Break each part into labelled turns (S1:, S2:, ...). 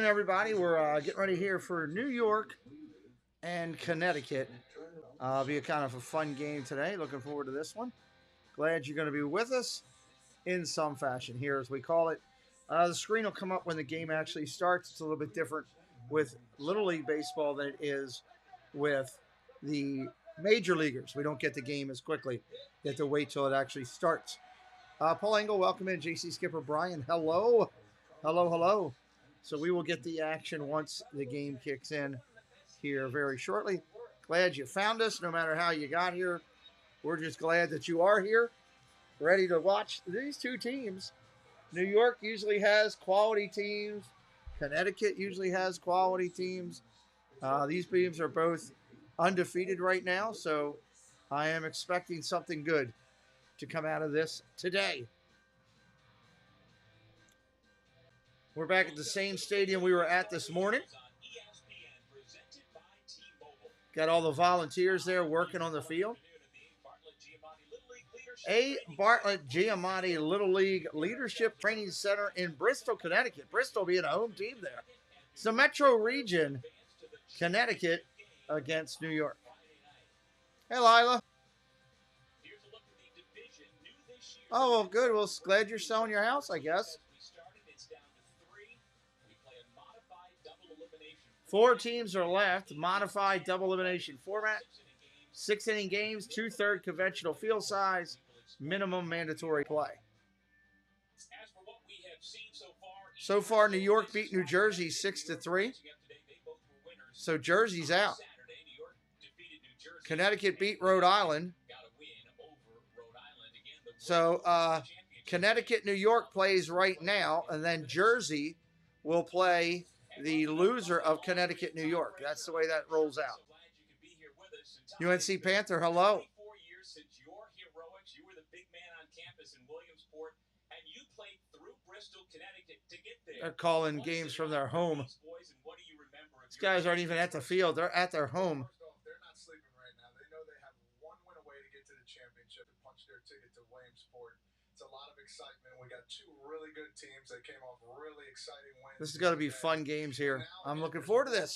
S1: everybody. We're getting ready here for New York and Connecticut. Be a kind of a fun game today. Looking forward to this one. Glad you're going to be with us in some fashion here, as we call it. The screen will come up when the game actually starts. It's a little bit different with Little League Baseball than it is with the major leaguers. We don't get the game as quickly. You have to wait till it actually starts. Paul Engel, welcome in. JC Skipper Brian, hello. Hello, hello. So we will get the action once the game kicks in here very shortly. Glad you found us, no matter how you got here. We're just glad that you are here, ready to watch these two teams. New York usually has quality teams. Connecticut usually has quality teams. These teams are both undefeated right now, so I am expecting something good to come out of this today. We're back at the same stadium we were at this morning. Got all the volunteers there working on the field. A. Bartlett Giamatti Little League Leadership Training Center in Bristol, Connecticut. Bristol being a home team there. It's the Metro Region, Connecticut against New York. Hey, Lila. Oh, well, good. Well, glad you're selling your house, I guess. 4 teams are left. Modified double elimination format. 6-inning games, 2/3 conventional field size, minimum mandatory play. So far, New York beat New Jersey 6-3. So Jersey's out. Connecticut beat Rhode Island. So Connecticut, New York plays right now, and then Jersey will play the loser of Connecticut, New York. That's the way that rolls out. UNC Panther, hello. They're calling games from their home. These guys aren't even at the field. They're at their home.
S2: They're not sleeping right now. They know they have one win away to get to the championship and punch their ticket to Williamsport. It's a lot of excitement. We got 2 really good teams that came off really exciting wins.
S1: This is going to be fun games here. I'm looking forward to this.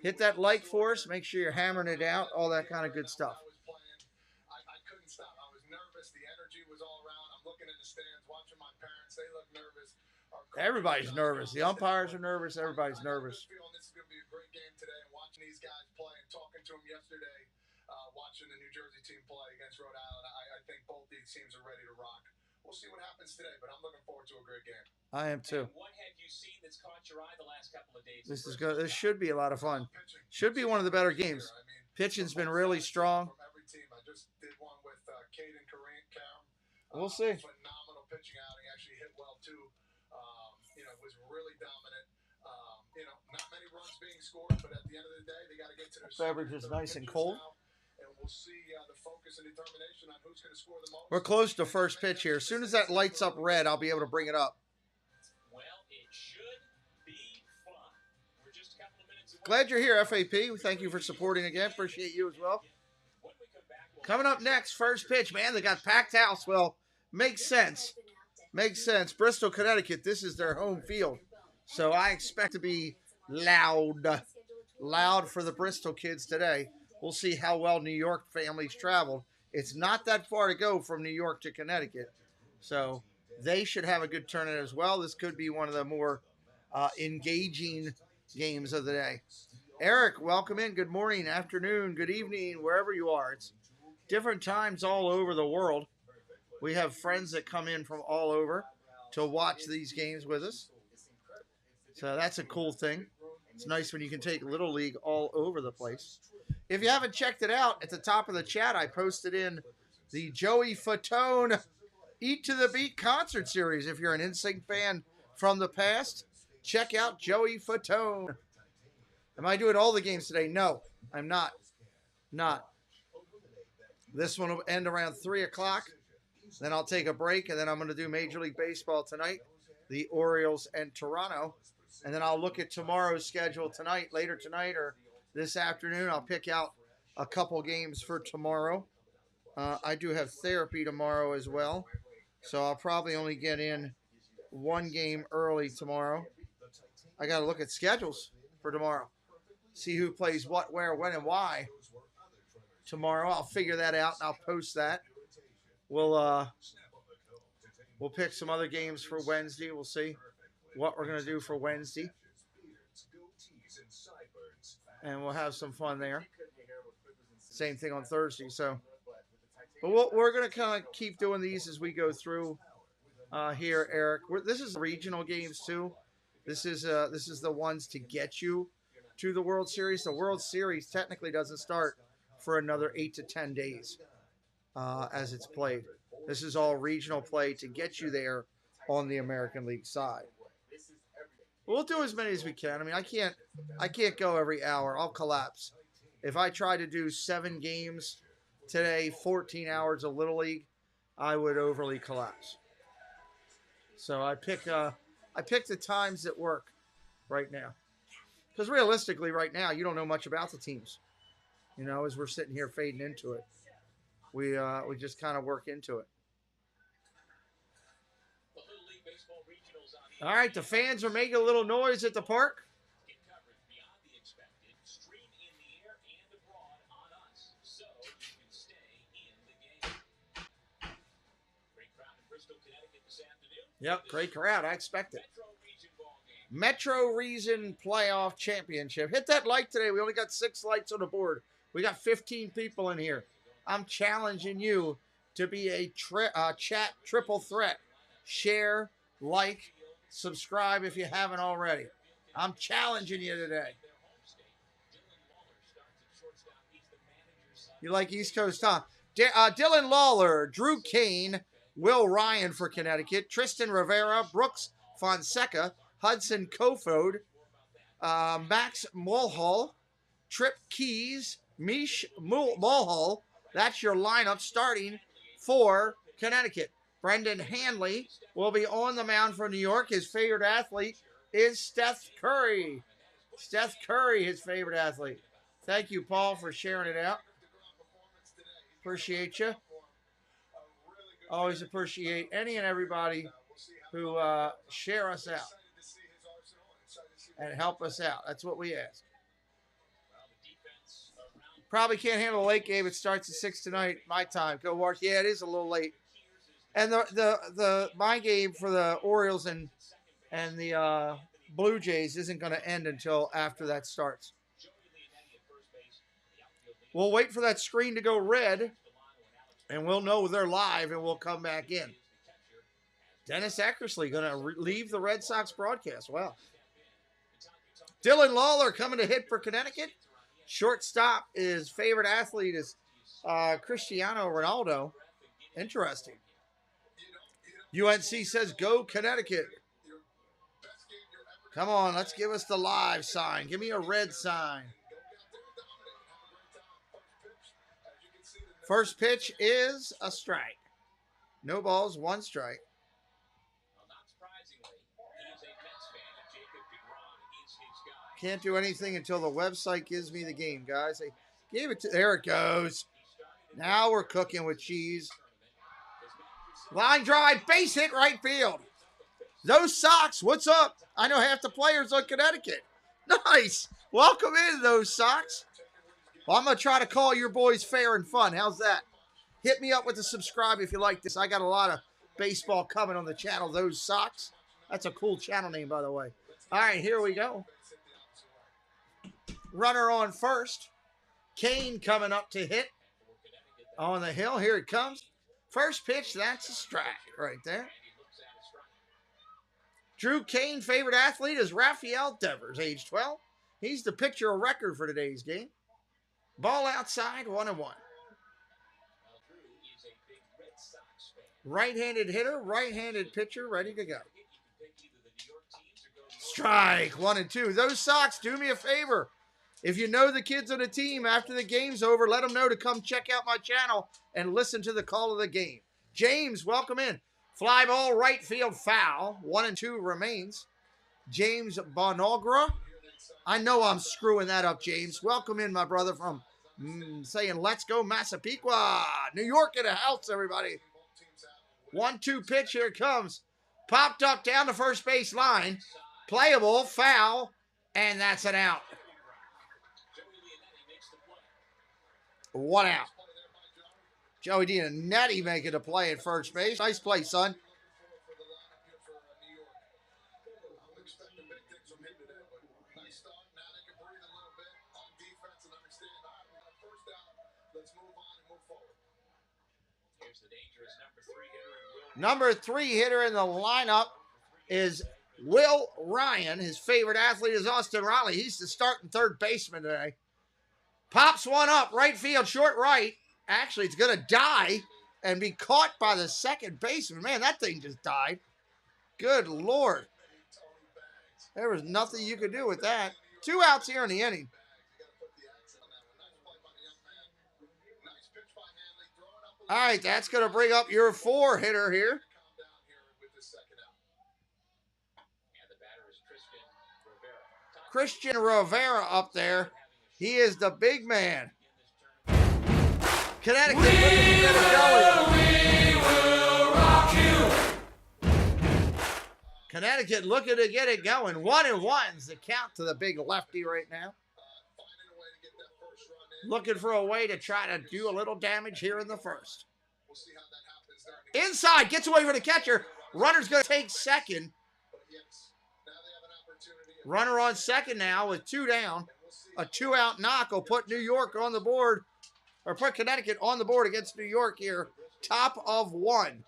S1: Hit that like for us. Make sure you're hammering it out. All that kind of good stuff.
S2: I couldn't stop. I was nervous. The energy was all around. I'm looking in the stands, watching my parents. They look nervous.
S1: Everybody's nervous. The umpires are nervous. Everybody's nervous.
S2: This is going to be a great game today. And watching these guys play and talking to them yesterday, watching the New Jersey team play against Rhode Island, I think both these teams are ready to rock. We'll see what happens today, but I'm looking forward to a great game.
S1: I am too.
S3: And what have you seen that's caught your eye the last couple of days?
S1: This is good. This should be a lot of fun. Should be one of the better games. Pitching's been really strong.
S2: From every team. I just did one with Caden Karam.
S1: We'll see.
S2: Phenomenal pitching outing. Actually hit well too. Was really dominant. Not many runs being scored, but at the end of the day, they got to get to their
S1: beverage is nice and cold.
S2: And we'll see the focus and determination on who's going to score the most.
S1: We're close to first pitch here. As soon as that lights up red, I'll be able to bring it up.
S3: Well, it should be fun. We're just a couple of minutes away.
S1: Glad you're here, FAP. Thank you for supporting again. Appreciate you as well. Coming up next, first pitch. Man, they got packed house. Well, makes sense. Makes sense. Bristol, Connecticut, this is their home field. So I expect to be loud. Loud for the Bristol kids today. We'll see how well New York families traveled. It's not that far to go from New York to Connecticut. So they should have a good turnout as well. This could be one of the more engaging games of the day. Eric, welcome in. Good morning, afternoon, good evening, wherever you are. It's different times all over the world. We have friends that come in from all over to watch these games with us. So that's a cool thing. It's nice when you can take Little League all over the place. If you haven't checked it out, at the top of the chat, I posted in the Joey Fatone Eat to the Beat concert series. If you're an NSYNC fan from the past, check out Joey Fatone. Am I doing all the games today? No, I'm not. This one will end around 3 o'clock. Then I'll take a break, and then I'm going to do Major League Baseball tonight, the Orioles and Toronto. And then I'll look at tomorrow's schedule tonight, later tonight or this afternoon. I'll pick out a couple games for tomorrow. I do have therapy tomorrow as well, so I'll probably only get in one game early tomorrow. I got to look at schedules for tomorrow. See who plays what, where, when, and why tomorrow. I'll figure that out and I'll post that. We'll pick some other games for Wednesday. We'll see what we're going to do for Wednesday. And we'll have some fun there. Same thing on Thursday. So, but we're going to kind of keep doing these as we go through here, Eric. This is regional games too. This is the ones to get you to the World Series. The World Series technically doesn't start for another 8 to 10 days as it's played. This is all regional play to get you there on the American League side. We'll do as many as we can. I mean, I can't go every hour. I'll collapse. If I try to do 7 games today, 14 hours of Little League, I would overly collapse. So I pick the times that work right now. Because realistically, right now, you don't know much about the teams. You know, as we're sitting here fading into it, we just kind of work into it. All right, the fans are making a little noise at the park. Yep, great crowd. I expect it. Metro Region Playoff Championship. Hit that like today. We only got 6 likes on the board. We got 15 people in here. I'm challenging you to be a chat triple threat. Share, like, subscribe if you haven't already. I'm challenging you today. You like East Coast, huh? Dylan Lawler, Drew Kane, Will Ryan for Connecticut, Tristan Rivera, Brooks Fonseca, Hudson Kofod, Max Mulhall, Trip Keys, Mish Mulhall. That's your lineup starting for Connecticut. Brendan Hanley will be on the mound for New York. His favorite athlete is Steph Curry. Steph Curry, his favorite athlete. Thank you, Paul, for sharing it out. Appreciate you. Always appreciate any and everybody who share us out and help us out. That's what we ask. Probably can't handle a late game. It starts at 6 tonight, my time. Go watch. Yeah, it is a little late. And my game for the Orioles and the Blue Jays isn't going to end until after that starts. We'll wait for that screen to go red, and we'll know they're live, and we'll come back in. Dennis Eckersley going to leave the Red Sox broadcast. Wow. Dylan Lawler coming to hit for Connecticut. Shortstop, his favorite athlete is Cristiano Ronaldo. Interesting. UNC says, go Connecticut. Come on, let's give us the live sign. Give me a red sign. First pitch is a strike. No balls, 1 strike. Can't do anything until the website gives me the game, guys. I gave it to, there it goes. Now we're cooking with cheese. Line drive, base hit, right field. Those Sox, what's up? I know half the players on Connecticut. Nice. Welcome in, those Sox. Well, I'm going to try to call your boys fair and fun. How's that? Hit me up with a subscribe if you like this. I got a lot of baseball coming on the channel, Those Sox. That's a cool channel name, by the way. All right, here we go. Runner on first. Kane coming up to hit on the hill. Here it comes. First pitch, that's a strike right there. Drew Kane, favorite athlete is Rafael Devers, age 12. He's the pitcher of record for today's game. Ball outside, 1-1. Right-handed hitter, right-handed pitcher, ready to go. Strike, 1-2. Those Sox, do me a favor. If you know the kids on the team after the game's over, let them know to come check out my channel and listen to the call of the game. James, welcome in. Fly ball, right field foul. 1-2 remains. James Bonagra. I know I'm screwing that up, James. Welcome in, my brother, from saying, let's go Massapequa. New York in the house, everybody. 1-2 pitch, here it comes. Popped up down the first base line. Playable, foul, and that's an out. 1 out. Joey Dianetti making a play at first base. Nice play, son. Number 3 hitter in the lineup is Will Ryan. His favorite athlete is Austin Riley. He's the starting third baseman today. Pops one up, right field, short right. Actually, it's going to die and be caught by the second baseman. Man, that thing just died. Good Lord. There was nothing you could do with that. 2 outs here in the inning. All right, that's going to bring up your 4 hitter here. Christian Rivera up there. He is the big man. Connecticut looking to get it going. We will rock you. Connecticut looking to get it going. 1-1's the count to the big lefty right now. Looking for a way to try to do a little damage here in the first. Inside, gets away from the catcher. Runner's going to take second. Runner on second now with 2 down. A 2-out knock will put New York on the board, or put Connecticut on the board against New York here. Top of 1.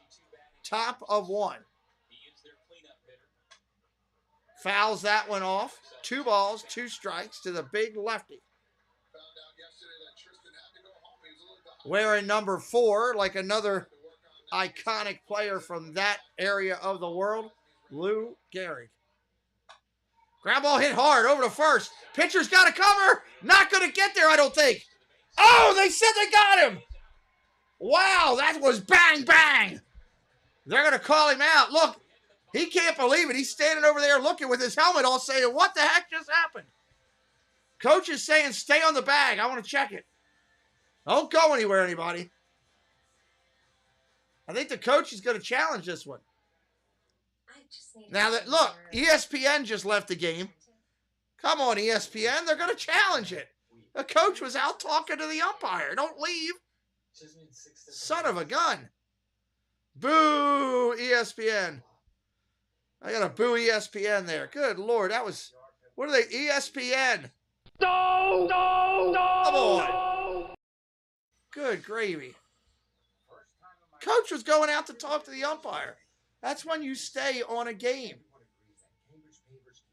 S1: Top of 1. Fouls that one off. 2 balls, 2 strikes to the big lefty. Wearing number 4, like another iconic player from that area of the world, Lou Gehrig. Ground ball hit hard over to first. Pitcher's got to cover. Not going to get there, I don't think. Oh, they said they got him. Wow, that was bang, bang. They're going to call him out. Look, he can't believe it. He's standing over there looking with his helmet on saying, what the heck just happened? Coach is saying, stay on the bag. I want to check it. Don't go anywhere, anybody. I think the coach is going to challenge this one. Now, that look, ESPN just left the game. Come on, ESPN. They're going to challenge it. The coach was out talking to the umpire. Don't leave. Son of a gun. Boo, ESPN. I got to boo ESPN there. Good Lord. That was, what are they? ESPN. No, no, no. Come on. Good gravy. Coach was going out to talk to the umpire. That's when you stay on a game.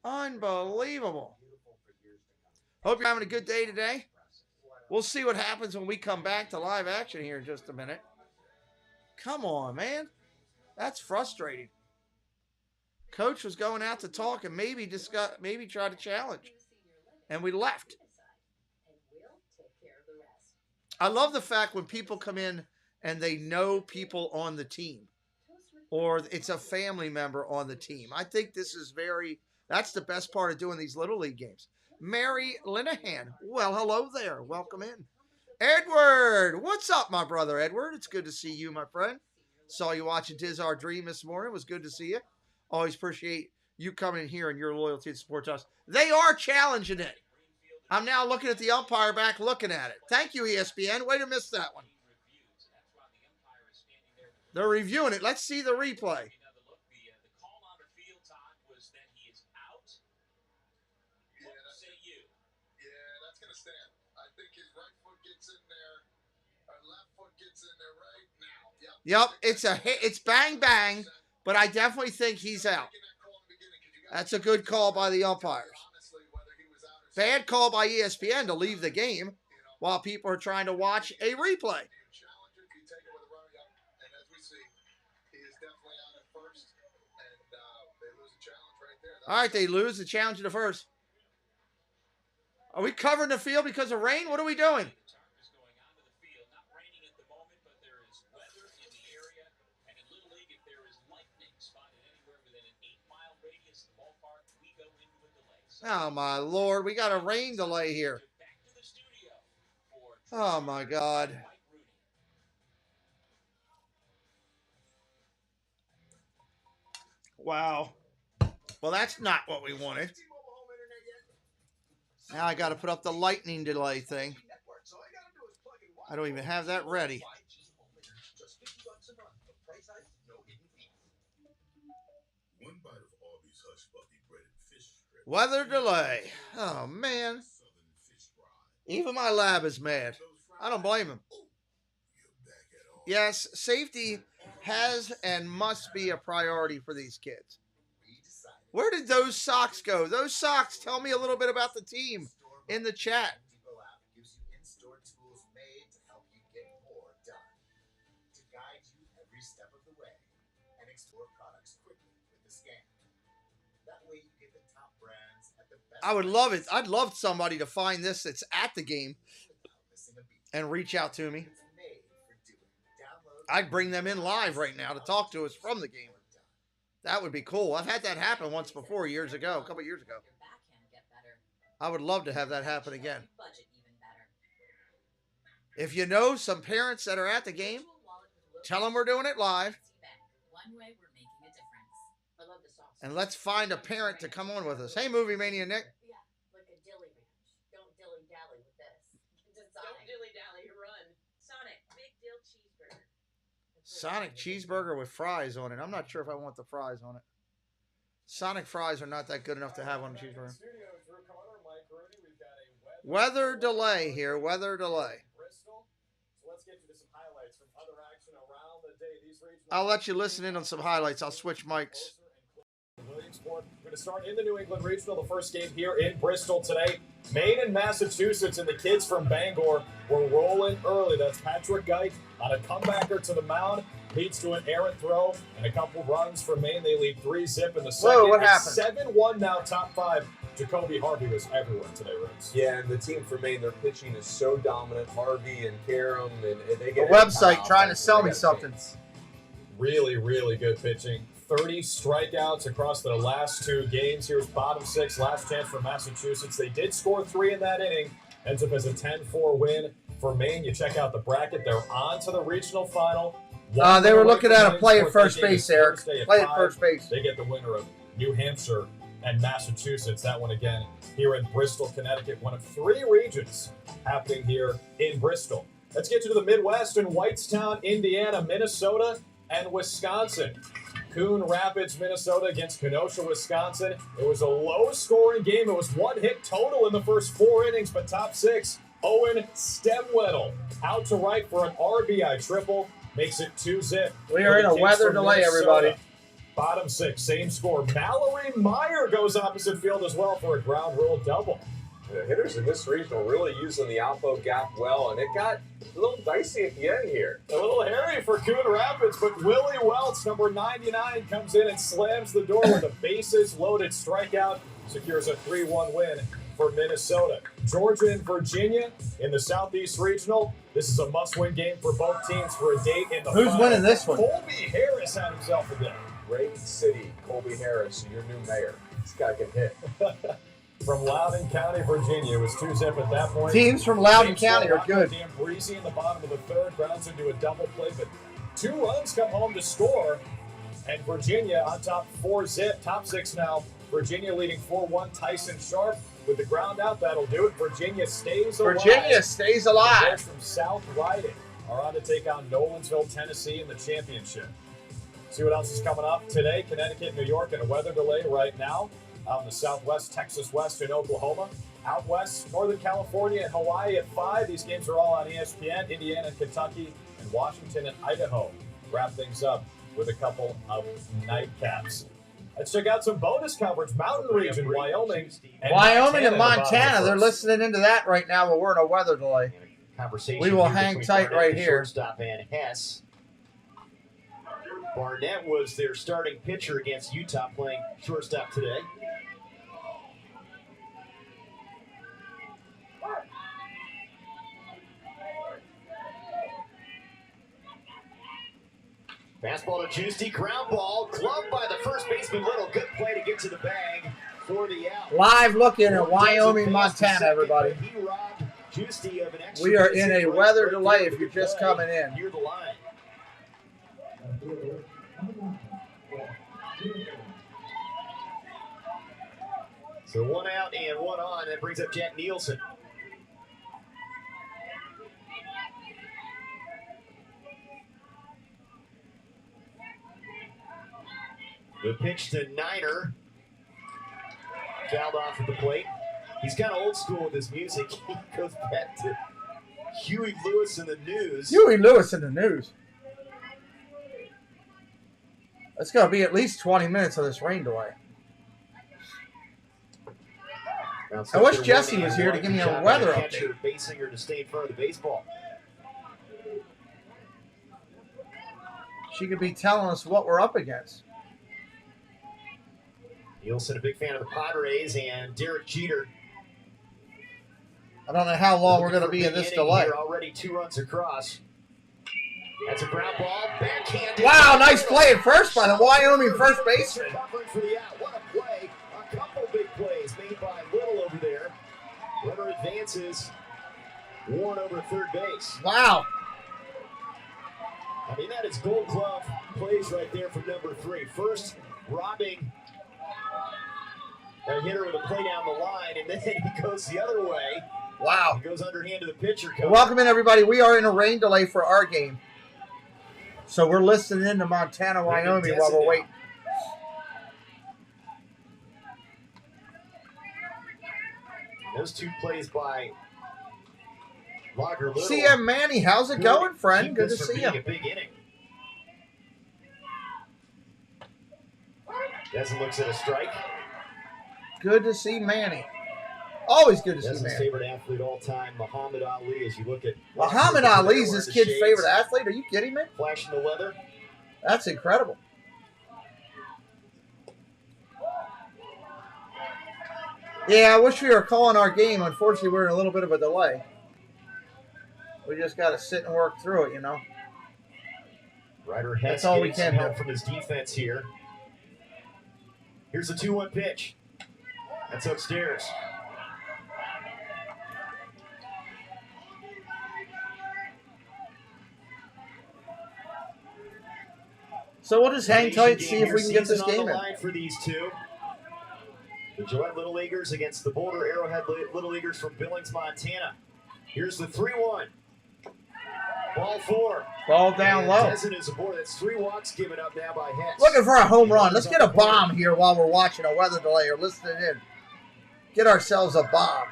S1: Unbelievable. Hope you're having a good day today. We'll see what happens when we come back to live action here in just a minute. Come on, man. That's frustrating. Coach was going out to talk and maybe try to challenge. And we left. I love the fact when people come in and they know people on the team. Or it's a family member on the team. I think this is that's the best part of doing these Little League games. Mary Linehan. Well, hello there. Welcome in. Edward. What's up, my brother Edward? It's good to see you, my friend. Saw you watching Tis Our Dream this morning. It was good to see you. Always appreciate you coming in here and your loyalty to support us. They are challenging it. I'm now looking at the umpire back looking at it. Thank you, ESPN. Way to miss that one. They're reviewing it. Let's see the replay. Yep, it's a hit. It's bang, bang, but I definitely think he's out. That's a good call by the umpires. Bad call by ESPN to leave the game while people are trying to watch a replay. All right, they lose the challenge to the first. Are we covering the field because of rain? What are we doing? Oh, my Lord. We got a rain delay here. Oh, my God. Wow. Well, that's not what we wanted. Now I got to put up the lightning delay thing. I don't even have that ready. Weather delay. Oh, man. Even my lab is mad. I don't blame him. Yes, safety has and must be a priority for these kids. Where did those socks go? Those socks, tell me a little bit about the team in the chat. I would love it. I'd love somebody to find this that's at the game and reach out to me. I'd bring them in live right now to talk to us from the game. That would be cool. I've had that happen once before, years ago, a couple years ago. I would love to have that happen again. If you know some parents that are at the game, tell them we're doing it live. And let's find a parent to come on with us. Hey, Movie Mania Nick.
S4: Yeah, like a dilly ranch. Don't dilly-dally with this.
S5: Don't dilly-dally, run. Sonic, big dill cheeseburger.
S1: Sonic cheeseburger with fries on it. I'm not sure if I want the fries on it. Sonic fries are not that good enough to have on a cheeseburger. Weather delay here. Weather delay. I'll let you listen in on some highlights. I'll switch mics.
S6: Williamsport going to start in the New England Regional, the first game here in Bristol today. Maine and Massachusetts, and the kids from Bangor were rolling early. That's Patrick Geit on a comebacker to the mound. Leads to an errant throw and a couple runs for Maine. They lead 3-zip in the second.
S1: Whoa, what happened?
S6: 7-1 now, top five. Jacoby Harvey was everywhere today, Roots.
S7: Yeah, and the team for Maine, their pitching is so dominant. Harvey and Karam, and they get
S1: a website trying to sell me something.
S6: Really, really good pitching. 30 strikeouts across the last two games. Here's bottom six, last chance for Massachusetts. They did score 3 in that inning. Ends up as a 10-4 win for Maine. You check out the bracket. They're on to the regional final.
S1: They were looking at a play at first base, Eric. Play at first base.
S6: They get the winner of New Hampshire and Massachusetts. That one again here in Bristol, Connecticut. One of 3 regions happening here in Bristol. Let's get to the Midwest in Whitestown, Indiana, Minnesota, and Wisconsin. Coon Rapids, Minnesota against Kenosha, Wisconsin. It was a low-scoring game. It was 1 hit total in the first 4 innings, but top 6, Owen Stemwedel out to right for an RBI triple. Makes it 2-zip.
S1: We are in a weather delay, everybody.
S6: Bottom 6, same score. Mallory Meyer goes opposite field as well for a ground rule double.
S7: The hitters in this regional really using the outfield gap well, and it got a little dicey at the end here.
S6: A little hairy for Coon Rapids, but Willie Welts, number 99, comes in and slams the door with a bases-loaded strikeout. Secures a 3-1 win for Minnesota. Georgia and Virginia in the Southeast Regional. This is a must-win game for both teams for a date in the
S1: Who's
S6: final.
S1: winning this one?
S6: Colby Harris had himself a day.
S7: Great city, Colby Harris, your new mayor. This guy can hit.
S6: From Loudoun County, Virginia. It was 2-zip at that point.
S1: Teams from Loudoun County are good.
S6: Dan Breezy in the bottom of the third grounds into a double play, but 2 runs come home to score. And Virginia on top 4-zip. Top 6 now. Virginia leading 4-1. Tyson Sharp with the ground out. That'll do it. Virginia stays alive.
S1: Virginia stays alive.
S6: The boys from South Riding are on to take on Nolensville, Tennessee in the championship. See what else is coming up today. Connecticut, New York, and a weather delay right now. Out in the Southwest, Texas West, and Oklahoma. Out west, Northern California and Hawaii at 5. These games are all on ESPN. Indiana and Kentucky, and Washington and Idaho wrap things up with a couple of nightcaps. Let's check out some bonus coverage. Mountain region, Wyoming
S1: and Montana. They're listening into that right now, but we're in a weather delay. We will hang tight right here.
S8: Shortstop and Hess. Barnett was their starting pitcher against Utah, playing shortstop today. Fastball to Juicy, ground ball, gloved by the first baseman Little. Good play to get to the bag for the out.
S1: Live looking at Wyoming, Montana, everybody.
S8: He robbed Juicy of an extra.
S1: We are in a weather delay if you're just coming in.
S8: Near the line. So 1 out and 1 on. That brings up Jack Nielsen. The pitch to Niner. Fouled off at the plate. He's kind of old school with his music. He goes back to Huey Lewis in the News.
S1: Huey Lewis in the News. It's going to be at least 20 minutes of this rain delay. I wish Jesse was here to give me a weather update.
S8: Basinger to stay in front of the baseball.
S1: She could be telling us what we're up against.
S8: Nielsen, a big fan of the Padres, and Derek Jeter.
S1: I don't know how long we're going to be in this delay.
S8: Here, already 2 runs across. That's a ground ball. Backhanded.
S1: Wow, nice play at first by the Wyoming first baseman.
S8: Covering for the out. What a play. A couple big plays made by Little over there. Runner advances. Warren over third base.
S1: Wow.
S8: I mean, that is Gold Glove plays right there from number 3. First, robbing a hitter with a play down the line, and then he goes the other way.
S1: Wow.
S8: He goes underhand to the pitcher.
S1: Welcome in, everybody. We are in a rain delay for our game. So we're listening in to Montana, Wyoming while we're waiting.
S8: Those 2 plays by Lager Little.
S1: CM Manny, how's it going, friend? Good to see you.
S8: A big inning. Desmond looks at a strike.
S1: Good to see Manny. Always good to see
S8: Desmond's
S1: Manny.
S8: favorite athlete all time, Muhammad Ali. As you look at
S1: Muhammad Ali's his kid's favorite athlete. Are you kidding me?
S8: Flashing the weather.
S1: That's incredible. Yeah, I wish we were calling our game. Unfortunately, we're in a little bit of a delay. We just got to sit and work through it, you know.
S8: Ryder Hess
S1: That's all we
S8: getting
S1: can
S8: some help
S1: do.
S8: from his defense here. Here's the 2-1 pitch. That's upstairs.
S1: So we'll just hang tight and see if we can get this
S8: Season on
S1: game
S8: the
S1: in.
S8: line for these 2. The Gillette Little Leaguers against the Boulder Arrowhead Little Leaguers from Billings, Montana. Here's the 3-1. Ball 4.
S1: Ball down
S8: And
S1: low.
S8: Desmond is aboard. That's 3 walks given up now by Hess.
S1: Looking for a home run. Let's get a bomb here while we're watching a weather delay or listening in. Get ourselves a bomb.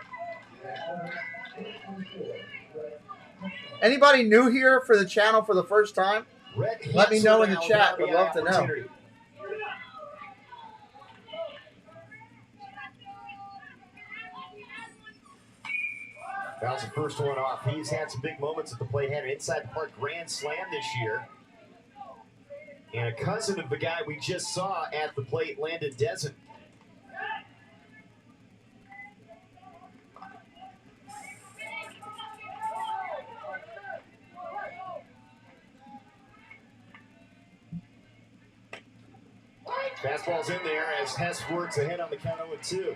S1: Anybody new here for the channel for the first time? Let me know in the chat. Would love to know.
S8: Fouls the first one off. He's had some big moments at the plate. Had an inside the park grand slam this year. And a cousin of the guy we just saw at the plate, Landon Desmond. Fastball's in there as Hess works ahead on the count 0-2.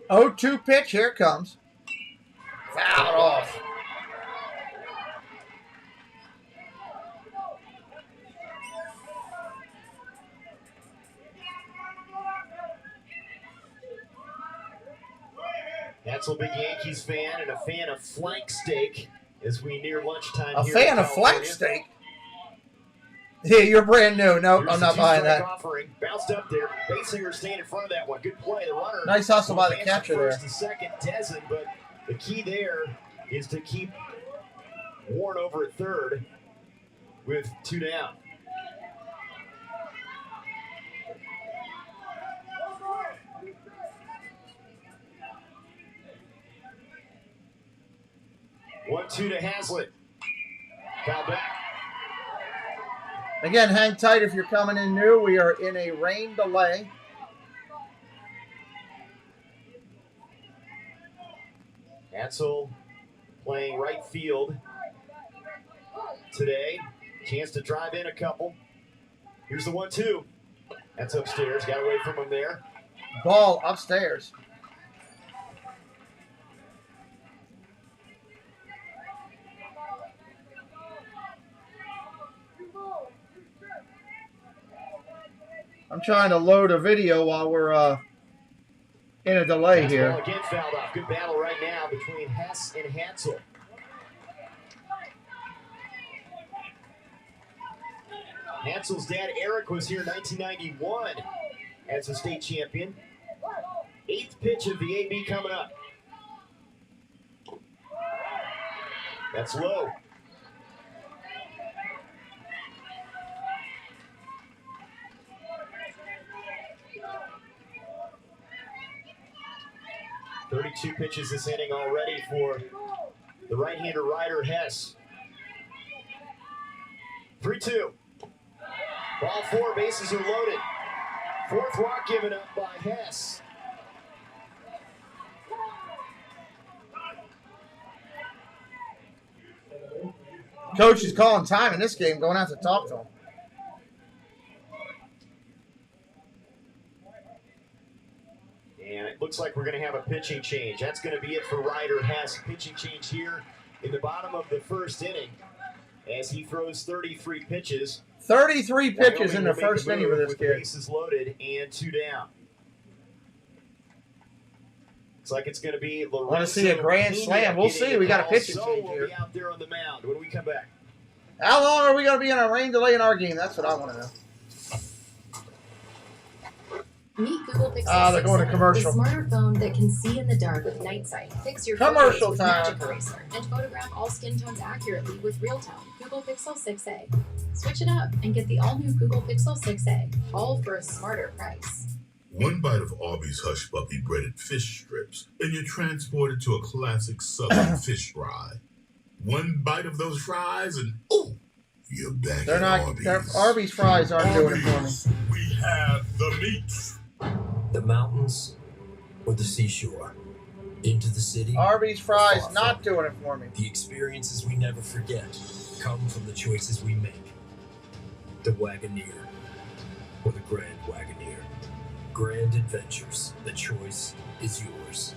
S1: Oh, 2 pitch. Here it comes. Fouled off.
S8: That's a big Yankees fan and a fan of flank steak as we near lunchtime.
S1: A
S8: here
S1: fan
S8: in
S1: of flank
S8: California.
S1: steak? Yeah, you're brand new. Nope,
S8: Here's
S1: I'm
S8: the
S1: not buying
S8: two-strike
S1: that.
S8: Offering. Bounced up there. Basinger staying in front of that one. Good play. The runner.
S1: Nice hustle by the
S8: advanced
S1: catcher there.
S8: First to second, Desmond, but the key there is to keep Warren over at third with 2 down. One-two to Hazlitt. Foul back.
S1: Again, hang tight if you're coming in new. We are in a rain delay.
S8: Hansel playing right field today. Chance to drive in a couple. Here's the 1-2. That's upstairs. Got away from him there.
S1: Ball upstairs. I'm trying to load a video while we're in a delay here.
S8: Ball again fouled off. Good battle right now between Hess and Hansel. Hansel's dad, Eric, was here in 1991 as a state champion. 8th pitch of the AB coming up. That's low. .32 pitches this inning already for the right-hander Ryder Hess. 3-2. Ball 4, bases are loaded. 4th walk given up by Hess.
S1: Coach is calling time in this game. Going out to talk to him.
S8: And it looks like we're going to have a pitching change. That's going to be it for Ryder Hess. Pitching change here in the bottom of the first inning as he throws 33 pitches.
S1: 33 pitches in the first inning for this kid.
S8: Bases loaded and 2 down. Looks like it's going to be Lorenzo.
S1: Want to see a grand slam? We'll see. We got a pitching change here.
S8: We'll be out there on the mound when we come back.
S1: How long are we going to be in a rain delay in our game? That's what I want to know.
S9: Meet Google Pixel
S1: they're going to commercial.
S9: The smarter phone that can see in the dark with night sight. Fix your
S1: commercial
S9: photos with
S1: time.
S9: Magic Eraser and photograph all skin tones accurately with Real Tone. Google Pixel 6a. Switch it up and get the all-new Google Pixel 6a, all for a smarter price.
S10: One bite of Arby's Hush Puppy breaded fish strips, and you're transported to a classic southern fish fry. One bite of those fries, and ooh, you're back
S1: They're
S10: at
S1: not.
S10: Arby's.
S1: Arby's fries aren't doing it for me.
S10: We have the meats.
S11: The mountains or the seashore. Into the city.
S1: Arby's fries not doing it for me.
S11: The experiences we never forget come from the choices we make. The Wagoneer or the Grand Wagoneer. Grand Adventures. The choice is yours.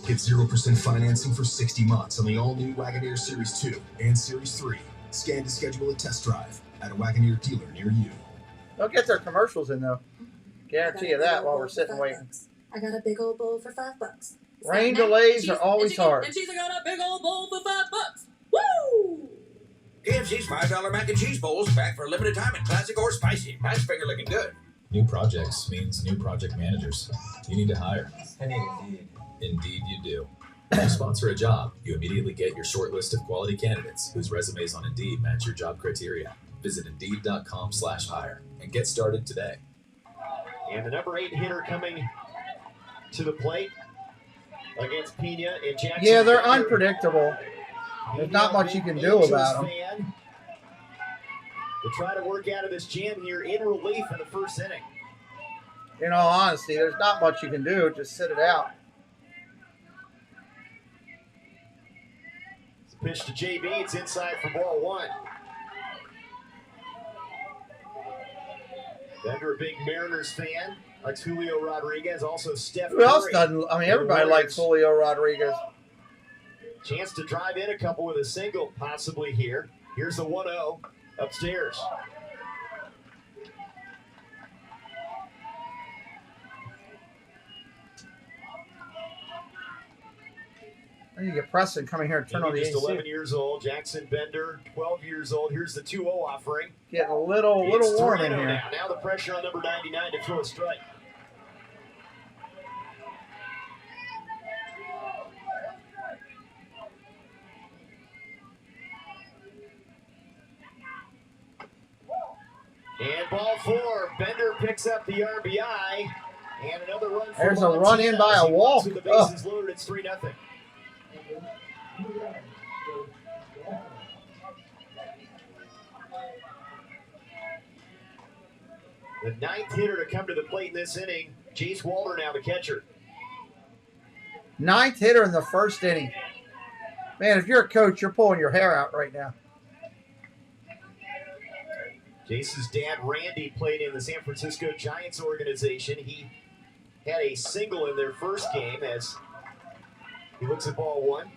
S12: Get 0% financing for 60 months on the all-new Wagoneer Series 2 and Series 3. Scan to schedule a test drive at a Wagoneer dealer near you.
S1: They'll get their commercials in, though. Guarantee you that while we're sitting waiting.
S9: I got a big old bowl for $5.
S1: Rain delays are always hard.
S5: And she's got a big old bowl for $5. Woo!
S13: KFC's $5 mac and cheese bowls back for a limited time in classic or spicy. Match finger looking good.
S14: New projects means new project managers. You need to hire.
S11: Indeed.
S14: Indeed you do. When you sponsor a job, you immediately get your short list of quality candidates whose resumes on Indeed match your job criteria. Visit Indeed.com/hire and get started today.
S8: And the number 8 hitter coming to the plate against Pena and Jackson.
S1: Yeah, they're unpredictable. There's not much you can do about them.
S8: To try to work out of this jam here in relief in the first inning.
S1: In all honesty, there's not much you can do. Just sit it out.
S8: It's a pitch to JB. It's inside for ball 1. Bender, a big Mariners fan, likes Julio Rodriguez, also Steph
S1: Who else
S8: Curry.
S1: doesn't? I mean, everybody likes Julio Rodriguez.
S8: Chance to drive in a couple with a single, possibly here. Here's the 1-0 upstairs.
S1: I need to get Preston coming here and turn on the
S8: just
S1: AC.
S8: 11 years old. Jackson Bender, 12 years old. Here's the 2-0 offering.
S1: Getting a little warm in here.
S8: Now the pressure on number 99 to throw a strike. And ball 4. Bender picks up the RBI. And another run for
S1: There's a run in by a walk.
S8: The bases loaded. It's 3-0. The 9th hitter to come to the plate in this inning, Jace Walter now the catcher.
S1: 9th hitter in the first inning. Man, if you're a coach, you're pulling your hair out right now.
S8: Jace's dad, Randy, played in the San Francisco Giants organization. He had a single in their first game as he looks at ball 1.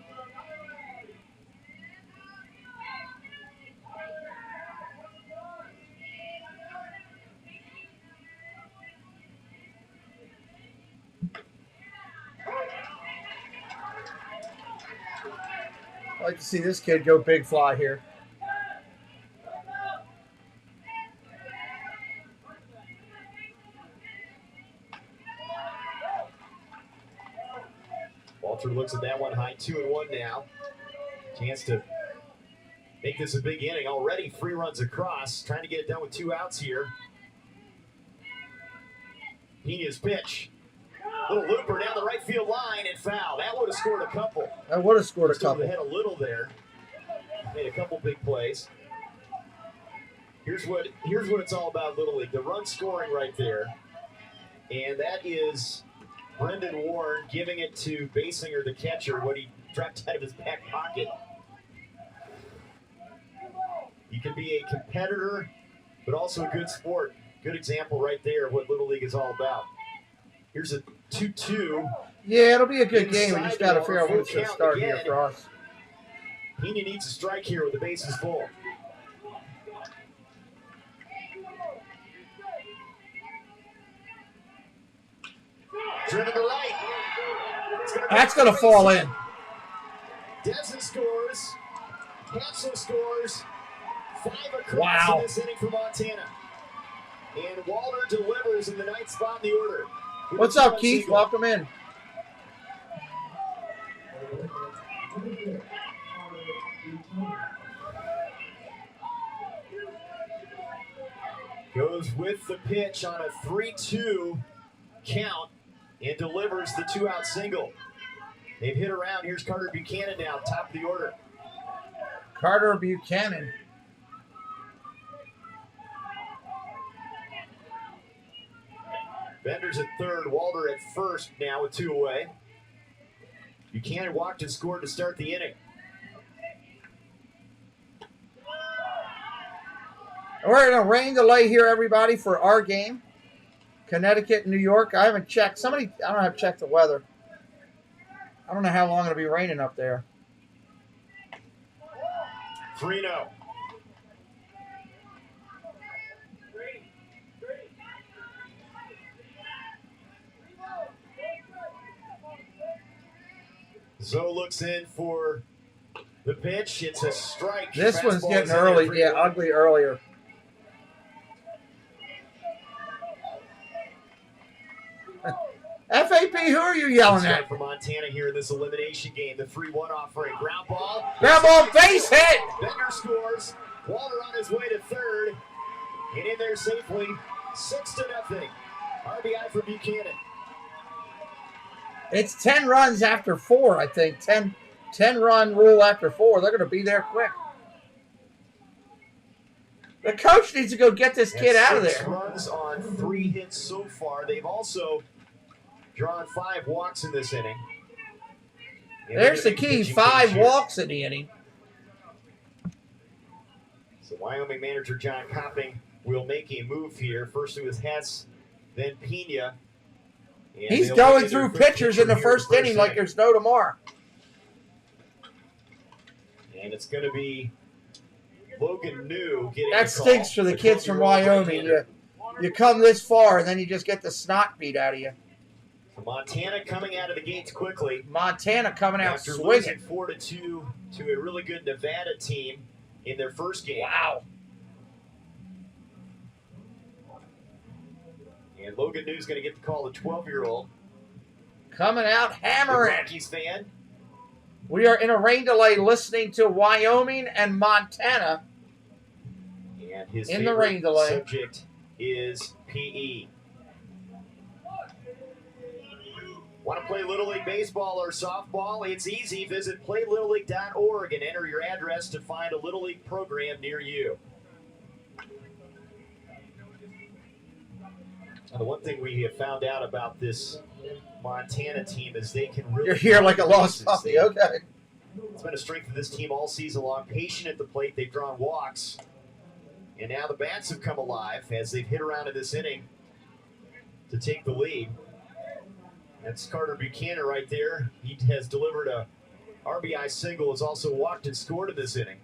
S1: I'd like to see this kid go big fly here.
S8: Walter looks at that one high, 2-1 now. Chance to make this a big inning. Already 3 runs across, trying to get it done with 2 outs here. Pena's pitch. Little looper down the right field line and foul. That would have scored a couple.
S1: That would have scored a couple.
S8: Ahead a little there. Made a couple big plays. Here's what it's all about, Little League. The run scoring right there. And that is Brendan Warren giving it to Basinger, the catcher, what he dropped out of his back pocket. You can be a competitor, but also a good sport. Good example right there of what Little League is all about. Here's a 2-2.
S1: Yeah, it'll be a good game. We just got to figure out when it's going to start here for us.
S8: Pena needs a strike here with the bases full. Driven to right.
S1: That's going to fall in.
S8: Denson scores. Hansel scores. 5 across
S1: Wow.
S8: in this inning for Montana. And Walter delivers in the 9th spot in the order.
S1: What's up, Keith? Welcome in.
S8: Goes with the pitch on a 3-2 count and delivers the 2-out single. They've hit around. Here's Carter Buchanan now, top of the order.
S1: Carter Buchanan.
S8: Bender's at third, Walter at first now with 2 away. Buchanan walked and scored to start the inning.
S1: We're in a rain delay here, everybody, for our game. Connecticut, New York. I haven't checked. I don't have checked the weather. I don't know how long it'll be raining up there.
S8: 3-0. Zoe looks in for the pitch. It's a strike.
S1: This one's
S8: Fastball
S1: getting
S8: is in
S1: early.
S8: there,
S1: Yeah,
S8: 3-1.
S1: ugly earlier. FAP, who are you yelling at?
S8: For Montana here in this elimination game, the 3-1 offering. Ground ball.
S1: Ground ball, base hit.
S8: Bender scores. Walter on his way to third. And in there safely. 6-0. RBI for Buchanan.
S1: It's 10 runs after 4, I think. 10-run rule after 4. They're going to be there quick. The coach needs to go get this kid out of
S8: 6
S1: there.
S8: runs on 3 hits so far. They've also drawn 5 walks in this inning. And
S1: There's the
S8: they're gonna be
S1: key.
S8: pitching
S1: 5
S8: change here.
S1: walks in the inning.
S8: So Wyoming manager John Copping will make a move here. First it was Hess, then Pena. And
S1: He's
S8: they'll
S1: going
S8: look at
S1: through
S8: their
S1: pitchers in the
S8: here
S1: first inning like
S8: inning.
S1: there's no tomorrow.
S8: And it's going to be Logan New getting
S1: That
S8: the call.
S1: stinks for the kids from Wyoming. You come this far, and then you just get the snot beat out of you.
S8: So Montana coming out of the gates quickly.
S1: Montana coming out
S8: After
S1: swinging.
S8: losing 4-2 to a really good Nevada team in their first game.
S1: Wow.
S8: And Logan New's going to get the call, the 12-year-old.
S1: Coming out hammering.
S8: Rockies fan.
S1: We are in a rain delay listening to Wyoming and Montana.
S8: And his
S1: In the
S8: favorite
S1: rain delay.
S8: subject is PE. Want to play Little League baseball or softball? It's easy. Visit playlittleleague.org and enter your address to find a Little League program near you. Now, the one thing we have found out about this Montana team is they can really...
S1: You're here like a lost puppy. Okay.
S8: It's been a strength of this team all season long. Patient at the plate. They've drawn walks. And now the bats have come alive as they've hit around in this inning to take the lead. That's Carter Buchanan right there. He has delivered a RBI single, has also walked and scored in this inning.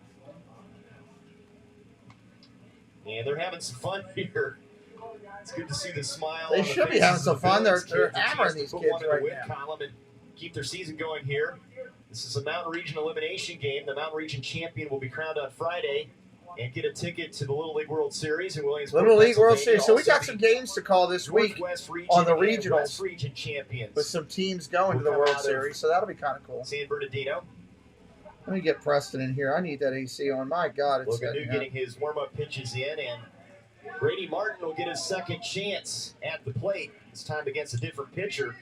S8: And they're having some fun here. It's good to see the smile.
S1: They
S8: on the
S1: should be having
S8: faces
S1: some
S8: of
S1: fun. They're
S8: Phillips kids.
S1: hammering
S8: They
S1: these
S8: put
S1: kids
S8: one in the
S1: right
S8: win
S1: now.
S8: column and keep their season going here. This is a Mountain Region elimination game. The Mountain Region champion will be crowned on Friday and get a ticket to the Little League World Series in Williamsburg,
S1: Little League World Series. So we
S8: Also
S1: got some games to call this week
S8: Northwest Region
S1: on the
S8: and
S1: regionals
S8: West Region champions
S1: with some teams going to the
S8: We'll come
S1: World
S8: out of
S1: Series. So that'll be kind of cool.
S8: San Bernardino.
S1: Let me get Preston in here. I need that AC on. My God, it's
S8: Logan New getting his warm-up pitches in, and Brady Martin will get his second chance at the plate. This time against a different pitcher.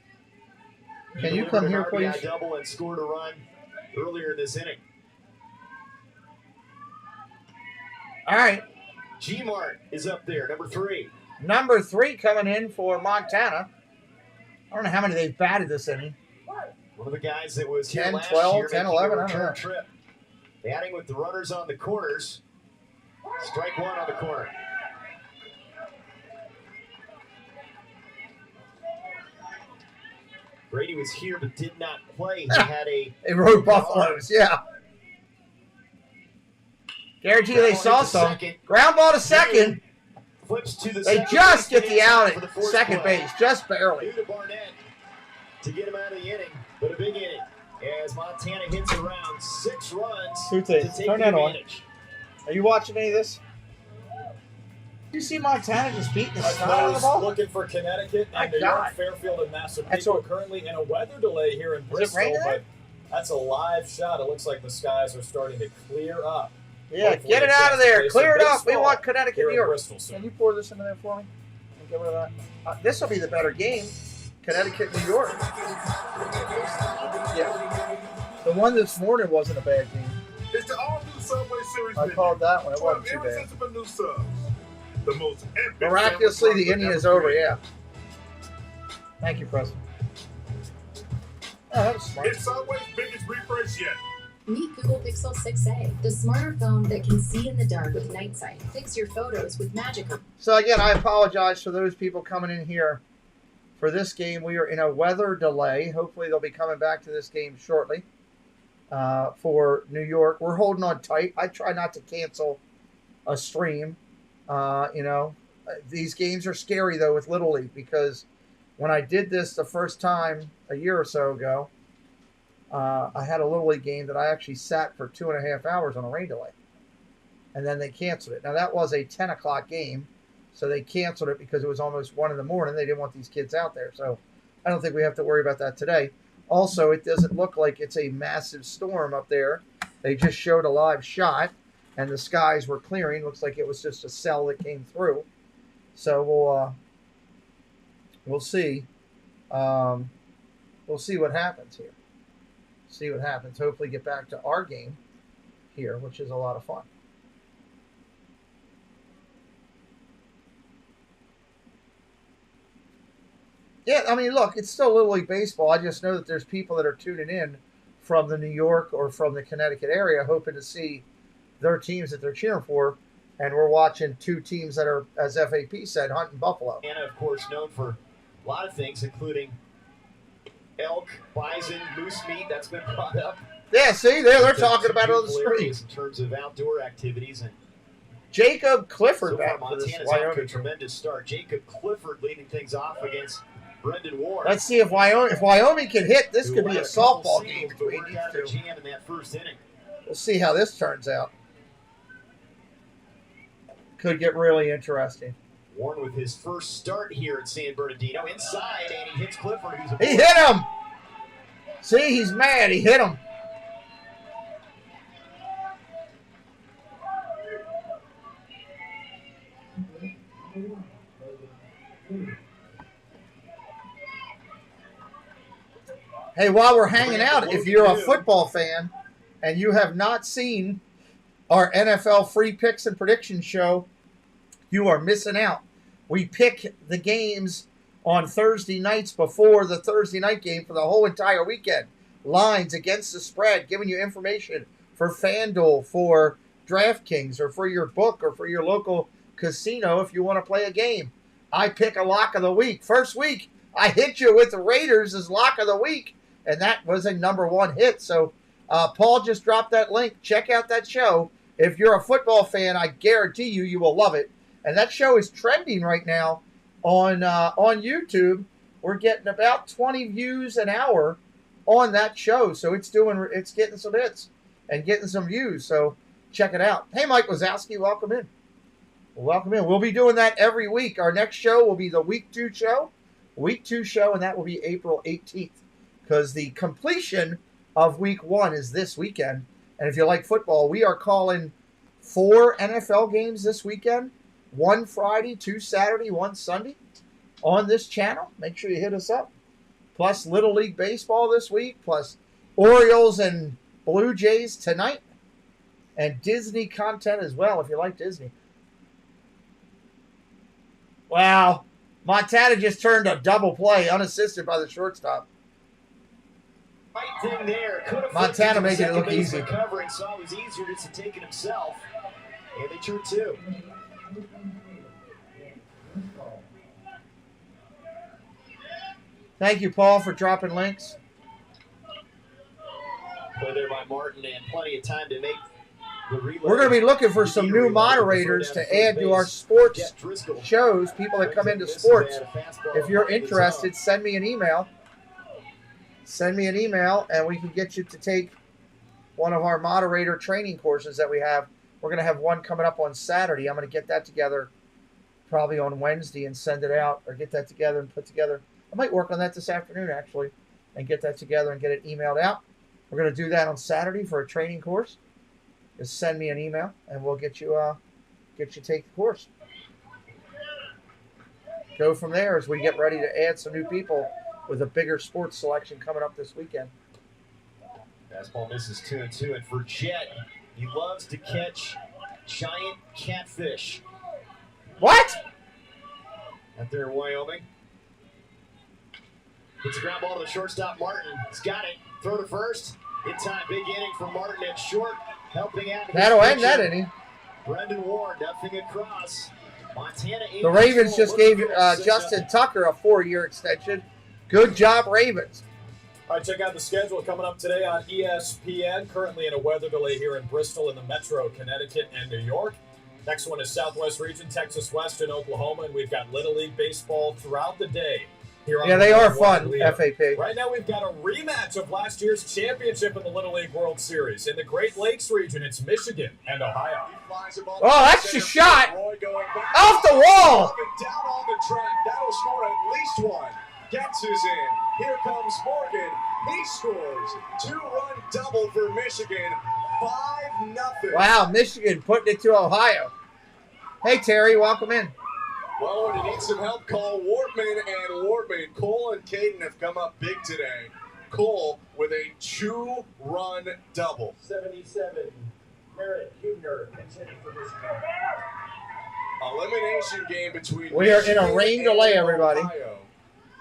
S1: Can you
S8: He
S1: come
S8: delivered
S1: here,
S8: an RBI
S1: please?
S8: double and scored a run earlier in this inning.
S1: All right.
S8: G-Mart is up there, number 3.
S1: Number 3 coming in for Montana. I don't know how many they've batted this inning.
S8: One of the guys that was here
S1: 10,
S8: last
S1: 12,
S8: year
S1: 10,
S8: making
S1: 11,
S8: a
S1: I don't
S8: return
S1: know.
S8: trip. Batting with the runners on the corners. Strike one on the corner. Brady was here but did not play. He had a...
S1: They rode Buffaloes, yeah. Guarantee you they saw some. Ground ball to second.
S8: Flips to the
S1: They
S8: second
S1: just
S8: base
S1: get the
S8: base
S1: out
S8: for the
S1: at
S8: fourth
S1: second
S8: play.
S1: base, just barely.
S8: Due to Barnett to get him out of the inning, but a big inning as Montana hits around 6 runs
S1: Two
S8: to
S1: things.
S8: take
S1: Turn
S8: the
S1: that on.
S8: advantage.
S1: Are you watching any of this? You see Montana just beating the
S6: I
S1: snot out of the
S6: was
S1: ball?
S6: looking for Connecticut
S1: My
S6: and New
S1: God.
S6: York, Fairfield, and
S1: That's
S6: Massapequa
S1: what-
S6: currently in a weather delay here in Bristol,
S1: raining there?
S6: but that's a live shot. It looks like the skies are starting to clear up.
S1: Yeah,
S6: Hopefully
S1: get it
S6: a
S1: out
S6: chance
S1: of
S6: to
S1: there.
S6: play some
S1: Clear it up. We
S6: baseball
S1: want Connecticut,
S6: here
S1: New
S6: in
S1: York.
S6: Bristol soon.
S1: Can you pour this into there for me? And get rid of that. This will be the better game. Connecticut, New York. Yeah. The one this morning wasn't a bad game.
S10: It's the all-new Subway Series.
S1: I called that one. It wasn't too bad.
S10: Irresistible new subs. The most epic
S1: Miraculously,
S10: sandwich
S1: the inning
S10: ever
S1: is over,
S10: created.
S1: yeah. Thank you, Preston. Oh, that was smart.
S10: It's Subway's biggest refresh yet.
S9: Meet Google Pixel 6a, the smarter phone that can see in the dark with night sight. Fix your photos with magic.
S1: So again, I apologize for those people coming in here for this game. We are in a weather delay. Hopefully they'll be coming back to this game shortly for New York. We're holding on tight. I try not to cancel a stream. These games are scary, though, with Little League, because when I did this the first time a year or so ago, I had a Little League game that I actually sat for 2.5 hours on a rain delay. And then they canceled it. Now, that was a 10 o'clock game, so they canceled it because it was almost 1 in the morning. They didn't want these kids out there. So I don't think we have to worry about that today. Also, it doesn't look like it's a massive storm up there. They just showed a live shot, and the skies were clearing. Looks like it was just a cell that came through. So we'll see. We'll see what happens here. See what happens. Hopefully get back to our game here, which is a lot of fun. Yeah, I mean, look, it's still Little League Baseball. I just know that there's people that are tuning in from the New York or from the Connecticut area hoping to see their teams that they're cheering for. And we're watching 2 teams that are, as FAP said, hunting buffalo.
S8: Anna, of course, known for a lot of things, including elk, bison, moose meat. That's been brought up.
S1: Yeah, see, they're talking about it on the
S8: Beautiful
S1: screen.
S8: areas in terms of outdoor activities. And
S1: Jacob Clifford
S8: so far,
S1: back for this
S8: Montana's off to a
S1: Wyoming.
S8: tremendous start. Jacob Clifford leading things off against Brendan Ward.
S1: Let's see if Wyoming can hit. This could be a softball game
S8: But
S1: between
S8: worked
S1: these
S8: out of the
S1: 2.
S8: jam in that first inning.
S1: We'll see how this turns out. Could get really interesting.
S8: Warren with his first start here at San Bernardino. Inside, and he hits Clifford, who's a
S1: He hit him. See, he's mad. He hit him. Hey, while we're hanging out, if you're a football fan and you have not seen our NFL free picks and predictions show, you are missing out. We pick the games on Thursday nights before the Thursday night game for the whole entire weekend. Lines against the spread, giving you information for FanDuel, for DraftKings, or for your book, or for your local casino if you want to play a game. I pick a lock of the week. First week, I hit you with the Raiders as lock of the week, and that was a #1 hit. So Paul just dropped that link. Check out that show. If you're a football fan, I guarantee you will love it. And that show is trending right now on YouTube. We're getting about 20 views an hour on that show. So it's getting some hits and getting some views. So check it out. Hey, Mike Wazowski, welcome in. Welcome in. We'll be doing that every week. Our next show will be the Week 2 show. Week 2 show, and that will be April 18th. Because the completion of Week 1 is this weekend. And if you like football, we are calling 4 NFL games this weekend. 1 Friday, 2 Saturday, 1 Sunday on this channel. Make sure you hit us up. Plus Little League Baseball this week. Plus Orioles and Blue Jays tonight. And Disney content as well, if you like Disney. Wow. Montana just turned a double play, unassisted by the shortstop.
S8: Right thing there.
S1: Montana making it look easy.
S8: Covering, saw it was easier just to take it himself. And they turned 2.
S1: Thank you, Paul, for dropping links.
S8: Play there by Martin, and plenty of time to make the relay.
S1: We're going to be looking for some new moderators to add to our sports shows, people that come into sports. If you're interested, send me an email. Send me an email, and we can get you to take one of our moderator training courses that we have. We're going to have one coming up on Saturday. I'm going to get that together probably on Wednesday and send it out, or get that together and put together. I might work on that this afternoon, actually, and get that together and get it emailed out. We're going to do that on Saturday for a training course. Just send me an email, and we'll get you take the course. Go from there as we get ready to add some new people with a bigger sports selection coming up this weekend.
S8: Fastball misses 2-2, and for Jet, he loves to catch giant catfish.
S1: What?
S8: Out there in Wyoming. It's a ground ball to the shortstop, Martin. He's got it. Throw to first. In time, big inning for Martin at short. Helping out.
S1: That'll end that inning.
S8: Brendan Ward, nothing across. Montana.
S1: The Ravens just gave Justin Tucker a 4-year extension. Good job, Ravens.
S6: All right, check out the schedule coming up today on ESPN. Currently in a weather delay here in Bristol in the metro, Connecticut, and New York. Next one is Southwest Region, Texas West, and Oklahoma. And we've got Little League Baseball throughout the day.
S1: Yeah, they are fun, FAP.
S6: Right now we've got a rematch of last year's championship in the Little League World Series. In the Great Lakes region, it's Michigan and Ohio.
S1: Oh, that's a shot. Off the wall.
S2: Down on the track. That'll score at least one. Getz is in. Here comes Morgan. He scores. 2-run double for Michigan. 5-0.
S1: Wow, Michigan putting it to Ohio. Hey, Terry, welcome in.
S2: Well, when you need some help, call Wortman and Wortman. Cole and Caden have come up big today. Cole with a 2-run double.
S3: 77. Merritt Hubner contending for Michigan.
S2: Elimination game between
S1: We are in a rain delay, everybody.
S2: Ohio.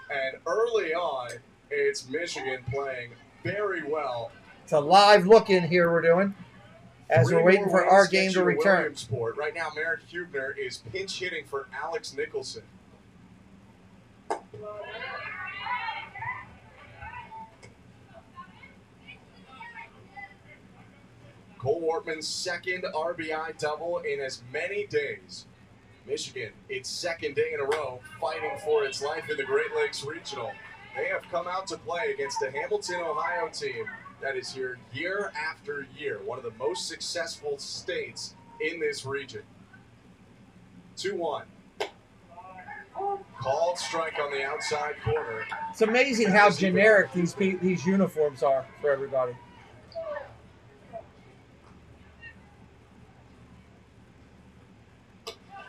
S2: And early on, it's Michigan playing very well.
S1: It's a live look in here we're doing as we're waiting for our game to return.
S2: Williamsport. Right now, Merritt Hubner is pinch hitting for Alex Nicholson. Cole Wortman's second RBI double in as many days. Michigan, its second day in a row, fighting for its life in the Great Lakes Regional. They have come out to play against the Hamilton, Ohio team that is here year after year, one of the most successful states in this region. 2-1. Called strike on the outside corner.
S1: It's amazing how generic these uniforms are for everybody.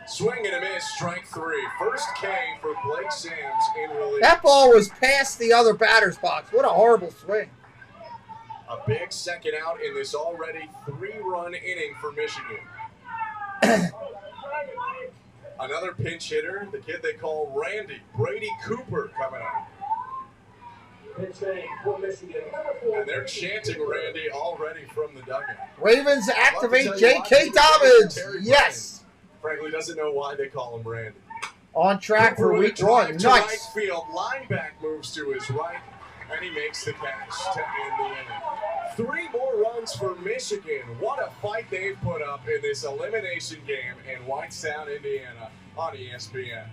S2: Swing and a miss, strike 3. First K for Blake Sams in relief.
S1: That ball was past the other batter's box. What a horrible swing.
S2: A big second out in this already 3-run inning for Michigan. Another pinch hitter, the kid they call Randy, Brady Cooper, coming up. And they're chanting Randy already from the dugout.
S1: Ravens activate J.K. Dobbins. Yes.
S2: Frankly, doesn't know why they call him Randy.
S1: On track for week 1. Nice.
S2: Right field, lineback moves to his right, and he makes the catch to end the inning. 3 more runs for Michigan. What a fight they've put up in this elimination game in Whitestown, Indiana, on ESPN.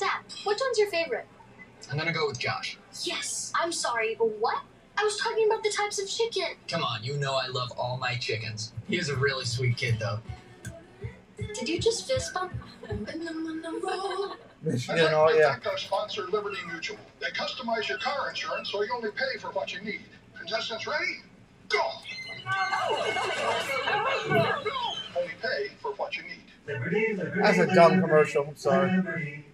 S9: Dad, Which one's your favorite?
S15: I'm gonna go with Josh.
S16: Yes. I'm sorry, but what? I was talking about the types of chicken.
S15: Come on, you know I love all my chickens. He is a really sweet kid, though.
S16: Did you just fist bump?
S1: Michigan, oh yeah.
S17: Our sponsor, Liberty Mutual. They customize your car insurance so you only pay for what you need. Contestants ready? Go! Only pay for what you need.
S1: That's a dumb commercial. I'm sorry.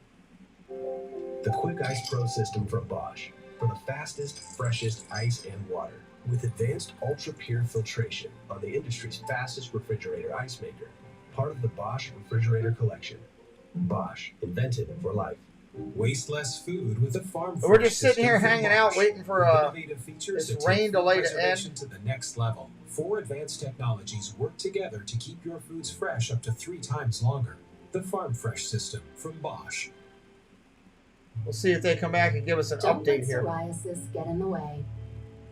S11: The Quick Ice Pro system from Bosch for the fastest, freshest ice and water. With advanced ultra-pure filtration on the industry's fastest refrigerator ice maker. Part of the Bosch refrigerator collection. Bosch, invented for life. Waste less food with a farm.
S1: We're just sitting here hanging out, waiting for this rain delay to end.
S11: To the next level. 4 advanced technologies work together to keep your foods fresh up to 3 times longer. The Farm Fresh system from Bosch.
S1: We'll see if they come back and give us an
S18: Don't
S1: update
S18: let
S1: here.
S18: psoriasis get in the way.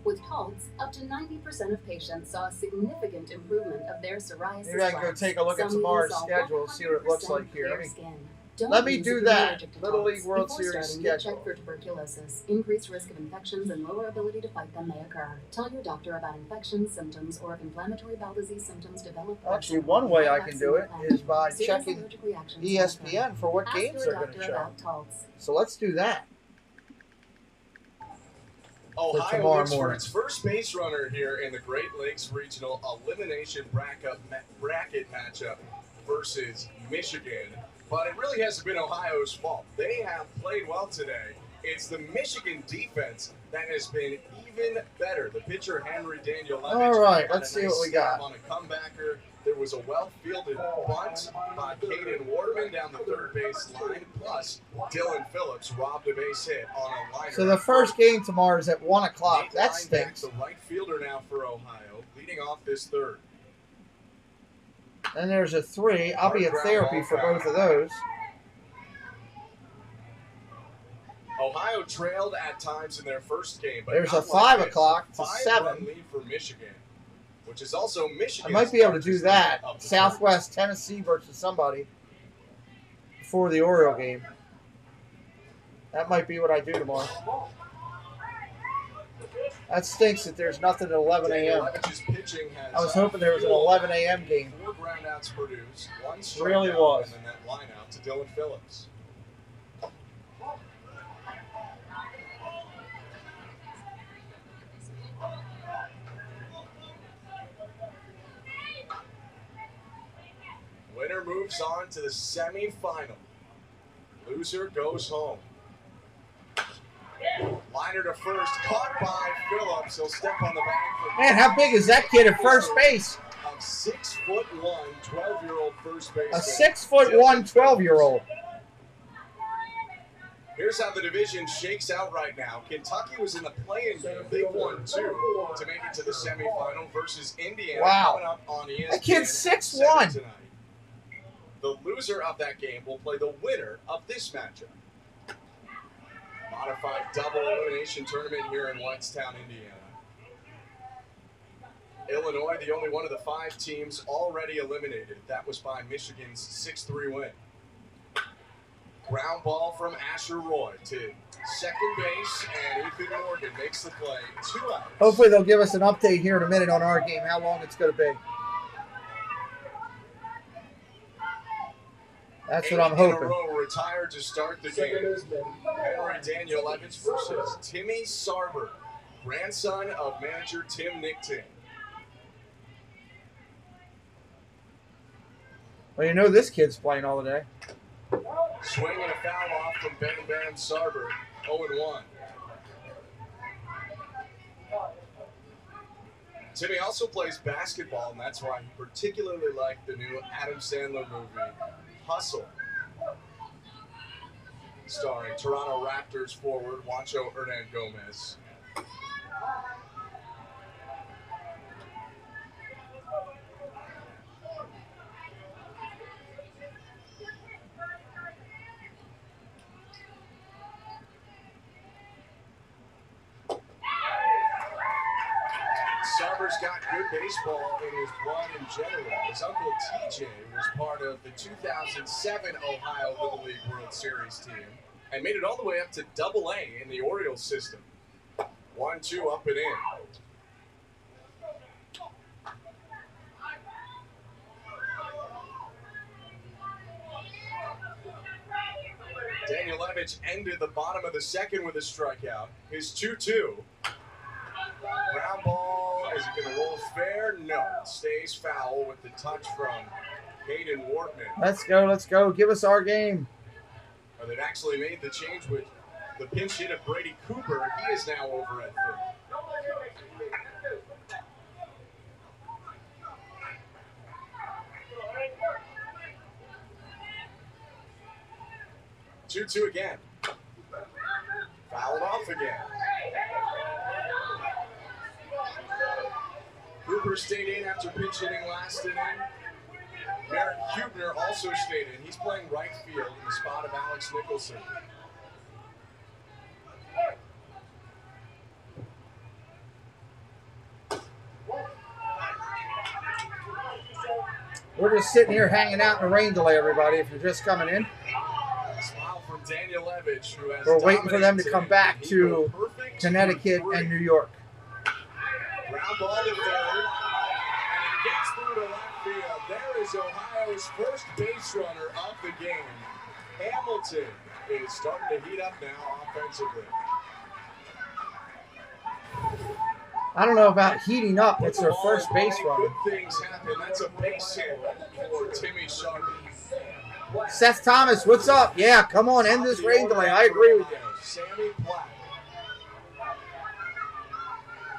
S18: With Taltz, up to 90% of patients saw a significant improvement of their psoriasis.
S1: Maybe I can go take a look at
S18: Some
S1: tomorrow's
S18: even saw
S1: schedule and see what it looks like here.
S18: clear skin.
S1: Let me
S18: use
S1: do
S18: if you're
S1: that.
S18: allergic to
S1: Little
S18: Taltz.
S1: League World
S18: Before
S1: Series
S18: starting, get
S1: schedule.
S18: checked for tuberculosis. Increased risk of infections and lower ability to fight them may occur. Tell your doctor about infections, symptoms, or if inflammatory bowel disease symptoms develop.
S1: Actually, one way I can do it is by
S18: Serious
S1: checking
S18: allergic reactions
S1: ESPN for what
S18: Ask
S1: games
S18: your
S1: they're going to
S18: doctor
S1: show.
S18: about Taltz.
S1: So let's do that.
S2: Ohio
S1: tomorrow
S2: looks for
S1: morning.
S2: its first base runner here in the Great Lakes Regional Elimination bracket matchup versus Michigan. But it really hasn't been Ohio's fault. They have played well today. It's the Michigan defense that has been even better. The pitcher, Henry Daniel.
S1: All right, let's see what we got.
S2: On a comebacker, there was a well-fielded bunt by Caden Waterman down the third base line. Plus, Dylan Phillips robbed a base hit on a liner.
S1: So the first game tomorrow is at 1 o'clock. That
S2: Linebacker,
S1: stinks.
S2: the right fielder now for Ohio, leading off this third.
S1: And there's a 3. I'll be at therapy for both of those.
S2: Ohio trailed at times in their first game, but
S1: There's a
S2: not
S1: 5
S2: like this.
S1: o'clock to
S2: 5-run
S1: 7.
S2: lead for Michigan, which is also Michigan.
S1: I might be able to do that. Southwest Tennessee versus somebody before the Oriole game. That might be what I do tomorrow. That stinks that there's nothing at 11 a.m. I was hoping there was an 11 a.m. game.
S2: 4 groundouts produced, 1 strikeout,
S1: Really was.
S2: and then that line out to Dylan Phillips. Winner moves on to the semifinal. Loser goes home. Liner to first, caught by Phillips. He'll step on the bag for
S1: Man, how big is that kid at first base?
S2: a 6'1", 12-year-old first baseman.
S1: A 6'1", 12-year-old.
S2: Here's how the division shakes out right now. Kentucky was in the play-in game. They won 2 to make it to the semifinal versus Indiana.
S1: Wow.
S2: Coming up on ESPN
S1: That kid's
S2: at
S1: 6'1".
S2: 7 tonight. The loser of that game will play the winner of this matchup. Modified double elimination tournament here in Whitestown, Indiana. Illinois, the only one of the 5 teams already eliminated. That was by Michigan's 6-3 win. Ground ball from Asher Roy to second base, and Ethan Morgan makes the play. 2 outs.
S1: Hopefully they'll give us an update here in a minute on our game, how long it's going to be. That's what I'm
S2: 8 in a
S1: hoping.
S2: row retired to start the game. Henry Daniel Evans versus Timmy Sarber, grandson of manager Tim Nickton.
S1: Well, you know this kid's playing all the day.
S2: Swing and a foul off from Ben Bam Sarber, 0-1. Timmy also plays basketball, and that's why he particularly liked the new Adam Sandler movie, Hustle. Starring Toronto Raptors forward Juancho Hernan Gomez. Sarver's got good baseball in his blood in general. His uncle TJ was part of the 2007 Ohio Little League World Series team.
S7: and made it all the way up to Double-A in the Orioles system. 1-2 up and in. Danielevich ended the bottom of the second with a strikeout. His 2-2. Ground ball, is it going to roll fair? No, it stays foul with the touch from Hayden Wortman.
S1: Let's go, let's go. Give us our game.
S7: Or they've actually made the change with the pinch hit of Brady Cooper. He is now over at third. Two again. Fouled off again. Cooper stayed in after pinch hitting last inning. Merritt Hubner also stayed in. He's playing right field in the spot of Alex Nicholson.
S1: We're just sitting here hanging out in the rain delay, everybody, if you're just coming in.
S7: Smile from Danielevich, who has
S1: We're waiting for them to come back to Connecticut and New York.
S7: Ground ball to third, and it gets through to left field. There is Ohio's first base runner of the game. Hamilton is starting to heat up now offensively.
S1: I don't know about heating up. It's their first base runner.
S7: Good things happen. That's a base hit for Timmy Sharp.
S1: Seth Thomas, what's up? Yeah, come on, end this rain delay. I agree with you.
S7: Sammy Platt.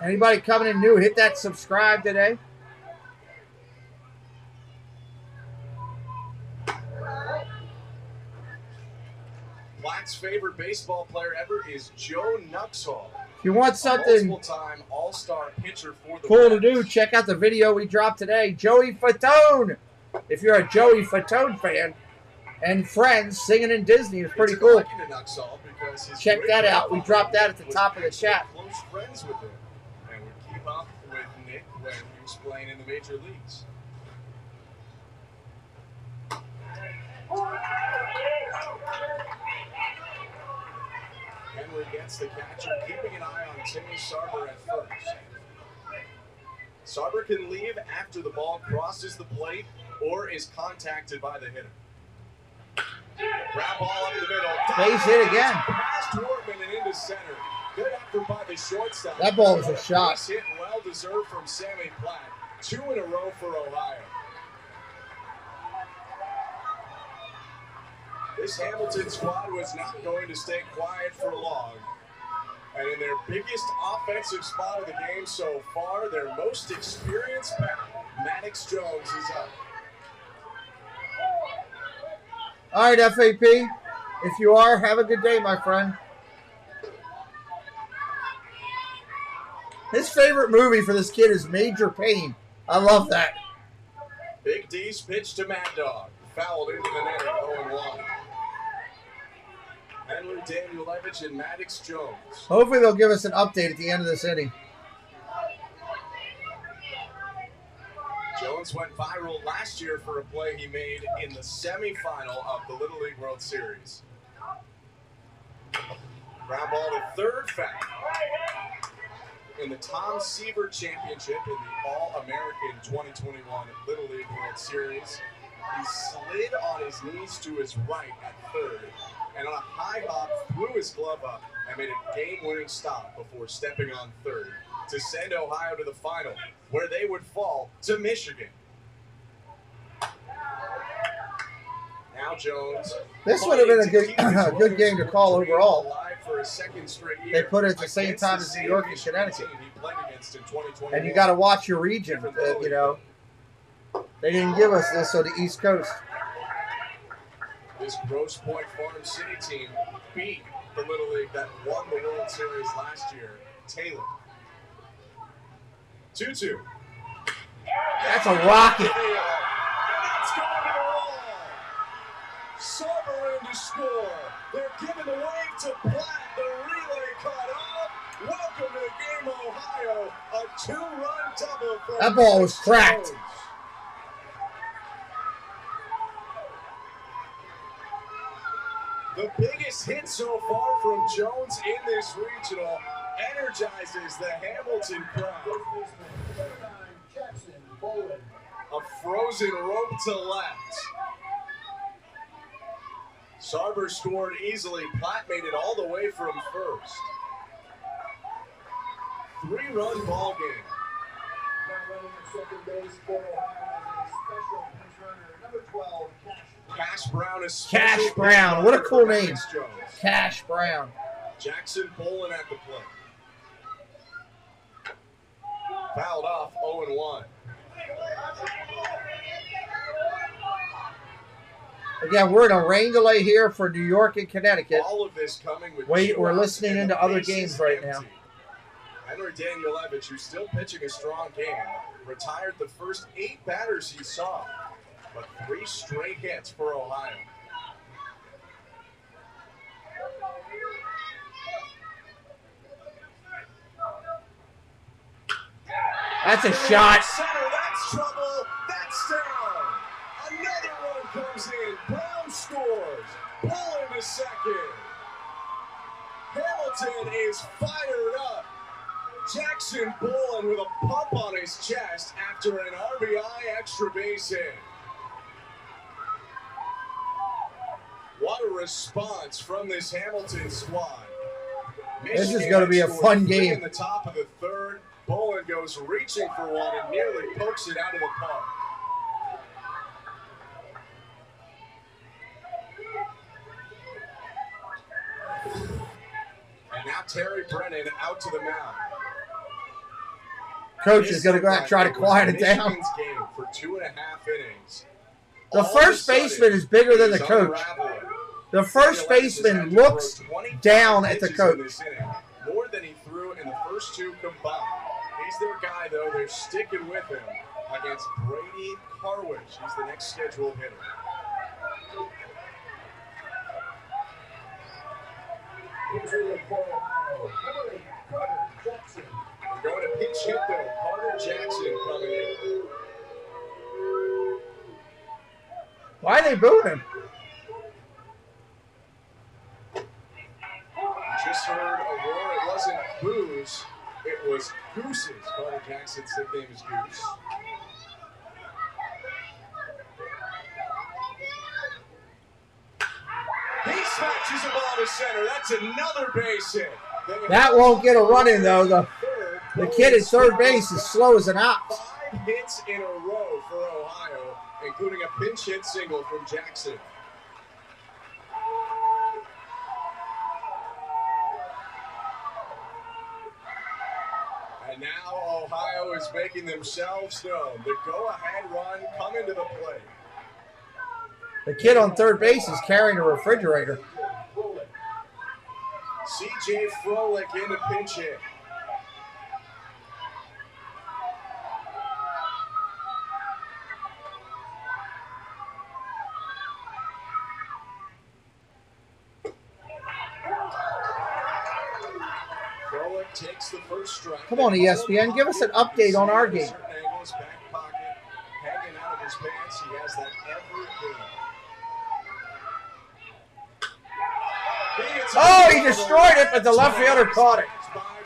S1: Anybody coming in new, hit that subscribe today.
S7: Platt's favorite baseball player ever is Joe Nuxhall.
S1: If you want something
S7: multiple-time all-star pitcher for the
S1: cool to do, check out the video we dropped today. Joey Fatone. If you're a Joey Fatone fan and friends singing in Disney, it's pretty cool. Check that out. We dropped that at the top of the chat.
S7: Close friends with him, and would keep up with Nick when he was playing in the major leagues. Henry gets the catcher, keeping an eye on Timmy Sarber at first. Sarber can leave after the ball crosses the plate or is contacted by the hitter. Ground ball up the middle.
S1: Base hit again.
S7: Past Wortman and into center. Good effort by the shortstop.
S1: That ball was a shot.
S7: Base hit well deserved from Sammy Platt. 2 in a row for Ohio. This Hamilton squad was not going to stay quiet for long. And in their biggest offensive spot of the game so far, their most experienced batter, Maddox Jones, is up.
S1: All right, FAP. If you are, have a good day, my friend. His favorite movie for this kid is Major Payne. I love that.
S7: Big D's pitch to Mad Dog. Fouled into the net at 0-1. Henry, Danielevich, and Maddox Jones.
S1: Hopefully they'll give us an update at the end of this inning.
S7: Jones went viral last year for a play he made in the semifinal of the Little League World Series. Ground ball to third, foul. In the Tom Seaver Championship in the All-American 2021 Little League World Series, he slid on his knees to his right at third, and on a high hop threw his glove up and made a game-winning stop before stepping on third to send Ohio to the final, where they would fall to Michigan. Now Jones.
S1: This would have been a good game to call overall.
S7: For a second straight year.
S1: They put it at the same time as New York and Connecticut. And you got to watch your region, you know. They didn't give us this on the East Coast.
S7: This Grosse Pointe Farm City team beat the Little League that won the World Series last year, Taylor. 2-2.
S1: That's a rocket.
S7: It's going to roll. Sarber in to score. They're giving the wave to Platt. The relay cut off. Welcome to the game, Ohio. A 2-run double from
S1: That ball was cracked.
S7: Jones. The biggest hit so far from Jones in this regional energizes the Hamilton crowd. A frozen rope to left. Sarver scored easily. Platt made it all the way from first. 3-run ball game.
S2: Now running at second base for Ohio as a special pinch runner, number 12,
S7: Cash Brown is
S1: Cash Brown. What a cool name. Cash Brown.
S7: Jackson Bolin at the plate. Fouled off 0-1.
S1: Again, we're in a rain delay here for New York and Connecticut.
S7: All of this coming with
S1: We're listening into other games right now.
S7: Henry Danielevich, who's still pitching a strong game, retired the first 8 batters he saw, but 3 straight hits for Ohio.
S1: That's a shot.
S7: Center, that's trouble. That's down. Another run comes in. Brown scores. Bolin to second. Hamilton is fired up. Jackson Bolin with a pump on his chest after an RBI extra base hit. What a response from this Hamilton squad.
S1: This is going to be a fun game.
S7: In the top of the third, Bolin goes reaching for one and nearly pokes it out of the park. And now Terry Brennan out to the mound.
S1: Coach is going to go out and try to quiet it down.
S7: Michigan's game for 2.5 innings.
S1: The first baseman is bigger than the coach. The first baseman looks down at the coach.
S7: More than he threw in the first 2 combined. He's their guy, though. They're sticking with him against Brady Harwich. He's the next scheduled hitter. They're going to pitch hit, though. Carter Jackson coming in.
S1: Why are they booing him?
S7: Just heard a roar. It wasn't boos. It was gooses. Carter Jackson's nickname is Goose. He smashes the ball to center. That's another base hit.
S1: That won't get a run in, though. The kid at third base is slow as an ox.
S7: 5 hits in a row for Ohio, including a pinch hit single from Jackson. And now Ohio is making themselves known. The go-ahead run coming to the plate.
S1: The kid on third base is carrying a refrigerator.
S7: C.J. Froelich in the pinch hit. Froelich takes the first strike.
S1: Come on, ESPN, give us an update on our game.
S7: Certain angles, back pocket, hanging out of his pants. He has that every game.
S1: Oh, he destroyed it, but the left fielder caught it.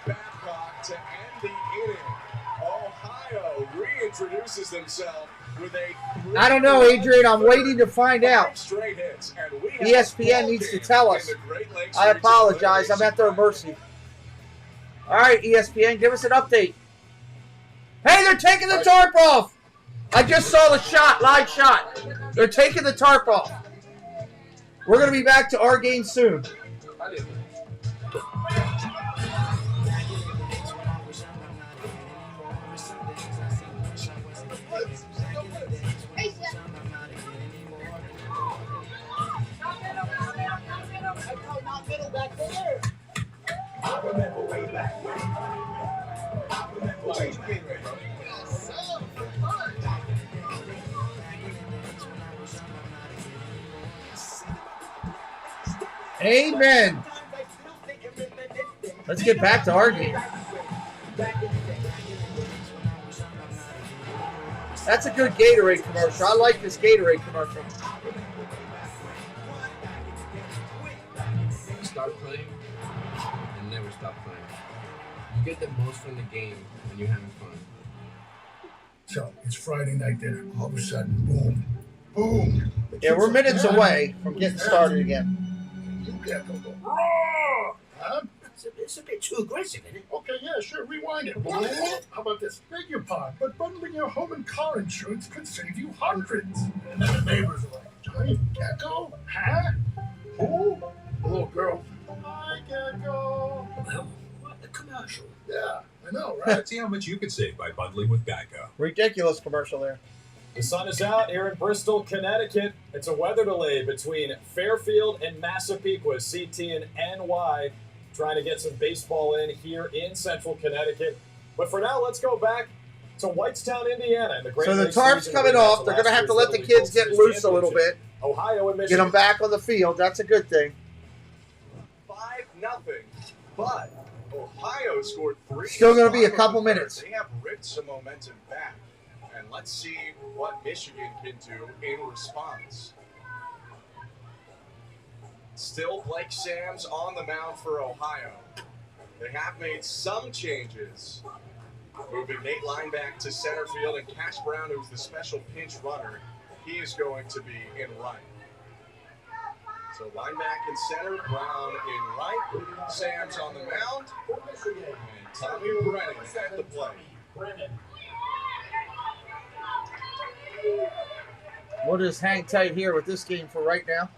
S7: To end the inning, Ohio reintroduces themselves with a
S1: I don't know, Adrian. I'm waiting to find out.
S7: straight hits, and we have
S1: ESPN needs to tell us. I apologize. I'm at their mercy. All right, ESPN, give us an update. Hey, they're taking the tarp off. I just saw the shot, live shot. They're taking the tarp off. We're going to be back to our game soon. Amen. Let's get back to our game. That's a good Gatorade commercial. I like this Gatorade commercial.
S19: start playing and never stop playing. You get the most from the game when you're having fun.
S17: So it's Friday night dinner. All of a sudden, boom, boom.
S1: Yeah, we're minutes away from getting started again.
S17: You can't go. Roar! Huh?
S13: It's a bit too aggressive, isn't it?
S17: Okay, yeah, sure. Rewind it. How about this? Beg your pardon, but bundling your home and car insurance could save you hundreds. And then the neighbors are like, giant gecko? Huh? Who? The little girl. Hi, gecko.
S11: Well, what a commercial.
S17: Yeah, I know, right?
S14: Let's see how much you could save by bundling with Geico.
S1: Ridiculous commercial there.
S6: The sun is out here in Bristol, Connecticut. It's a weather delay between Fairfield and Massapequa, CT and NY, trying to get some baseball in here in central Connecticut. But for now, let's go back to Whitestown, Indiana. And the Great
S1: So the
S6: Lakes
S1: tarp's
S6: region
S1: coming
S6: where
S1: off. They're going to have to let the kids get loose a little bit.
S6: Ohio and
S1: Get
S6: Michigan.
S1: them back on the field. That's a good thing.
S7: 5-0. But Ohio scored 3.
S1: Still gonna be a couple minutes.
S7: They have ripped some momentum back. And let's see what Michigan can do in response. Still Blake Sams on the mound for Ohio. They have made some changes. Moving Nate Lineback to center field, and Cash Brown, who's the special pinch runner, he is going to be in right. So Lineback in center, Brown in right, Sams on the mound, and Tommy Brennan at the plate.
S1: We'll just hang tight here with this game for right now.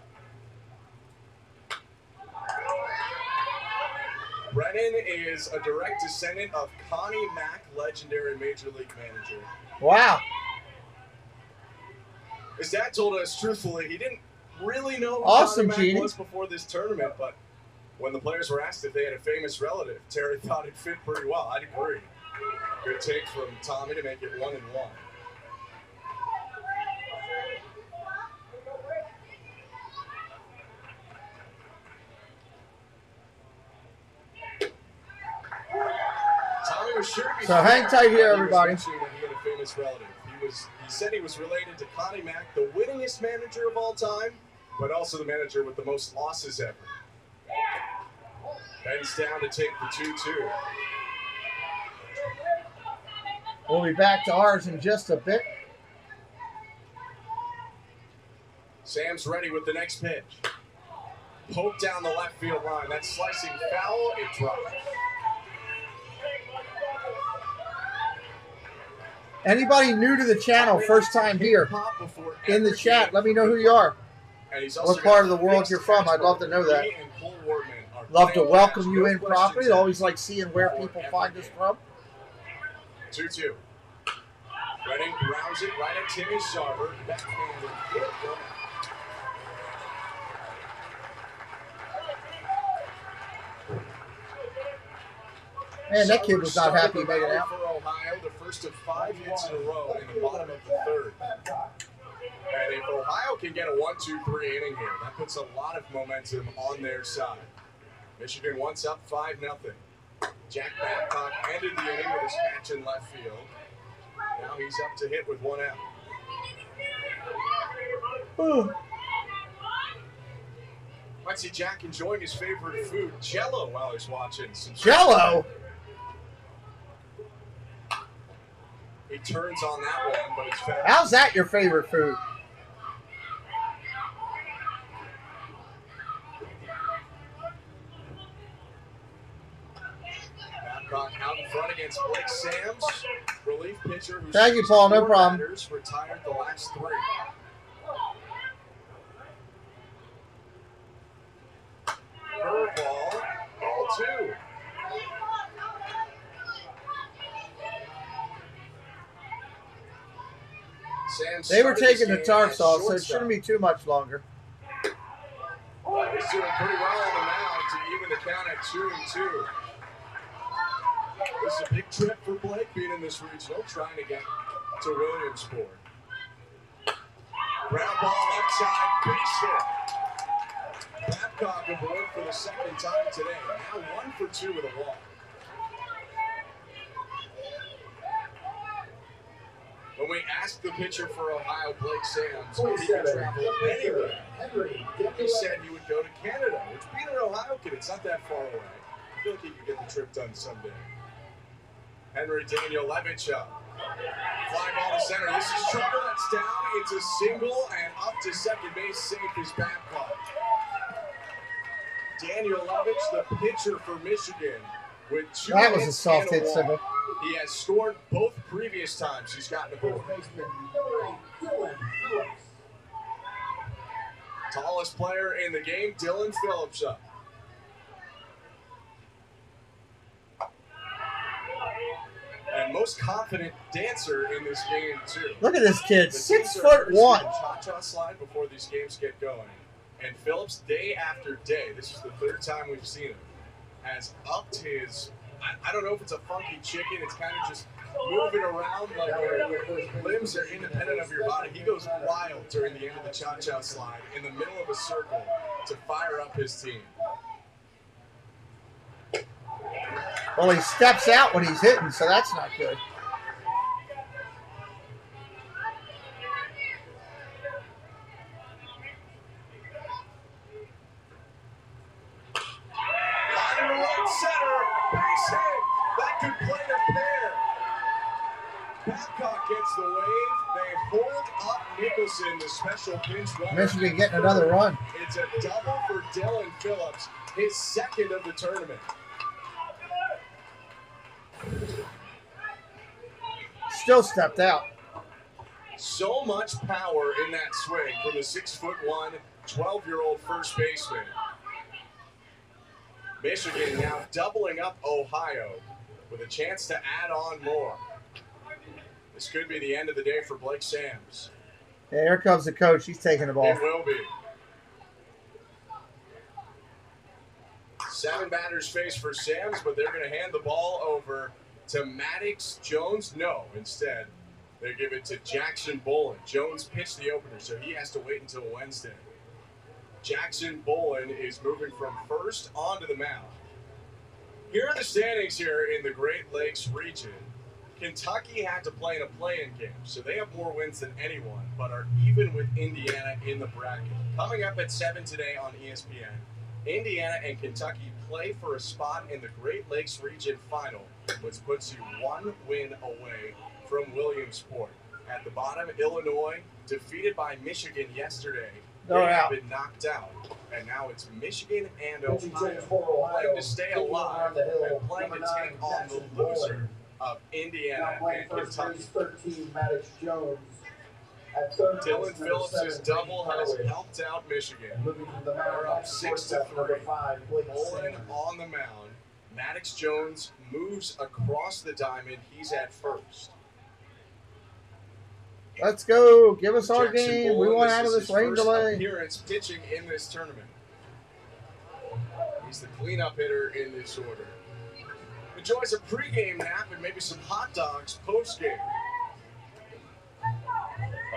S7: Brennan is a direct descendant of Connie Mack, legendary Major League manager.
S1: Wow.
S7: His dad told us truthfully he didn't really know who
S1: Awesome,
S7: Connie Mack
S1: Gene.
S7: was before this tournament, but when the players were asked if they had a famous relative, Terry thought it fit pretty well. I'd agree. Good take from Tommy to make it 1-1. Tommy was sure
S1: So hang tight here, everybody.
S7: When he had a famous relative. He said he was related to Connie Mack, the winningest manager of all time, but also the manager with the most losses ever. Ben's down to take the 2-2.
S1: We'll be back to ours in just a bit.
S7: Sam's ready with the next pitch. Poke down the left field line. That's slicing foul. It dropped.
S1: Anybody new to the channel, first time here, in the chat, let me know who you are. What part of the world you're from. I'd love to know that. Love to welcome you in properly. Always like seeing where people find us from.
S7: 2-2. Redding grounds it right at Timmy Sarver. Backhanded.
S1: Man, that kid was not happy making it out.
S7: For Ohio, the first of 5 hits in a row in the bottom of the third. And if Ohio can get a 1-2-3 inning here, that puts a lot of momentum on their side. Michigan once up 5-0. Jack Babcock ended the inning with his catch in left field. Now he's up to hit with 1 out. Might see Jack enjoying his favorite food, Jell-O, while he's watching some
S1: Jell-O?
S7: He turns on that one, but it's fast.
S1: How's that your favorite food?
S7: Babcock out in front against Blake Sams, relief pitcher who's
S1: Thank you, Paul. No problem.
S7: Retired the last 3. Curveball, ball 2. Sams
S1: They were
S7: started
S1: taking the
S7: this game
S1: tarps
S7: as
S1: off, so it
S7: shortstop.
S1: shouldn't be too much longer.
S7: He's doing pretty well on the mound to even the count at 2-2. This is a big trip for Blake being in this regional, trying to get to Williamsport. Ground ball left side, base hit. Babcock aboard for the second time today. Now 1 for 2 with a walk. When we asked the pitcher for Ohio, Blake Sams, if he could travel anywhere. He said he would go to Canada, which being an Ohio kid, it's not that far away. I feel like he could get the trip done someday. Henry Danielevich up. Fly ball to center. This is trouble. That's down. It's a single, and up to second base. Safe is Babcock. Danielevich, the pitcher for Michigan, with 2
S1: That was a
S7: hits
S1: soft
S7: and
S1: hit
S7: walk.
S1: single.
S7: He has scored both previous times he's gotten a goal. Tallest player in the game, Dylan Phillips up. And most confident dancer in this game, too.
S1: Look at this kid,
S7: The
S1: 6'1".
S7: teams are first in cha-cha slide before these games get going. And Phillips, day after day, this is the 3rd time we've seen him, has upped his, I don't know if it's a funky chicken, it's kind of just moving around like your limbs are independent of your body. He goes wild during the end of the cha-cha slide in the middle of a circle to fire up his team.
S1: Well, he steps out when he's hitting, so that's not good.
S7: Line to right center, base hit. That could play a pair. Babcock gets the wave. They hold up Nicholson, the special pinch runner.
S1: Michigan getting another run.
S7: It's a double for Dylan Phillips, his 2nd of the tournament.
S1: Still stepped out.
S7: So much power in that swing from the 6'1", 12-year-old first baseman. Michigan now doubling up Ohio with a chance to add on more. This could be the end of the day for Blake Sams.
S1: Yeah, here comes the coach. He's taking the ball.
S7: It will be. 7 batters face for Sams, but they're going to hand the ball over to Maddox Jones. No, instead, they give it to Jackson Bolin. Jones pitched the opener, so he has to wait until Wednesday. Jackson Bolin is moving from first onto the mound. Here are the standings here in the Great Lakes region. Kentucky had to play in a play-in game, so they have more wins than anyone, but are even with Indiana in the bracket. Coming up at 7 today on ESPN, Indiana and Kentucky play for a spot in the Great Lakes region final, which puts you 1 win away from Williamsport. At the bottom, Illinois, defeated by Michigan yesterday.
S1: They're
S7: They have
S1: out.
S7: been knocked out, and now it's Michigan and Ohio playing to stay alive and playing to take on the loser of Indiana and Kentucky.
S2: 13, Maddox Jones.
S7: Dylan Phillips' double has helped out Michigan. They're up 6-3. Bolin on the mound. Maddox Jones moves across the diamond. He's at first.
S1: Let's go. Give us our
S7: Jackson
S1: game. We
S7: Bolin,
S1: want out of
S7: is
S1: this
S7: his
S1: rain
S7: first
S1: delay.
S7: appearance pitching in this tournament. He's the cleanup hitter in this order. Enjoys a pregame nap and maybe some hot dogs postgame.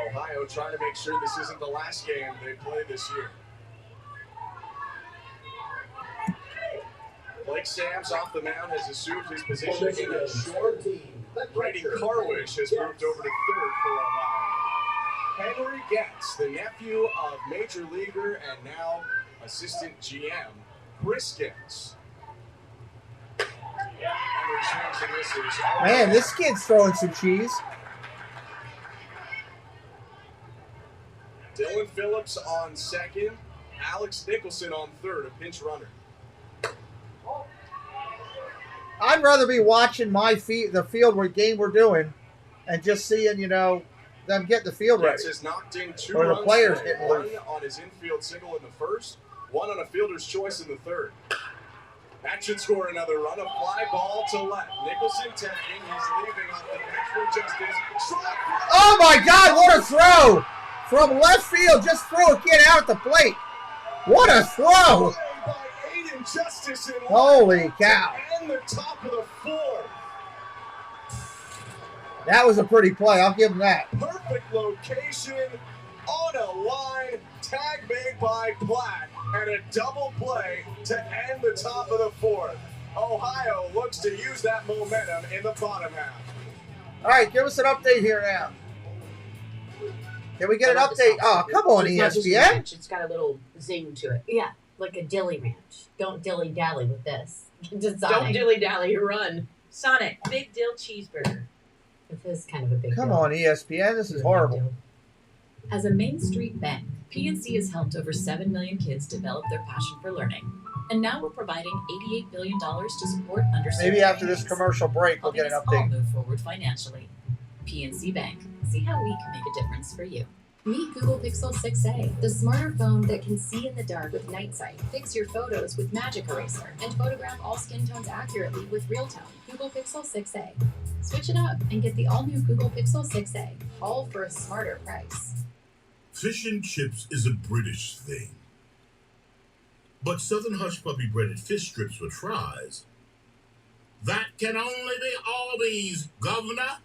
S7: Ohio trying to make sure this isn't the last game they play this year. Blake Sams off the mound has assumed his position in the short. Brady Carwish has moved over to third for Ohio. Henry Getz, the nephew of Major Leaguer and now assistant GM, Chris Getz. Henry swings and misses.
S1: Man, this kid's throwing some cheese.
S7: Dylan Phillips on second, Alex Nicholson on third, a pinch runner.
S1: I'd rather be watching the field game we're doing and just seeing, them get the field ready.
S7: Getz has knocked in 2
S1: Or the
S7: runs
S1: players
S7: today,
S1: getting
S7: 1
S1: loose.
S7: on his infield single in the first, 1 on a fielder's choice in the third. That should score another run. A fly ball to left. Nicholson tagging. He's leaving off the bench for justice. Strike.
S1: Oh my God, what a throw! From left field, just threw a kid out at the plate. What a throw!
S7: By Aiden Justice in
S1: Holy cow.
S7: and the top of the fourth.
S1: That was a pretty play, I'll give him that.
S7: Perfect location on a line. Tag made by Platt and a double play to end the top of the fourth. Ohio looks to use that momentum in the bottom half.
S1: All right, give us an update here now. Can we get an update? Oh, come on,
S4: It's not just a
S1: ESPN.
S4: ranch, it's got a little zing to it. Yeah, like a dilly ranch. Don't dilly dally with this.
S5: Don't dilly dally, run. Sonic, big dill cheeseburger.
S4: It is kind of a big
S1: Come
S4: deal.
S1: on, ESPN. This is horrible.
S9: As a Main Street bank, PNC has helped over 7 million kids develop their passion for learning. And now we're providing $88 billion to support underserved
S1: Maybe after this
S9: communities,
S1: commercial break, we'll get an
S9: helping us all
S1: update.
S9: move forward financially. PNC Bank. See how we can make a difference for you. Meet Google Pixel 6a, the smarter phone that can see in the dark with night sight, fix your photos with Magic Eraser, and photograph all skin tones accurately with Real Tone. Google Pixel 6a. Switch it up and get the all-new Google Pixel 6a, all for a smarter price.
S10: Fish and chips is a British thing. But Southern Hush Puppy breaded fish strips with fries, that can only be Arby's, Governor.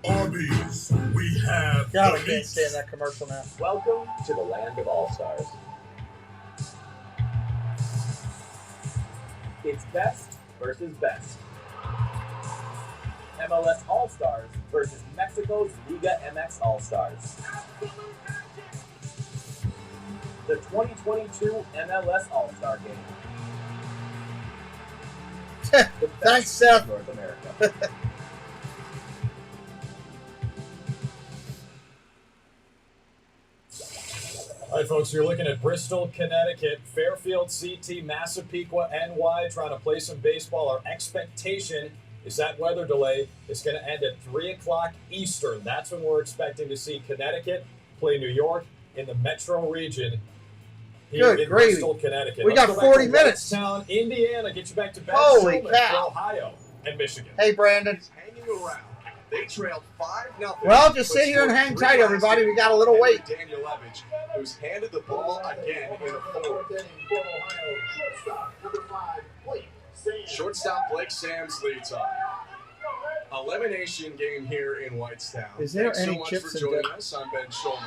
S10: Arby's, we have
S1: God, I
S10: the
S1: can't
S10: meat.
S1: stand that commercial now.
S6: Welcome to the land of all-stars. It's best versus best. MLS All-Stars versus Mexico's Liga MX All-Stars. The 2022 MLS All-Star Game. The best
S1: Thanks, Seth.
S6: in North America. All right, folks, you're looking at Bristol, Connecticut, Fairfield, CT, Massapequa, NY, trying to play some baseball. Our expectation is that weather delay is going to end at 3 o'clock Eastern. That's when we're expecting to see Connecticut play New York in the metro region here
S1: Good
S6: in
S1: gravy.
S6: Bristol, Connecticut.
S1: We
S6: Let's
S1: got
S6: go back
S1: 40
S6: to
S1: minutes.
S6: Whitestown, Indiana. Get you back to Ben
S1: Holy
S6: Shulman
S1: cow.
S6: for Ohio and Michigan.
S1: Hey, Brandon.
S7: Hanging around. They trailed 5-0.
S1: Well, just sit here and hang tight, everybody. We got a little wait.
S7: Daniel Levitch, who's handed the ball again in the fourth. Shortstop Blake Sams leads off. Elimination game here in Whitestown.
S1: Is there
S7: Thanks
S1: any
S7: so much
S1: chips
S7: for
S1: in
S7: joining
S1: dip?
S7: us. I'm Ben Shulman.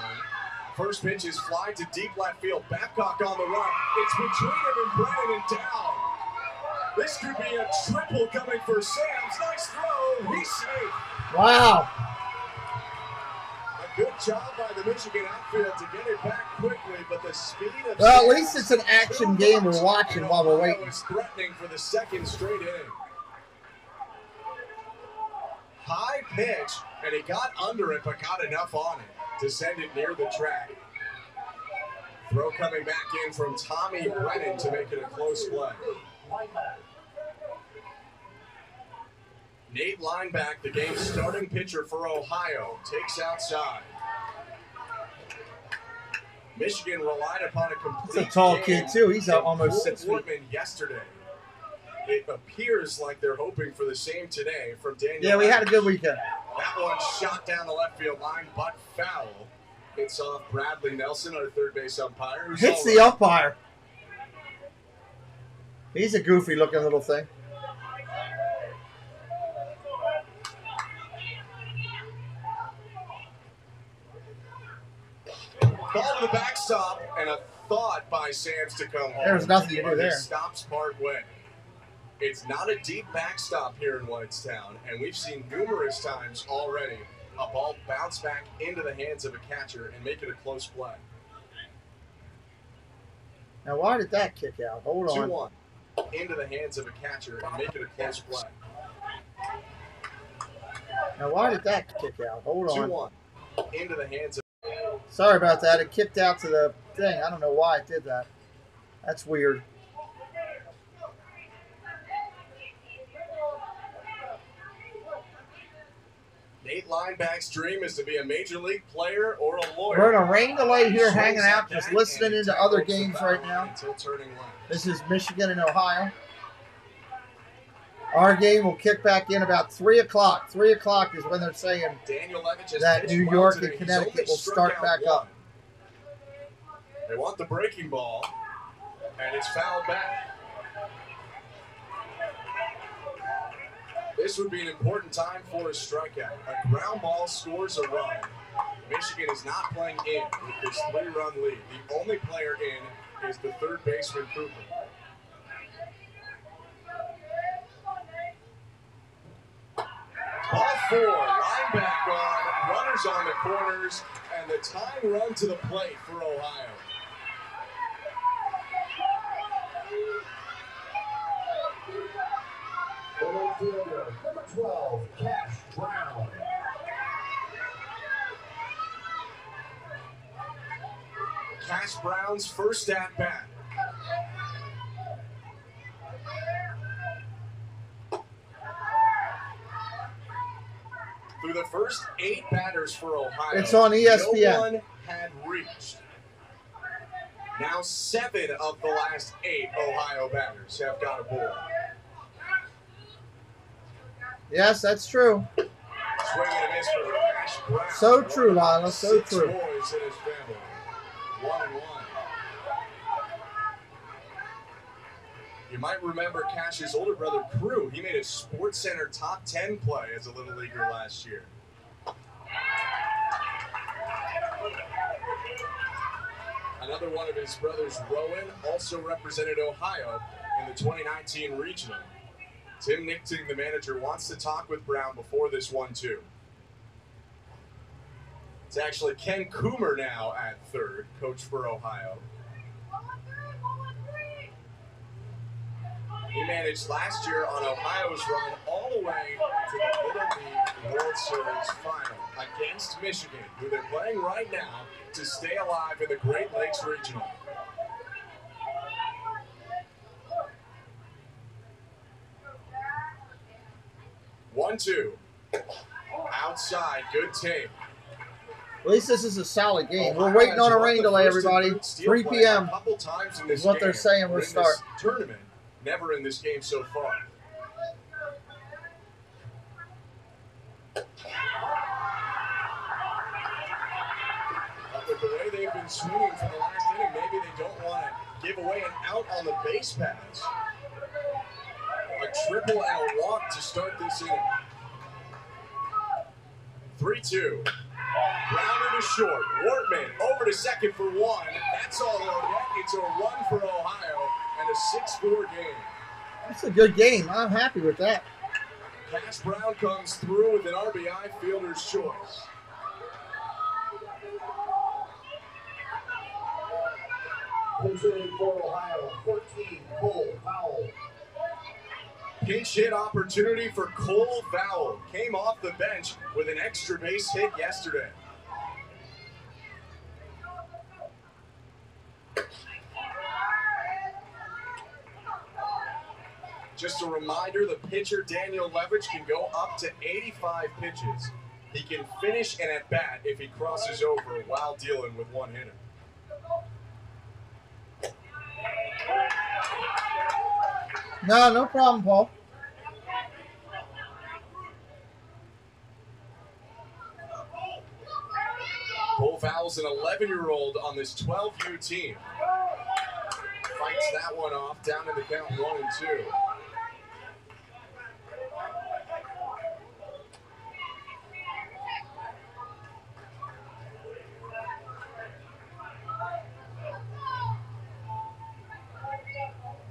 S7: First pitch is fly to deep left field. Babcock on the run. It's between him and Brennan and down. This could be a triple coming for Sams. Nice throw. He's safe.
S1: Wow.
S7: A good job by the Michigan outfield to get it back quickly, but the speed of
S1: Well, at
S7: Sams
S1: least it's an action game we're watching while we're waiting.
S7: was threatening for the second straight inning. High pitch, and he got under it, but got enough on it to send it near the track. Throw coming back in from Tommy Brennan to make it a close play. Nate Lineback, the game's starting pitcher for Ohio, takes outside. Michigan relied upon a complete
S1: He's a tall
S7: game
S1: kid, too. He's
S7: to
S1: almost
S7: pull
S1: 6 feet.
S7: Woodman yesterday. It appears like they're hoping for the same today from Daniel.
S1: Yeah, we had a
S7: Levitch.
S1: good weekend.
S7: That one shot down the left field line, but foul. Hits off Bradley Nelson, our third base umpire. who's
S1: Hits
S7: all
S1: the
S7: right.
S1: umpire. He's a goofy looking little thing.
S7: Ball to the backstop, and a thought by Sams to come home.
S1: There's nothing you do
S7: But he
S1: there.
S7: stops part way. It's not a deep backstop here in Whitestown, and we've seen numerous times already a ball bounce back into the hands of a catcher and make it a close play.
S1: Now, why did that kick out? Hold on.
S7: 2-1 into the hands of a catcher and make it a close play.
S1: Now, why did that kick out? Hold on.
S7: 2-1 into the hands of.
S1: Sorry about that. It kicked out to the thing. I don't know why it did that. That's weird.
S7: Nate Lineback's dream is to be a major league player or a lawyer.
S1: We're in a rain delay here,
S7: Swings
S1: hanging
S7: at
S1: out, just
S7: that,
S1: listening
S7: and
S1: into other
S7: tackles the
S1: games
S7: foul
S1: right now.
S7: until turning left.
S1: This is Michigan and Ohio. Our game will kick back in about 3 o'clock. 3 o'clock is when they're saying
S7: Daniel Levitch has
S1: that
S7: pitched
S1: New
S7: well
S1: York
S7: today.
S1: and
S7: He's
S1: Connecticut
S7: only
S1: will
S7: struck
S1: start
S7: out
S1: back
S7: one.
S1: up.
S7: They want the breaking ball, and it's fouled back. This would be an important time for a strikeout. A ground ball scores a run. Michigan is not playing in with this 3-run lead. The only player in is the third baseman, Cooper. Ball 4, Lineback on, runners on the corners, and the tying run to the plate for Ohio.
S8: Number 12, Cash Brown.
S7: Cash Brown's first at bat. Through the first 8 batters for Ohio,
S1: It's on ESPN.
S7: No one had reached. Now 7 of the last 8 Ohio batters have got aboard.
S1: Yes, that's true.
S7: Swing and a miss for Cash Brown.
S1: So true, Lila. So
S7: 6
S1: true.
S7: boys in his family. 1-1. You might remember Cash's older brother, Crew. He made a SportsCenter top 10 play as a Little Leaguer last year. Another one of his brothers, Rowan, also represented Ohio in the 2019 Regional. Tim Nichting, the manager, wants to talk with Brown before this 1-2. It's actually Ken Coomer now at third, coach for Ohio. He managed last year on Ohio's run all the way to the Little League World Series final against Michigan, who they're playing right now to stay alive in the Great Lakes Regional. One, two. Outside, good take.
S1: At least this is a solid game. We're waiting on a rain delay, everybody. 3 p.m. is what they're saying we'll start.
S7: Tournament, never in this game so far. But with the way they've been swinging for the last inning, maybe they don't want to give away an out on the base paths. A triple and a walk to start this inning. 3-2. Grounder to short. Wortman over to second for 1. That's all they'll get. It's a run for Ohio and a 6-4 game.
S1: That's a good game. I'm happy with that.
S7: Cash Brown comes through with an RBI fielder's choice.
S8: Pitching for Ohio, 14, Cole Powell.
S7: Pinch hit opportunity for Cole Vowell. Came off the bench with an extra base hit yesterday. Just a reminder, the pitcher, Daniel Levitch, can go up to 85 pitches. He can finish an at-bat if he crosses over while dealing with one hitter.
S1: No problem, Paul.
S7: Cole Vowell's an 11-year-old on this 12U team. Fights that one off, down in the count 1-2.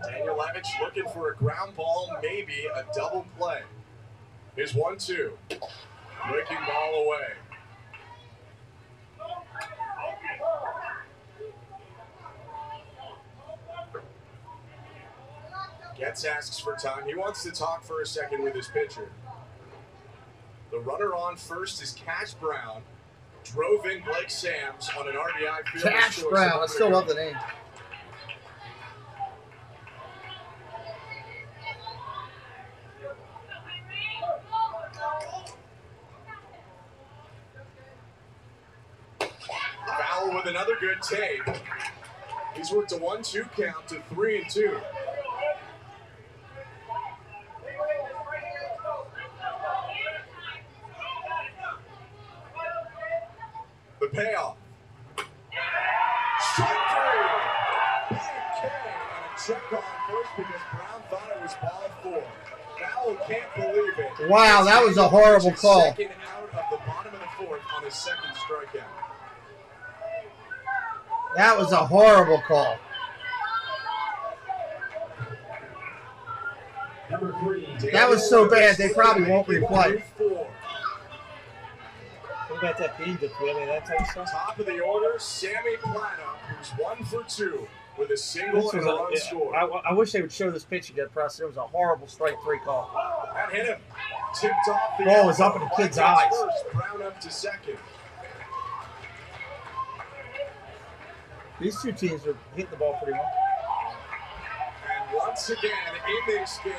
S7: Daniel Levitch looking for a ground ball, maybe a double play. Here's 1-2. Breaking ball away. Getz asks for time. He wants to talk for a second with his pitcher. The runner on first is Cash Brown. Drove in Blake Sams on an RBI field.
S1: Cash Brown. I still love the name.
S7: Vowell with another good take. He's worked a 1-2 count to 3-2. The payoff. Strike 3. Big K and a check on first because Brown thought it was ball 4. Vowell can't believe it.
S1: Wow, that was a horrible call.
S7: Second out of the bottom of the 4th on his second strikeout.
S1: That was a horrible call.
S8: Number 3.
S1: That was so bad they probably won't replay.
S8: Number
S1: about that being the twilly, that type of stuff.
S7: Top of the order, Sammy Plata, who's 1 for 2 with a single and a run scored.
S1: I wish they would show this pitch again, Preston. It was a horrible strike 3 call.
S7: That hit him. Tipped off the
S1: ball was up in the kid's eyes.
S7: First, Brown up to second.
S1: These two teams are hitting the ball pretty well.
S7: And once again, in this game,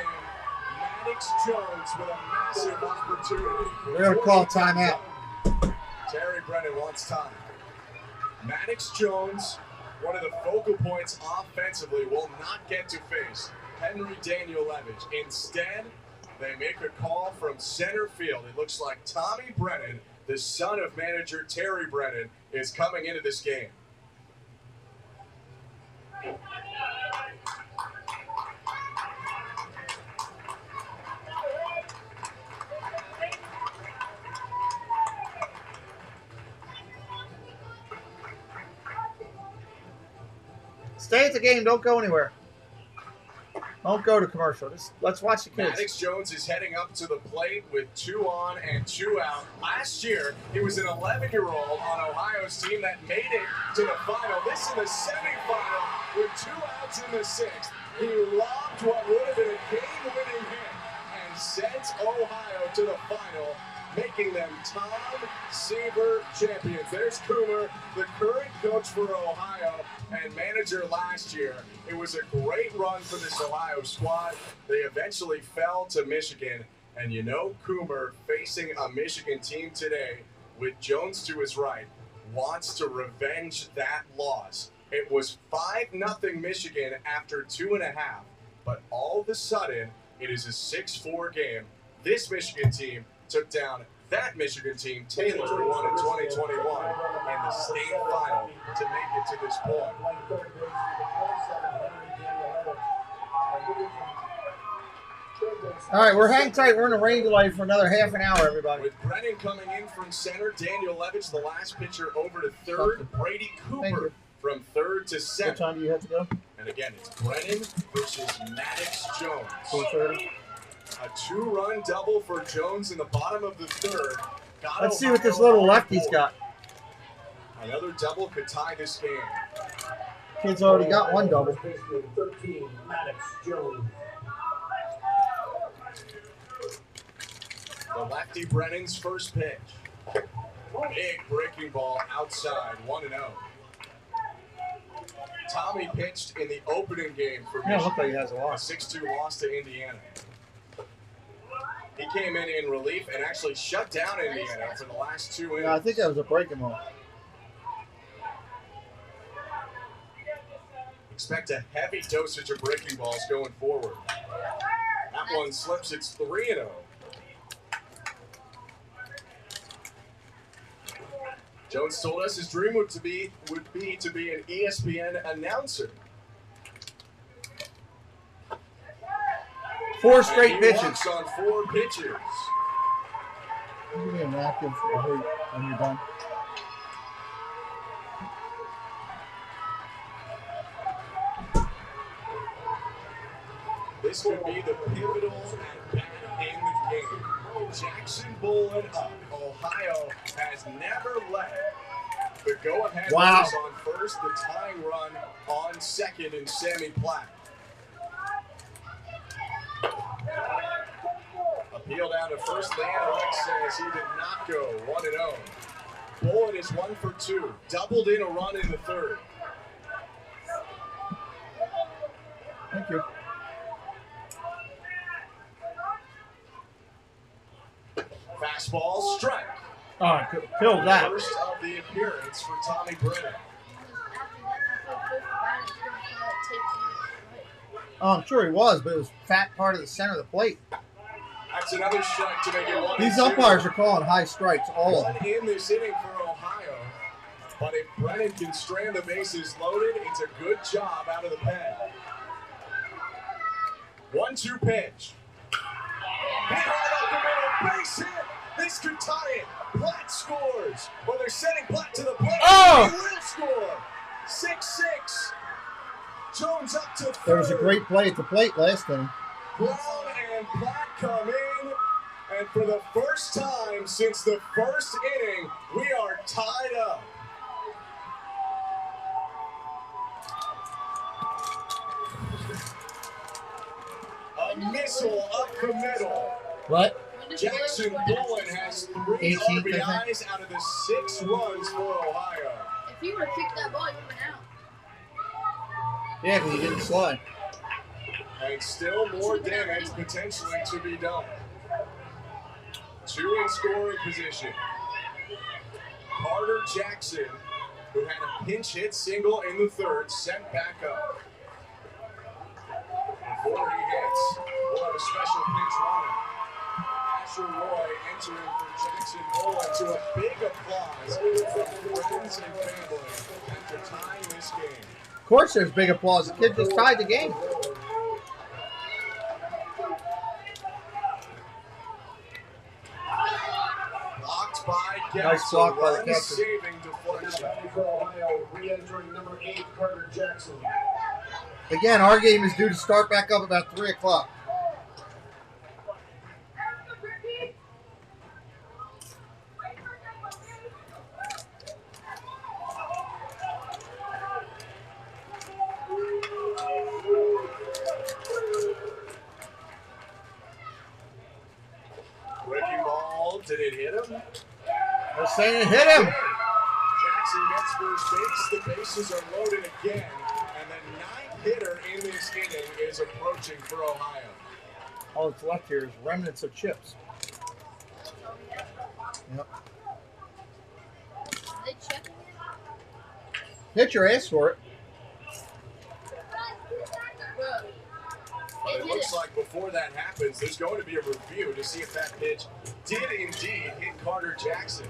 S7: Maddox Jones with a massive opportunity.
S1: We're going to call timeout.
S7: Terry Brennan wants time. Maddox Jones, one of the focal points offensively, will not get to face Henry Danielevich. Instead, they make a call from center field. It looks like Tommy Brennan, the son of manager Terry Brennan, is coming into this game.
S1: Stay at the game. Don't go anywhere. Don't go to commercial. Let's watch the kids.
S7: Maddox Jones is heading up to the plate with 2 on and 2 out. Last year, he was an 11-year-old on Ohio's team that made it to the final. This is the semifinal with 2 outs in the 6th. He lobbed what would have been a game-winning hit and sent Ohio to the final, making them Tom Seaver champions. There's Coomer, the current coach for Ohio and manager last year. It was a great run for this Ohio squad. They eventually fell to Michigan. And you know Coomer, facing a Michigan team today with Jones to his right, wants to revenge that loss. It was 5-0 Michigan after 2.5. But all of a sudden, it is a 6-4 game. This Michigan team took down that Michigan team, Taylor, who won in 2021 in the state final to make it to this point.
S1: All right, we're hang tight. We're in a rain delay for another half an hour, everybody.
S7: With Brennan coming in from center, Danielevich, the last pitcher, over to third. Brady Cooper from third to center.
S1: What time do you have to go?
S7: And again, it's Brennan versus Maddox Jones.
S1: 4:30.
S7: A 2-run double for Jones in the bottom of the third.
S1: Let's see what this little lefty's got.
S7: Another double could tie this game.
S1: Kid's already got one double.
S20: 13, Maddox Jones.
S7: The lefty Brennan's first pitch. Big breaking ball outside, 1-0. Tommy pitched in the opening game for Michigan.
S1: Look like he has a loss.
S7: 6-2 loss to Indiana. He came in relief and actually shut down Indiana for the last 2 innings.
S1: Yeah, I think that was a breaking ball.
S7: Expect a heavy dosage of breaking balls going forward. That one slips. It's 3-0. Jones told us his dream would be to be an ESPN announcer.
S1: 4 straight pitches.
S7: Walks on 4 pitches.
S1: Give me a napkin for when you're done.
S7: This could be the pivotal at-bat in the game. Jackson Bolin up. Ohio has never led. The go-ahead runners on first, the tying run on second, and Sammy Platt. Appeal down to first. Leonard says he did not go. 1-0. Bolin is 1 for 2. Doubled in a run in the third.
S1: Thank you.
S7: Fastball, strike.
S1: Oh, killed that.
S7: First of the appearance for Tommy Brennan.
S1: Oh, I'm sure he was, but it was fat part of the center of the plate.
S7: That's another strike to make it 1-2.
S1: These umpires are calling high strikes, all of them.
S7: One in this inning for Ohio, but if Brennan can strand the bases loaded, it's a good job out of the pen. 1-2 pitch. Hit hard up the middle, base hit. This could tie it. Platt scores. Well, they're sending Platt to the plate.
S1: Oh!
S7: He will score. 6-6. Jones up to third.
S1: There was a great play at the plate last inning.
S7: Brown and Platt come in, And for the first time since the first inning, we are tied up. A missile up the middle.
S1: What?
S7: Jackson Bullen has 3 RBIs out of the 6 runs for Ohio.
S16: If you would have kicked that ball, you would have been out.
S1: Yeah, because he didn't slide.
S7: And still more damage potentially to be done. 2 in scoring position. Carter Jackson, who had a pinch hit single in the 3rd, sent back up. Before he hits, we'll have a special pinch runner. Asher Roy entering for Jackson Bullen to a big applause from friends and family after tying this game.
S1: Of course there's big applause. The kid just tied the game.
S7: Blocked by Getsel.
S1: Nice block by the catcher.
S7: Saving deflection.
S20: Ohio, re-entering number 8, Carter Jackson.
S1: Again, our game is due to start back up about 3 o'clock.
S7: Breaking ball. Did it hit him?
S1: They're saying it hit him.
S7: Jackson gets first base. The bases are loaded again. And the 9th hitter in this inning is approaching for Ohio.
S1: All that's left here is remnants of chips. Yep.
S16: Are they checking it?
S1: Pitcher asked for it.
S7: But it looks like before that happens, there's going to be a review to see if that pitch did indeed hit Carter Jackson.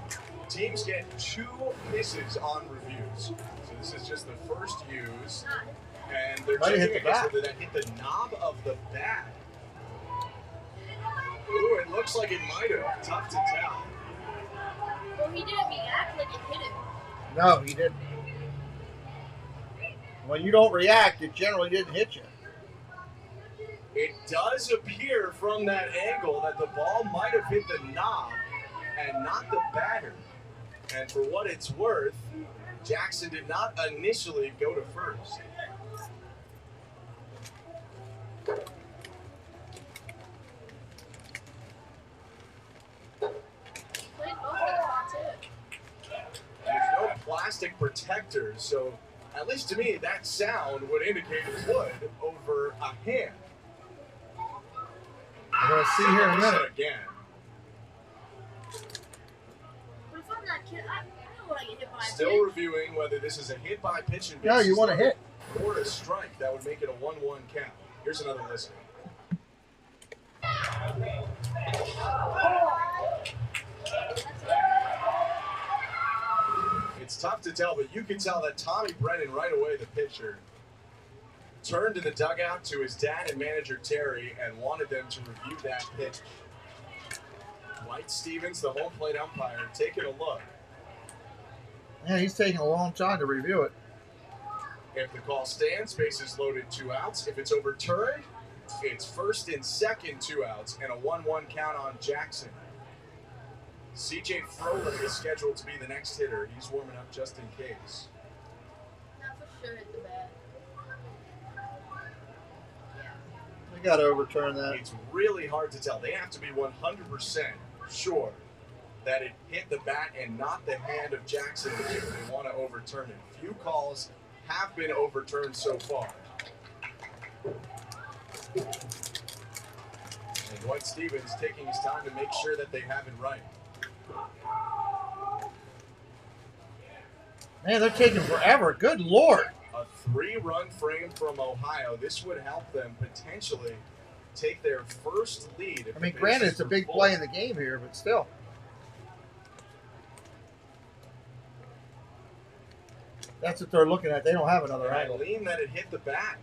S7: Teams get 2 misses on reviews. So this is just the first use. And they're
S1: Might have hit
S7: checking
S1: the bat.
S7: whether that hit the knob of the bat. Ooh, it looks like it might have. Tough to tell.
S16: Well, he didn't react like it hit him.
S1: No, he didn't. When you don't react, it generally didn't hit you.
S7: It does appear from that angle that the ball might have hit the knob and not the batter. And for what it's worth, Jackson did not initially go to first. There's no plastic protectors, so at least to me, that sound would indicate it would over a hand.
S1: We're going to see here in a minute.
S7: Again.
S16: But if I'm that kid, I don't want to get hit by a
S7: Still
S16: pitch.
S7: reviewing whether this is a hit by pitch and
S1: No, you want to hit.
S7: or a strike. That would make it a 1-1 count. Here's another listen. It's tough to tell, but you can tell that Tommy Brennan, right away, the pitcher, turned to the dugout to his dad and manager Terry and wanted them to review that pitch. White Stevens, the home plate umpire, taking a look.
S1: Yeah, he's taking a long time to review it.
S7: If the call stands, bases loaded, 2 outs. If it's overturned, it's first and second, 2 outs, and a 1-1 count on Jackson. CJ Froelich is scheduled to be the next hitter. He's warming up just in case.
S16: Not for sure hit the bat.
S1: They got to overturn that.
S7: It's really hard to tell. They have to be 100% sure that it hit the bat and not the hand of Jackson if they want to overturn it. Few calls have been overturned so far. And Dwight Stevens taking his time to make sure that they have it right.
S1: Man, they're taking forever. Good Lord.
S7: A 3-run frame from Ohio. This would help them potentially take their first lead.
S1: I mean, granted, it's a big play in the game here, but still. That's what they're looking at. They don't have another
S7: I
S1: angle.
S7: lean that it hit the bat.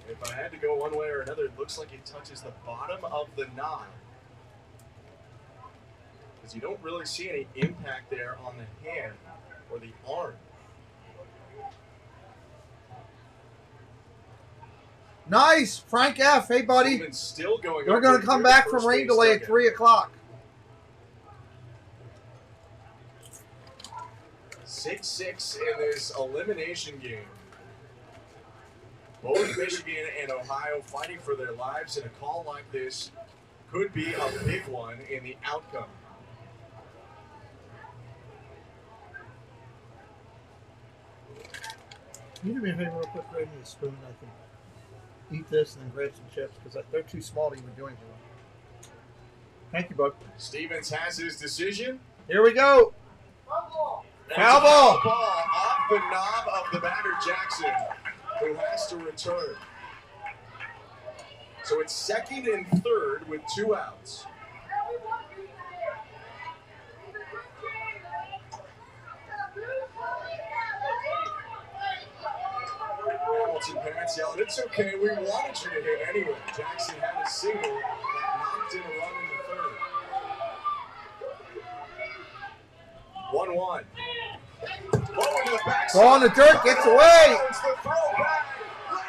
S7: If I had to go one way or another, it looks like it touches the bottom of the knob. Because you don't really see any impact there on the hand or the arm.
S1: Nice. Frank F. Hey, buddy.
S7: Stevens still going.
S1: We're going to come back from rain delay at 3 o'clock.
S7: 6-6 in this elimination game. Both Michigan and Ohio fighting for their lives, and a call like this could be a big one in the outcome.
S1: Can you do me a favor real quick? Grab me a spoon. I can eat this and then grab some chips because they're too small to even do anything with. Thank you, bud.
S7: Stevens has his decision.
S1: Here we go. Foul ball.
S7: Ball off the knob of the batter, Jackson, who has to return. So it's second and third with 2 outs. Hamilton parents yelling, "It's okay, we wanted you to hit anyway." Jackson had a single that knocked in a run in the third. 1-1.
S1: Ball in the dirt, gets away.
S7: It's the throwback late.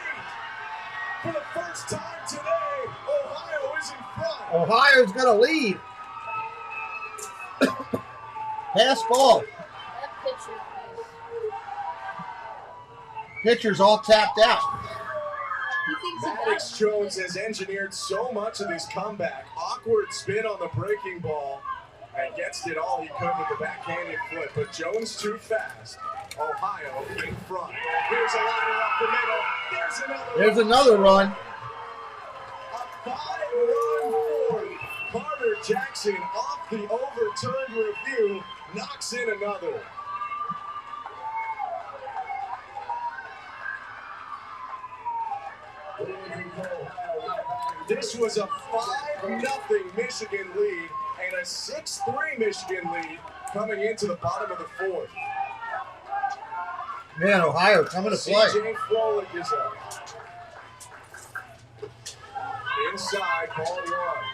S7: For the first time today, Ohio is in front.
S1: Ohio's going to lead. Pass ball. Pitcher's all tapped out.
S7: Maddox Jones has engineered so much of this comeback. Awkward spin on the breaking ball and gets it all he could with the backhanded flip. But Jones too fast. Ohio in front. Here's a liner up the middle.
S1: There's another run.
S7: A 5-run fourth. Carter Jackson off the overturned review knocks in another. This was a 5-0 Michigan lead and a 6-3 Michigan lead coming into the bottom of the fourth.
S1: Man, Ohio coming to play.
S7: CJ Froelich is up. Inside, ball 1.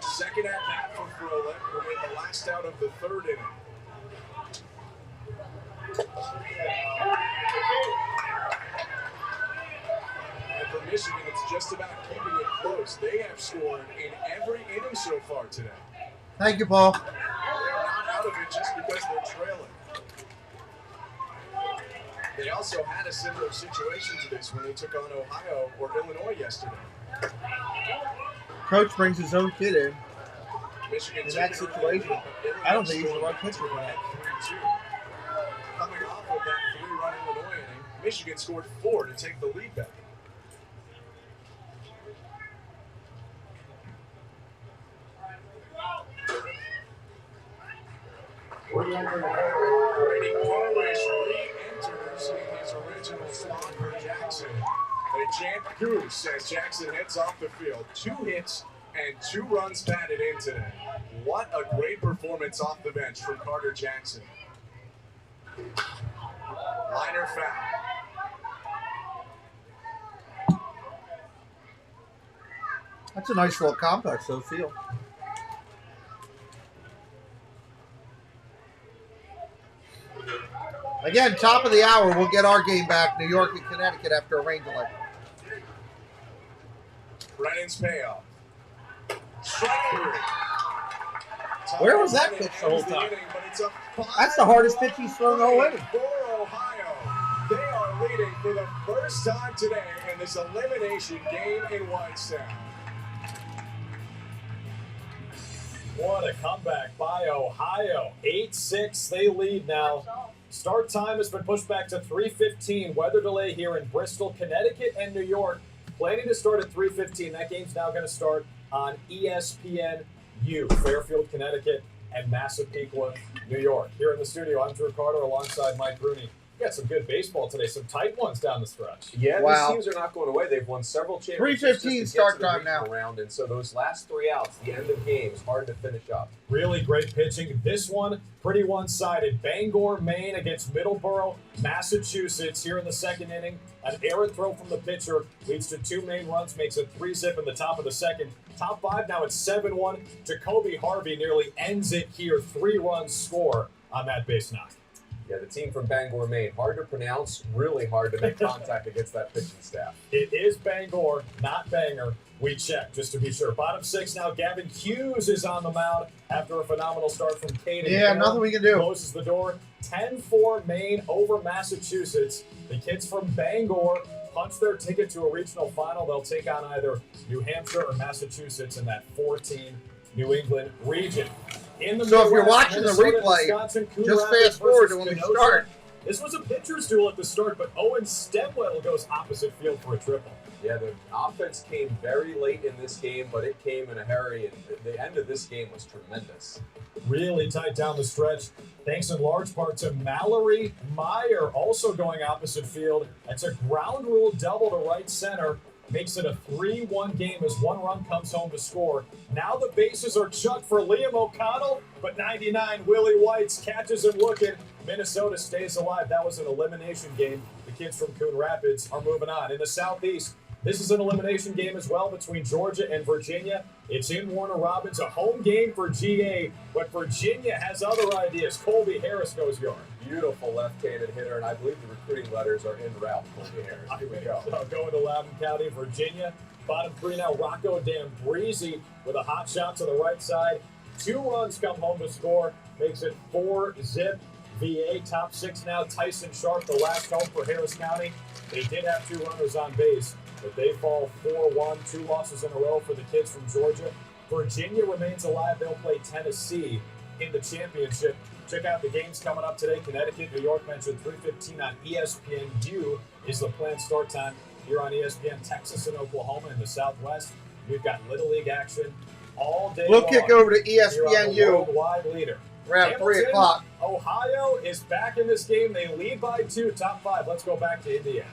S7: Second at bat for Froelich. We'll get the last out of the third inning. And for Michigan, it's just about keeping it close. They have scored in every inning so far today.
S1: Thank you, Paul.
S7: They're not out of it just because they're trailing. They also had a similar situation to this when they took on Ohio or Illinois yesterday.
S1: Coach brings his own kid in.
S7: Michigan
S1: In that situation, I don't think he's the right pitcher for that.
S7: 3-2. Coming off of that 3-run Illinois inning, Michigan scored 4 to take the lead back. Brady Corliss re-enters in his original slot for Jackson. They chant goose as Jackson heads off the field. 2 hits and 2 runs batted in today. What a great performance off the bench from Carter Jackson. Liner foul.
S1: That's a nice little complex, though, field. Again, top of the hour, we'll get our game back, New York and Connecticut, after a rain delay.
S7: Brennan's payoff. Strike 3.
S1: Where was that pitch the whole time? That's the hardest pitch he's thrown all inning.
S7: For Ohio, they are leading for the first time today in this elimination game in Whitestown.
S6: What a comeback by Ohio. 8-6, they lead now. Start time has been pushed back to 3:15. Weather delay here in Bristol, Connecticut, and New York. Planning to start at 3:15. That game's now going to start on ESPNU, Fairfield, Connecticut, and Massapequa, New York. Here in the studio, I'm Drew Carter alongside Mike Rooney. We got some good baseball today, some tight ones down the stretch.
S21: Yeah,
S1: Wow.
S21: these teams are not going away. They've won several championships.
S1: 3:15
S21: just to get
S1: start
S21: to the
S1: time now.
S21: regional round, and so those last 3 outs, the end of games, hard to finish up.
S6: Really great pitching. This one, pretty one-sided. Bangor, Maine against Middleborough, Massachusetts here in the second inning. An errant throw from the pitcher leads to 2 main runs, makes it 3-zip in the top of the second. Top 5 now it's 7-1. Jacoby Harvey nearly ends it here. 3-run score on that base knock.
S21: Yeah, the team from Bangor, Maine. Hard to pronounce, really hard to make contact against that pitching staff.
S6: It is Bangor, not Banger. We check just to be sure. Bottom 6 now. Gavin Hughes is on the mound after a phenomenal start from Caden.
S1: Yeah, nothing we can do.
S6: Closes the door. 10-4 Maine over Massachusetts. The kids from Bangor punch their ticket to a regional final. They'll take on either New Hampshire or Massachusetts in that 14 New England region. In the
S1: So if you're
S6: Midwest,
S1: watching the
S6: Minnesota,
S1: replay,
S6: Wisconsin, Coon
S1: just
S6: Rapids
S1: fast forward
S6: versus
S1: to when we
S6: Kenosha.
S1: start.
S6: This was a pitcher's duel at the start, but Owen Stemwell goes opposite field for a triple.
S21: Yeah, the offense came very late in this game, but it came in a hurry, and the end of this game was tremendous.
S6: Really tight down the stretch, thanks in large part to Mallory Meyer also going opposite field. That's a ground rule double to right center. Makes it a 3-1 game as one run comes home to score. Now the bases are chucked for Liam O'Connell, but 99 Willie Whites catches him looking. Minnesota stays alive. That was an elimination game. The kids from Coon Rapids are moving on. In the Southeast, this is an elimination game as well between Georgia and Virginia. It's in Warner Robins, a home game for GA, but Virginia has other ideas. Colby Harris goes yard.
S21: Beautiful left-handed hitter, and I believe the recruiting letters are en route. Colby Harris. Here we go.
S6: So going to Loudoun County, Virginia. Bottom 3 now, Rocco D'Ambrisi with a hot shot to the right side. 2 runs come home to score. Makes it 4-zip. VA top 6 now. Tyson Sharp, the last home for Harris County. They did have 2 runners on base, but they fall 4-1. 2 losses in a row for the kids from Georgia. Virginia remains alive. They'll play Tennessee in the championship. Check out the games coming up today. Connecticut, New York mentioned 3:15 on ESPNU is the planned start time here on ESPN. Texas and Oklahoma in the Southwest. We've got Little League action all day
S1: We'll
S6: long.
S1: kick over to
S6: Here on the
S1: ESPNU.
S6: worldwide leader.
S1: Around 3
S6: Hamilton,
S1: o'clock.
S6: Ohio is back in this game. They lead by 2, top 5. Let's go back to Indiana.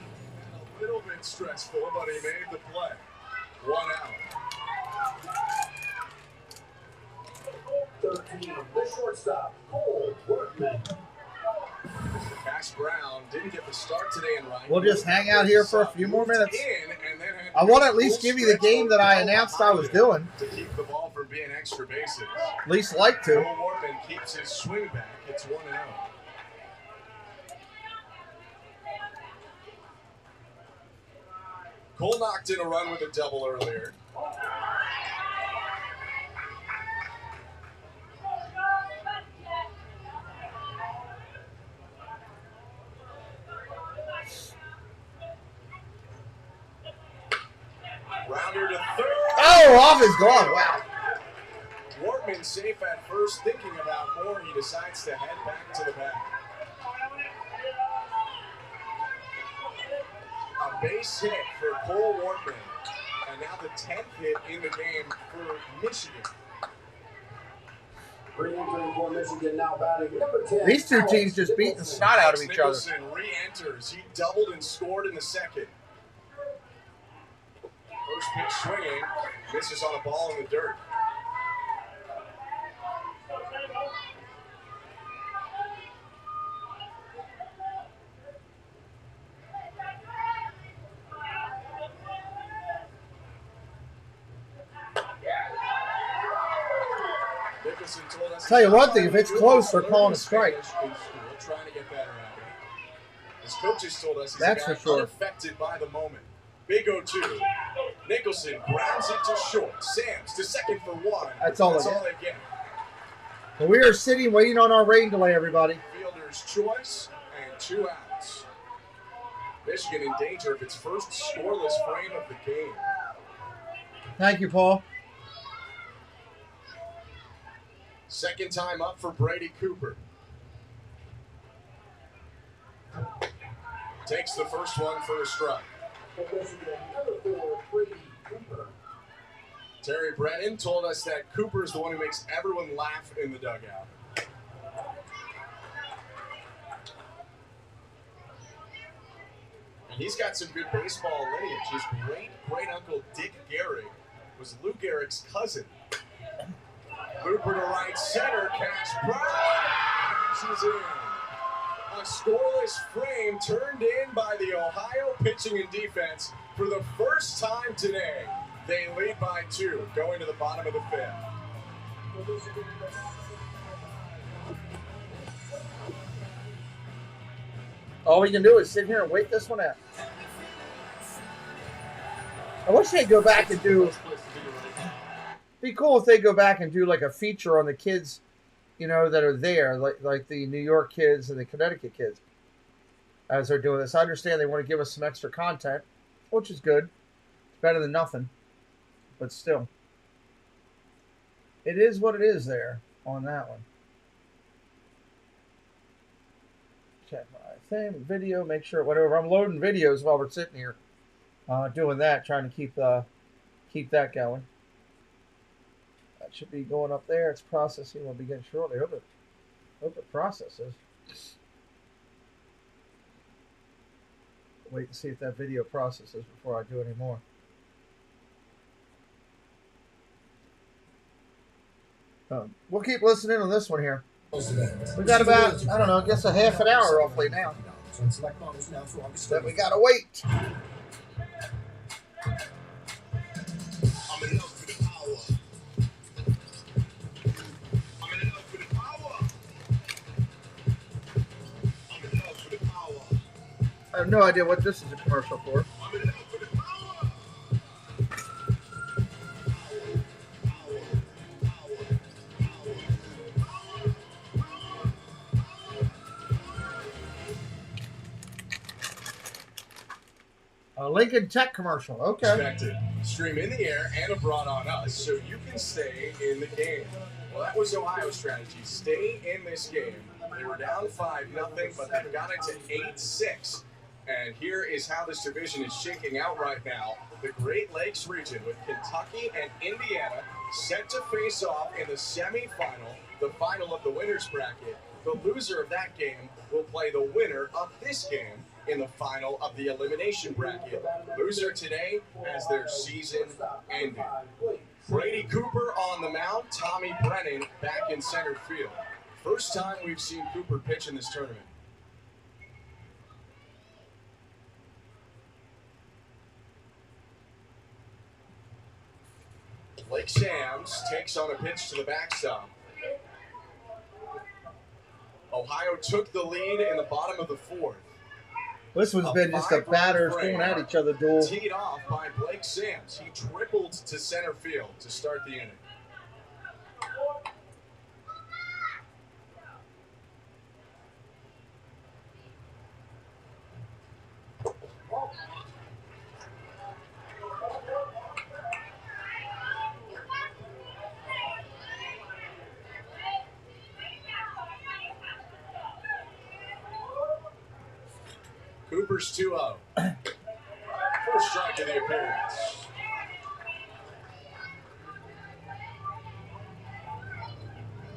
S2: A little bit stressful, but he made the play. 1 out.
S20: 13, the shortstop, Cole Workman.
S7: Cash Brown didn't get the start today in right.
S1: We'll just hang out here for a few more minutes.
S7: In and then had
S1: I want to at least give you the game that I announced I was doing.
S7: to keep the ball from being extra bases.
S1: At least like to.
S7: Cole Workman keeps his swing back. It's 1-0. Cole knocked in a run with a double earlier. Rounder to third.
S1: Oh, off his glove. Wow.
S7: Workman safe at first, thinking about more. He decides to head back to the bat. A base hit for Cole Workman. And now the 10th hit in the game for Michigan.
S20: Re-entering for Michigan now batting number 10.
S1: These two teams just beat the snot out of each other.
S7: Nicholson re-enters. He doubled and scored in the second. First pitch swinging. Misses on a ball in the dirt. Nicholson told us
S1: Tell you one thing, if it's close, they're calling a strike.
S7: in school, trying to get better at it. His coaches told us he's
S1: That's
S7: a guy
S1: for sure.
S7: unaffected by the moment. Big 0-2. Nicholson grounds it to short. Sam's to second for 1.
S1: That's all
S7: That's
S1: they
S7: all they get.
S1: But we are sitting waiting on our rain delay, everybody.
S7: Fielder's choice and 2 outs. Michigan in danger of its first scoreless frame of the game.
S1: Thank you, Paul.
S7: Second time up for Brady Cooper. Takes the first one for a strike. Terry Brennan told us that Cooper is the one who makes everyone laugh in the dugout. And he's got some good baseball lineage. His great-uncle Dick Gehrig was Lou Gehrig's cousin. Cooper to right center, Cash Brown catches in. A scoreless frame turned in by the Ohio pitching and defense for the first time today. They lead by 2, going to the bottom of the 5th.
S1: All we can do is sit here and wait this one out. I wish they'd go back and do. Be cool if they go back and do like a feature on the kids, you know, that are there, like the New York kids and the Connecticut kids, as they're doing this. I understand they want to give us some extra content, which is good. It's better than nothing, but still, it is what it is there on that one. Check my thing, video, make sure whatever. I'm loading videos while we're sitting here, doing that, trying to keep that going. That should be going up there. It's processing. Will begin shortly. Hope it processes. Wait and see if that video processes before I do any more. We'll keep listening on this one here. We got about, I don't know, I guess a half an hour roughly now. But we gotta wait. I have no idea what this is a commercial for. A Lincoln Tech commercial. Okay.
S7: Expected. Stream in the air and abroad on us so you can stay in the game. Well, that was Ohio's strategy. Stay in this game. They were down 5-0, but they've got it to 8-6. And here is how this division is shaking out right now. The Great Lakes region with Kentucky and Indiana set to face off in the semifinal, the final of the winner's bracket. The loser of that game will play the winner of this game in the final of the elimination bracket. Loser today has their season ended. Brady Cooper on the mound, Tommy Brennan back in center field. First time we've seen Cooper pitch in this tournament. Blake Sams takes on a pitch to the backstop. Ohio took the lead in the bottom of the fourth.
S1: This one's been just a batters going at each other duel.
S7: Teed off by Blake Sams. He tripled to center field to start the inning. Cooper's 2-0. First strike to the appearance.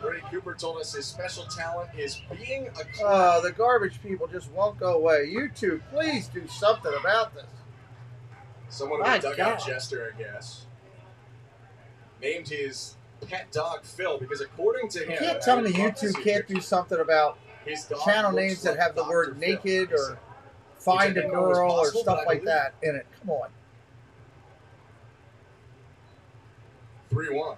S7: Brady Cooper told us his special talent is being a
S1: the garbage people just won't go away. You two, please do something about this.
S7: Someone with a dugout jester, I guess. Named his pet dog Phil because according to him...
S1: You can't tell me you two can't do something about channel names that have the word naked or find a girl or stuff like that in it. Come on.
S7: 3-1.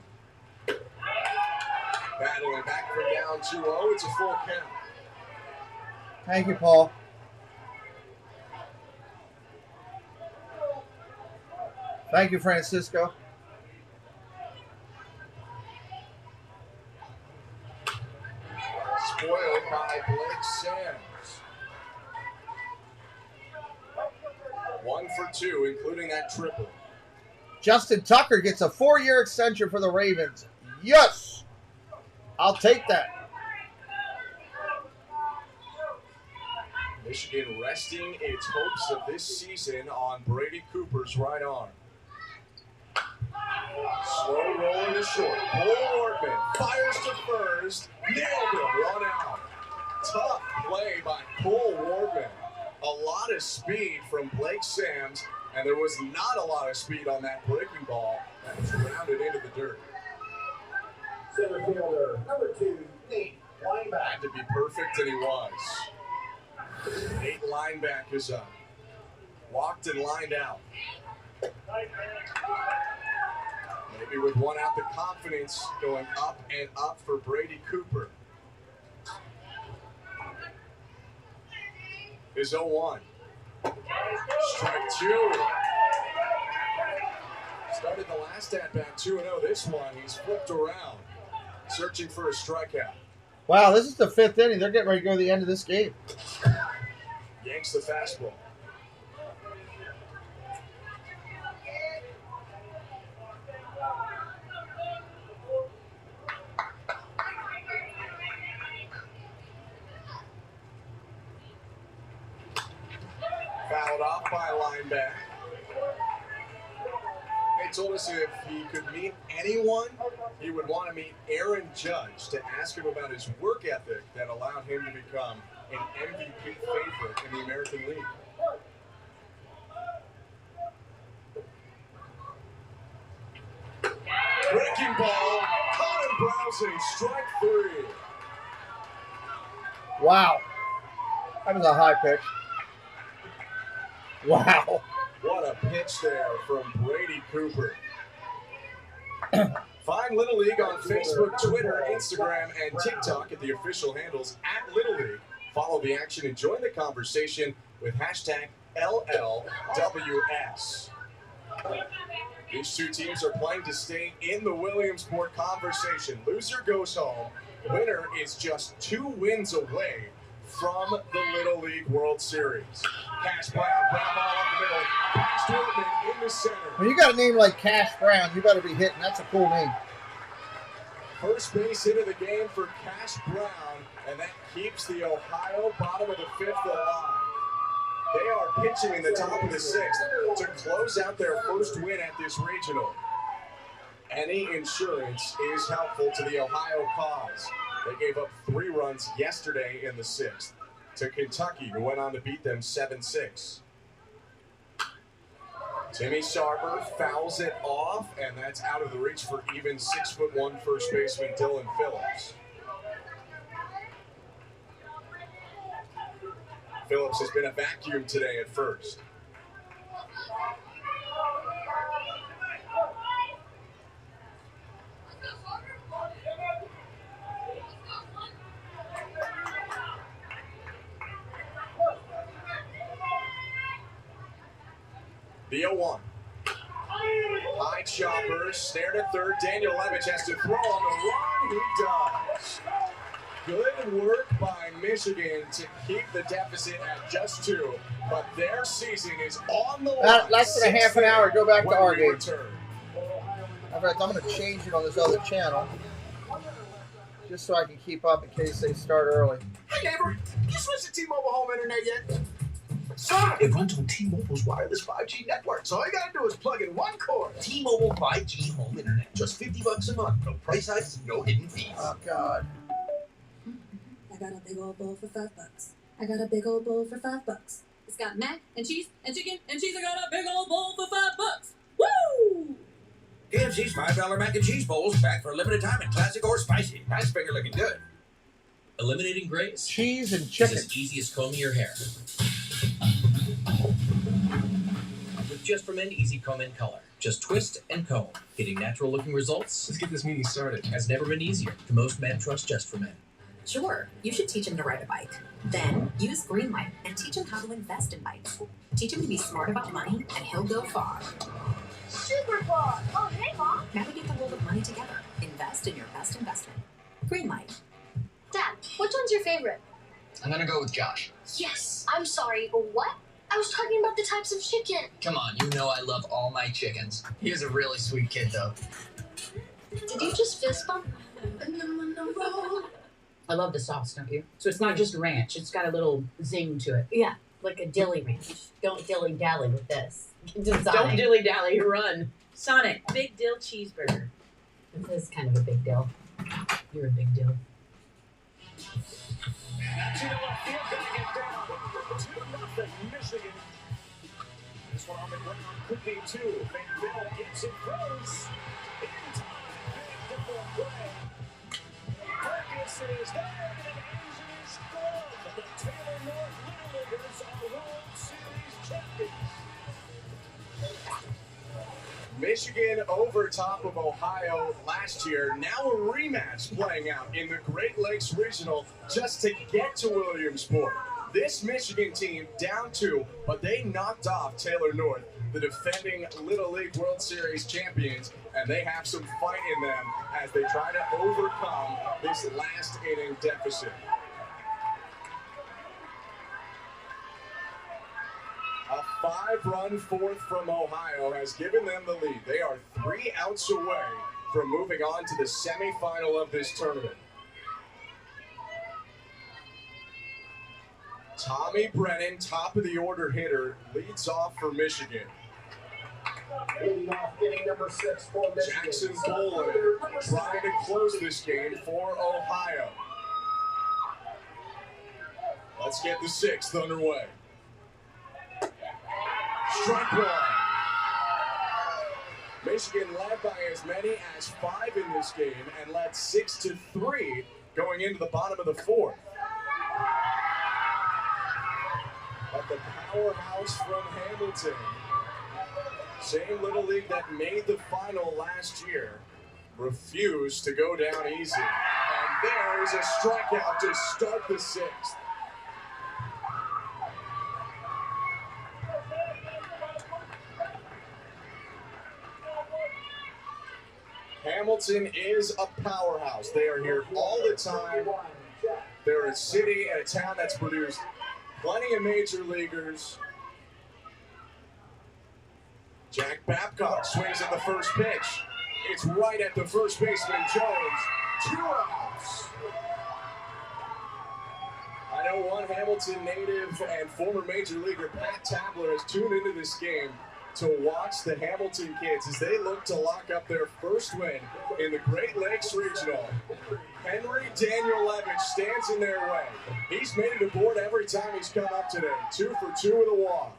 S7: Battling back from down 2-0. It's a full count.
S1: Thank you, Paul. Thank you, Francisco.
S7: Spoiled by Blake Sams. 1 for 2, including that triple.
S1: Justin Tucker gets a 4-year extension for the Ravens. Yes! I'll take that.
S7: Michigan resting its hopes of this season on Brady Cooper's right arm. Slow rolling to short. Cole Wortman fires to first. Nailed it. 1 out. Tough play by Cole Wortman. A lot of speed from Blake Sams, and there was not a lot of speed on that breaking ball that was grounded into the dirt.
S20: Center fielder, number 2, Nate Linebacker.
S7: Had to be perfect, and he was. Nate Linebacker is up. Walked and lined out. Maybe with 1 out, the confidence going up and up for Brady Cooper. is 0-1. Strike two. Started the last at-bat 2-0. This one, he's flipped around, searching for a strikeout.
S1: Wow, this is the 5th inning. They're getting ready to go to the end of this game.
S7: Yanks the fastball. Fouled off by linebacker. They told us if he could meet anyone, he would want to meet Aaron Judge to ask him about his work ethic that allowed him to become an MVP favorite in the American League. Breaking ball, caught him browsing, strike three.
S1: Wow. That was a high pitch. Wow.
S7: What a pitch there from Brady Cooper. Find Little League on Facebook, Twitter, Instagram, and TikTok at the official handles @Little League. Follow the action and join the conversation with hashtag LLWS. These two teams are playing to stay in the Williamsport conversation. Loser goes home. Winner is just 2 wins away from the Little League World Series. Cash Brown, ground ball up the middle. Pass to Whitman in the center.
S1: When you got a name like Cash Brown, you better be hitting. That's a cool name.
S7: First base hit of the game for Cash Brown, and that keeps the Ohio bottom of the 5th alive. They are pitching in the top of the 6th to close out their first win at this regional. Any insurance is helpful to the Ohio cause. They gave up 3 runs yesterday in the 6th to Kentucky, who went on to beat them 7-6. Timmy Sarver fouls it off, and that's out of the reach for even 6'1" first baseman Dylan Phillips. Phillips has been a vacuum today at first. The 0-1. High chopper, snared at third. Daniel Levitch has to throw on the run. He does. Good work by Michigan to keep the deficit at just 2, but their season is on the line.
S1: Less than a half an hour. Go back to our game.
S7: Return.
S1: In fact, I'm going to change it on this other channel just so I can keep up in case they start early.
S20: Hey neighbor, you switched to T-Mobile home internet yet? Son, it runs on T-Mobile's wireless 5G network, so all you gotta do is plug in one cord.
S13: T-Mobile 5G home internet. Just $50 a month. No price hikes, no hidden fees.
S1: Oh, God.
S18: I got a big old bowl for $5. I got a big old bowl for $5. It's got mac and cheese and chicken and cheese. I got a big old bowl for $5. Woo!
S13: KFC's $5 mac and cheese bowls back for a limited time in classic or spicy. Nice finger looking good. Eliminating grays.
S1: Cheese and chicken.
S13: Is as easy as combing your hair. With Just for Men Easy Comb in Color. Just twist and comb. Getting natural looking results.
S19: Let's get this meeting started.
S13: Has never been easier. The most men trust Just for Men.
S9: Sure, you should teach him to ride a bike. Then use Greenlight and teach him how to invest in bikes. Teach him to be smart about money, and he'll go far.
S16: Super far. Oh, hey, Mom.
S9: Navigate the world of money together. Invest in your best investment. Greenlight.
S16: Dad, which one's your favorite?
S15: I'm gonna go with Josh.
S16: Yes. I'm sorry, what? I was talking about the types of chicken.
S15: Come on, you know I love all my chickens. He is a really sweet kid, though.
S16: Did you just fist bump?
S4: I love the sauce, don't you? So it's not just ranch. It's got a little zing to it. Yeah, like a dilly ranch. Don't dilly-dally with this.
S5: Don't dilly-dally, run. Sonic, big dill cheeseburger.
S4: This is kind of a big deal. You're a big deal.
S2: This one on the ground, quickly too. Fairfield gets it close. In time, big double play. Ferguson is there, and Asians glove. The Taylor North Little Leaguers are World Series champions.
S7: Michigan over top of Ohio last year. Now a rematch playing out in the Great Lakes Regional just to get to Williamsport. this Michigan team down 2, but they knocked off Taylor North, the defending Little League World Series champions, and they have some fight in them as they try to overcome this last inning deficit. A 5-run fourth from Ohio has given them the lead. They are 3 outs away from moving on to the semifinal of this tournament. Tommy Brennan, top of the order hitter, leads off for Michigan.
S20: Leading off inning number 6 for Michigan.
S7: Jackson Boland trying to close this game for Ohio. Let's get the 6th underway. Strike 1. Michigan led by as many as 5 in this game and led 6-3 going into the bottom of the 4th. But the powerhouse from Hamilton, same Little League that made the final last year, refused to go down easy. And there is a strikeout to start the 6th. Hamilton is a powerhouse. They are here all the time. They're a city and a town that's produced plenty of major leaguers. Jack Babcock swings at the first pitch. It's right at the first baseman, Jones. 2 outs. I know one Hamilton native and former major leaguer, Pat Tabler, has tuned into this game to watch the Hamilton kids as they look to lock up their first win in the Great Lakes Regional. Henry Daniel Levitch stands in their way. He's made it aboard every time he's come up today. 2 for 2 with a walk.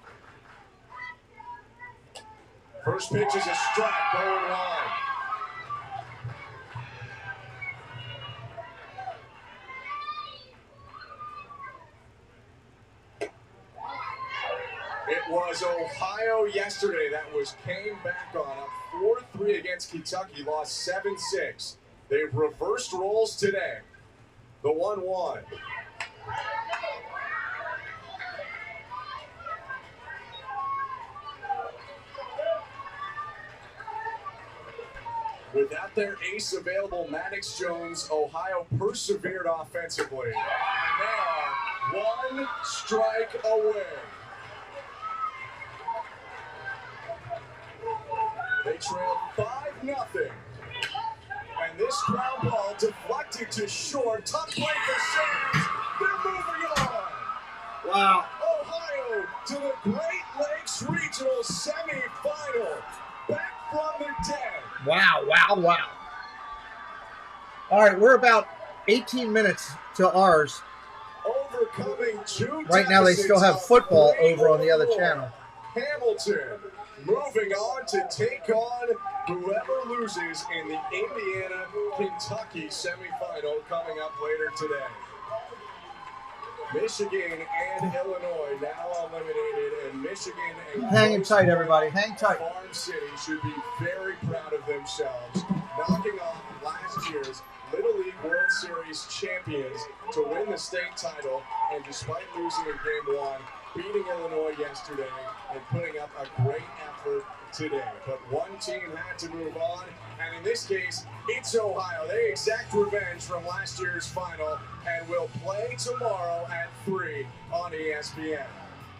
S7: First pitch is a strike, going wide. It was Ohio yesterday that came back on up 4-3 against Kentucky, lost 7-6. They've reversed roles today. The 1-1. Without their ace available, Maddox Jones, Ohio persevered offensively. And they are 1 strike away. They trailed 5-0. And this ground ball deflected to short. Tough play for Sands. They're moving on.
S1: Wow.
S7: Ohio to the Great Lakes Regional semifinal. Back from the dead.
S1: Wow, wow, wow. All right, we're about 18 minutes to ours.
S7: Overcoming 2
S1: Right now they still have football over on the other channel.
S7: Hamilton moving on to take on whoever loses in the Indiana-Kentucky semifinal coming up later today. Michigan and Illinois now eliminated, and Michigan and
S1: Hang tight, everybody. Hang tight.
S7: Farm City should be very proud of themselves, knocking off last year's Little League World Series champions to win the state title, and despite losing in Game 1, beating Illinois yesterday and putting up a great effort today. But one team had to move on, and in this case, it's Ohio. They exact revenge from last year's final and will play tomorrow at 3 on ESPN.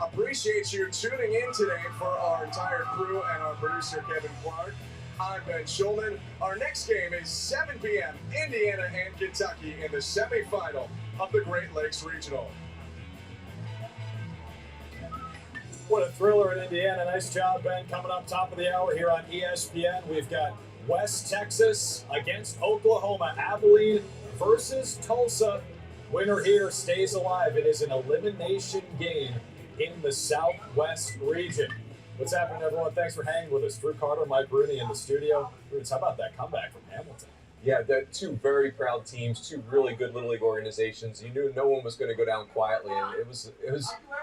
S7: Appreciate you tuning in today for our entire crew and our producer, Kevin Clark. I'm Ben Schulman. Our next game is 7 p.m. Indiana and Kentucky in the semifinal of the Great Lakes Regional.
S6: What a thriller in Indiana. Nice job, Ben. Coming up top of the hour here on ESPN, we've got West Texas against Oklahoma. Abilene versus Tulsa. Winner here stays alive. It is an elimination game in the Southwest region. What's happening, everyone? Thanks for hanging with us. Drew Carter, Mike Rooney in the studio. Roots, how about that comeback from Hamilton?
S21: Yeah, they're 2 very proud teams, 2 really good Little League organizations. You knew no one was going to go down quietly, and it was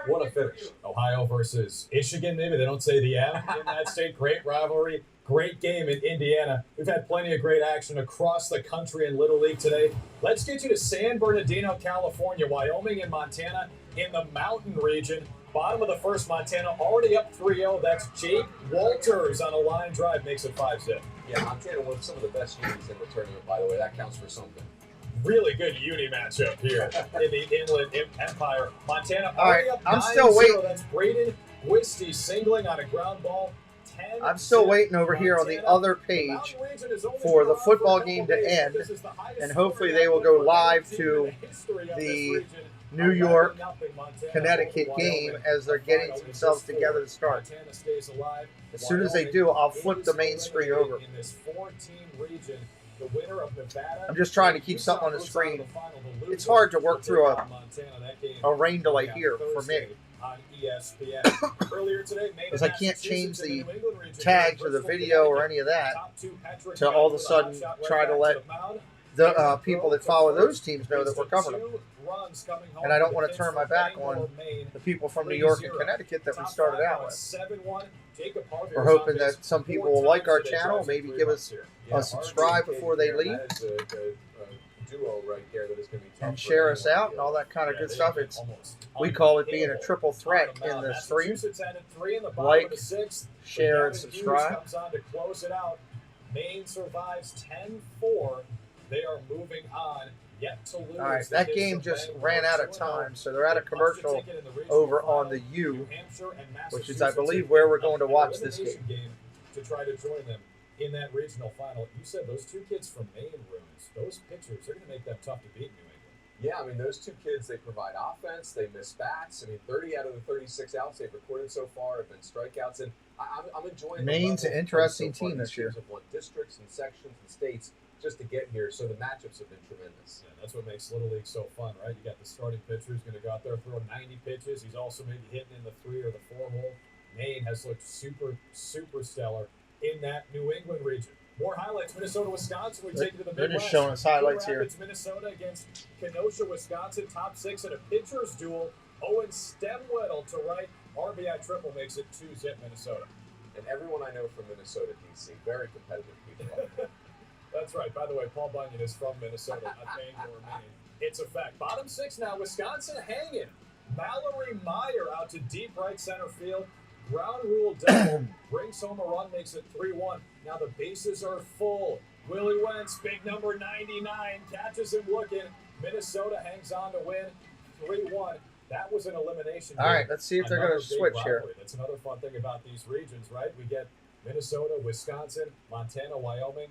S21: what a finish.
S6: Ohio versus Michigan, maybe they don't say the M in that state. Great rivalry, Great game in Indiana. We've had plenty of great action across the country in Little League today. Let's get you to San Bernardino, California, Wyoming, and Montana in the Mountain region. Bottom of the first, Montana already up 3-0. That's Jake Walters on a line drive, makes it 5-zip.
S21: Yeah, Montana won some of the best unis in the tournament, by the way. That counts for something.
S6: Really good uni matchup here in the Inland Empire. Montana
S1: All right,
S6: already up
S1: I'm
S6: 9-0.
S1: still waiting.
S6: That's Braden Wisty singling on a ground ball.
S1: I'm still waiting over here on the other page for the football game to end, and hopefully they will go live to the New York, Connecticut game as they're getting themselves together to start. As soon as they do, I'll flip the main screen over. I'm just trying to keep something on the screen. It's hard to work through a rain delay here for me. Because I can't change the tags or the video or any of that to all of a sudden try to let the people that follow those teams know that we're covering them. And I don't want to turn my back on the people from New York and Connecticut that we started out with. We're hoping that some people will like our channel, maybe give us a subscribe before they leave, and share us out and all that kind of good stuff. We call it being a triple threat in the stream. Like, share, and subscribe.
S6: Maine survives 10-4. They are moving on. Yet to lose.
S1: All right, that game just ran out of time, so they're at a commercial over on the U, which is, I believe, where we're going to watch this game.
S6: To try to join them in that regional final. You said those two kids from Maine, Runes, those pitchers, they're going to make that tough to beat New England.
S21: Yeah, I mean, those two kids, they provide offense, they miss bats. I mean, 30 out of the 36 outs they've recorded so far have been strikeouts, and I'm enjoying
S1: Maine's an interesting team this year.
S21: Have won districts and sections and states just to get here, so the matchups have been tremendous.
S6: Yeah, that's what makes Little League so fun, right? You got the starting pitcher who's going to go out there and throw 90 pitches. He's also maybe hitting in the 3 or the 4 hole. Maine has looked super stellar in that New England region. More highlights. Minnesota, Wisconsin. We take it to the Midwest.
S1: They're just showing us highlights here.
S6: Minnesota against Kenosha, Wisconsin. Top 6 in a pitcher's duel. Owen Stemwedel to right. RBI triple makes it 2-zip Minnesota.
S21: And everyone I know from Minnesota, DC, very competitive people.
S6: That's right. By the way, Paul Bunyan is from Minnesota, not Bangor, Maine. It's a fact. Bottom 6 now. Wisconsin hanging. Mallory Meyer out to deep right center field. Ground rule double. Brings home a run, makes it 3-1. Now the bases are full. Willie Wentz, big number 99, catches him looking. Minnesota hangs on to win 3-1. That was an elimination game.
S1: All right, let's see if they're going to switch here.
S6: That's another fun thing about these regions, right? We get Minnesota, Wisconsin, Montana, Wyoming.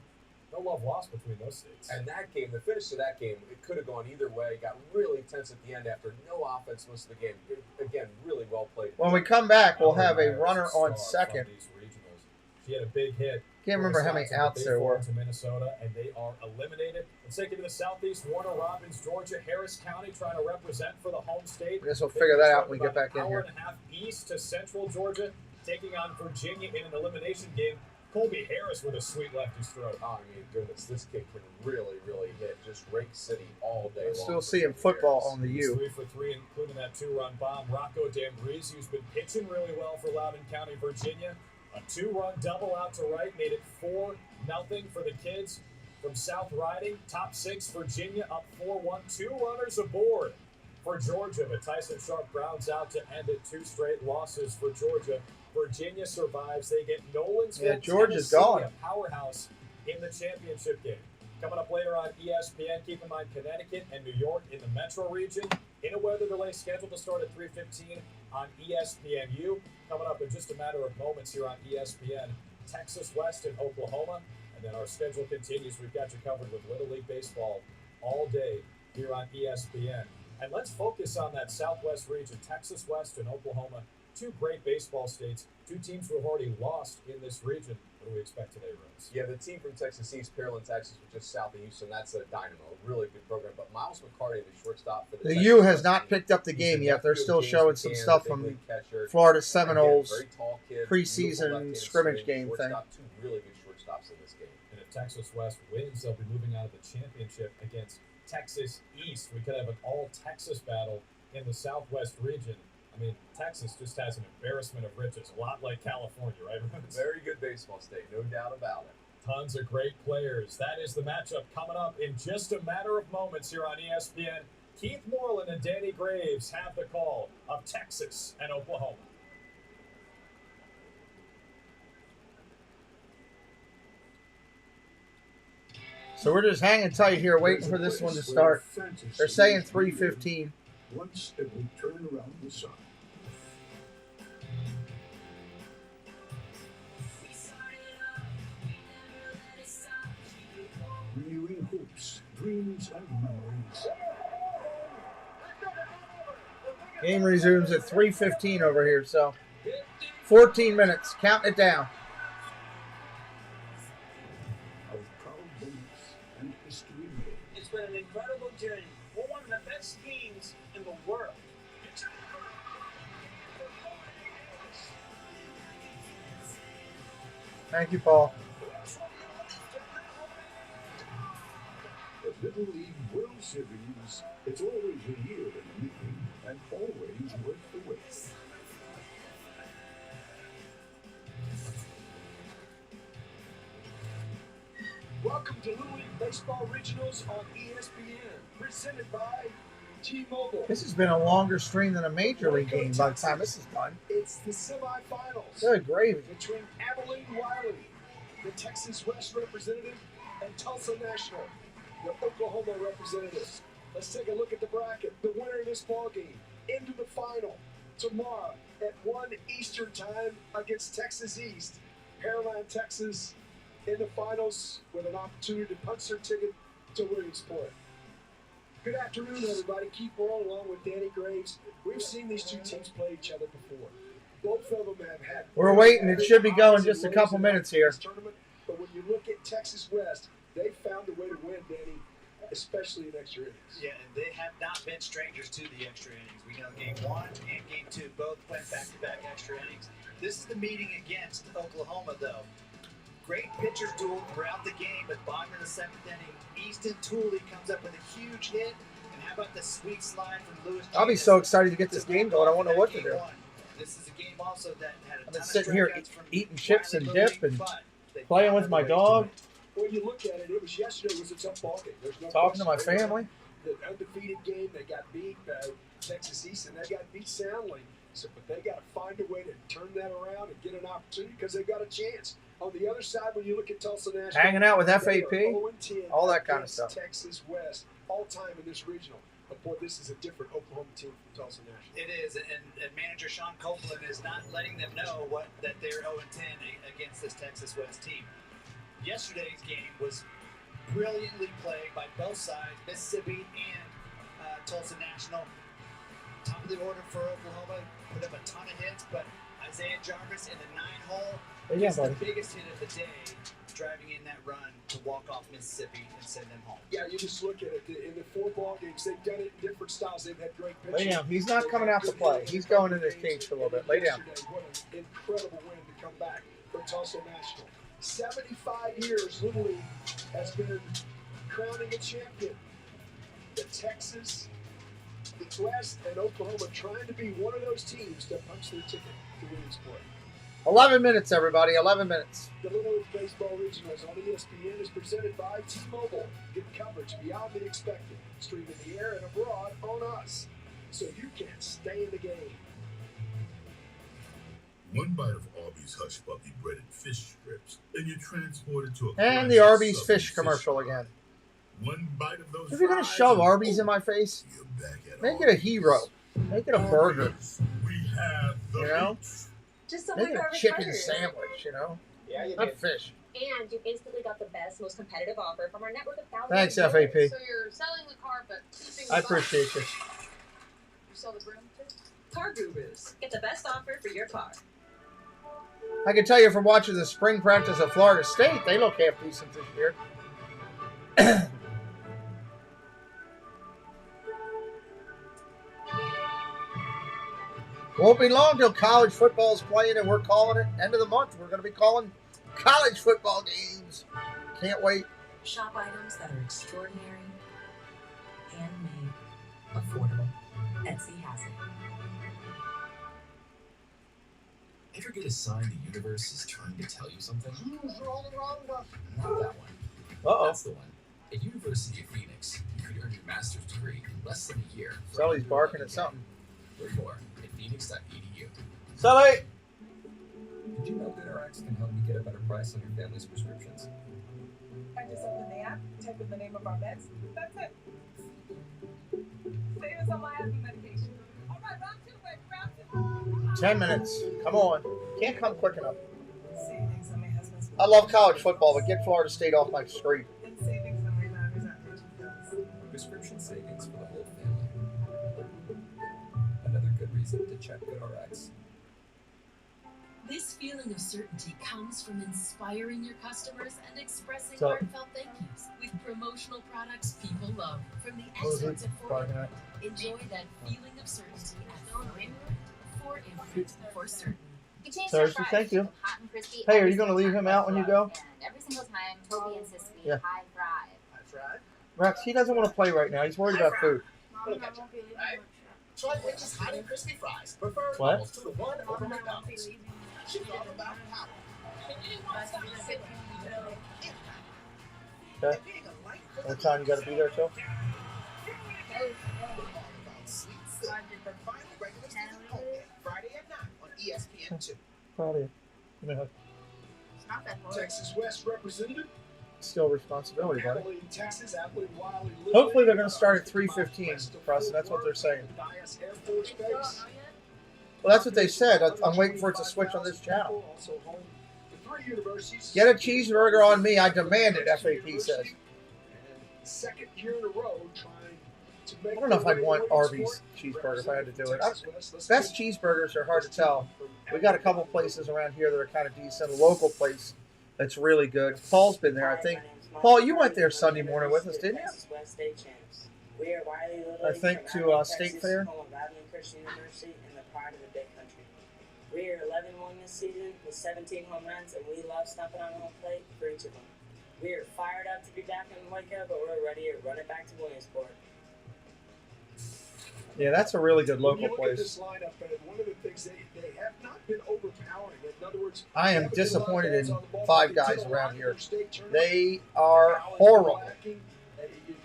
S6: No love lost between those states.
S21: And that game, the finish of that game, it could have gone either way. Got really tense at the end after no offense most of the game. Again, really well played.
S1: When we come back, we'll have a runner on second.
S6: She had a big hit.
S1: Can't remember how many outs there were.
S6: To Minnesota, and they are eliminated. Let's take it to the southeast. Warner Robins, Georgia, Harris County, trying to represent for the home state.
S1: I guess we'll figure that out when we get back in here.
S6: Hour and a half east to central Georgia, taking on Virginia in an elimination game. Colby Harris with a sweet lefty stroke.
S21: Oh, I mean, goodness, this kid can really hit. Just rake city all day long.
S1: Still seeing football on the U.
S6: 3 for 3, including that 2-run bomb. Rocco D'Ambrisi, who's been pitching really well for Loudoun County, Virginia. A 2-run double out to right made it 4-0 for the kids from South Riding. Top 6, Virginia up 4-1. 2 runners aboard for Georgia, but Tyson Sharp grounds out to end it. 2 straight losses for Georgia. Virginia survives. They get Nolansville,
S1: yeah, Georgia's
S6: Tennessee,
S1: gone.
S6: a powerhouse in the championship game. Coming up later on ESPN, keep in mind Connecticut and New York in the metro region. In a weather delay scheduled to start at 3:15 on ESPNU. Coming up in just a matter of moments here on ESPN, Texas West and Oklahoma. And then our schedule continues. We've got you covered with Little League Baseball all day here on ESPN. And let's focus on that Southwest region, Texas West and Oklahoma. 2 great baseball states, 2 teams who have already lost in this region. What do we expect today, Rose?
S21: Yeah, the team from Texas East, Pearland, Texas, was just south of Houston. That's a dynamo, a really good program. But Miles McCarty, the shortstop for the
S1: Texas U has not picked up the game yet. They're still showing some stuff from Florida Seminoles preseason scrimmage game thing.
S21: 2 really good shortstops in this game.
S6: And if Texas West wins, they'll be moving out of the championship against Texas East. We could have an all-Texas battle in the Southwest region. I mean, Texas just has an embarrassment of riches, a lot like California, right?
S21: Very good baseball state, no doubt about it.
S6: Tons of great players. That is the matchup coming up in just a matter of moments here on ESPN. Keith Moreland and Danny Graves have the call of Texas and Oklahoma.
S1: So we're just hanging tight here, waiting for this one to start. They're saying 3:15.
S17: Once it will turn around the sun. Renewing hopes, dreams, and memories.
S1: Game resumes at 3:15 over here, so 14 minutes. Counting it down.
S17: Of proud moments and history made.
S3: It's been an incredible journey. We're one of the best teams in the world.
S1: Thank you, Paul.
S17: The Little League World Series, it's always a year in the making and always worth the wait.
S20: Welcome to Little League Baseball Regionals on ESPN, presented by T-Mobile.
S1: This has been a longer stream than a major league game by the time this is done.
S20: It's the semifinals.
S1: Good gravy.
S20: Between Abilene Wiley, the Texas West representative, and Tulsa National, the Oklahoma representatives. Let's take a look at the bracket. The winner of this ball game into the final tomorrow at 1 Eastern time against Texas East. Pearland, Texas, in the finals with an opportunity to punch their ticket to Williamsport. Good afternoon, everybody. Keith Moreland along with Danny Graves. We've seen these two teams play each other before. Both of them have had.
S1: We're waiting. It should be going just a couple minutes here.
S20: Tournament, but when you look at Texas West, they found a way to win, Danny, especially in extra innings.
S12: Yeah, and they have not been strangers to the extra innings. We know Game 1 and Game 2 both went back-to-back extra innings. This is the meeting against Oklahoma, though. Great pitchers duel throughout the game, but bottom of the 7th inning, Easton Tooley comes up with a huge hit. And how about the sweet slide from Lewis?
S1: I'll be so excited to get this game going. I won't know what to do.
S12: This is a game also that had a
S1: I've been
S12: ton
S1: sitting
S12: of
S1: here
S12: strikeouts from
S1: eating chips and
S12: Wiley
S1: dip and
S12: but they
S1: playing
S12: found
S1: with
S12: a
S1: my
S12: way to
S1: dog,
S12: win.
S20: When you look at it, it was yesterday was a tough ball game. There's no
S1: talking to my
S20: question.
S1: family.
S20: The undefeated game, they got beat Texas East, and they got beat soundly. So, but they got to find a way to turn that around and get an opportunity because they've got a chance. On the other side, when you look at Tulsa National,
S1: Hanging out with
S20: they are
S1: FAP,
S20: 0-10
S1: all that kind of
S20: against
S1: stuff.
S20: Texas West, all time in this regional. But boy, this is a different Oklahoma team from Tulsa National.
S12: It is, and manager Sean Copeland is not letting them know that they're 0-10 against this Texas West team. Yesterday's game was brilliantly played by both sides, Mississippi and Tulsa National. Top of the order for Oklahoma, put up a ton of hits, but Isaiah Jarvis in the 9-hole
S1: Yeah,
S12: is the
S1: buddy.
S12: biggest hit of the day, driving in that run to walk off Mississippi and send them home.
S20: Yeah, you just look at it. In the 4 ball games, they've done it in different styles. They've had great pitching.
S1: Lay down. He's not coming out to play. He's going in his cage for a little bit. Lay down.
S20: What an incredible win to come back for Tulsa National. 75 years, Little League has been crowning a champion. The Texas, the West, and Oklahoma trying to be one of those teams to punch their ticket to Williamsport.
S1: 11 minutes, everybody. 11 minutes.
S20: The Little League Baseball Regionals on ESPN is presented by T-Mobile. Get coverage beyond the expected. Stream in the air and abroad on us, so you can stay in the game.
S10: One bite of Arby's Hush Puppy breaded fish strips, and you're transported to a
S1: And the
S10: classic
S1: Arby's
S10: Southern
S1: fish commercial again.
S10: One bite of those
S1: If you're going to
S10: fries
S1: shove
S10: and
S1: Arby's in my face, make it a hero. Make it a burger.
S10: we have the
S1: You know?
S16: Just some
S1: Make it a
S16: garbage
S1: chicken
S16: burgers.
S1: sandwich, you know?
S5: Yeah, you
S1: Not
S5: did.
S1: fish.
S5: And you instantly got the best, most competitive offer from our network of thousands.
S1: Thanks,
S5: of
S1: FAP.
S5: dealers.
S18: So you're selling the car, but keeping the
S1: I
S18: box.
S1: appreciate you.
S18: You sell the broom too?
S5: Car Gurus. Get the best offer for your car.
S1: I can tell you from watching the spring practice at Florida State, they look half decent this year. Won't be long till college football's playing, and we're calling it end of the month. We're going to be calling college football games. Can't wait.
S9: Shop items that are extraordinary, handmade, affordable. Etsy has it.
S14: Ever get a sign the universe is trying to tell you something?
S8: Roll the wrong one.
S14: Not that one.
S1: Uh-oh.
S14: That's the one. At University of Phoenix, you could earn your master's degree in less than a year.
S1: Sully's barking at something.
S14: Learn more at phoenix.edu.
S1: Sully!
S11: Did you know GoodRx can help you get a better price on your family's prescriptions?
S22: I just open the app, type in the name of our meds. That's it. Save us on my asthma medication. All right, round 2, baby, round 2.
S1: 10 minutes. Come on. Can't come quick enough.
S22: Savings on my husband's.
S1: I love college football, but get Florida State off my screen.
S22: And savings on my daughter's outpatient bills.
S11: Prescription savings for the whole family. Another good reason to check GoodRx.
S9: This feeling of certainty comes from inspiring your customers and expressing
S1: So-
S9: heartfelt thank yous with promotional products people love. From the experts at Ford, enjoy that feeling of certainty at Ford Imprint for certain.
S23: We changed
S1: Thursday,
S23: our fries
S1: thank you.
S23: to hot and crispy
S1: Hey, are
S23: every
S1: you going to
S23: single
S1: leave him
S23: time.
S1: out when you go?
S23: And every single time, Toby insists we
S1: Yeah.
S23: high thrive.
S1: Rex, he doesn't want to play right now. He's worried about food.
S8: Troy Bridges hot and crispy fries. Preferred
S1: What?
S8: almost 2-to-1 over McDonald's. She's all about power.
S1: Okay. What time you got to be there till?
S8: Friday at 9 on ESPN2.
S1: Proud of you. Give me a hug.
S23: It's not that hard.
S20: Texas West representative.
S1: Still responsibility, buddy.
S20: Abilene, Texas, Abilene, Wiley,
S1: Hopefully they're going to start at 3:15, Preston. That's what they're saying.
S20: Dyess Air Force Base.
S1: Well, that's what they said. I'm waiting for it to switch on this channel.
S20: Also home to 3 universities.
S1: Get a cheeseburger on me. I demand it, FAP says.
S20: Second year in a row trying to make.
S1: I don't know if I'd want Arby's cheeseburger if I had to do it. Best cheeseburgers are hard to tell. We got a couple places around here that are kind of decent. A local place that's really good. Paul's been there, I think. Paul, you went there Sunday morning with us, didn't you?
S24: West State champs. We are Wiley Little
S1: I
S24: League
S1: think
S24: from
S1: to
S24: Abilene,
S1: State
S24: Texas,
S1: Fair.
S24: home of Abilene Christian University and the pride of the big country. We are 11-1 this season with 17 home runs, and we love stomping on home plate for each of them. We are fired up to be back in Waco, but we're ready to run it back to Williamsport.
S1: Yeah, that's a really good
S20: When
S1: local
S20: you look at
S1: place.
S20: this lineup, and one of the things they have not been overpowering. In other words,
S1: I
S20: they
S1: am
S20: haven't been a lot of
S1: disappointed
S20: balls
S1: in
S20: on the ball.
S1: Five
S20: They
S1: Guys
S20: did a lot
S1: around
S20: in
S1: here.
S20: their state tournament.
S1: They are
S20: Powers
S1: horrible.
S20: lacking.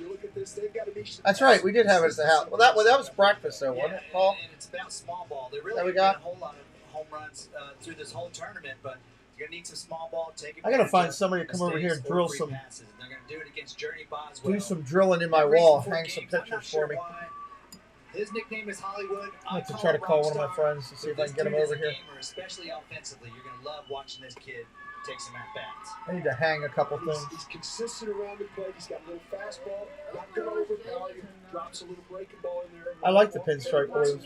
S20: You look at this, they've got to be.
S1: That's right. We did have it at the house. Well, that was breakfast, though, wasn't it, Paul?
S12: And it's about small ball. There really
S1: There we
S12: haven't
S1: go.
S12: been a whole lot of home runs through this whole tournament, but you're gonna need some small ball. Take
S1: I gotta
S12: advantage
S1: find
S12: of
S1: somebody to come over here and
S12: mistakes or
S1: drill
S12: free
S1: some,
S12: passes. And they're gonna do it against Journey Boswell.
S1: do some drilling in my
S12: That brings
S1: wall,
S12: them 4
S1: hang some
S12: games. I'm not
S1: pictures
S12: sure
S1: for me.
S12: why. His nickname is Hollywood.
S1: I have to try to call one of my friends to see if I can get him over here.
S12: Gamer, especially offensively, you're gonna love watching this kid take some at bats.
S1: I need to hang a couple
S20: He's
S1: things.
S20: consistent around the plate. He's got a little fastball, not going to overpower you. Drops a little breaking ball in there.
S1: I like the pinstripe blues.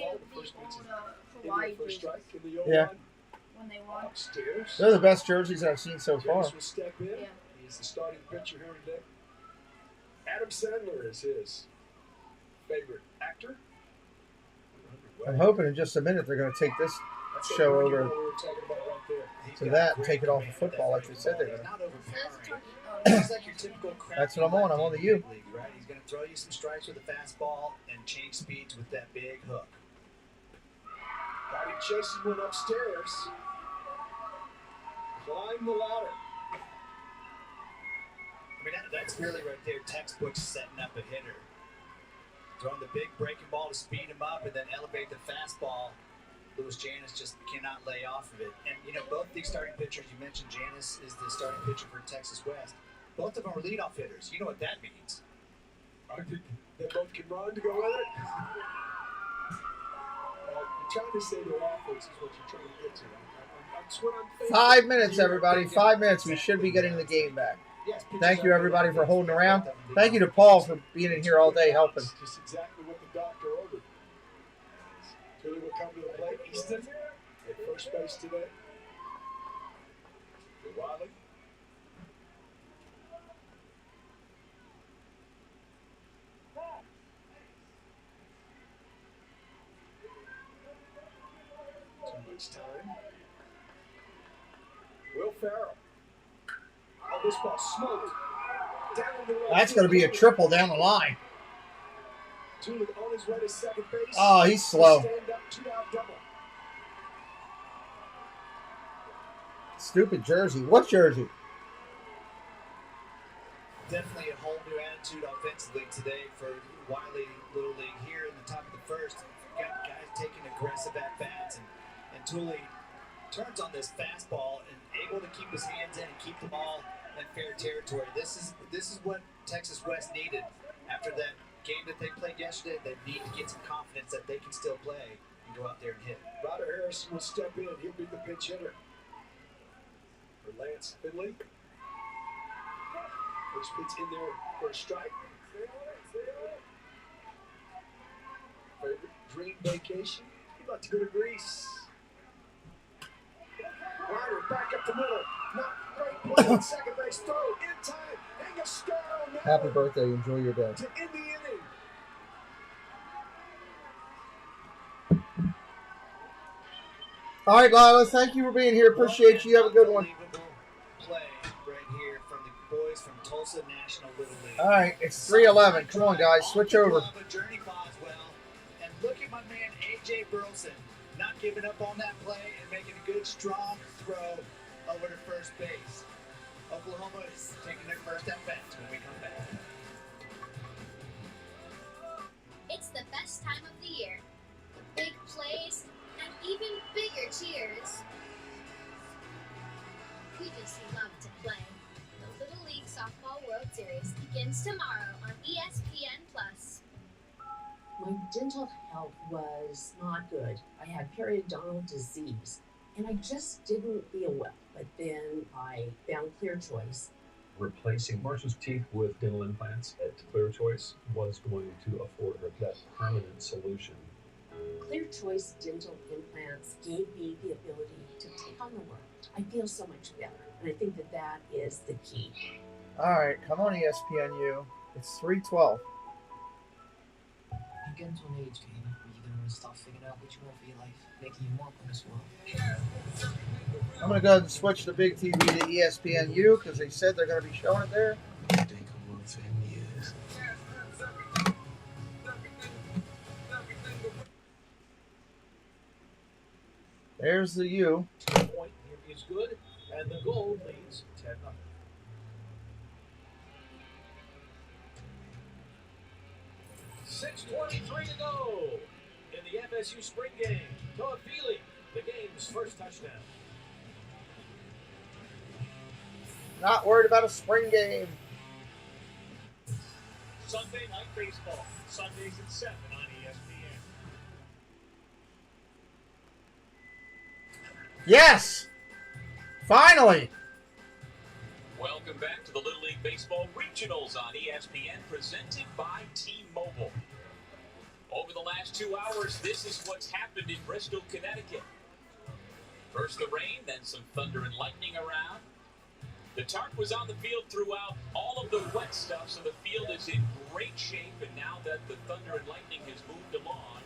S1: Yeah.
S20: When they won. Upstairs.
S1: They're the best jerseys I've seen so far.
S20: James will step in. He's the starting pitcher here today. Adam Sandler is his favorite actor.
S1: I'm hoping in just a minute they're going to take this show over to that and take it off of football like they said they were.
S12: He's like your typical
S1: That's what I'm on. I'm on the U.
S12: league, right? He's gonna throw you some strikes with a fastball and change speeds with that big hook.
S20: Bobby Jason went upstairs. Climbed the ladder.
S12: I mean, that's really right there textbook setting up a hitter. Throwing the big breaking ball to speed him up and then elevate the fastball. Louis Janis just cannot lay off of it. And, you know, both these starting pitchers, you mentioned Janis is the starting pitcher for Texas West. Both of them are leadoff hitters. You know what that means.
S20: I think they both can run to go with it. You're trying to say the offense is what you're trying to get to. That's what I'm thinking.
S1: 5 minutes, everybody. 5 minutes. We should be getting the game back. Thank you, everybody, for holding around. Thank you to Paul for being in here all day helping.
S20: Just exactly what the doctor ordered. Tilly will come to the plate. Easton at first base today. For Wiley. Too much time. Will Ferrell. Oh, this ball smoked. Down the right
S1: That's going to be a triple down the line.
S20: Tulip on his way to second base.
S1: Oh, he's slow.
S20: Stand up, 2-out double.
S1: Stupid jersey. What jersey?
S12: Definitely a whole new attitude offensively today for Wiley Little League here in the top of the first. Got guys taking aggressive at-bats, and Tooley turns on this fastball and able to keep his hands in and keep the ball in fair territory. This is what Texas West needed after that game that they played yesterday. They need to get some confidence that they can still play and go out there and hit.
S20: Ryder Harrison will step in. He'll be the pinch hitter for Lance Finley. First pitch in there for a strike. Favorite dream vacation? He'd like to go to Greece. Ryder back up the middle. Not great play on second base. Throw in time. Angostura now
S1: Happy birthday. Enjoy your day.
S20: to end the inning.
S1: All right, Lila, thank you for being here. Appreciate you. Have a good one.
S12: Play right here from the boys from Tulsa National Little League.
S1: All right, it's 3:11. Come on, guys. Switch over.
S12: Journey Boswell. And look at my man, A.J. Burleson, not giving up on that play and making a good, strong throw over to first base. Oklahoma is taking their first at-bat when we come back.
S16: It's the best time of the year. Big plays and even bigger cheers. We just love to play. The Little League Softball World Series begins tomorrow on ESPN+.
S4: My dental health was not good. I had periodontal disease, and I just didn't feel well. But then I found Clear Choice.
S13: Replacing Marcia's teeth with dental implants at Clear Choice was going to afford her that permanent solution.
S4: Clear Choice dental implants gave me the ability to take on the world. I feel so much better, and I think that that is the key.
S1: All right, come on, ESPNU. It's 3:12.
S15: You get to an age, Kane, where you're gonna start figuring out what you want for your life, making your mark on this world.
S1: I'm going to go ahead and switch the big TV to ESPNU because they said they're going to be showing it there. There's the U.
S3: Point here is good, and the goal leads 10-0. .6:23 to go in the FSU spring game. Toa Feely, the game's first touchdown.
S1: Not worried about a spring game.
S3: Sunday night baseball. Sundays at 7 on ESPN.
S1: Yes! Finally!
S3: Welcome back to the Little League Baseball Regionals on ESPN, presented by T-Mobile. Over the last 2 hours, this is what's happened in Bristol, Connecticut. First the rain, then some thunder and lightning around. The tarp was on the field throughout all of the wet stuff, so the field is in great shape. And now that the thunder and lightning has moved along,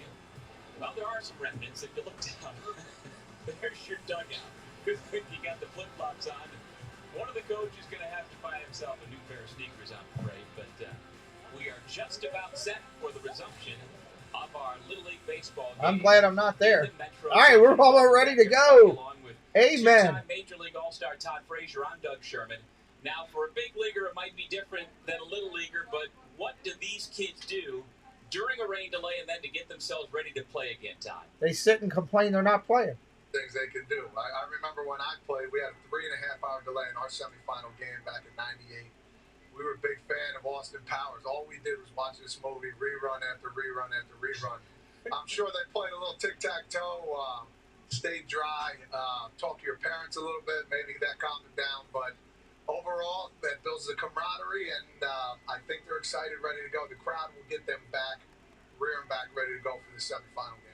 S3: well, there are some remnants. If you look down, there's your dugout. Good thing you got the flip-flops on. One of the coaches is going to have to buy himself a new pair of sneakers, I'm afraid. But we are just about set for the resumption of our Little League Baseball game.
S1: I'm glad I'm not there. All right, we're almost ready to go. Amen.
S3: Two-time Major League All-Star Todd Frazier, I'm Doug Sherman. Now, for a big leaguer, it might be different than a little leaguer, but what do these kids do during a rain delay and then to get themselves ready to play again, Todd?
S1: They sit and complain they're not playing.
S2: Things they can do. I remember when I played, we had a 3.5-hour delay in our semifinal game back in '98. We were a big fan of Austin Powers. All we did was watch this movie rerun after rerun after rerun. I'm sure they played a little tic-tac-toe, stay dry, talk to your parents a little bit, maybe that calmed them down. But overall, that builds the camaraderie, and I think they're excited, ready to go. The crowd will get them back, rearing back, ready to go for the semifinal game.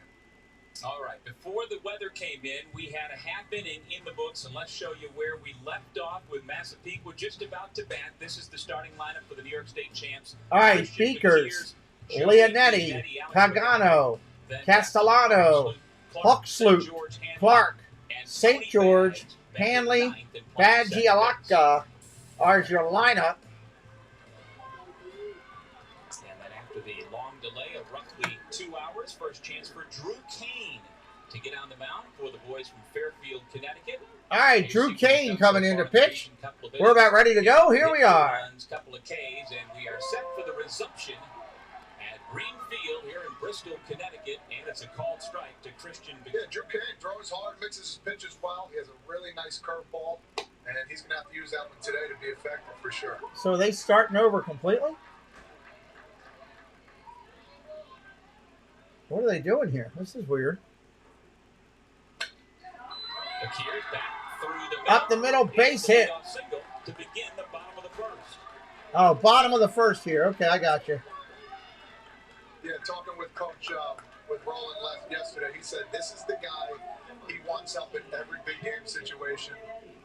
S3: All right, before the weather came in, we had a half inning in the books, and let's show you where we left off with Massapequa just about to bat. This is the starting lineup for the New York State champs.
S1: All right, Speakers, Leonetti, Pagano, Castellano, Huxlute, Clark, St. George, Hanley, Bagialaka are your lineup.
S3: And then after the long delay of roughly 2 hours, first chance for Drew Kane to get on the mound for the boys from Fairfield, Connecticut.
S1: All right, Drew Kane coming in to pitch. We're about ready to go. Here we are.
S3: Couple of Ks, and we are set for the resumption at Greenfield here in Bristol, Connecticut, and it's a called strike to Christian.
S2: Yeah, Drew Kane throws hard, mixes his pitches well. He has a really nice curveball, and he's going to have to use that one today to be effective for sure.
S1: So are they starting over completely? What are they doing here? This is weird. Up the middle, base hit.
S3: To begin the bottom of the first.
S1: Oh, bottom of the first here. Okay, I got you.
S2: Yeah, talking with Coach with Roland yesterday, he said this is the guy he wants up in every big game situation.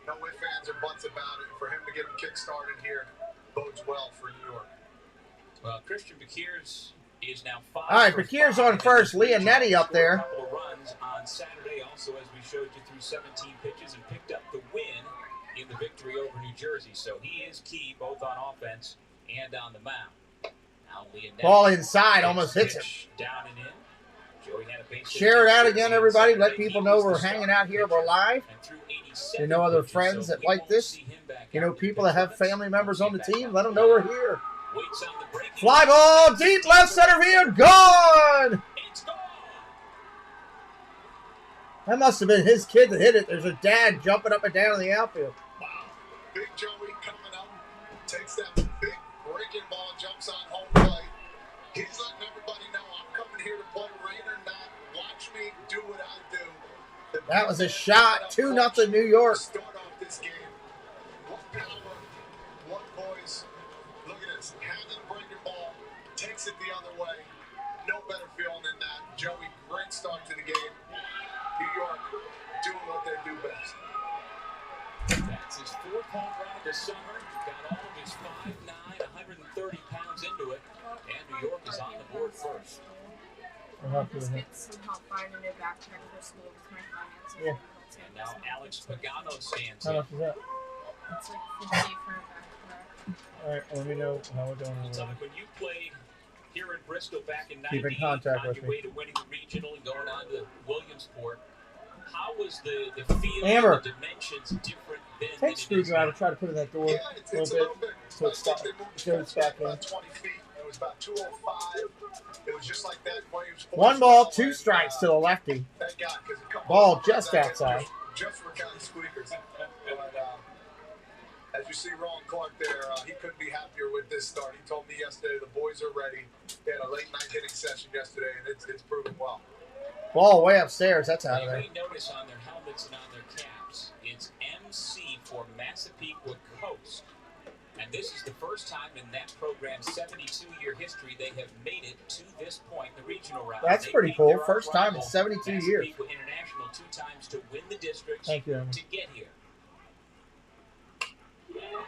S2: No ifs, ands, or buts about it. For him to get him kick-started here bodes well for New York.
S3: Well, Christian Bekiers is now 5.
S1: All right, Bekiers on first. Leonetti up there.
S3: A couple of runs on Saturday, also as we showed you through 17 pitches, and picked up the win in the victory over New Jersey. So he is key both on offense and on the mound. Now Leonetti,
S1: ball inside, almost hits him.
S3: Down and in. Joey had a base
S1: share it out again, everybody. Let people know we're hanging out here. We're live. You know other friends that like this. You know people that have family members on the team. Let them know we're here. Fly ball, deep left center field, gone! That must have been his kid that hit it. There's a dad jumping up and down in the outfield.
S2: Wow. Big Joey coming up, takes that big breaking ball, jumps on home plate. He's letting everybody know I'm coming here to play rain or not. Watch me do what I do.
S1: That was a shot. 2-0 New York.
S2: Start off this game. One power, one voice. Look at this. Handing the breaking ball, takes it the other way. No better feeling than that. Joey, great start to the game. New York doing what they do best.
S3: That's his 4th home run of the summer. Got all of his 5'9", 130 pounds into it. And New York is on the board first.
S23: I just get some help finding a new backpack for school with my finances.
S1: Yeah.
S3: And now Alex Pagano stands
S1: How
S3: in.
S1: much is that?
S23: It's like 50 for a backpack.
S1: All right, let me know how we're doing.
S3: When you played here in Bristol back in
S1: Keep in
S3: 98,
S1: contact
S3: on
S1: with
S3: your
S1: me.
S3: way to winning the regional and going on to Williamsport, how was the feel
S1: Amber,
S3: and the dimensions different then
S1: take
S3: than it is
S1: screwdriver,
S3: now?
S1: try to put it in that door
S2: Yeah, it's a little bit.
S1: so it stops. Goes back in.
S2: About 20 feet. It was about 205. It was just like that. Williamsport.
S1: 1 ball, 2 strikes to the lefty.
S2: Thank God, because a couple
S1: Ball
S2: of
S1: just
S2: runs
S1: outside.
S2: Just were kind of squeakers. But as you see Ron Clark there, he couldn't be happier with this start. He told me yesterday the boys are ready. They had a late night hitting session yesterday, and it's proven well.
S1: Ball way upstairs. That's out of
S3: You
S1: there.
S3: may notice on their helmets and on their caps, it's MC for Massapequa Coast. And this is the first time in that program's 72-year history they have made it to this point, the regional round.
S1: That's
S3: They
S1: pretty
S3: beat
S1: cool.
S3: their
S1: First time in
S3: rival,
S1: 72 years.
S3: Massapequa International 2 times to win the districts
S1: Thank you, Emma.
S3: to get here.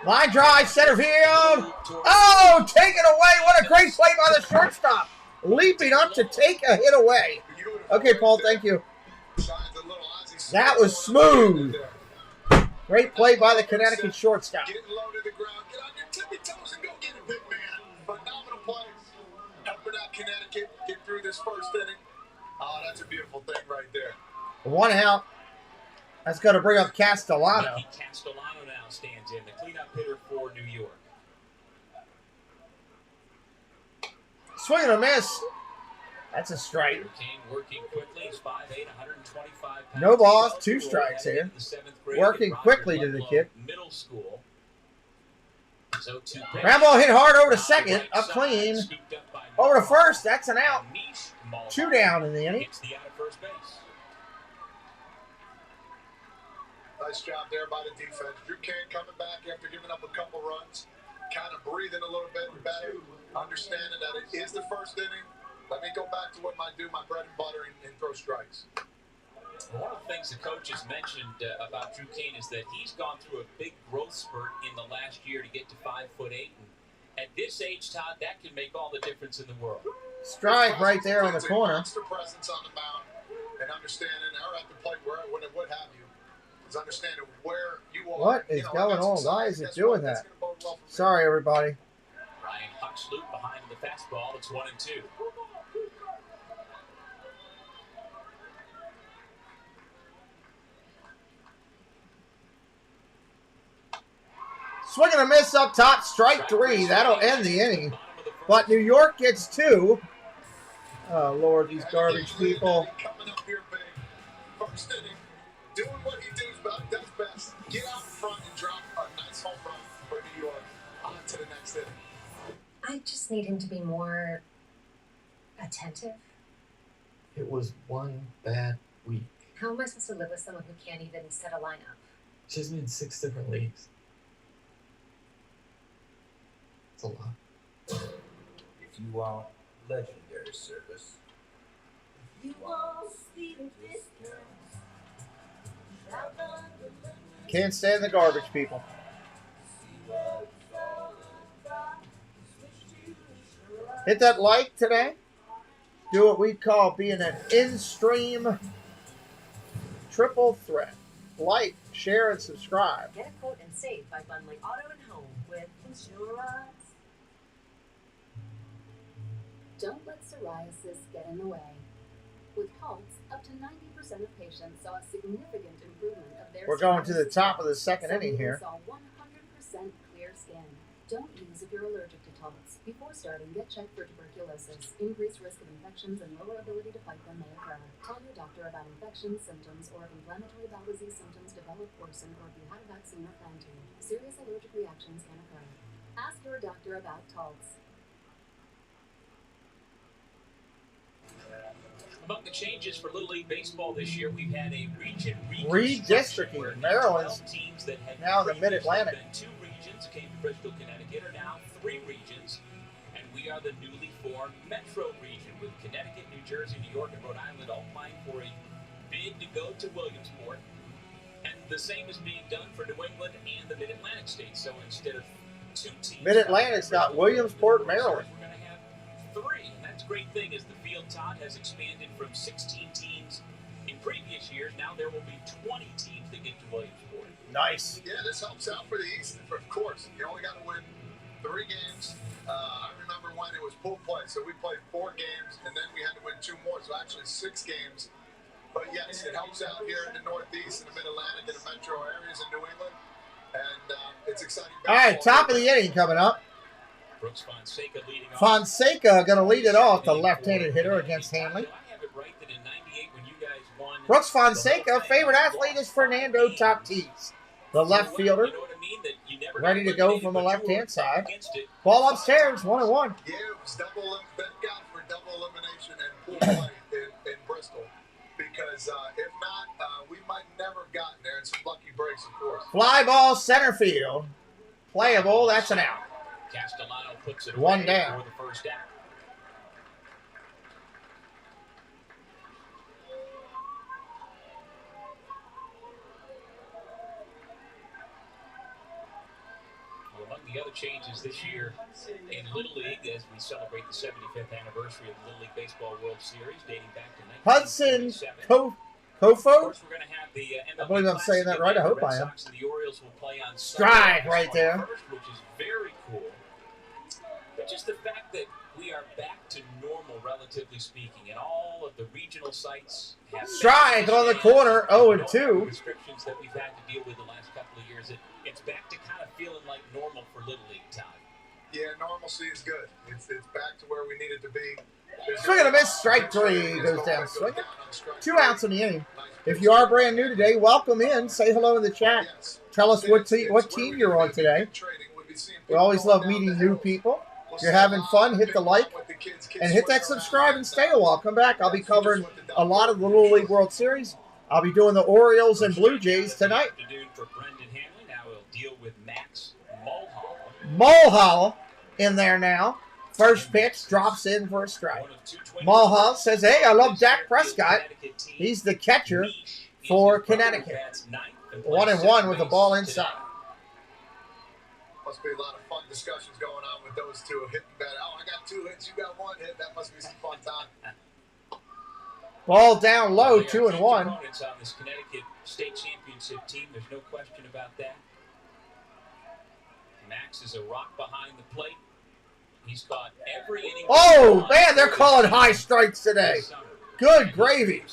S1: Line drive, center field. Oh, take it away. What a great play by the shortstop. Leaping up to take a hit away. Okay, Paul, thank you. That was smooth. Great play by the Connecticut shortstop.
S2: Getting low to the ground. Get on your tippy toes and go get it, big man. Phenomenal play. Helping out Connecticut get through this first inning. Oh, that's a beautiful thing right there.
S1: 1 out. That's going to bring up Castellano.
S3: Nicky Castellano now stands in, the cleanup hitter for New York.
S1: Swing and a miss. That's a strike.
S3: Kane working quickly. He's 5'8", 125 pounds.
S1: No balls, 2 strikes here. Working quickly to the kid.
S3: Middle school. So
S1: Ground ball hit hard over to second. Up clean. Over to first. That's an out. 2 down in the inning.
S3: It's the out of first base.
S2: Nice job there by the defense. Drew Kane coming back after giving up a couple runs. Kind of breathing a little bit better. Understanding that it is the first inning. Let me go back to what I do, my bread and butter, and throw strikes.
S3: One of the things the coach has mentioned about Drew Kane is that he's gone through a big growth spurt in the last year to get to 5'8". And at this age, Todd, that can make all the difference in the world.
S1: Strike right there on the corner.
S2: Monster presence on the mound and understanding, or at the plate, where what have you, is understanding where you are.
S1: What is going on? Why is it doing that? Sorry, everybody.
S3: Ryan Huxloop behind the fastball. It's 1-2.
S1: Swing and a miss up top, strike 3. That'll end the inning. But New York gets 2. Oh, Lord, these garbage people.
S2: Coming up here, big. First inning, doing what he does best. Get out in front and drop a nice home run for New York. On to the next inning.
S9: I just need him to be more attentive.
S11: It was one bad week.
S9: How am I supposed to live with someone who can't even set a lineup?
S11: She's been in 6 different leagues. It's a lot.
S6: If you want legendary service, if you want speeding distance,
S1: Can't stand the garbage people. Hit that like today. Do what we call being an in-stream triple threat. Like, share, and subscribe.
S9: Get a quote and save by bundling auto and home with insurance. Don't let psoriasis get in the way. With Taltz, up to 90% of patients saw a significant improvement of their
S1: We're going to the top of the second inning here.
S9: Saw 100% clear skin. Don't use if you're allergic to Taltz. Before starting, get checked for tuberculosis. Increased risk of infections and lower ability to fight them may occur. Tell your doctor about infections, symptoms, or if inflammatory bowel disease symptoms develop, worsen, or if you had a vaccine or plan to. Serious allergic reactions can occur. Ask your doctor about Taltz.
S3: Among the changes for Little League Baseball this year, we've had a region
S1: redistricting. Maryland's
S3: teams that had
S1: now in the Mid-Atlantic.
S3: been 2 regions, came to Bristol, Connecticut, are now 3 regions, and we are the newly formed Metro region with Connecticut, New Jersey, New York, and Rhode Island all vying for a bid to go to Williamsport. And the same is being done for New England and the Mid-Atlantic states. So instead of 2 teams,
S1: Mid-Atlantic's got Williamsport, Maryland.
S3: we're going to have 3. And that's a great thing is the field, Todd, has expanded from 16 teams in previous years. Now there will be 20 teams that get to Williamsport.
S1: Nice.
S2: Yeah, this helps out for the East. Of course, you only got to win 3 games. I remember when it was pool play, so we played 4 games, and then we had to win 2 more, so actually 6 games. But yes, it helps out here in the Northeast and the Mid-Atlantic and the metro areas in New England, and it's exciting.
S1: All right, top of the inning coming up.
S3: Brooks Fonseca leading off.
S1: Fonseca going to lead it off, the left-handed hitter against Hanley.
S3: I have it right that in 98 when you guys won.
S1: Brooks Fonseca, favorite athlete is Fernando Tatis, the left fielder.
S3: You know what I mean? That you never
S1: Ready to
S3: got
S1: go
S3: eliminated,
S1: from the
S3: but you were
S1: left-hand side.
S3: against it.
S1: Ball upstairs, 1-1.
S2: Yeah, it was thank God for double elimination and pool play in Bristol, because if not, we might never have gotten there, and some lucky breaks, of course.
S1: Fly ball center field. Playable, that's an out.
S3: Castellano puts it
S1: 1
S3: away
S1: down.
S3: for the first out. Well, among the other changes this year in Little League, as we celebrate the 75th anniversary of the Little League Baseball World Series, dating back to
S1: Hudson
S3: 1947.
S1: Kofo.
S3: Of course, we're going to have the
S1: I believe I'm saying that right. I hope
S3: Red
S1: I am.
S3: Sox and the Orioles will play on
S1: Strike
S3: Sunday,
S1: right there.
S3: 21st, which is very cool. But just the fact that we are back to normal, relatively speaking, and all of the regional sites have
S1: Strike on the corner, 0-2.
S3: restrictions that we've had to deal with the last couple of years. It's back to kind of feeling like normal for Little League time.
S2: Yeah, normalcy is good. It's back to where we need it to be.
S1: Swing and a miss, strike 3 goes down. Swing it. 2 outs in the inning. If you are brand new today, welcome in. Say hello in the chat. Tell us what team you're on today. We always love meeting new people. If you're having fun, hit the like and hit that subscribe and stay a while. Come back. I'll be covering a lot of the Little League World Series. I'll be doing the Orioles and Blue Jays tonight.
S3: For Brendan Hanley, now we'll deal with Max Mulhall.
S1: Mulhall in there now. First pitch drops in for a strike. Mulhall says, hey, I love Dak Prescott. He's the catcher for Connecticut. 1-1 with the ball inside.
S2: Must be a lot of fun discussions going on with those two hitting better. Oh, I got 2 hits, you got 1 hit. That must be some fun time.
S1: Ball down low,
S3: They are
S1: 2-1.
S3: opponents on this Connecticut State Championship team. There's no question about that. Max is a rock behind the plate. He's caught every inning.
S1: Oh, man, they're calling high strikes today. Good gravy.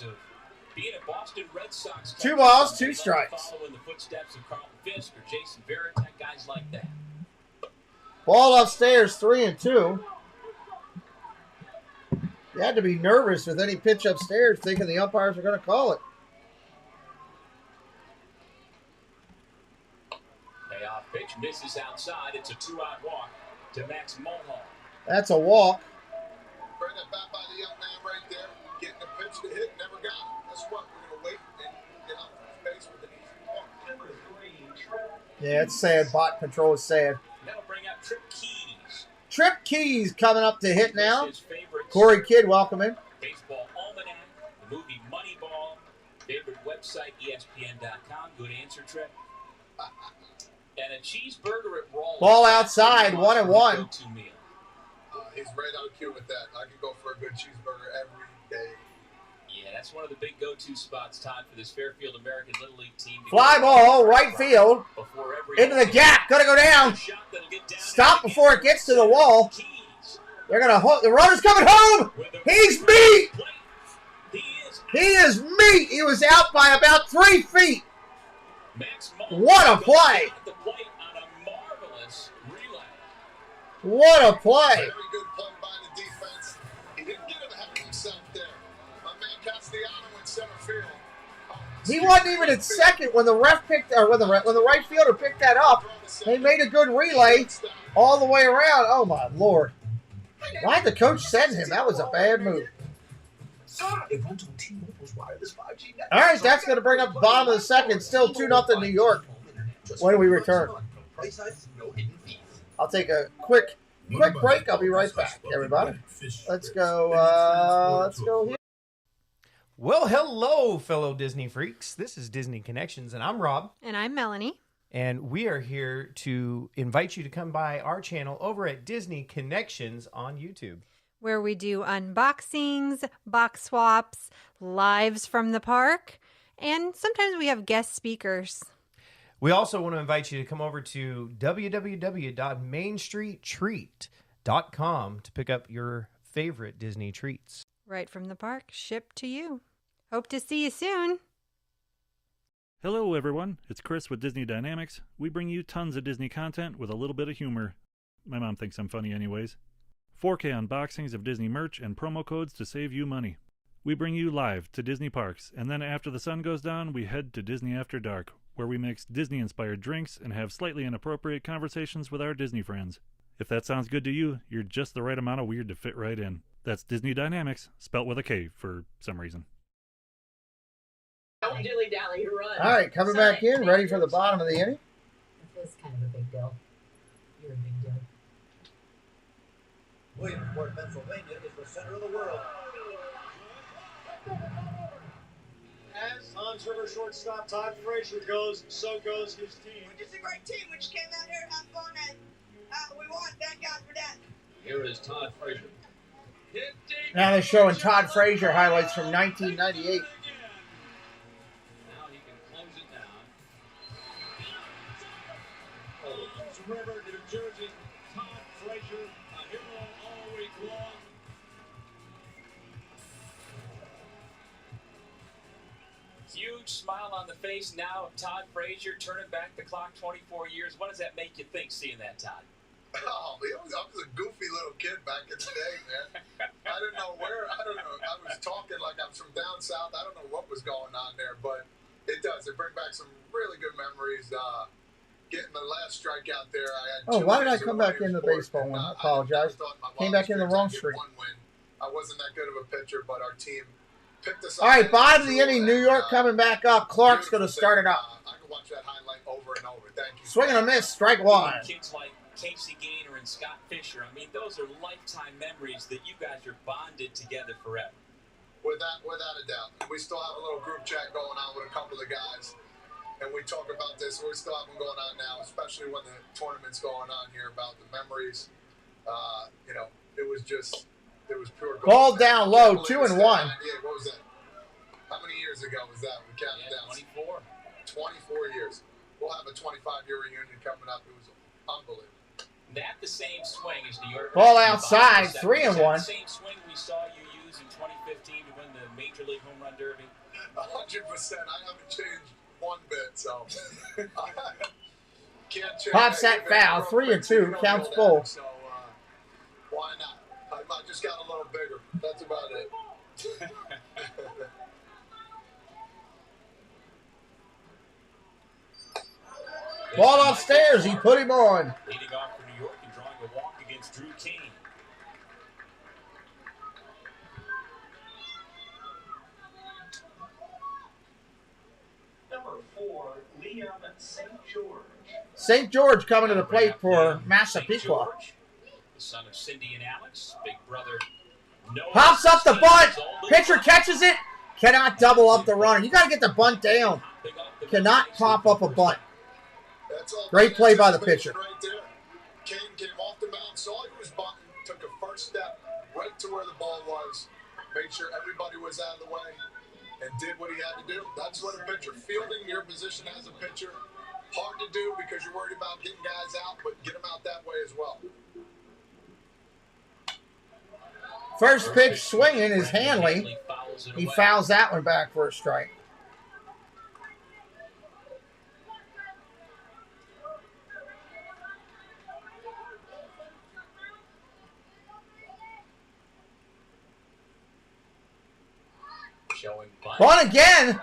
S3: Being a Boston Red Sox
S1: 2 balls, 2 strikes.
S3: Following the footsteps of Carlton Fisk or Jason Veritek, guys like that.
S1: Ball upstairs, 3-2. You had to be nervous with any pitch upstairs, thinking the umpires are going to call it.
S3: Payoff pitch misses outside. It's a 2-out walk to Max Mulhall.
S1: That's a walk.
S2: Bring it back by the young man right there. Getting the pitch to hit, never got it. That's what we're going to wait and get out of base with an easy walk.
S1: Yeah, it's sad. Bot control is sad.
S3: That'll bring up Trip Keys.
S1: Trip Keys coming up to hit now. Corey Kidd, welcome in.
S3: Baseball Almanac, the movie Moneyball, favorite website, ESPN.com. Good answer, Trip. And a cheeseburger at Rawlins.
S1: Ball outside, 1-1.
S2: He's right on cue with that. I could go for a good cheeseburger every day.
S3: Yeah, that's one of the big go-to spots, Todd, for this Fairfield American Little League team.
S1: Fly ball, right field. Into the gap. Going to go down. Stop before it gets to the wall. They're going to hold. The runner's coming home. He's meat. He is meat. He was out by about 3 feet. What a play. What a play.
S2: Very good play by the defense. He didn't get ahead of himself there. My man Castellano in center field.
S1: He wasn't even at second when the ref picked, or when the right fielder picked that up. They made a good relay all the way around. Oh my Lord! Why'd the coach send him? That was a bad move. All right, that's going to bring up the bottom of the second. Still 2-0 New York. When we return, I'll take a quick break. I'll be right back, everybody. Let's go here.
S7: Well, hello, fellow Disney freaks. This is Disney Connections, and I'm Rob.
S17: And I'm Melanie.
S7: And we are here to invite you to come by our channel over at Disney Connections on YouTube,
S17: where we do unboxings, box swaps, lives from the park, and sometimes we have guest speakers.
S7: We also want to invite you to come over to www.mainstreettreat.com to pick up your favorite Disney treats.
S17: Right from the park, shipped to you. Hope to see you soon.
S19: Hello, everyone. It's Chris with Disney Dynamics. We bring you tons of Disney content with a little bit of humor. My mom thinks I'm funny anyways. 4K unboxings of Disney merch and promo codes to save you money. We bring you live to Disney parks, and then after the sun goes down, we head to Disney After Dark, where we mix Disney-inspired drinks and have slightly inappropriate conversations with our Disney friends. If that sounds good to you, you're just the right amount of weird to fit right in. That's Disney Dynamics, spelt with a K for some reason.
S5: Don't dilly-dally, run.
S1: All right, coming back in, ready for the bottom of the inning.
S4: This is kind of a big deal. You're a big deal.
S6: Williamsport, Pennsylvania is the center of the world.
S21: As Hans River shortstop Todd Frazier goes, so goes his team.
S25: Which is a great team. We just came out here to have fun, and we won. Thank God for that.
S3: Here is Todd Frazier.
S1: Now they're showing Todd Frazier highlights from 1998.
S3: Now he can close it down.
S21: Hans River, New Jersey, Todd Frazier, a hero all week long.
S3: Huge smile on the face now of Todd Frazier, turning back the clock 24 years. What does that make you think, seeing that, Todd?
S2: Oh, I was a goofy little kid back in the day, man. I didn't know where. I don't know. I was talking like I was from down south. I don't know what was going on there, but it does. It brings back some really good memories. Getting the last strikeout there, I had.
S1: Oh, why did I come back in the baseball one? I apologize. Came back in the wrong street.
S2: I wasn't that good of a pitcher, but our team picked us up.
S1: All right, bottom of the inning, New York coming back up. Clark's going to start it up.
S2: I can watch that highlight over and over. Thank you.
S1: Swing and a miss, strike one.
S3: Kids like Casey Gaynor and Scott Fisher. I mean, those are lifetime memories that you guys are bonded together forever.
S2: Without a doubt. We still have a little group chat going on with a couple of the guys, and we talk about this. We still have them going on now, especially when the tournament's going on here, about the memories. It was pure gold.
S1: Ball down low, 2-1.
S2: Yeah, what was that? How many years ago was that? We counted down.
S3: 24.
S2: 24 years. We'll have a 25-year reunion coming up. It was unbelievable.
S3: Not the same swing as New York.
S1: Ball outside, 3-1.
S3: The same swing we saw you use in 2015 to win the Major League Home Run Derby.
S2: I haven't changed one bit, so can't change.
S1: Pops that foul. 3-2. Counts full.
S2: So why not? I just got a little bigger. That's about it.
S1: Ball upstairs. He put him on.
S3: Leading off for New York and drawing a walk against Drew King.
S21: Number 4, Liam St. George.
S1: St. George coming to the plate for Massapequa.
S3: The son of Cindy and Alex, big brother Noah.
S1: Pops up the bunt. Pitcher catches it. Cannot double up the runner. You got to get the bunt down. Cannot pop up a bunt. Great play by the pitcher.
S2: Right there. Kane came off the mound, saw he was bunting, took a first step right to where the ball was, made sure everybody was out of the way, and did what he had to do. That's what a pitcher. Fielding your position as a pitcher, hard to do because you're worried about getting guys out, but get them out that way as well.
S1: First pitch swinging is Hanley. He fouls that one back for a strike. Bunt again.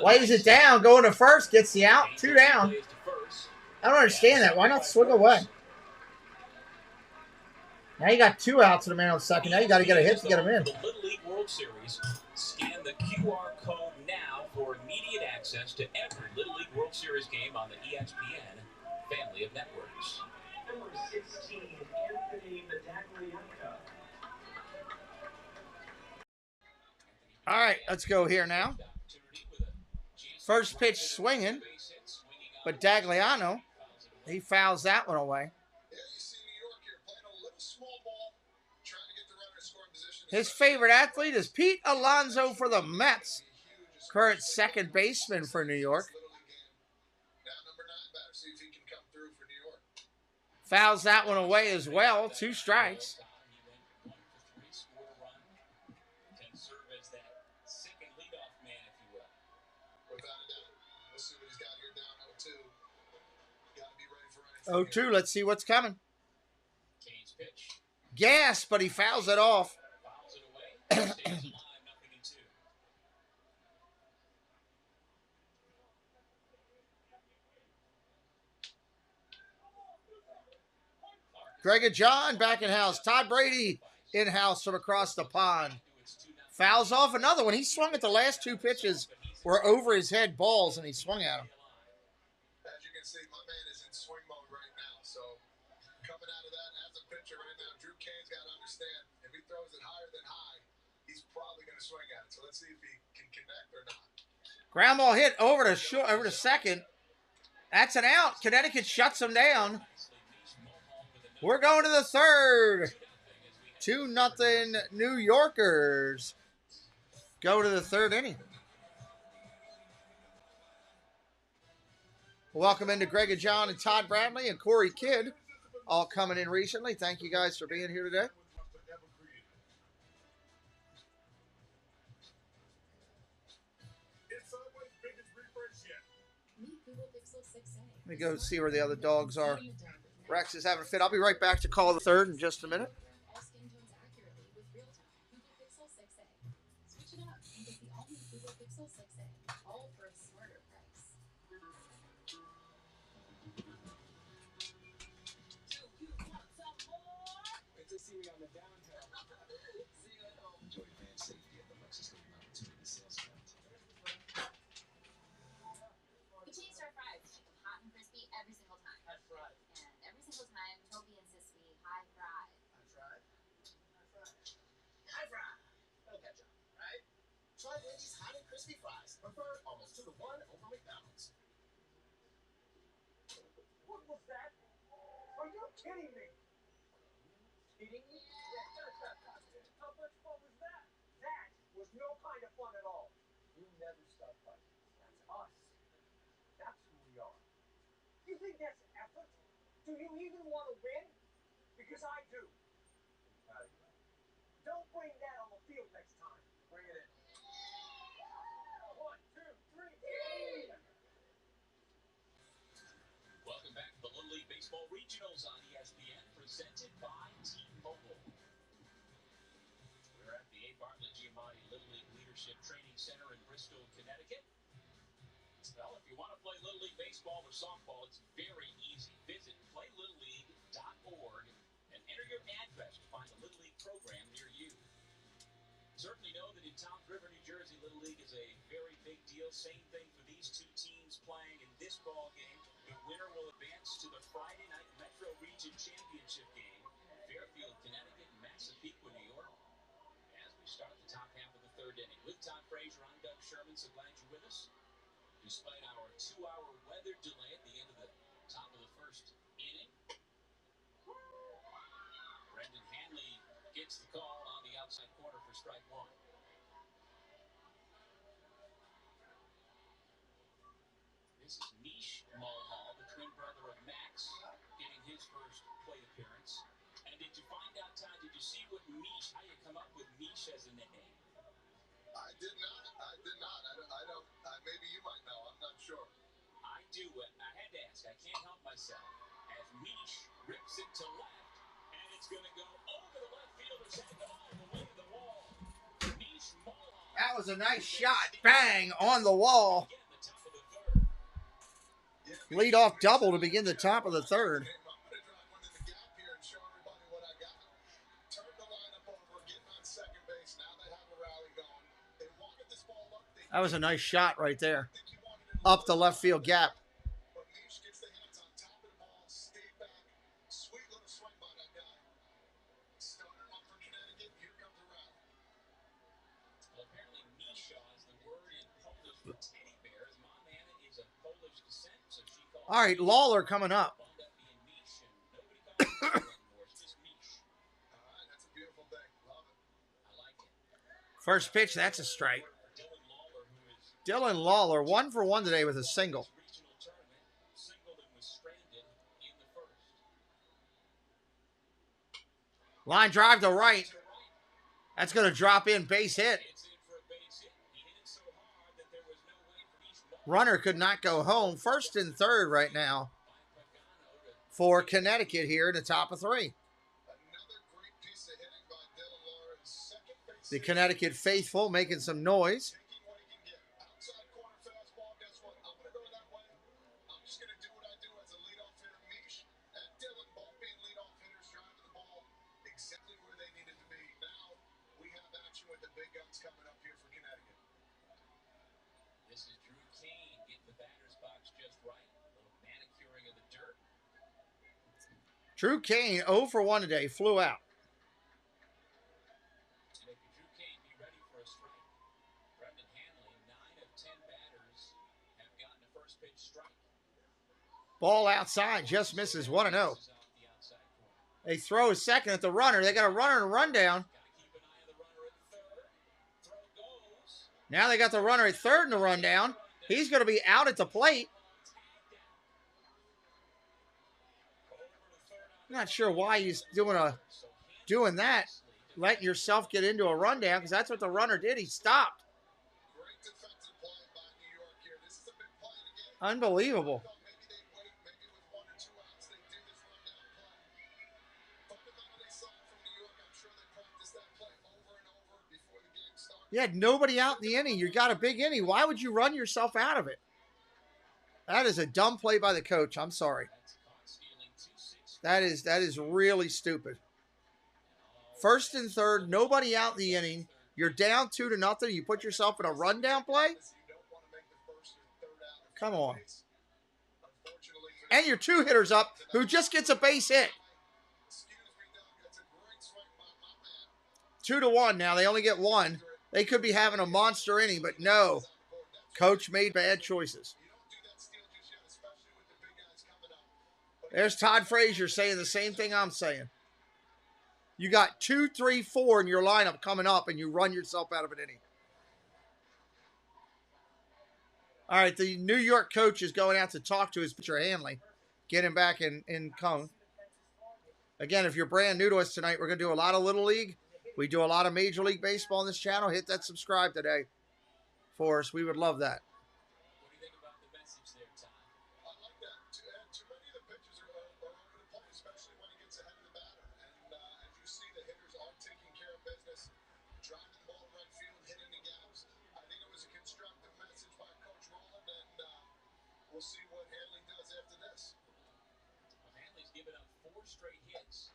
S1: Lays it down. Going to first. Gets the out. 2 down. I don't understand that. Why not swing away? Now you got 2 outs to the man on second. Now you got to get a hit to get him in.
S3: The Little League World Series. Scan the QR code now for immediate access to every Little League World Series game on the ESPN family of networks.
S21: Number 16, Anthony Medaglia.
S1: All right, let's go here now. First pitch swinging, but Dagliano, he fouls that one away. His favorite athlete is Pete Alonso for the Mets, current second baseman for New York. Fouls that one away as well, 2 strikes. Oh, 2. Let's see what's coming. Gas, but he fouls it off. Greg and John back in house. Todd Brady in house from across the pond. Fouls off another one. He swung at the last 2 pitches were over his head balls, and he swung at them.
S2: As you can see, my man is in swing mode right now. So coming out of that as a pitcher right now, Drew Kane's got to understand if he throws it higher than high, he's probably going to swing at it. So let's see if he can connect or not.
S1: Ground ball hit over to second. That's an out. Connecticut shuts him down. We're going to the third. 2-0 New Yorkers. Go to the third inning. Welcome into Greg and John and Todd Bradley and Corey Kidd, all coming in recently. Thank you guys for being here today. Let me go see where the other dogs are. Rex is having a fit. I'll be right back to call the third in just a minute.
S21: Crispy fries. Prefer almost 2 to 1 over McDonald's. What was that? Are you kidding me? Kidding me? How much fun was that? That was no kind of fun at all. You never stop fighting. That's us. That's who we are. You think that's effort? Do you even want to win? Because I do. Don't bring that on the field next time. Bring it in. 1, 2,
S3: Baseball Regionals on ESPN, presented by T-Mobile. We're at the A. Bartlett Giamatti Little League Leadership Training Center in Bristol, Connecticut. Well, if you want to play Little League baseball or softball, it's very easy. Visit playlittleleague.org and enter your address to find a Little League program near you. Certainly know that in Toms River, New Jersey, Little League is a very big deal. Same thing for these two teams playing in this ball game. The winner will advance to the Friday night Metro Region Championship game. Fairfield, Connecticut, and Massapequa, New York. As we start the top half of the third inning with Todd Frazier, I'm Doug Sherman. So glad you're with us. Despite our 2-hour weather delay at the end of the top of the first inning, Brendan Hanley gets the call on the outside corner for strike one. This is Mish Mulhall, the twin brother of Max, getting his first plate appearance. And did you find out, Todd, did you see what Mish, how you come up with Mish as a nickname?
S2: I did not. I don't. Maybe you might know. I'm not sure.
S3: I do. I had to ask. I can't help myself. As Mish rips it to left, and it's going to go over the left fielder's head all the way to the wall. Mish Mulhall.
S1: That was a nice shot. Bang on the wall. Lead-off double to begin the top of the third. That was a nice shot right there. Up the left field gap. All right, Lawler coming up. First pitch, that's a strike. Dylan Lawler, 1 for 1 today with a single. Line drive to right. That's going to drop in, base hit. Runner could not go home. First and third right now for Connecticut here in the top of 3. The Connecticut faithful making some noise. Drew Kane, 0 for 1 today, flew out. Ball outside, just misses, 1-0. They throw a second at the runner. They got a runner and a rundown. Now they got the runner at third and a rundown. He's going to be out at the plate. I'm not sure why he's doing that, letting yourself get into a rundown, because that's what the runner did. He stopped. Unbelievable. You had nobody out in the inning. You got a big inning. Why would you run yourself out of it? That is a dumb play by the coach. I'm sorry. That is really stupid. First and third, nobody out in the inning. You're down 2-0. You put yourself in a rundown play? Come on. And your 2 hitters up who just gets a base hit. 2-1 now. They only get 1. They could be having a monster inning, but no. Coach made bad choices. There's Todd Frazier saying the same thing I'm saying. You got 2, 3, 4 in your lineup coming up, and you run yourself out of an inning. All right, the New York coach is going out to talk to his pitcher Hanley. Get him back in cone. Again, if you're brand new to us tonight, we're going to do a lot of Little League. We do a lot of Major League Baseball on this channel. Hit that subscribe today for us. We would love that.
S3: What do you think about the message there, Todd?
S2: I like that. Too many of the pitchers are We'll see what Hanley does after this.
S3: Hanley's given up 4 straight hits,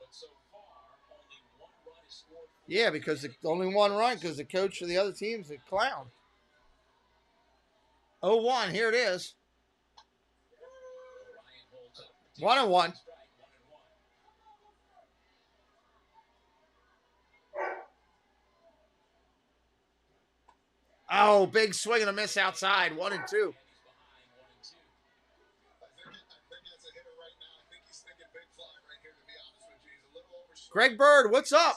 S3: but so far only 1 run is scored.
S1: Yeah, because only 1 run because the coach for the other team's a clown. 0-1, here it is. 1-1. Oh, big swing and a miss outside. 1-2.
S2: I think as a hitter right now, I think he's thinking big fly right here, to be honest with you. He's a little overstrung.
S1: Greg Bird, what's up?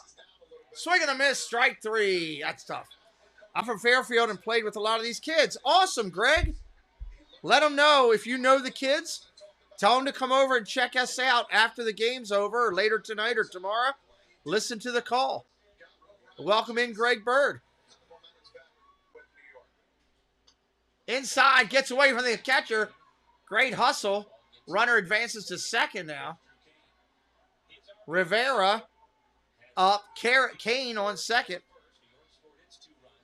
S1: Swing and a miss, strike 3. That's tough. I'm from Fairfield and played with a lot of these kids. Awesome, Greg. Let them know if you know the kids. Tell them to come over and check us out after the game's over or later tonight or tomorrow. Listen to the call. Welcome in Greg Bird. Inside, gets away from the catcher. Great hustle. Runner advances to second now. Rivera up. Kane on second.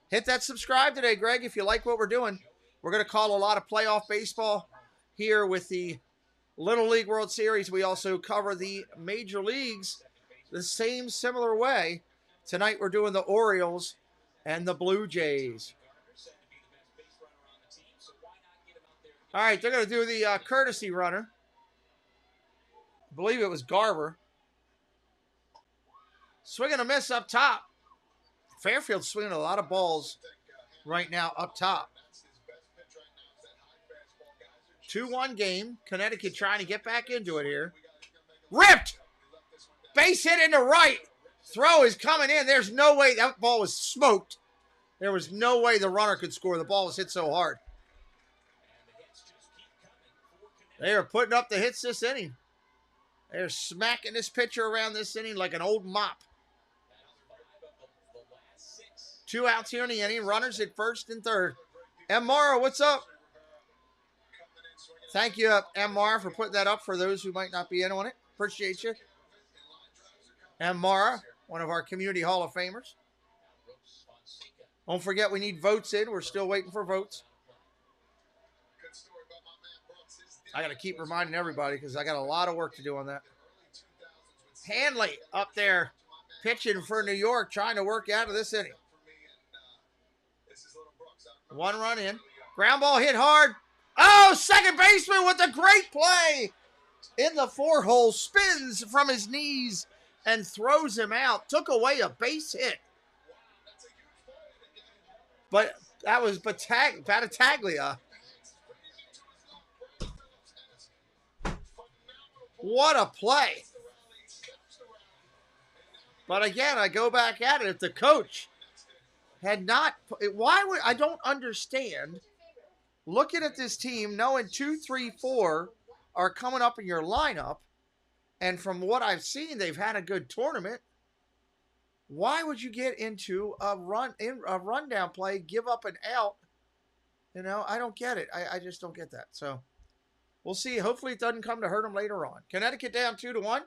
S1: Hit that subscribe today, Greg, if you like what we're doing. We're going to call a lot of playoff baseball here with the Little League World Series. We also cover the major leagues the same similar way. Tonight we're doing the Orioles and the Blue Jays. All right, they're going to do the courtesy runner. I believe it was Garver. Swing and a miss up top. Fairfield's swinging a lot of balls right now up top. 2-1 game. Connecticut trying to get back into it here. Ripped! Base hit into right. Throw is coming in. There's no way. That ball was smoked. There was no way the runner could score. The ball was hit so hard. They are putting up the hits this inning. They're smacking this pitcher around this inning like an old mop. 2 outs here in the inning. Runners at first and third. M. Morrow, what's up? Thank you, M. Morrow, for putting that up for those who might not be in on it. Appreciate you. M. Morrow, one of our community Hall of Famers. Don't forget we need votes in. We're still waiting for votes. I got to keep reminding everybody because I got a lot of work to do on that. Hanley up there pitching for New York, trying to work out of this inning. 1 run in. Ground ball hit hard. Oh, second baseman with a great play. In the 4-hole, spins from his knees and throws him out. Took away a base hit. But that was Battaglia. What a play. But again, I go back at it. If the coach had not, why would, I don't understand, looking at this team, knowing 2, 3, 4 are coming up in your lineup, and from what I've seen, they've had a good tournament. Why would you get into a rundown play, give up an out? You know, I don't get it. I just don't get that. So we'll see. Hopefully it doesn't come to hurt them later on. Connecticut down 2-1.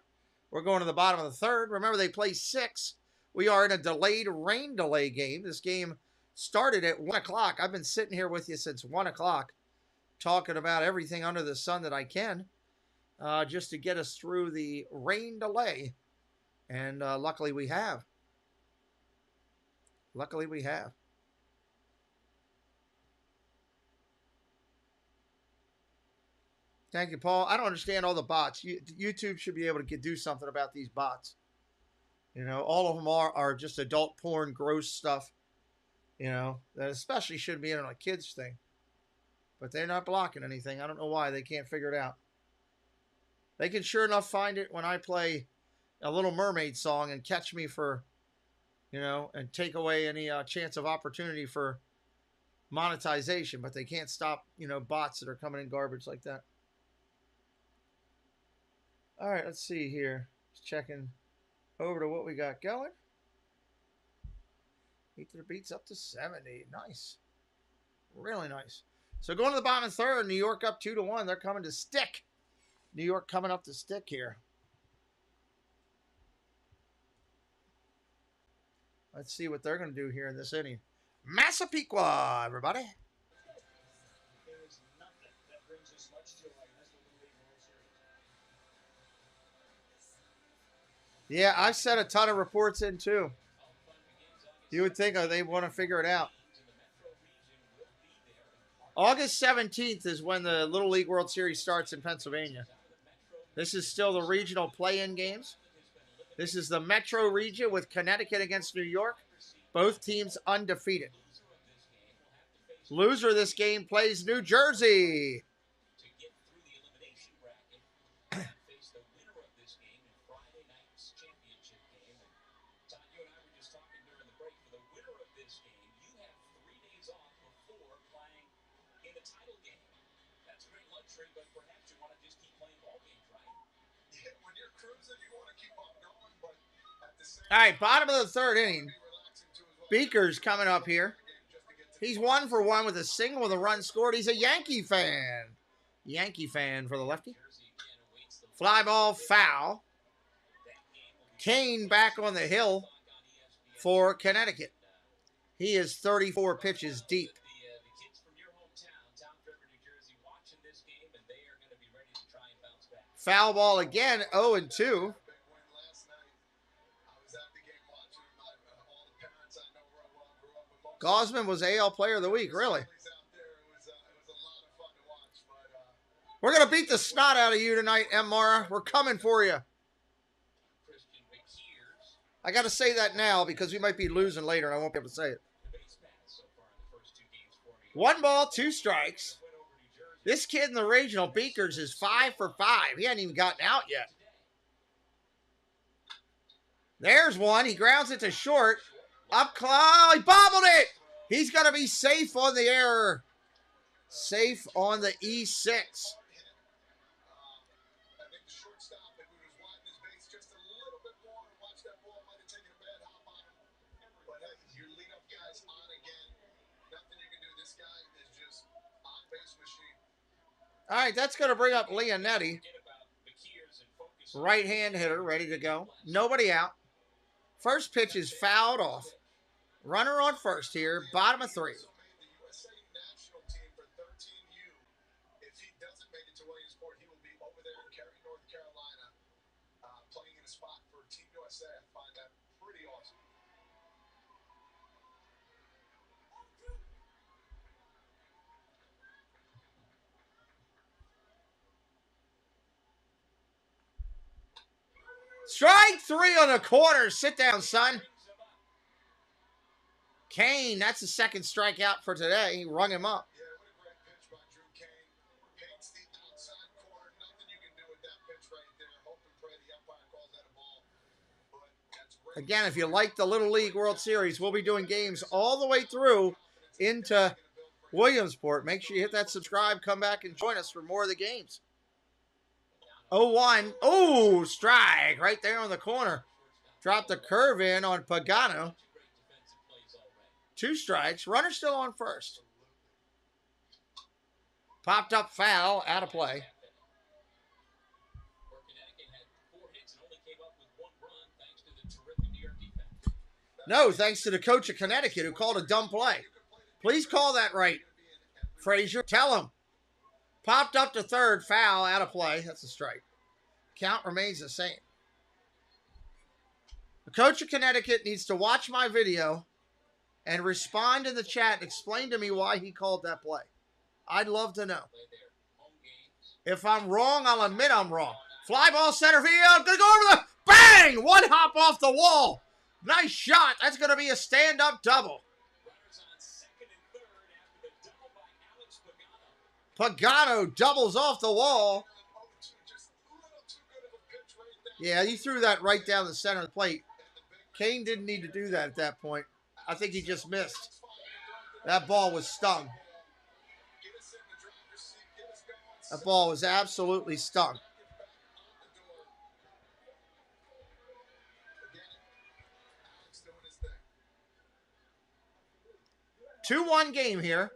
S1: We're going to the bottom of the third. Remember, they play 6. We are in a delayed rain delay game. This game started at 1 o'clock. I've been sitting here with you since 1 o'clock talking about everything under the sun that I can just to get us through the rain delay. And luckily we have. Luckily we have. Thank you, Paul. I don't understand all the bots. YouTube should be able to do something about these bots. You know, all of them are just adult porn, gross stuff. You know, that especially shouldn't be in a kids thing. But they're not blocking anything. I don't know why. They can't figure it out. They can sure enough find it when I play a Little Mermaid song and catch me for, you know, and take away any chance of opportunity for monetization. But they can't stop, you know, bots that are coming in garbage like that. All right, let's see here. Just checking over to what we got going. Heat to the beats up to 70. Nice. Really nice. So going to the bottom of the third, New York up 2-1. They're coming to stick. New York coming up to stick here. Let's see what they're going to do here in this inning. Massapequa, everybody. Yeah, I've sent a ton of reports in too. You would think they want to figure it out. August 17th is when the Little League World Series starts in Pennsylvania. This is still the regional play-in games. This is the Metro region with Connecticut against New York. Both teams undefeated. Loser of this game plays New Jersey.
S3: To get through the elimination bracket, face the winner of this game in Friday night's championship game. And Todd, you and I were just talking during the break. For the winner of this game, you have 3 days off before playing in the title game. That's a great luxury, but perhaps you want to just keep playing ball games, right?
S2: Yeah, when you're cruising, you want to keep on going, but at the same
S1: All right, bottom of the third inning. Beaker's coming up here. He's 1 for 1 with a single with a run scored. He's a Yankee fan. Yankee fan for the lefty. Fly ball foul. Kane back on the hill for Connecticut. He is 34 pitches deep.
S3: The kids from your hometown, Town River, New Jersey, watching this game, and they are going to be ready to try and bounce back.
S1: Foul ball again, 0-2. Gosman was AL Player of the Week, really. We're going to beat the snot out of you tonight, M. Mara. We're coming for you. I got to say that now because we might be losing later and I won't be able to say it. 1 ball, 2 strikes. This kid in the regional, Beakers, is 5 for 5. He hasn't even gotten out yet. There's one. He grounds it to short. Up close. He bobbled it. He's going to be safe on the error. Safe on the E6. All right, that's going to bring up Leonetti. Right-hand hitter, ready to go. Nobody out. First pitch is fouled off. Runner on first here, bottom of 3. Strike 3 on the corner. Sit down, son. Kane, that's the second strikeout for today. He rung him up. Again, if you like the Little League World Series, we'll be doing games all the way through into Williamsport. Make sure you hit that subscribe. Come back and join us for more of the games. 0-1. Oh, strike right there on the corner. Dropped the curve in on Pagano. 2 strikes. Runner still on first. Popped up foul, out of play. No, thanks to the coach of Connecticut who called a dumb play. Please call that right, Frazier. Tell him. Popped up to third, foul, out of play. That's a strike. Count remains the same. The coach of Connecticut needs to watch my video and respond in the chat and explain to me why he called that play. I'd love to know. If I'm wrong, I'll admit I'm wrong. Fly ball center field. Gonna go over the bang! 1 hop off the wall. Nice shot. That's going to be a stand-up double. Pagano doubles off the wall. Yeah, he threw that right down the center of the plate. Kane didn't need to do that at that point. I think he just missed. That ball was stung. That ball was absolutely stung. 2-1 game here.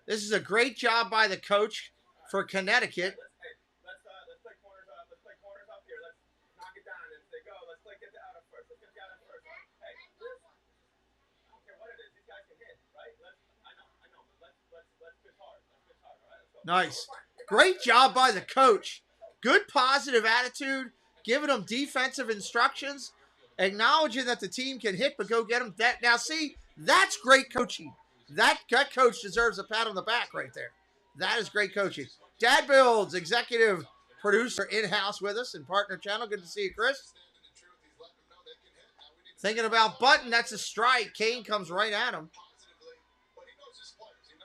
S1: This is a great job by the coach for Connecticut.
S21: Let's play corners up. Let's play corners up here. Let's knock it down. And if they go, let's play get the out of first. Let's get the out of first. Hey, I don't care what it is. These guys can hit, right? I know. But let's pitch hard. Let's pitch hard, all right? Let's go.
S1: Nice. Great job by the coach. Good positive attitude. giving them defensive instructions, acknowledging that the team can hit, but go get them. Now, see, that's great coaching. That coach deserves a pat on the back right there. That is great coaching. Dad Builds, executive producer in-house with us and partner channel. Good to see you, Chris. Thinking about Button. That's a strike. Kane comes right at him.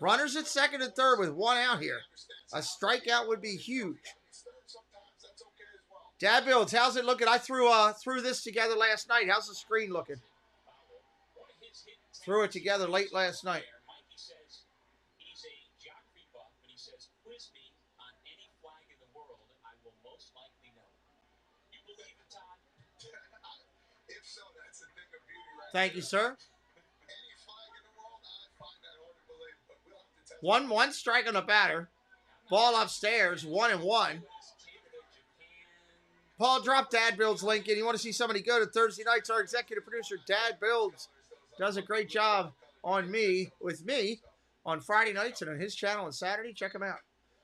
S1: Runners at second and third with one out here. A strikeout would be huge. Dad Builds, how's it looking? I threw this together last night. How's the screen looking? Threw it together late last night. Thank you, sir. One strike on the batter. Ball upstairs, 1-1. Paul, drop Dad Builds link in. You want to see somebody good at Thursday nights? Our executive producer, Dad Builds, does a great job with me on Friday nights and on his channel on Saturday. Check him out.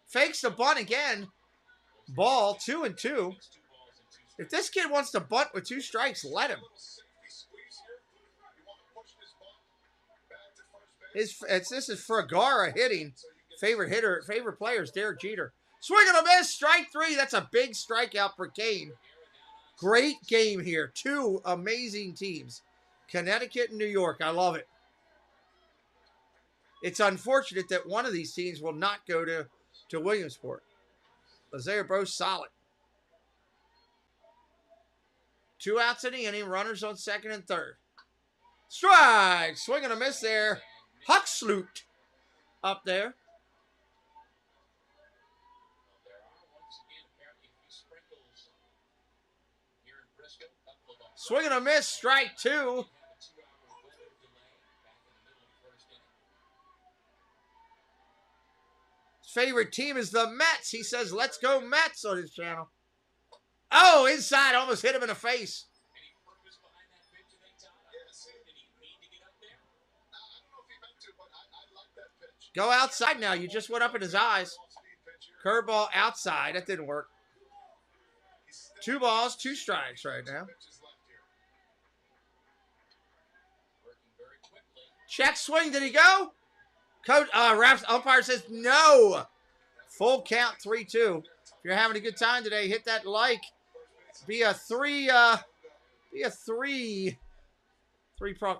S1: Fakes the bunt again. Ball, 2-2. If this kid wants to bunt with 2 strikes, let him. This is Fragara hitting. Favorite player is Derek Jeter. Swing and a miss, strike 3. That's a big strikeout for Kane. Great game here. 2 amazing teams. Connecticut and New York. I love it. It's unfortunate that one of these teams will not go to Williamsport. But they're both solid. 2 outs in the inning. Runners on second and third. Strike. Swing and a miss there. Huxloot up there. Swing and a miss, strike 2. His favorite team is the Mets. He says, let's go Mets on his channel. Oh, inside, almost hit him in the face. Go outside now. You just went up in his eyes. Curveball outside. That didn't work. 2 balls, 2 strikes right now. Check swing. Did he go? Coach, umpire says no. Full count, 3-2. If you're having a good time today, hit that like. Be a three-prong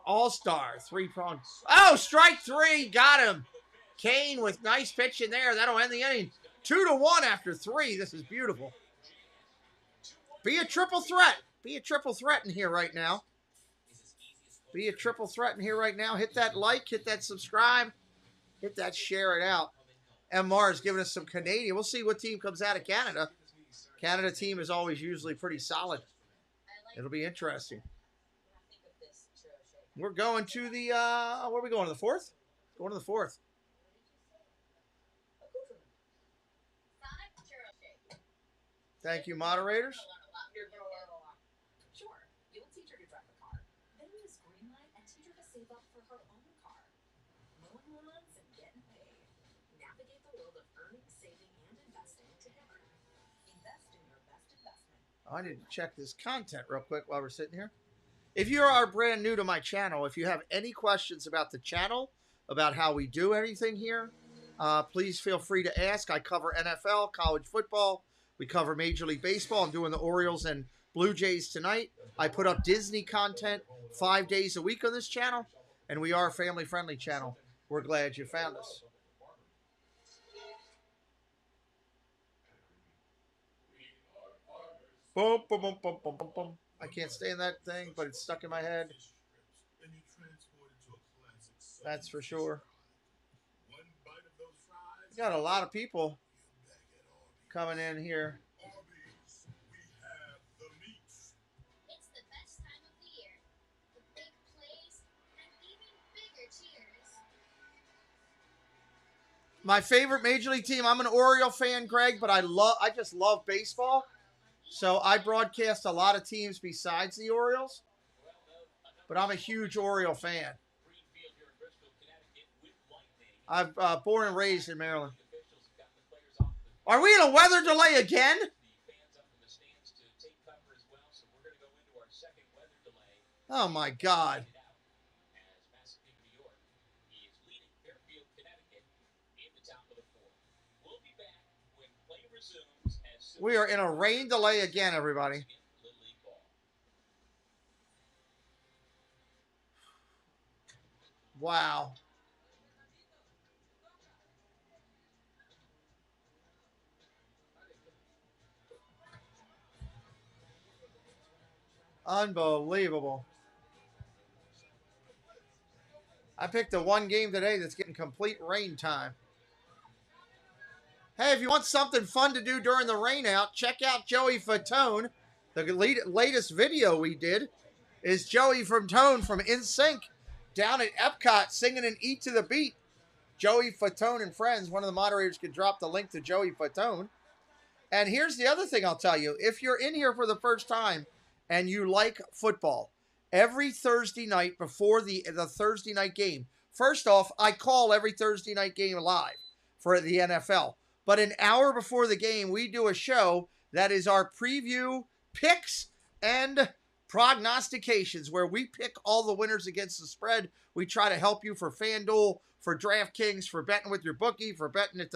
S1: all-star. 3-prong. Oh, strike 3. Got him. Kane with nice pitch in there. That'll end the inning. 2-1 after 3. This is beautiful. Be a triple threat. Be a triple threat in here right now. Be a triple threat in here right now. Hit that like. Hit that subscribe. Hit that share it out. MR is giving us some Canadian. We'll see what team comes out of Canada. Canada team is always usually pretty solid. It'll be interesting. We're going to the, where are we going? To the 4th? Going to the 4th. Thank you, moderators.
S9: Sure, you'll teach her to drive a car. Then use Greenlight and teach her to save up for her own car. Mowing lawns and getting paid. Navigate the world of earning, saving, and investing together. Invest in your best investment.
S1: I need to check this content real quick while we're sitting here. If you are brand new to my channel, if you have any questions about the channel, about how we do anything here, please feel free to ask. I cover NFL, college football. We cover Major League Baseball. I'm doing the Orioles and Blue Jays tonight. I put up Disney content 5 days a week on this channel, and we are a family-friendly channel. We're glad you found us. Boom, boom, boom, boom, boom, boom, boom. I can't stay in that thing, but it's stuck in my head. That's for sure. We got a lot of people coming in here.
S16: It's the best time of the year. The big plays and even bigger cheers.
S1: My favorite Major League team, I'm an Oriole fan, Greg, but I just love baseball. So I broadcast a lot of teams besides the Orioles. But I'm a huge Oriole fan. I'm born and raised in Maryland. Are we in a weather delay again? Oh, my God.
S3: As Massapequa, New York, he is leading Fairfield, Connecticut in the top of the fourth. We'll be back when play resumes as
S1: We are in a rain delay again, everybody.
S3: Little League ball.
S1: Wow. Unbelievable. I picked the one game today that's getting complete rain time. Hey, if you want something fun to do during the rain out, check out Joey Fatone. The latest video we did is Joey Fatone from InSync down at Epcot singing an Eat to the Beat. Joey Fatone and friends. One of the moderators could drop the link to Joey Fatone. And here's the other thing I'll tell you. If you're in here for the first time and you like football, every Thursday night before the Thursday night game, first off, I call every Thursday night game live for the NFL. But an hour before the game, we do a show that is our preview, picks, and prognostications, where we pick all the winners against the spread. We try to help you for FanDuel, for DraftKings, for betting with your bookie, for betting at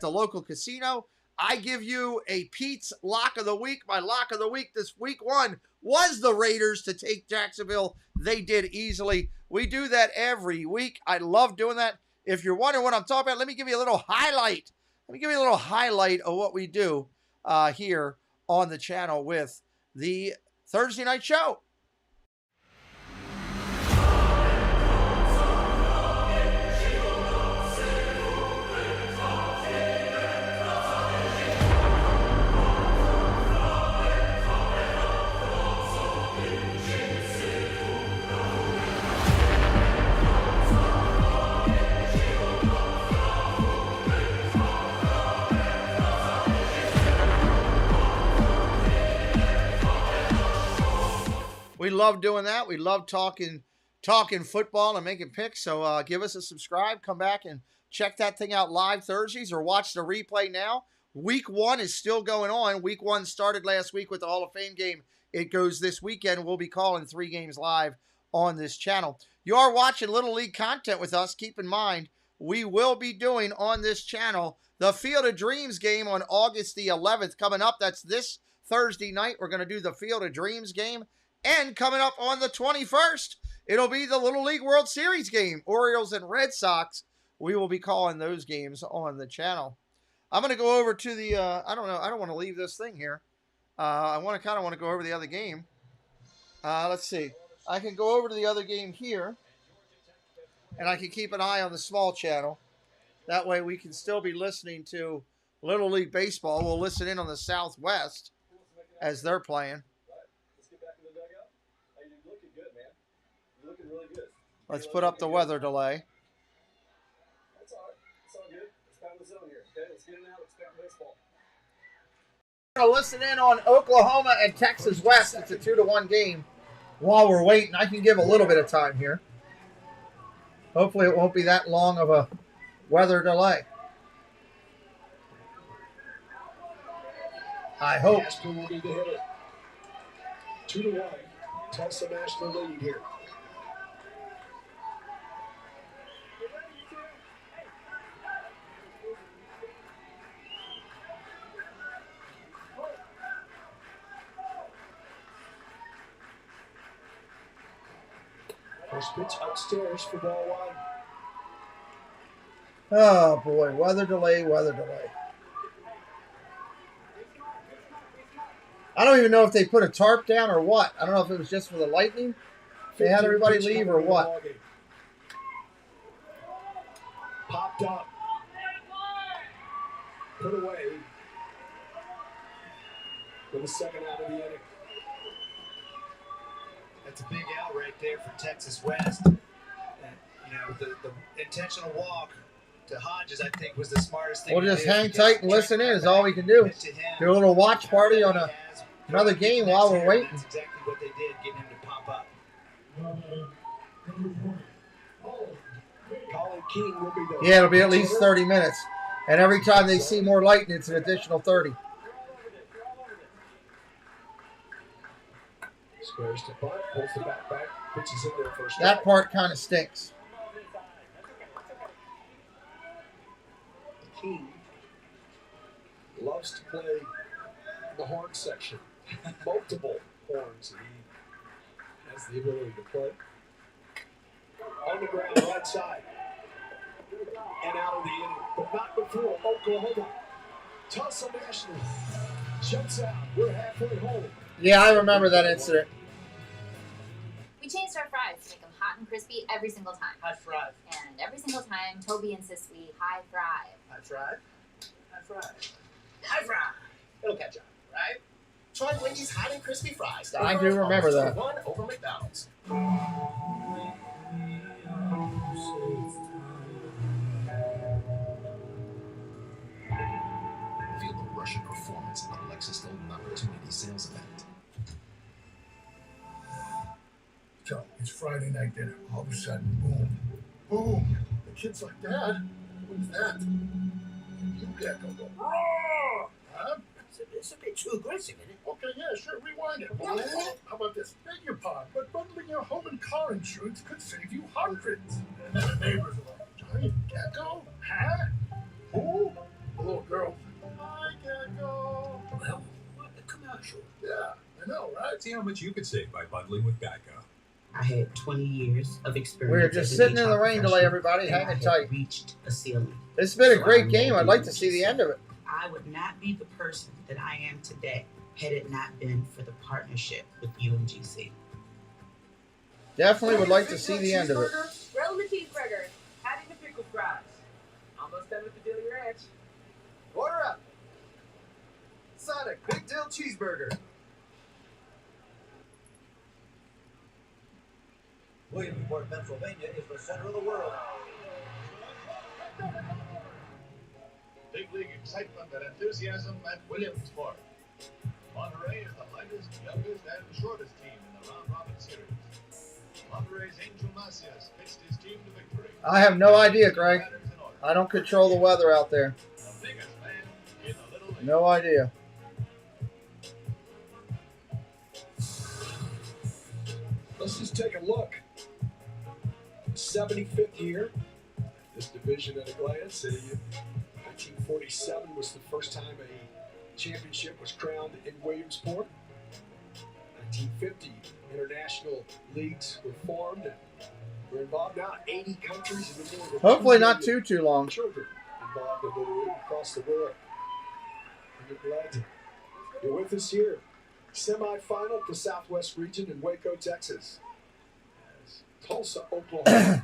S1: the local casino. I give you a Pete's Lock of the Week. My Lock of the Week this week one was the Raiders to take Jacksonville. They did easily. We do that every week. I love doing that. If you're wondering what I'm talking about, let me give you a little highlight. Let me give you a little highlight of what we do here on the channel with the Thursday night show. We love doing that. We love talking football and making picks. So give us a subscribe. Come back and check that thing out live Thursdays or watch the replay now. Week one is still going on. Week one started last week with the Hall of Fame game. It goes this weekend. We'll be calling 3 games live on this channel. You are watching Little League content with us. Keep in mind, we will be doing on this channel the Field of Dreams game on August the 11th coming up. That's this Thursday night. We're going to do the Field of Dreams game. And coming up on the 21st, it'll be the Little League World Series game, Orioles and Red Sox. We will be calling those games on the channel. I'm going to go over to the, I don't want to leave this thing here. I kind of want to go over the other game. Let's see. I can go over to the other game here, and I can keep an eye on the small channel. That way we can still be listening to Little League Baseball. We'll listen in on the Southwest as they're playing. Let's put up the weather delay.
S20: That's all right. It's all good. It's kind of the zone here. Okay, let's get it out. Let's start baseball.
S1: We're going to listen in on Oklahoma and Texas West. It's a 2-1 game. While we're waiting, I can give a little bit of time here. Hopefully it won't be that long of a weather delay. I hope.
S20: Aspen will be the hitter. 2-1. Tulsa National lead here. First pitch upstairs for ball one.
S1: Oh, boy. Weather delay, weather delay. I don't even know if they put a tarp down or what. I don't know if it was just for the lightning. They had everybody leave or what.
S20: Popped up. Put away. For the second out of the inning.
S12: That's a big out right there for Texas West. And, you know, the intentional walk to Hodges, I think, was the smartest thing.
S1: We'll just hang tight and listen in is all we can do. Do a little watch party on another game while we're waiting.
S12: That's exactly what they did, getting him to pop up.
S20: Colin King will be the
S1: Yeah, it'll be at least 30 minutes. And every time they see more lightning, it's an additional 30.
S20: Squares to bunt, pulls the back, pitches in there first.
S1: That part kind of stinks.
S20: The King loves to play in the horn section. Multiple horns. He has the ability to play. On the ground, right side. And out of the inning. But not before Oklahoma. Tulsa National jumps out. We're halfway home.
S1: Yeah, I remember that incident.
S9: We changed our fries to make them hot and crispy every single time.
S6: High five.
S9: And every single time, Toby insists we high thrive.
S6: High five. High five. High five. It'll catch on, right? Try Wendy's hot and crispy fries.
S1: I do remember that.
S6: One over McDonald's.
S8: Feel the rush of performance at the Lexus Golden Opportunity Sales Event.
S20: So it's Friday night dinner. All of a sudden, boom, boom. The kid's like, Dad, what's that? You get go, roar! Huh?
S6: It's a bit too aggressive, isn't it?
S20: Okay, yeah, sure, rewind it. How about this? Beg your pardon, but bundling your home and car insurance could save you hundreds. And then the neighbors are like, giant gecko? Huh? Who? The little girl. Hi, gecko.
S6: Well, what a commercial.
S20: Yeah, I know, right?
S8: See how much you could save by bundling with Geico.
S10: I had 20 years of experience.
S1: We're just sitting in the rain delay, everybody. Hanging tight.
S10: Reached a ceiling.
S1: It's been a great game. I'd like to see the end of it.
S10: I would not be the person that I am today had it not been for the partnership with UMGC.
S1: Definitely would like to see the end of it.
S5: Grill the cheeseburger. Adding the pickle fries. Almost done with the Dilly Ranch.
S6: Order up. Sonic Big Dill Cheeseburger. Williamsport, Pennsylvania is the center of the world.
S14: Big league excitement and enthusiasm at Williamsport. Monterey is the lightest, youngest, and shortest team in the round-robin series. Monterey's Angel Macias pitched his team to victory.
S1: I have no idea, Greg. I don't control the weather out there.
S14: The biggest man in the Little League.
S1: No idea.
S20: Let's just take a look. 75th year. This division at a glance. 1947 was the first time a championship was crowned in Williamsport. 1950, international leagues were formed and we're involved now in 80 countries and more than
S1: Hopefully not too long.
S20: children involved in the league across the world. And we're glad you're with us here. Semi-final to Southwest Region in Waco, Texas. As Tulsa, Oklahoma.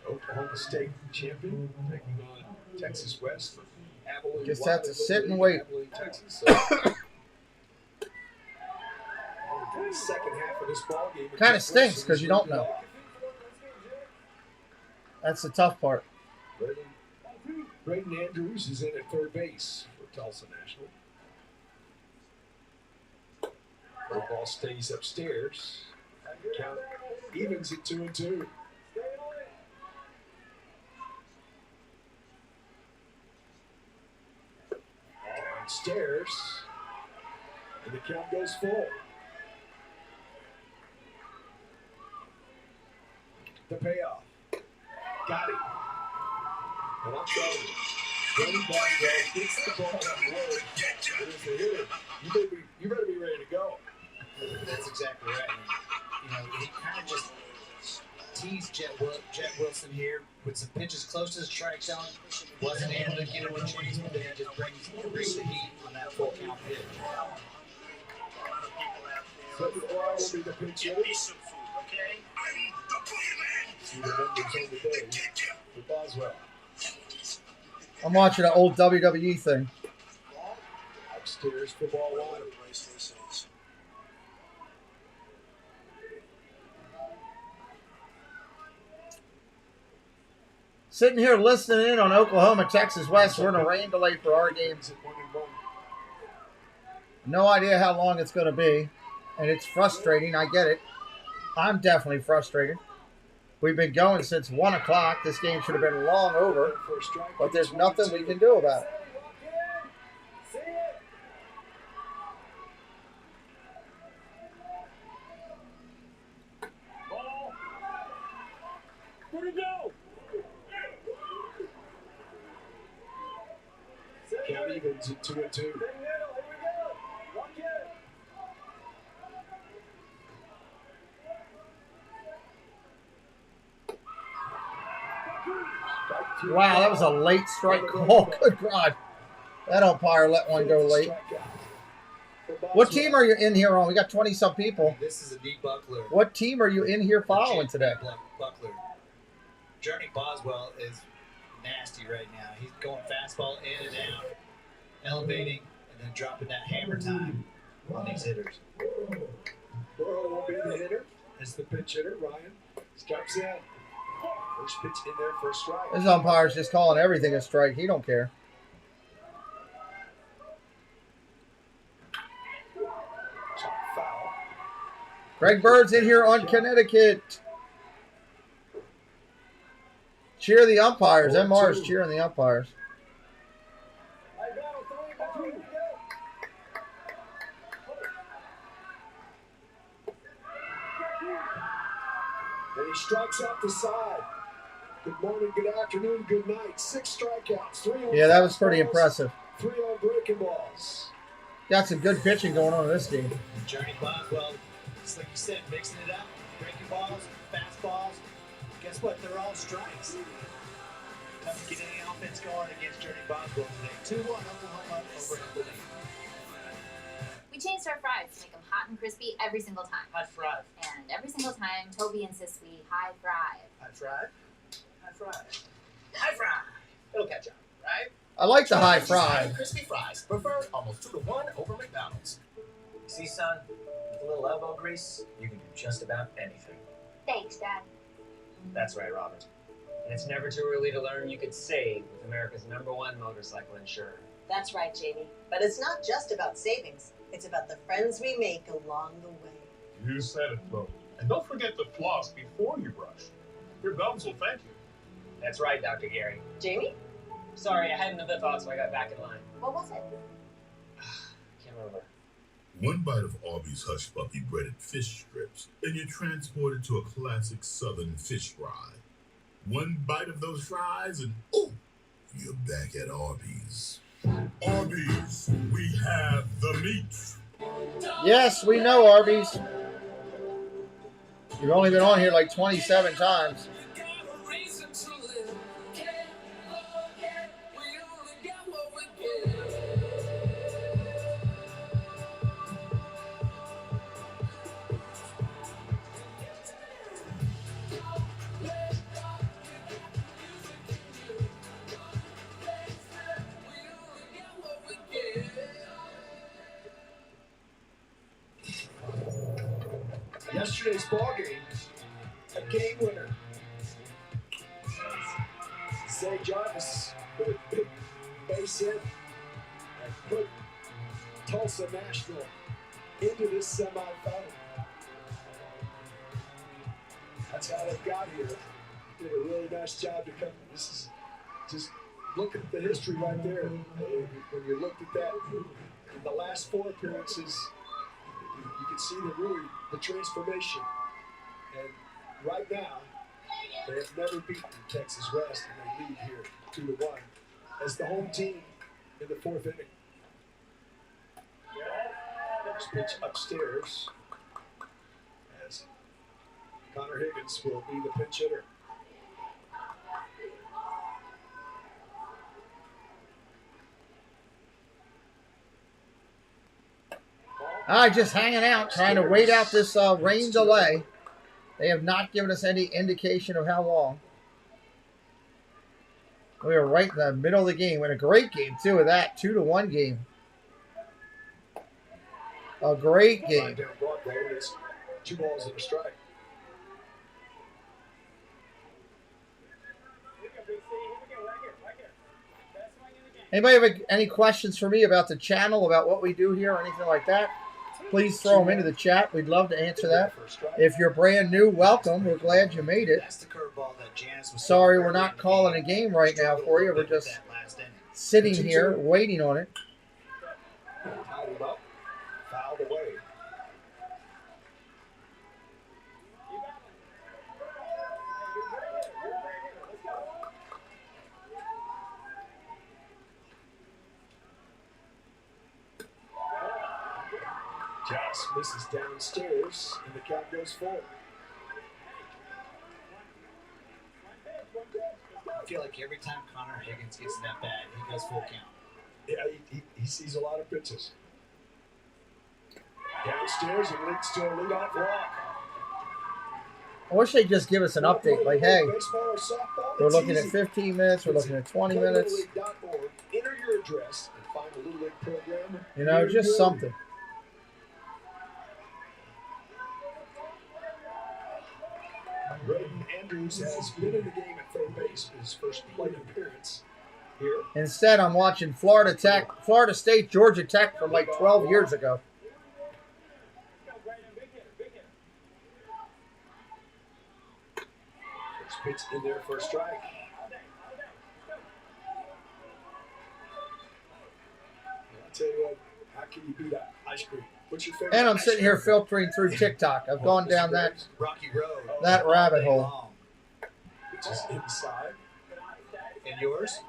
S20: Oklahoma State champion taking on Texas West. Abilene,
S1: Just have to
S20: Wylie,
S1: sit and wait.
S20: Abilene, Texas. Second half of this ball game.
S1: Kind of stinks because you don't know. That's the tough part.
S20: Braden Andrews is in at third base for Tulsa National. The ball stays upstairs. Count evens at 2-2. Downstairs. And the count goes full. The payoff. Got it. And I'm telling you, Johnny Boswell hits the ball up the road. It is the hitter. You better be ready to go.
S12: That's exactly right. You know, he kind of just teased Jet Wilson here with some pitches close to the strike zone. Wasn't able to get him a chase, but then just brings the heat on that full count pitch.
S20: So the ball will be the pitch hitter. See the numbers on the day for Boswell.
S1: I'm watching an old WWE thing.
S20: Upstairs for ball one.
S1: Sitting here listening in on Oklahoma, Texas West. We're in a rain delay for our games. No idea how long it's going to be. And it's frustrating. I get it. I'm definitely frustrated. We've been going since 1 o'clock. This game should have been long over. But there's nothing we can do about it.
S20: Count evens at 2-2.
S1: Wow, that was a late strike call. Good God. That umpire let one go late. What team are you in here on? We got 20-some people.
S12: This is a deep buckler.
S1: What team are you in here following today?
S12: Buckler. Journey Boswell is nasty right now. He's going fastball in and out, elevating, and then dropping that hammer time on these hitters.
S20: Burrow will be the hitter. It's the pinch hitter, Ryan. Strikes in. First pitch in there for a strike.
S1: This umpire's just calling everything a strike. He don't care.
S20: Foul.
S1: Greg Bird's in here on Connecticut. Cheer the umpires. MR's cheering the umpires.
S20: And he strikes out the side. Good morning, good afternoon, good night. 6 strikeouts, 3 on
S1: Yeah, that was pretty
S20: fastballs,
S1: impressive.
S20: 3 on breaking balls.
S1: Got some good pitching going on in this game.
S12: Journey Boswell, just like you said, mixing it up, breaking balls, fastballs. Guess what? They're all strikes. Tough to get any offense going against Journey Boswell today. 2-1 Oklahoma over Phillips.
S9: We changed our fries to make them hot and crispy every single time.
S12: High five.
S9: And every single time, Toby insists we high fry.
S12: High five. High five. High five. It'll catch up, right?
S1: I like the high
S6: Hot
S1: fry.
S6: and crispy fries, preferred almost 2-1 over McDonald's.
S13: See, son, with a little elbow grease, you can do just about anything.
S16: Thanks, Dad.
S13: That's right, Robert. And it's never too early to learn you could save with America's #1 motorcycle insurer.
S15: That's right, Jamie. But it's not just about savings. It's about the friends we make along the way.
S14: You said it, Flo. And don't forget to floss before you brush. Your gums will thank you.
S13: That's right, Dr. Gary.
S15: Jamie?
S13: Sorry, I had another thought, so I got back in line.
S15: What was it?
S13: Can't remember.
S18: One bite of Arby's Hush Puppy breaded fish strips, and you're transported to a classic southern fish fry. One bite of those fries, and ooh, you're back at Arby's. Arby's, we have the meat.
S1: Yes, we know, Arby's. You've only been on here like 27 times.
S20: Yesterday's ball game, a game winner. Zay Jarvis with a big base hit and put Tulsa National into this semifinal. That's how they got here. Did a really nice job to come. This is just look at the history right there. When you looked at that in the last 4 appearances, you can see the transformation. And right now, they have never beaten Texas West, and they lead here 2-1 as the home team in the 4th inning. Next pitch upstairs as Connor Higgins will be the pinch hitter.
S1: All right, just hanging out, trying to wait out this rain delay. They have not given us any indication of how long. We are right in the middle of the game. We had a great game, too, with that 2-1 game. A great game.
S20: Down Broadway, it's 2 balls and a strike.
S1: Anybody have any questions for me about the channel, about what we do here, or anything like that? Please throw them into the chat. We'd love to answer that. If you're brand new, welcome. We're glad you made it. Sorry we're not calling a game right now for you. We're just sitting here waiting on it.
S20: Tied him up, fouled away. Pass misses downstairs, and the count goes full.
S12: I feel like every time Connor Higgins gets in that bad, he goes full count.
S20: Yeah, he sees a lot of pitches. Downstairs and leads to a leadoff walk.
S1: I wish they'd just give us an update. Like, hey, we're looking at 15 minutes. We're looking at 20 minutes.
S20: Enter your address and find a Little League program.
S1: You know, just something.
S20: Braden Andrews has been in the game at third base for his first plate appearance here.
S1: Instead, I'm watching Florida State, Georgia Tech from like 12 years ago.
S20: First pitch in there for a strike. I'll tell you what, how can you beat ice cream? What's your favorite?
S1: And I'm sitting here filtering through TikTok. I've gone down that rabbit hole.
S20: Which is inside.
S12: And yours?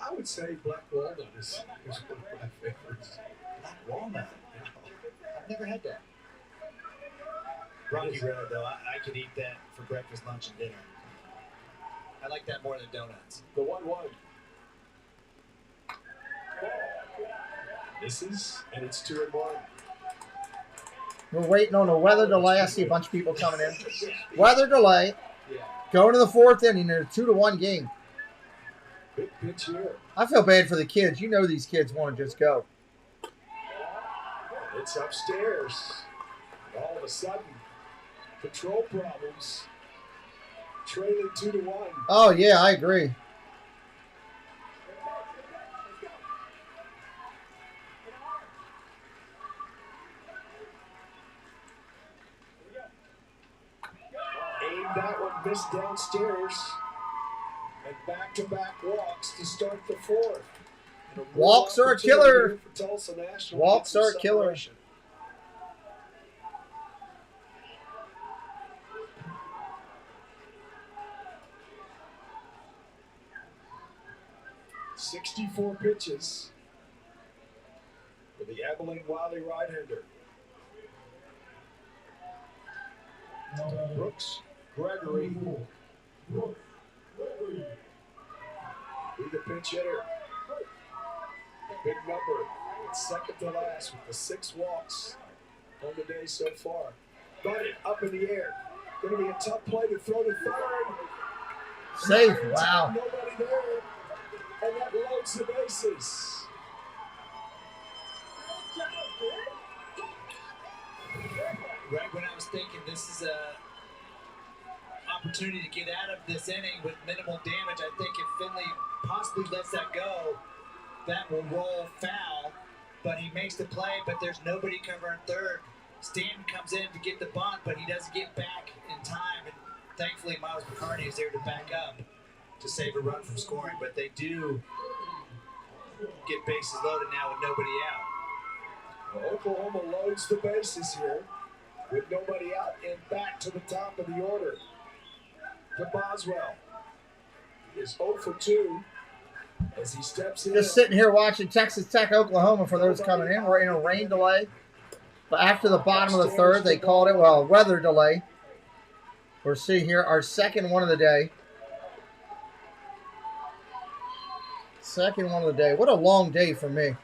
S20: I would say black walnut is one of my favorites.
S12: Black walnut? I've never had that. Rocky Road, though, I could eat that for breakfast, lunch, and dinner. I like that more than donuts.
S20: The 1-1. Misses, and it's 2-1.
S1: We're waiting on a weather delay. I see a bunch of people coming in. Weather delay. Going to the fourth inning in a 2-1 game.
S20: Big pitch here.
S1: I feel bad for the kids. You know these kids want to just go.
S20: It's upstairs. All of a sudden, control problems. Trailing 2-1.
S1: Oh, yeah, I agree.
S20: That one missed downstairs, and back-to-back walks to start the fourth.
S1: Walks are a killer. Walks are a killer.
S20: Separation. 64 pitches for the Abilene Wiley right-hander. Brooks Gregory. Be the pinch hitter. Big number. It's second to last with the 6 walks on the day so far. Bunted up in the air. Going to be a tough play to throw to third.
S1: Safe. Wow.
S20: Nobody there. And that loads the bases.
S12: Right when I was thinking this is a opportunity to get out of this inning with minimal damage, I think if Finley possibly lets that go, that will roll foul. But he makes the play, but there's nobody covering third. Stanton comes in to get the bunt, but he doesn't get back in time. And thankfully, Miles McCartney is there to back up to save a run from scoring. But they do get bases loaded now with nobody out.
S20: Well, Oklahoma loads the bases here with nobody out and back to the top of the order. To Boswell. He is 0 for 2 as he steps in.
S1: Just sitting here watching Texas Tech, Oklahoma for those coming in. We're in a rain delay. But after the bottom of the third, they called it, well, weather delay. We're seeing here our second one of the day. Second one of the day. What a long day for me.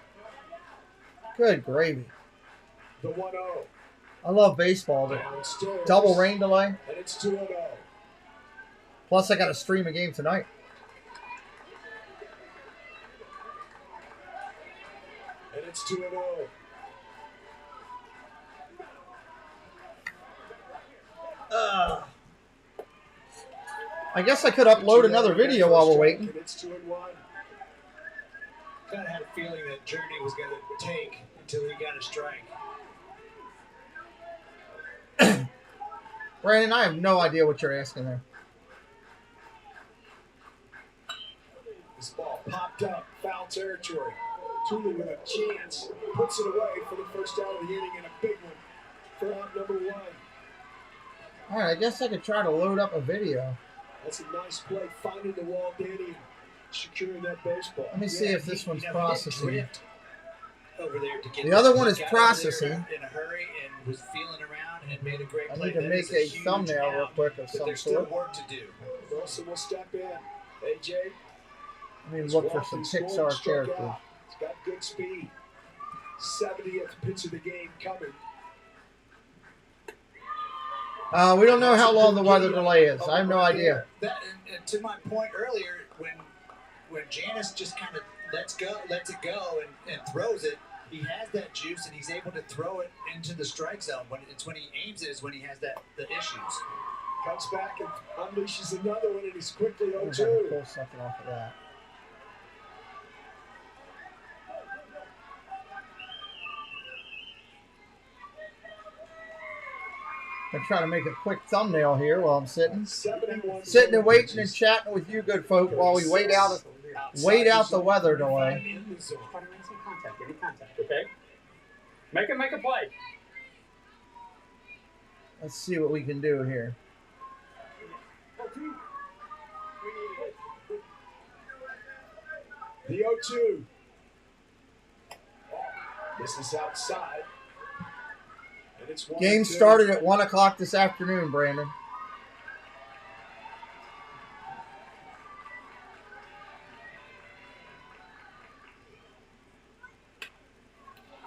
S1: Good gravy.
S20: The 1-0.
S1: I love baseball, but double rain delay.
S20: And it's 2-0.
S1: Plus, I got to stream a game tonight.
S20: And it's 2-0.
S1: I guess I could upload another video while we're waiting.
S20: It's 2-1.
S12: Kind of had a feeling that journey was going to take until he got a strike.
S1: Brandon, I have no idea what you're asking there.
S20: This ball popped up, foul territory. Tooley with a chance, puts it away for the first out of the inning and a big one for out number 1.
S1: All right, I guess I could try to load up a video.
S20: That's a nice play, finding the wall, Danny, and securing that baseball.
S1: Let me see if this one's processing.
S12: Over over there to get
S1: The other one
S12: he
S1: is
S12: got over
S1: processing.
S12: there in a hurry and was feeling around and made a great
S1: I
S12: play.
S1: need to
S12: That
S1: make
S12: is
S1: a
S12: huge
S1: thumbnail real
S12: out,
S1: quick of
S12: but
S1: some
S12: there's still
S1: sort.
S12: work to do.
S20: Wilson will step in. AJ.
S1: I mean, look for some Pixar characters.
S20: He's got good speed. 70th pitch of the game coming.
S1: We don't know how long the weather delay is. I have no idea.
S12: That, and to my point earlier, when Janice just kind of lets it go and throws it, he has that juice and he's able to throw it into the strike zone. When he aims it is when he has the issues.
S20: Comes back and unleashes another one, and he's quickly
S1: I'm
S20: 0-2.
S1: gonna pull something off of that. I'm trying to make a quick thumbnail here while I'm sitting and waiting and chatting with you good folk while we wait out the weather delay.
S13: Make some contact. Give me contact, okay? Make a play.
S1: Let's see what we can do here.
S20: The 0-2. This is outside. And it's
S1: Game
S20: 1-2.
S1: started at 1 o'clock this afternoon, Brandon.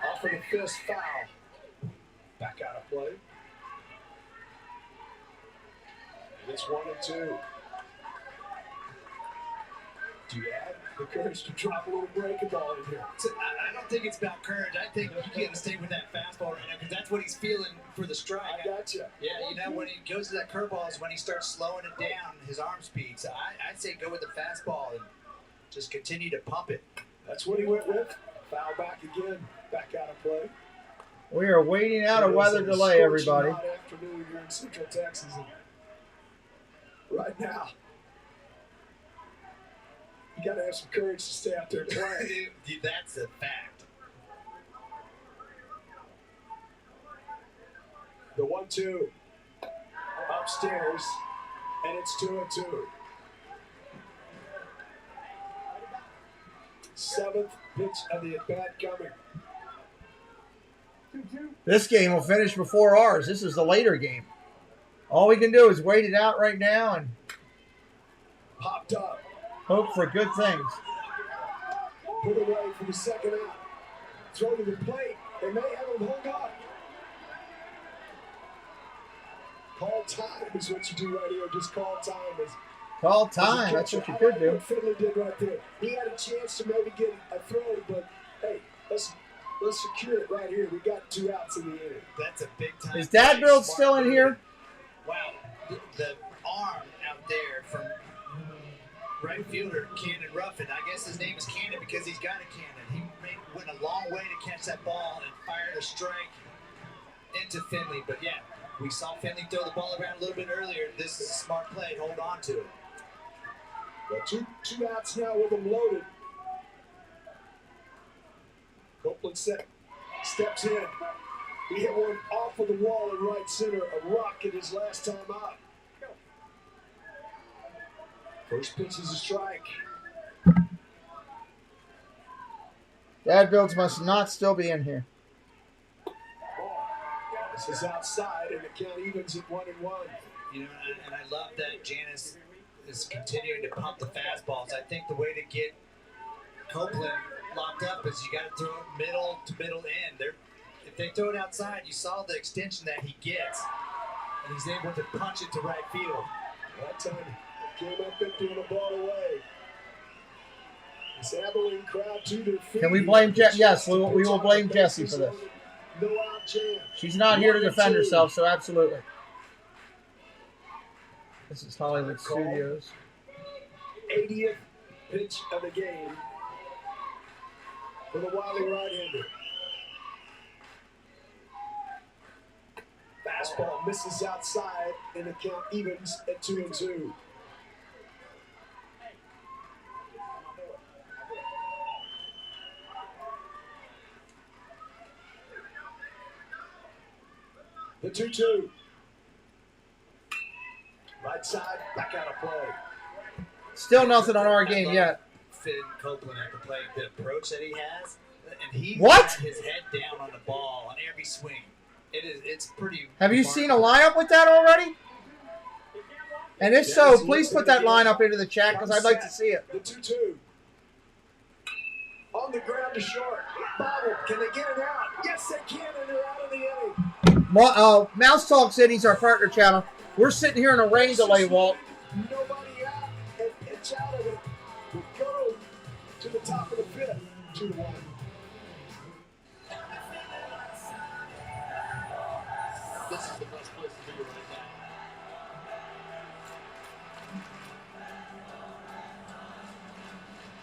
S20: Off of the fist foul. Back out of play. And it's 1-2. Do you add the courage to drop a little breaking ball in here?
S12: I don't think it's about courage. I think you got to stay with that fastball right now because that's what he's feeling for the strike.
S20: I gotcha.
S12: Yeah, you know, when he goes to that curveball is when he starts slowing it down, his arm speed. So I'd say go with the fastball and just continue to pump it.
S20: That's what he went with. Foul back again. Back out of play.
S1: We are waiting out a weather delay, everybody.
S20: Hot afternoon here in Central Texas. And right now, you got to have some courage to stay out there and play.
S12: That's a fact.
S20: The 1-2 upstairs, and it's 2-2. Seventh pitch of the at-bat coming.
S1: This game will finish before ours. This is the later game. All we can do is wait it out right now and
S20: popped up.
S1: Hope for good things.
S20: Put away for the second out. Throw to the plate. They may have him hold up. Call time is what you do right here. Just call time.
S1: Call time. That's what you could do.
S20: What Finley did right there. He had a chance to maybe get a throw, but hey, let's secure it right here. We got 2 outs in the inning.
S12: That's a big time.
S1: Is Dad Build still in here?
S12: Wow, the arm out there from right fielder Cannon Ruffin. I guess his name is Cannon because he's got a cannon. He went a long way to catch that ball and fired a strike into Finley. But yeah, we saw Finley throw the ball around a little bit earlier. This is a smart play. Hold on to it.
S20: Well, two outs now with them loaded. Copeland steps in. He hit one off of the wall in right center. A rocket his last time out. First pitch is a strike.
S1: Dad Builds must not still be in here.
S20: This is outside, and the count evens at 1-1.
S12: You know, and I love that Janice is continuing to pump the fastballs. I think the way to get Copeland locked up is you got to throw it middle to middle end. If they throw it outside, you saw the extension that he gets, and he's able to punch it to right field.
S20: That time came up empty and a ball away. This Abilene crowd to their feet.
S1: Can we blame Jesse? Yes, we will blame Jesse for this.
S20: No out jam.
S1: She's not here to defend herself, so absolutely. This is Hollywood Studios.
S20: 80th pitch of the game for the wily right-hander. Fastball misses outside, and the count evens at 2-2. The 2-2. Right side, back out of play.
S1: Still nothing on our game yet.
S12: Finn Copeland at the plate. The approach that he has, And he's
S1: What?
S12: got his head down on the ball on every swing. It's pretty.
S1: Have you seen a lineup with that already? And if so, please put that lineup into the chat because I'd like to see it.
S20: The 2-2. On the ground to short. Bobble. Can they get it out? Yes, they can, and they're out of the inning.
S1: Mouse Talk City's our partner channel. We're sitting here in a rain delay, Walt.
S20: Nobody out and pitch out of it. We go to the top of the fifth. 2-1.
S12: This is the best place to be right now.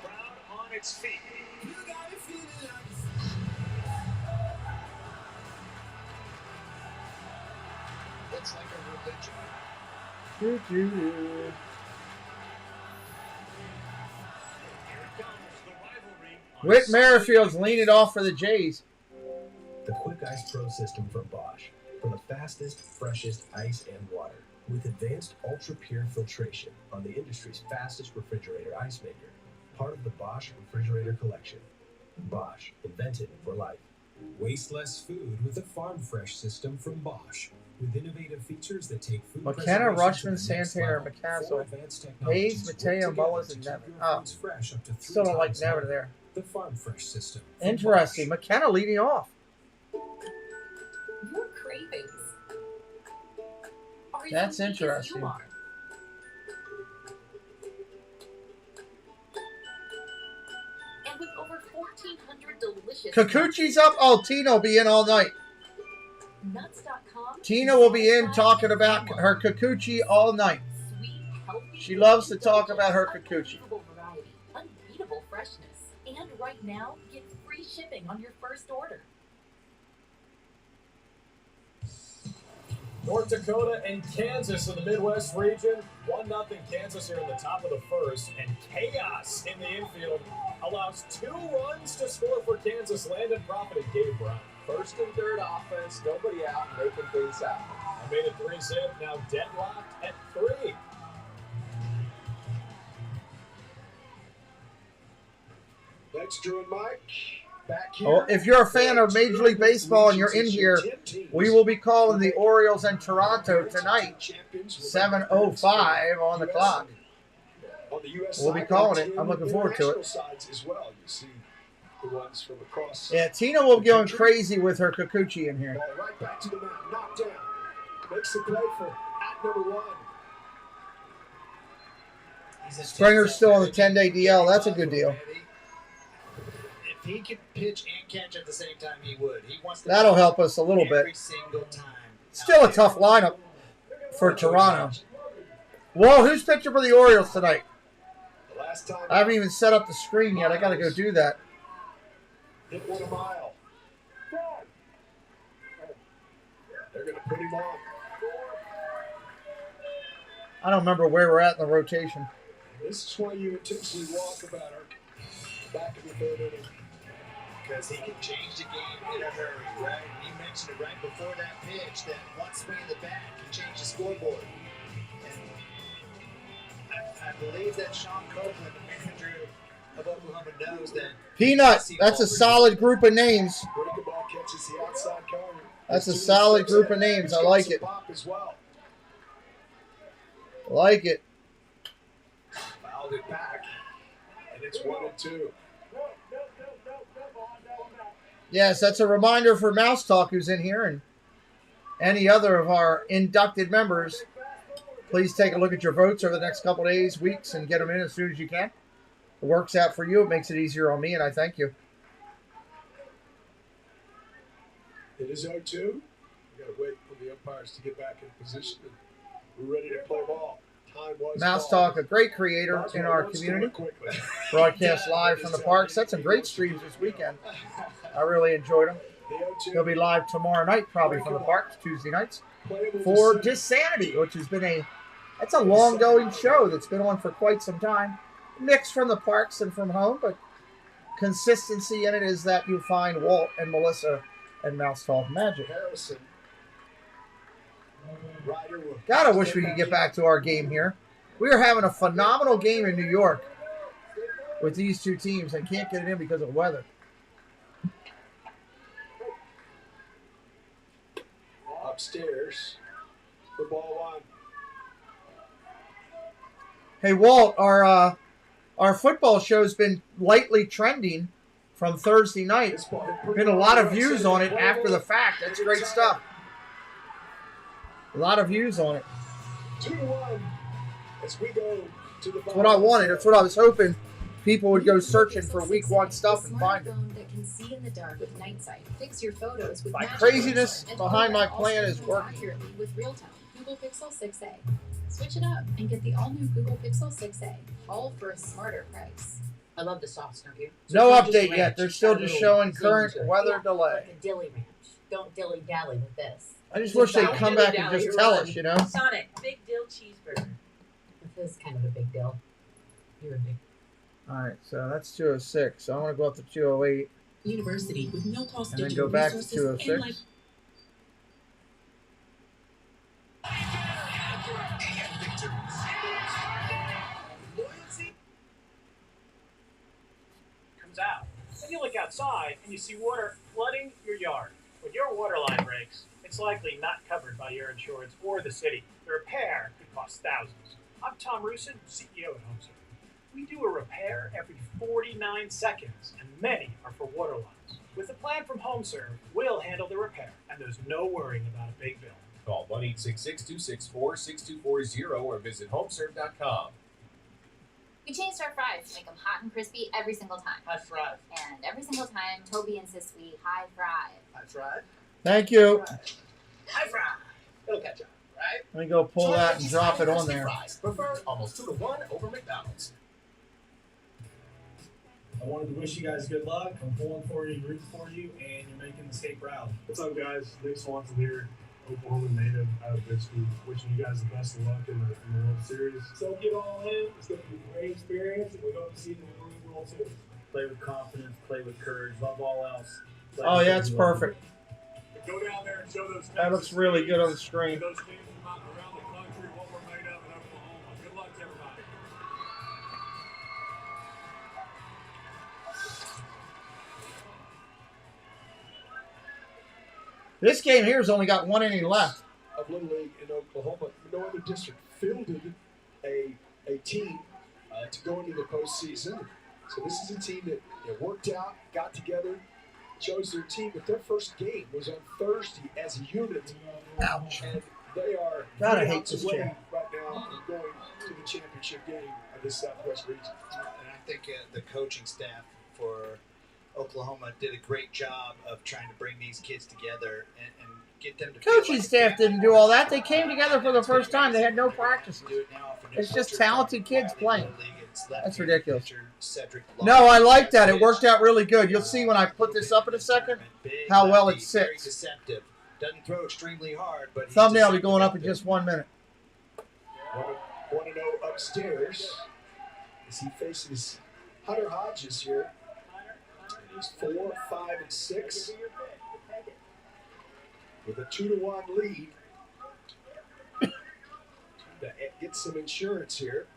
S12: Crowd on its feet. It's like a religion.
S1: Whit Merrifield's leaning off for the Jays.
S8: The Quick Ice Pro system from Bosch. For the fastest, freshest ice and water. With advanced ultra-pure filtration on the industry's fastest refrigerator ice maker. Part of the Bosch refrigerator collection. Bosch, invented for life. Waste less food with the Farm Fresh system from Bosch. With innovative features that take food
S1: McKenna,
S8: preservation
S1: Rushman,
S8: to the next
S1: Santerre,
S8: level.
S1: McCaskill,
S8: Four advanced technologies
S1: Hayes,
S8: work
S1: Mateo,
S8: together
S1: Mullis,
S8: to
S1: and
S8: keep
S1: Nevin.
S8: your
S1: Oh,
S8: foods fresh up to 3
S1: still don't like
S8: times
S1: Nevin
S8: longer.
S1: there.
S8: The Farm Fresh system. from
S1: Interesting. McKenna leading off.
S9: Your cravings are
S1: That's
S9: as unique as
S1: interesting.
S9: you are. And with over 1,400 delicious
S1: Kikuchi's up. Oh, Tina will be in all night.
S9: nuts.com.
S1: Tina will be in talking about her Kikuchi all night. She loves to talk about her Kikuchi.
S9: Unbeatable variety, unbeatable freshness, and right now get free shipping on your first order.
S7: North Dakota and Kansas in the Midwest region. 1-0 Kansas here in the top of the first. And chaos in the infield allows 2 runs to score for Kansas. Landon Profit and Gabe Brown.
S11: First and third offense, nobody out, making things happen.
S7: I made it 3-zip, now deadlocked at 3.
S20: Thanks, Drew and Mike. Back here.
S1: Oh, if you're a fan of Major League Baseball and you're in here, we will be calling the Orioles and Toronto tonight, 7:05 on the clock.
S20: On the US
S1: We'll be
S20: side,
S1: calling
S20: and
S1: it. I'm looking forward to it.
S20: international sides as well. You see the ones from across.
S1: Yeah, Tina will be going crazy with her Kikuchi in here.
S20: Ball right back to the mound, knocked down. Makes the play for at number 1.
S1: Springer's still on the 10-day DL. That's a good deal.
S12: If he could pitch and catch at the same time, he would. He wants to
S1: That'll help us a little
S12: every
S1: bit.
S12: single time.
S1: Still a tough lineup for Toronto. Whoa, who's pitching for the Orioles tonight?
S20: The last time
S1: I haven't even set up the screen yet. I got to go do that.
S20: hit 1 a mile. They're going to put him on.
S1: I don't remember where we're at in the rotation.
S20: This is why you intentionally walk about her back in the 3rd inning.
S12: Because he can change the game in a hurry, right? You mentioned it right before that pitch, that one swing of the bat can change the scoreboard. And I believe that Sean Copeland, the manager of Oklahoma, knows that.
S1: Peanut, that's a solid group of names.
S20: Breaking ball catches the outside corner.
S1: That's a solid group of names. I like it.
S20: As well.
S1: Like it.
S20: Fouled it back, and it's 1-2.
S1: Yes, that's a reminder for Mouse Talk who's in here and any other of our inducted members. Please take a look at your votes over the next couple days, weeks, and get them in as soon as you can. It works out for you. It makes it easier on me, and I thank you.
S20: It is 0-2. We got to wait for the umpires to get back in position. We're ready to play ball. Time was
S1: Mouse
S20: called.
S1: Talk, a great creator in our community. Broadcast live from the parks. That's some great streams this weekend. I really enjoyed them. They'll be live tomorrow night, probably from the parks, Tuesday nights, for Disanity, which has been that's a long-going show that's been on for quite some time. Mixed from the parks and from home, but consistency in it is that you find Walt and Melissa and Mouse Talk Magic.
S20: Harrison.
S1: Gotta wish we could get back to our game here. We are having a phenomenal game in New York with these two teams and can't get it in because of weather.
S20: upstairs. The ball one.
S1: Hey, Walt, our football show's been lightly trending from Thursday night. Been a lot of views on it after the fact. That's great stuff. A lot of views on it.
S20: 2-1 as we go to the.
S1: That's what I wanted. That's what I was hoping. People would go searching for week 1 stuff and find it.
S9: That can see in the dark with night sight. Fix your photos with
S1: My
S9: magic
S1: craziness
S9: and
S1: behind my
S9: also
S1: plan is
S9: zoom
S1: working.
S9: accurately with real-time Google Pixel 6a. Switch it up and get the all-new Google Pixel 6a, all for a smarter price.
S4: I love the sauce, don't you?
S1: No
S4: it's not just
S1: update
S4: ranch,
S1: yet. They're
S4: it's
S1: still
S4: got a
S1: just
S4: little
S1: showing
S4: zing
S1: current
S4: to it.
S1: weather
S4: Yeah,
S1: delay.
S4: like a dilly ranch. Don't dilly-dally with this.
S1: I just wish they'd come back and just tell us, you know?
S5: Sonic, big dill cheeseburger.
S4: This is kind of a big deal. You're a big.
S1: All right, so that's 206. So I want to go up to 208
S9: University with no cost
S1: and then
S9: digital
S1: go back to
S9: resources and
S1: 206.
S7: Comes out. Then you look outside and you see water flooding your yard. When your water line breaks, it's likely not covered by your insurance or the city. The repair could cost thousands. I'm Tom Rusin, CEO at HomeServe. We do a repair every 49 seconds, and many are for water lines. With a plan from HomeServe, we'll handle the repair, and there's no worrying about a big bill.
S17: Call 1-866-264-6240 or visit homeserve.com.
S19: We changed our fries to make them hot and crispy every single time.
S6: High five.
S19: And every single time, Toby insists we high fry.
S6: High five.
S1: Thank you.
S6: High five. It'll catch up, right?
S1: Let me go pull that and drop it on there.
S8: Fries, preferred almost 2-1 over McDonald's.
S22: I wanted to wish you guys good luck. I'm pulling for you, rooting for you, and you're making the state proud.
S23: What's up, guys? Nick Swanson here, Oklahoma native out of Bixby. Wishing you guys the best of luck in the World Series.
S22: So get all in. It's going to be a great experience, and we hope to see you in the World Series.
S24: Play with confidence, play with courage, above all else.
S1: Oh, yeah, it's perfect.
S23: Go down there and show those
S1: That looks really good on the screen.
S23: those teams around the country what we're made of in Oklahoma. Good luck to everybody.
S1: This game here has only got 1 inning left.
S20: Of Little League in Oklahoma, no other district fielded a team to go into the postseason. So this is a team that worked out, got together, chose their team, but their first game was on Thursday as a unit.
S1: Ouch.
S20: And they are
S1: God, I
S20: 3
S1: hate
S20: outs
S1: this
S20: away
S1: jam.
S20: right now from going to the championship game of this Southwest region.
S12: And I think the coaching staff for Oklahoma did a great job of trying to bring these kids together and get them to
S1: Coaching staff didn't do all that. They came together for the first time. They had no practices. It's just talented kids playing. That's ridiculous. No, I like that. It worked out really good. You'll see when I put this up in a second how well it
S12: very
S1: sits.
S12: deceptive. Doesn't throw extremely hard, but
S1: Thumbnail will be going up in just 1 minute.
S20: 1-0 upstairs as he faces Hunter Hodges here. He's 4, 5, and 6 with a 2-1 lead. To get some insurance here.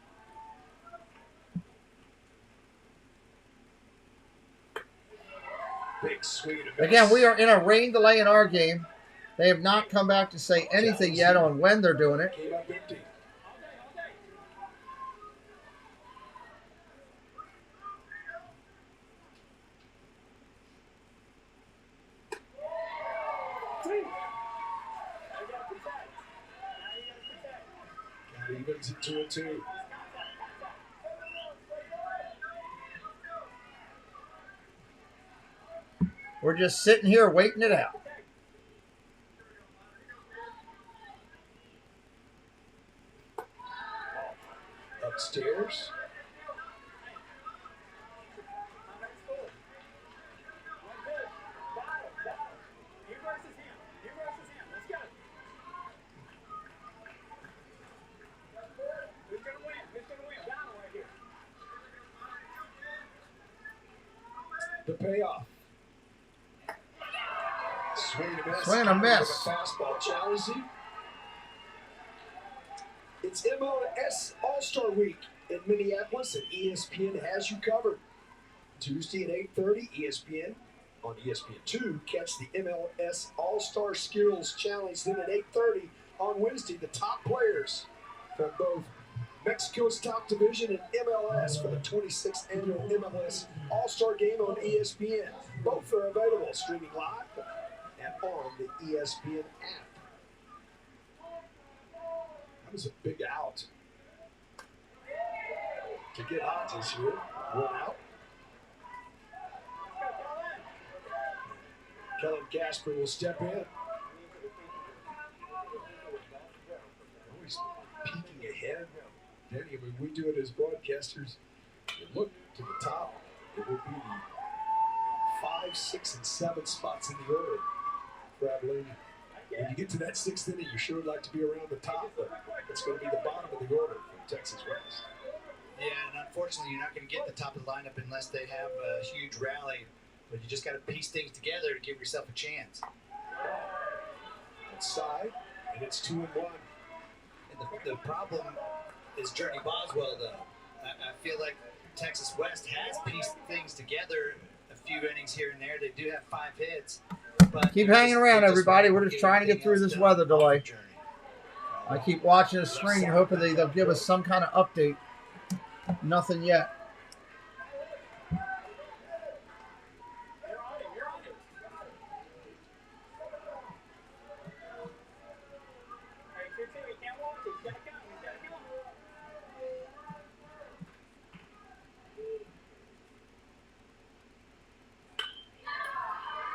S20: Big swing.
S1: Again, we are in a rain delay in our game. They have not come back to say anything yet on when they're doing it.
S20: Came up empty. Evens at 2-2.
S1: We're just sitting here waiting it out.
S20: Upstairs. The payoff.
S1: Swing and a miss.
S20: Fastball challenges. It's MLS All-Star Week in Minneapolis, and ESPN has you covered. Tuesday at 8:30, ESPN On ESPN2, catch the MLS All-Star Skills Challenge then at 8:30 on Wednesday. The top players from both Mexico's top division and MLS for the 26th annual MLS All-Star Game on ESPN. Both are available streaming live and on the ESPN app. That was a big out to get odds this year. One out. Kellen Casper will step in. Always peeking ahead. Danny, I mean, we do it as broadcasters. You look to the top, it will be the 5, 6, and 7 spots in the order for Abilene. When you get to that 6th inning, you sure would like to be around the top, but it's going to be the bottom of the order from Texas West.
S12: Yeah, and unfortunately, you're not going to get the top of the lineup unless they have a huge rally. But you just got to piece things together to give yourself a chance.
S20: Outside, and it's 2-1.
S12: And the problem is Journey Boswell, though. I feel like Texas West has pieced things together a few innings here and there. They do have 5 hits. But
S1: Keep hanging around, everybody. We're just trying to get through this weather delay. I keep watching the screen, hoping they'll give us some kind of update. Nothing yet.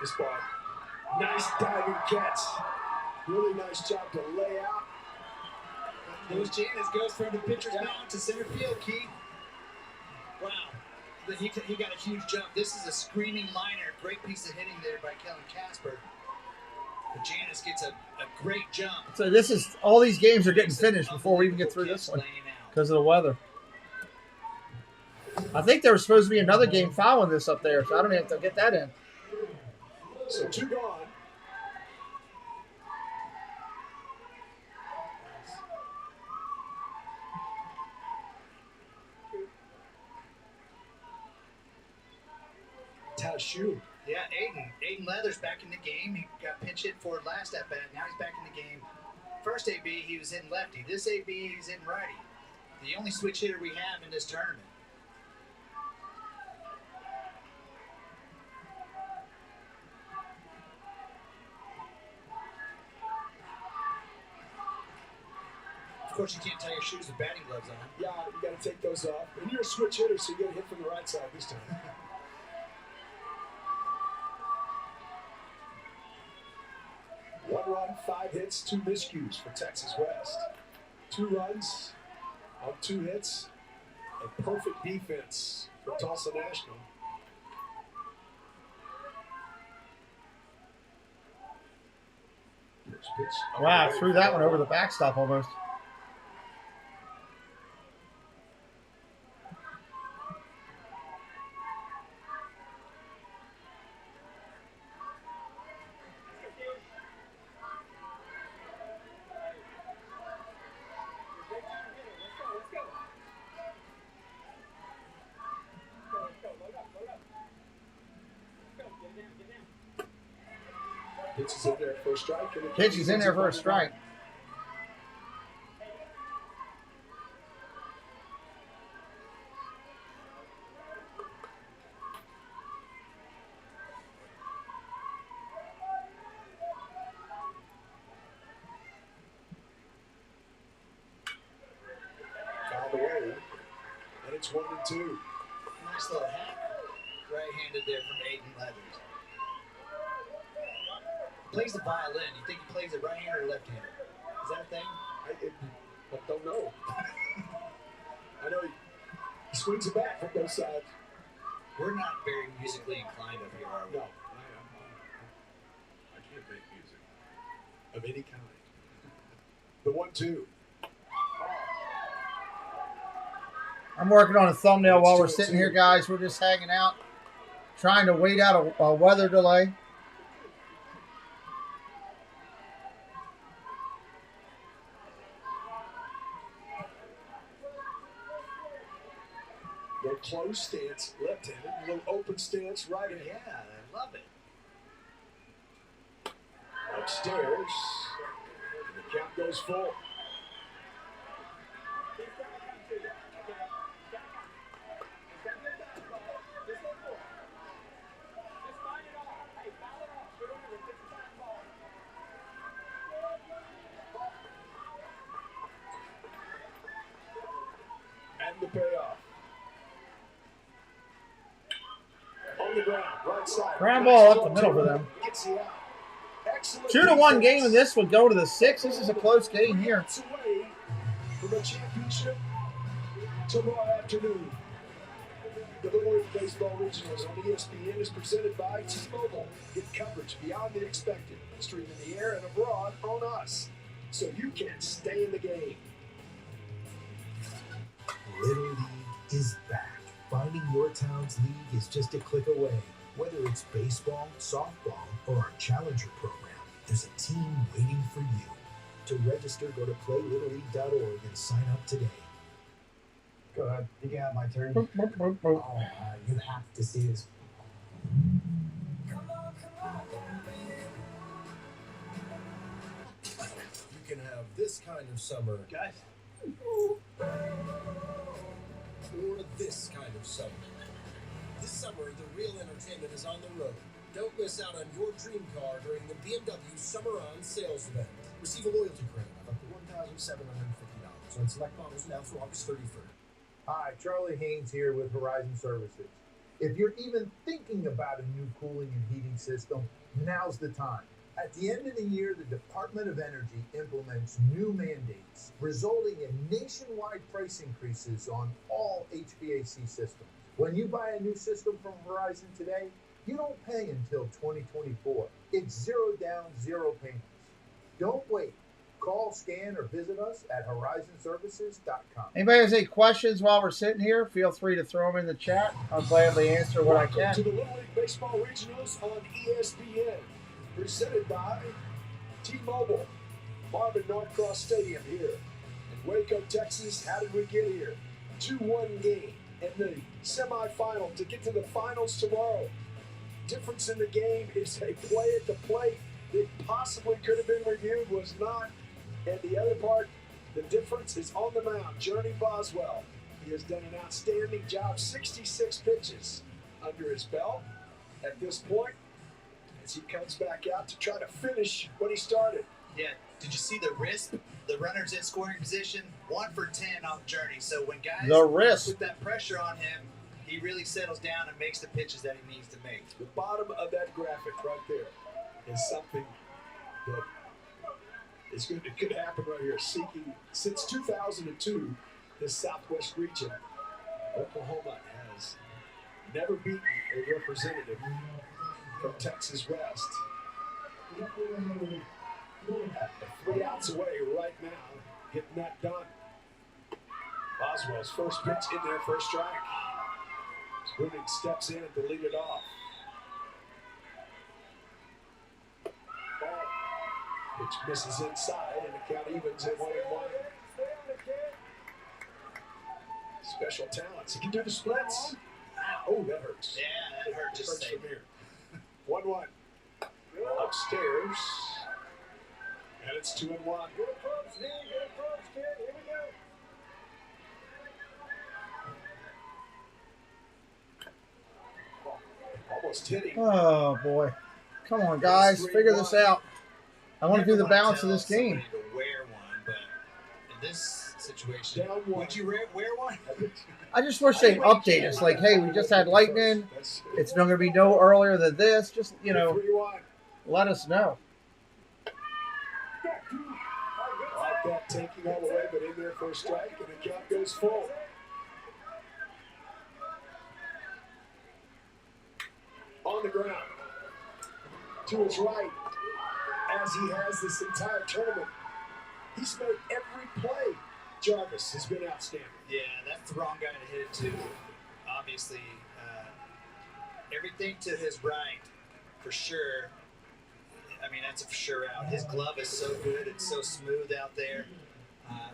S20: This ball, nice diving catch. Really nice job to lay out.
S12: Luis Janis goes from the pitcher's mound to center field, Keith. Wow. He got a huge jump. This is a screaming liner. Great piece of hitting there by Kellen Casper. But Janis gets a great jump.
S1: So this is, all these games are getting finished before we even get through this one because of the weather. I think there was supposed to be another game following this up there, so I don't even have to get that in.
S20: So 2 gone. Tashu.
S12: Yeah, Aiden Leather's back in the game. He got pinch hit for last at bat. Now he's back in the game. First AB, he was hitting lefty. This AB, he's hitting righty. The only switch hitter we have in this tournament. Of course, you can't tie your shoes with batting gloves on.
S20: Yeah, you got to take those off. And you're a switch hitter, so you got to hit from the right side this time. 1 run, 5 hits, 2 miscues for Texas West. 2 runs on 2 hits, and perfect defense for Tulsa National.
S1: Wow, I threw that one over the backstop almost.
S20: Pitch is in there for a strike.
S1: Pitch is in there for a strike.
S20: Fouled away, and it's 1-2.
S12: Nice little hack. Right-handed there from Aiden Leathers. Plays the violin. You think he plays it right-handed or left-handed? Is that a thing?
S20: I don't know. I know he swings it back from both sides.
S12: We're not very musically inclined up here, are we?
S20: No.
S18: I can't make music
S20: Of any kind. The 1-2.
S1: I'm working on a thumbnail while we're sitting here, guys. We're just hanging out, trying to wait out a weather delay.
S20: closed stance, left-handed, a little open stance, right-handed.
S12: Yeah, I love it.
S20: Upstairs. And the count goes full. And the payoff. On the ground, right side.
S1: Ground ball up the middle for them.
S20: Gets you out. Excellent
S1: 2-1 game,
S20: defense.
S1: and this would go to the 6. This is a close game here.
S20: It's away from a championship tomorrow afternoon. The Little League Baseball Regionals on ESPN is presented by T-Mobile. Get coverage beyond the expected. Stream in the air and abroad on us, so you can stay in the game.
S8: Little League is back. Finding your town's league is just a click away. Whether it's baseball, softball, or our Challenger program, there's a team waiting for you. To register, go to playlittleleague.org and sign up today.
S2: Go ahead. You can have my turn.
S8: Oh, you have to see this.
S3: You can have this kind of summer.
S12: Guys.
S3: Or this kind of summer. This summer, the real entertainment is on the road. Don't miss out on your dream car during the BMW Summer On sales event. Receive a loyalty credit of up to $1,750 on select models now through August 31st.
S2: Hi, Charlie Haynes here with Horizon Services. If you're even thinking about a new cooling and heating system, now's the time. At the end of the year, the Department of Energy implements new mandates, resulting in nationwide price increases on all HVAC systems. When you buy a new system from Horizon today, you don't pay until 2024. It's zero down, zero payments. Don't wait. Call, scan, or visit us at horizonservices.com.
S1: Anybody has any questions while we're sitting here, feel free to throw them in the chat. I'll gladly answer what I
S20: Welcome
S1: can.
S20: to the Little League Baseball Regionals on ESPN, presented by T-Mobile. Marvin Norcross Stadium here in Waco, Texas. How did we get here? 2-1 game in the semifinal to get to the finals tomorrow. Difference in the game is a play at the plate that possibly could have been reviewed, was not. And the other part, the difference is on the mound. Journey Boswell. He has done an outstanding job. 66 pitches under his belt at this point as he comes back out to try to finish what he started.
S12: Yeah, did you see the wrist? The runner's in scoring position, 1 for 10 off Journey. So when guys
S1: The wrist.
S12: put that pressure on him, he really settles down and makes the pitches that he needs to make.
S20: The bottom of that graphic right there is something that is good. It could happen right here. Seeking since 2002, this Southwest region, Oklahoma has never beaten a representative from Texas West. 3 outs away right now, getting that done. Boswell's first pitch in there, first strike. Swooning steps in to lead it off. Pitch misses inside, and the count evens at 1-1. Special talents. He can do the splits. Oh, that hurts.
S12: Yeah, that hurt just
S20: hurts
S12: saying.
S20: from here. 1-1. Upstairs. And it's 2-1. Almost hitting.
S1: Oh, boy. Come on, guys. Figure this out. I want to do the balance of this game.
S12: To wear one, but in this situation, would you wear one?
S1: I just wish they'd update us. Like, hey, we just had lightning. It's not going to be no earlier than this. Just, let us know.
S20: Like that, taking all the way, but in there for a strike, and the count goes full. On the ground. To his right, as he has this entire tournament. He's made every play. Jarvis has been outstanding.
S12: Yeah, that's the wrong guy to hit it to. Obviously, everything to his right, for sure. I mean, that's a for sure out. His glove is so good. It's so smooth out there.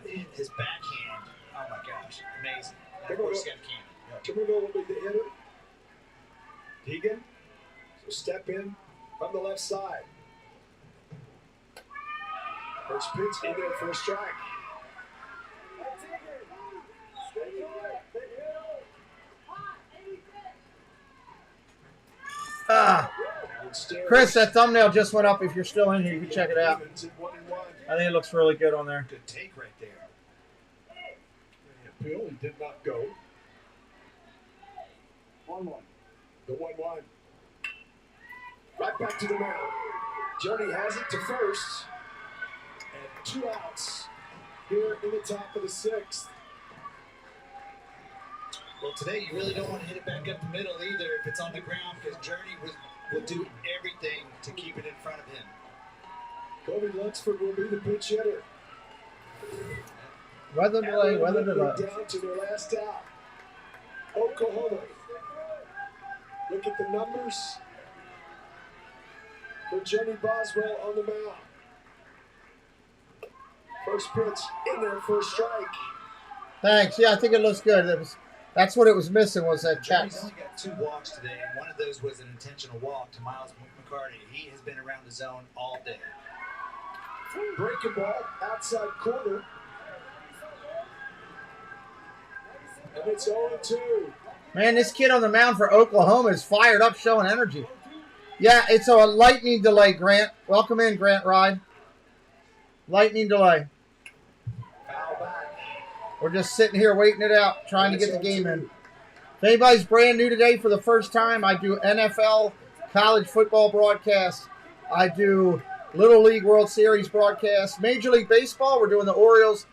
S12: His backhand, oh my gosh, amazing. And of course, he's got a cannon.
S20: Kimmerville will be the hitter. Deegan, so step in from the left side. First pitch in there for a strike.
S1: Chris, that thumbnail just went up. If you're still in here, you can check it out. I think it looks really good on there.
S20: Good take right there. Appeal, he did not go. 1-1. The 1-1. Right back to the mound. Johnny has it to first. And 2 outs here in the top of the 6th.
S12: Well, today you really don't want to hit it back up the middle either if it's on the ground, because Journey will do everything to keep it in front of him.
S20: Kobe Lunsford will be the pinch hitter.
S1: Weather delay, weather delay.
S20: Down to their last out. Oklahoma. Look at the numbers for Johnny Boswell on the mound. First pitch in there for a strike.
S1: Thanks. Yeah, I think it looks good. That's what it was missing, was that check.
S12: He's only got 2 walks today, and one of those was an intentional walk to Miles McCarty. He has been around the zone all day.
S20: Breaking ball, outside corner. And it's 0-2.
S1: Man, this kid on the mound for Oklahoma is fired up, showing energy. Yeah, it's a lightning delay, Grant. Welcome in, Grant Ride. Lightning delay. We're just sitting here waiting it out, trying to get the game in. If anybody's brand new today for the first time, I do NFL college football broadcasts. I do Little League World Series broadcasts. Major League Baseball, we're doing the Orioles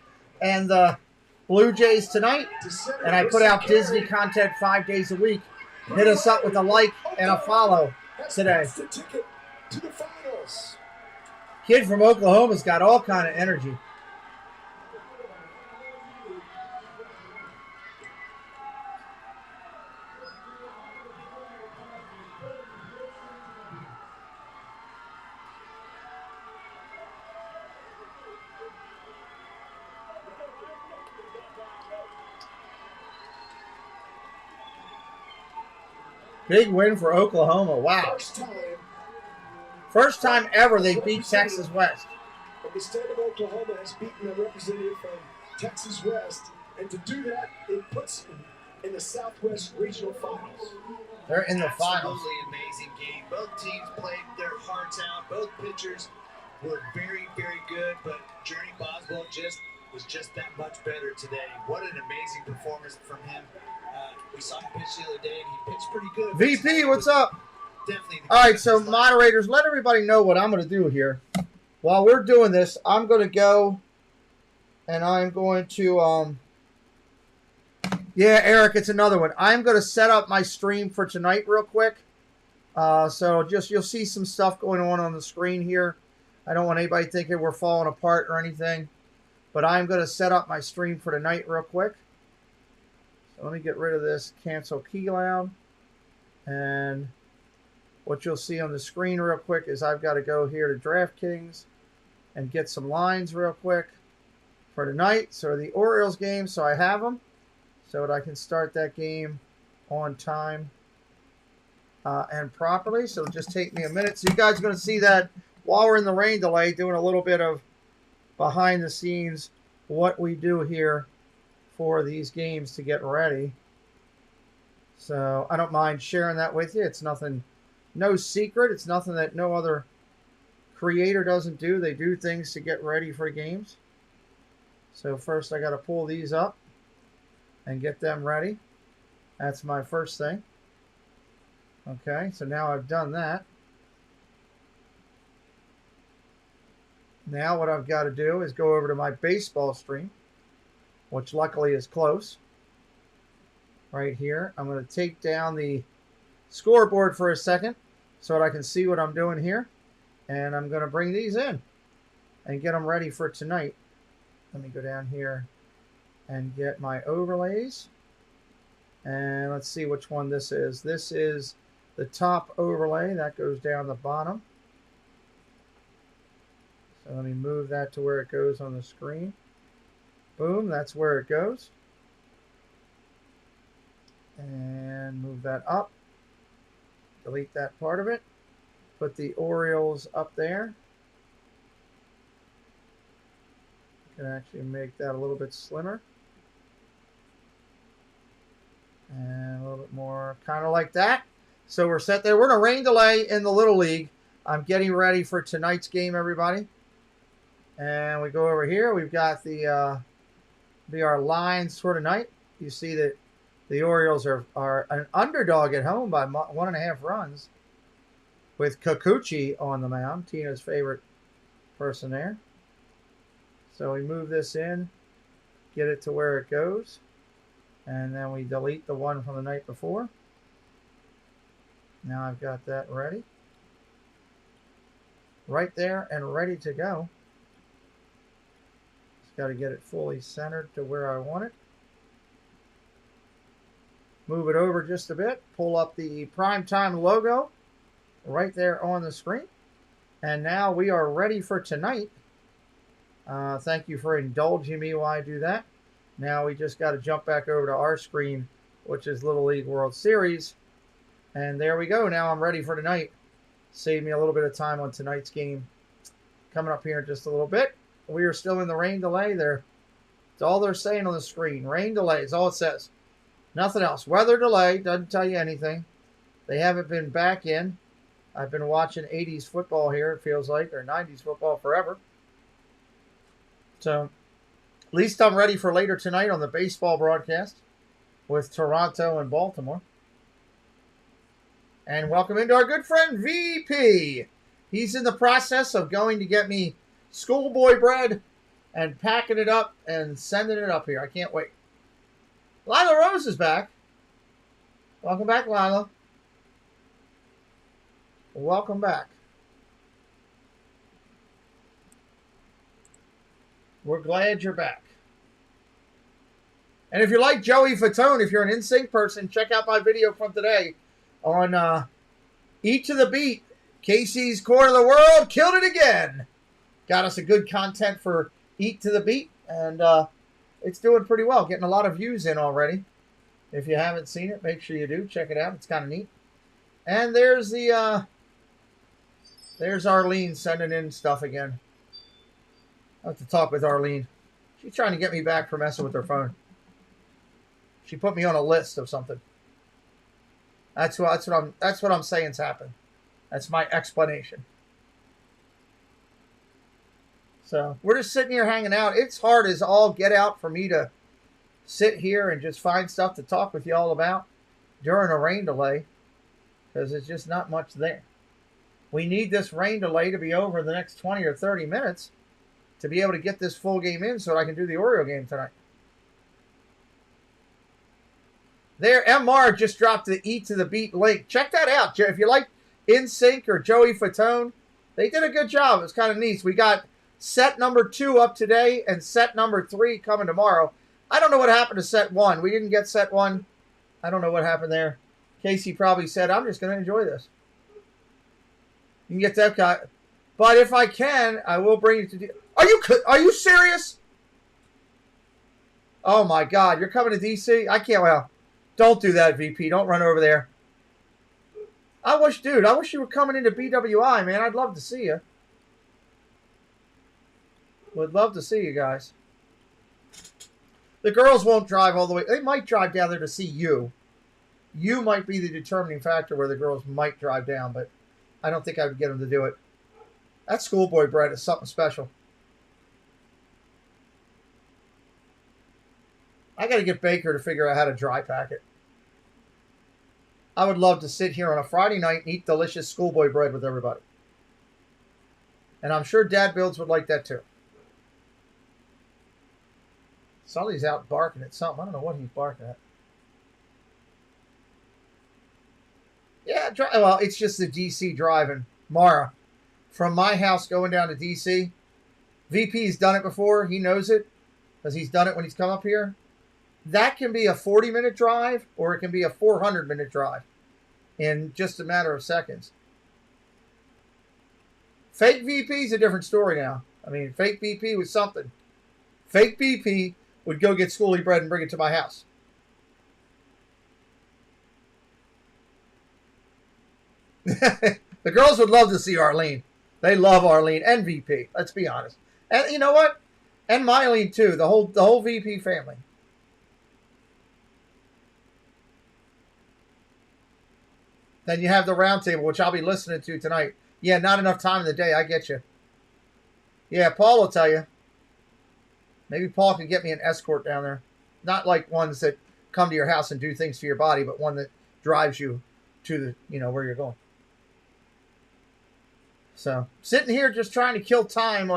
S1: and the Blue Jays tonight. And I put out Disney content 5 days a week. Hit us up with a like and a follow today. Kid from Oklahoma's got all kind of energy. Big win for Oklahoma. Wow. First time ever they beat Texas West.
S20: And the state of Oklahoma has beaten a representative from Texas West. And to do that, it puts them in the Southwest Regional Finals.
S1: They're in the finals.
S12: Absolutely amazing game. Both teams played their hearts out. Both pitchers were very, very good. But Journey Boswell was just that much better today. What an amazing performance from him. We saw him pitch the other day, and he pitched pretty good.
S1: VP, what's up?
S12: Definitely.
S1: All right, so moderators, let everybody know what I'm going to do here. While we're doing this, I'm going to go and I'm going to, yeah, Eric, it's another one. I'm going to set up my stream for tonight real quick. So just you'll see some stuff going on the screen here. I don't want anybody thinking we're falling apart or anything. But I'm going to set up my stream for tonight real quick. So let me get rid of this cancel key loud. And what you'll see on the screen real quick is I've got to go here to DraftKings and get some lines real quick for tonight. So the Orioles game, so I have them so that I can start that game on time and properly. So it'll just take me a minute. So you guys are going to see that while we're in the rain delay, doing a little bit of behind the scenes what we do here for these games to get ready. So I don't mind sharing that with you. It's nothing, no secret. It's nothing that no other creator doesn't do. They do things to get ready for games. So first I got to pull these up and get them ready. That's my first thing. Okay, so now I've done that. Now what I've got to do is go over to my baseball stream, which luckily is close. Right here. I'm going to take down the scoreboard for a second so that I can see what I'm doing here. And I'm going to bring these in and get them ready for tonight. Let me go down here and get my overlays. And let's see which one this is. This is the top overlay. That goes down the bottom. So let me move that to where it goes on the screen. Boom, that's where it goes. And move that up. Delete that part of it. Put the Orioles up there. Can actually make that a little bit slimmer. And a little bit more, kind of like that. So we're set there. We're in a rain delay in the Little League. I'm getting ready for tonight's game, everybody. And we go over here. We've got the be our lines for tonight. You see that the Orioles are an underdog at home by 1.5 runs with Kikuchi on the mound, Tina's favorite person there. So we move this in, get it to where it goes, and then we delete the one from the night before. Now I've got that ready. Right there and ready to go. Just got to get it fully centered to where I want it. Move it over just a bit. Pull up the primetime logo right there on the screen. And now we are ready for tonight. Thank you for indulging me while I do that. Now we just got to jump back over to our screen, which is Little League World Series. And there we go. Now I'm ready for tonight. Save me a little bit of time on tonight's game. Coming up here in just a little bit. We are still in the rain delay there. It's all they're saying on the screen. Rain delay is all it says. Nothing else. Weather delay doesn't tell you anything. They haven't been back in. I've been watching 80s football here, it feels like, or 90s football forever. So, at least I'm ready for later tonight on the baseball broadcast with Toronto and Baltimore. And welcome into our good friend VP. He's in the process of going to get me schoolboy bread and packing it up and sending it up here. I can't wait. Lila Rose is back. Welcome back, Lila. Welcome back. We're glad you're back. And if you like Joey Fatone, if you're an NSYNC person, check out my video from today on Eat to the Beat. Casey's Corner of the World killed it again. Got us a good content for Eat to the Beat, and it's doing pretty well. Getting a lot of views in already. If you haven't seen it, make sure you do. Check it out. It's kind of neat. And there's the there's Arlene sending in stuff again. I have to talk with Arlene. She's trying to get me back for messing with her phone. She put me on a list of something. That's what I'm saying's happened. That's my explanation. So we're just sitting here hanging out. It's hard as all get out for me to sit here and just find stuff to talk with you all about during a rain delay, because there's just not much there. We need this rain delay to be over in the next 20 or 30 minutes to be able to get this full game in so that I can do the Oriole game tonight. There, MR just dropped the Eat to the Beat link. Check that out. If you like NSYNC or Joey Fatone, they did a good job. It was kind of neat. We got set number 2 up today and set number 3 coming tomorrow. I don't know what happened to set 1. We didn't get set 1. I don't know what happened there. Casey probably said, I'm just going to enjoy this. You can get that guy. But if I can, I will bring you to... Are you serious? Oh, my God. You're coming to D.C.? I can't... Well, don't do that, VP. Don't run over there. I wish you were coming into BWI, man. I'd love to see you. Would love to see you guys. The girls won't drive all the way. They might drive down there to see you. You might be the determining factor where the girls might drive down, but I don't think I would get them to do it. That schoolboy bread is something special. I got to get Baker to figure out how to dry pack it. I would love to sit here on a Friday night and eat delicious schoolboy bread with everybody. And I'm sure Dad Builds would like that too. Sully's out barking at something. I don't know what he's barking at. Yeah, well, it's just the D.C. driving. Mara, from my house going down to D.C., VP's done it before. He knows it because he's done it when he's come up here. That can be a 40-minute drive or it can be a 400-minute drive in just a matter of seconds. Fake VP is a different story now. I mean, fake VP was something. Fake VP would go get schoolie bread and bring it to my house. The girls would love to see Arlene. They love Arlene and VP. Let's be honest. And you know what? And Mylene too. The whole VP family. Then you have the roundtable, which I'll be listening to tonight. Yeah, not enough time in the day. I get you. Yeah, Paul will tell you. Maybe Paul can get me an escort down there. Not like ones that come to your house and do things to your body, but one that drives you to the, where you're going. So, sitting here just trying to kill time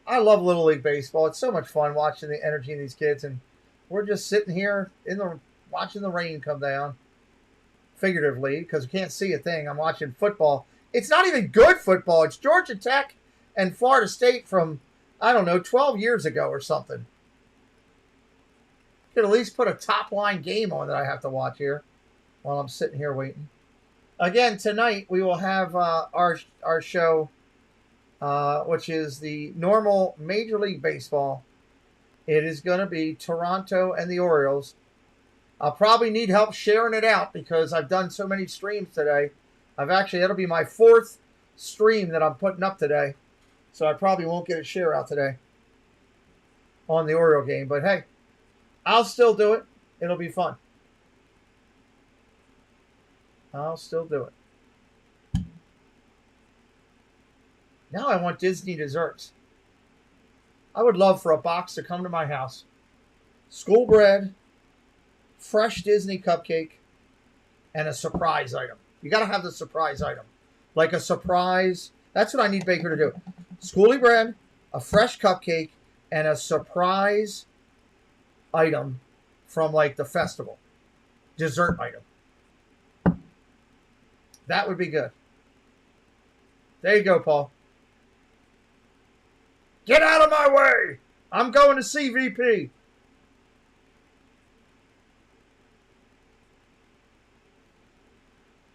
S1: I love Little League Baseball. It's so much fun watching the energy in these kids, and we're just sitting here watching the rain come down. Figuratively, because we can't see a thing. I'm watching football. It's not even good football. It's Georgia Tech and Florida State from, 12 years ago or something. Could at least put a top-line game on that I have to watch here while I'm sitting here waiting. Again, tonight we will have our show, which is the normal Major League Baseball. It is going to be Toronto and the Orioles. I'll probably need help sharing it out because I've done so many streams today. That'll be my 4th stream that I'm putting up today. So I probably won't get a share out today on the Oriole game. But hey, I'll still do it. It'll be fun. I'll still do it. Now I want Disney desserts. I would love for a box to come to my house. School bread, fresh Disney cupcake, and a surprise item. You got to have the surprise item. Like a surprise. That's what I need Baker to do. Schoolie bread, a fresh cupcake, and a surprise item from like the festival. Dessert item. That would be good. There you go, Paul. Get out of my way! I'm going to see VP.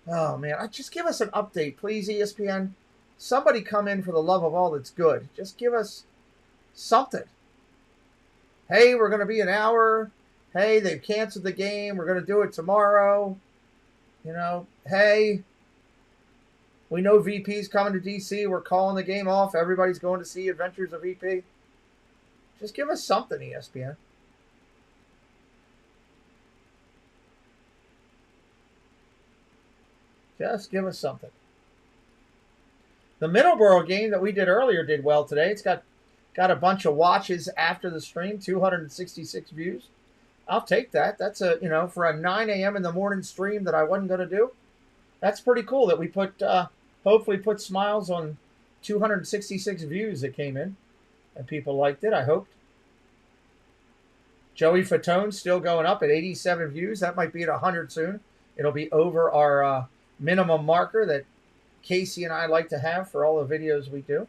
S1: Oh, man. Just give us an update, please, ESPN. Somebody come in for the love of all that's good. Just give us something. Hey, we're going to be an hour. Hey, they've canceled the game. We're going to do it tomorrow. Hey, we know VP's coming to D.C. We're calling the game off. Everybody's going to see Adventures of VP. Just give us something, ESPN. Just give us something. The Middleborough game that we did earlier did well today. It's got a bunch of watches after the stream, 266 views. I'll take that. That's for a 9 a.m. in the morning stream that I wasn't going to do. That's pretty cool that we hopefully put smiles on 266 views that came in. And people liked it, I hoped. Joey Fatone still going up at 87 views. That might be at 100 soon. It'll be over our minimum marker that Casey and I like to have for all the videos we do.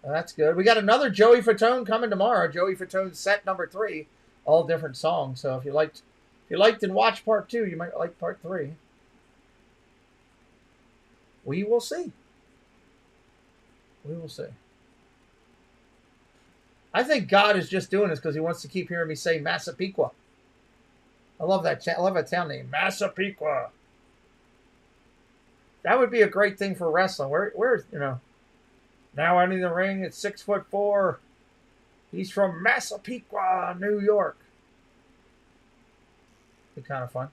S1: That's good. We got another Joey Fatone coming tomorrow. Joey Fatone set number 3, all different songs. So if you liked and watched part 2, you might like part 3. We will see. We will see. I think God is just doing this because he wants to keep hearing me say Massapequa. I love that. I love that town name, Massapequa. That would be a great thing for wrestling. Where's now entering the ring at 6'4". He's from Massapequa, New York. Be kind of fun.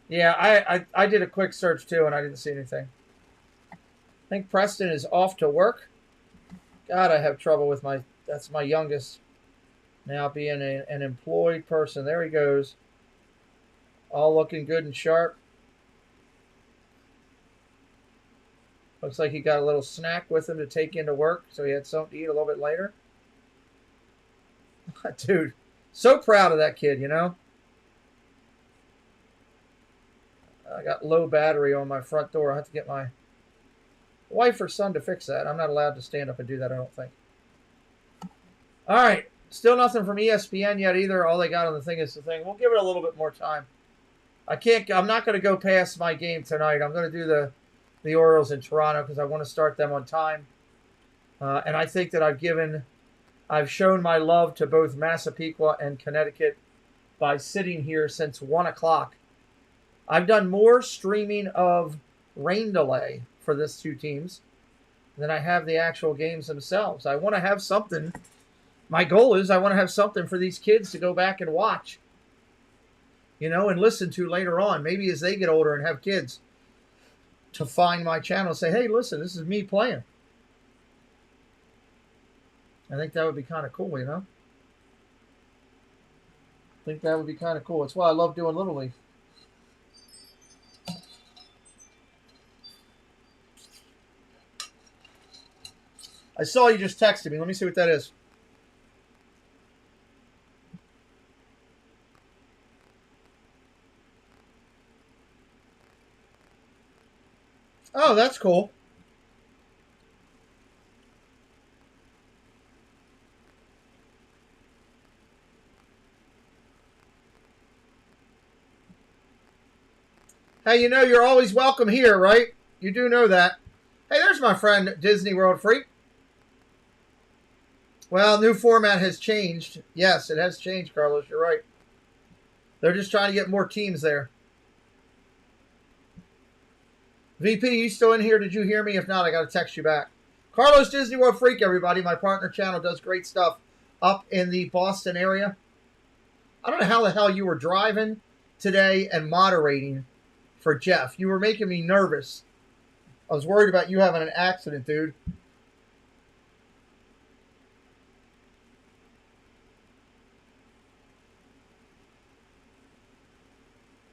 S1: Yeah, I did a quick search too, and I didn't see anything. I think Preston is off to work. God, I have trouble with that's my youngest now being an employed person. There he goes. All looking good and sharp. Looks like he got a little snack with him to take into work, so he had something to eat a little bit later. Dude, so proud of that kid, I got low battery on my front door. I have to get my wife or son to fix that. I'm not allowed to stand up and do that, I don't think. All right. Still nothing from ESPN yet either. All they got on the thing is the thing. We'll give it a little bit more time. I'm not going to go past my game tonight. I'm going to do the Orioles in Toronto because I want to start them on time. And I think that I've shown my love to both Massapequa and Connecticut by sitting here since 1 o'clock. I've done more streaming of rain delay for these two teams than I have the actual games themselves. I want to have something. My goal is I want to have something for these kids to go back and watch, you know, and listen to later on. Maybe as they get older and have kids, to find my channel and say, hey, listen, this is me playing. I think that would be kind of cool, you know? I think that would be kind of cool. That's why I love doing Little League. I saw you just texted me. Let me see what that is. Oh, that's cool. Hey, you know you're always welcome here, right? You do know that. Hey, there's my friend Disney World Freak. Well, new format has changed. Yes, it has changed, Carlos. You're right. They're just trying to get more teams there. VP, you still in here? Did you hear me? If not, I got to text you back. Carlos Disney World Freak, everybody. My partner channel does great stuff up in the Boston area. I don't know how the hell you were driving today and moderating for Jeff. You were making me nervous. I was worried about you having an accident, dude.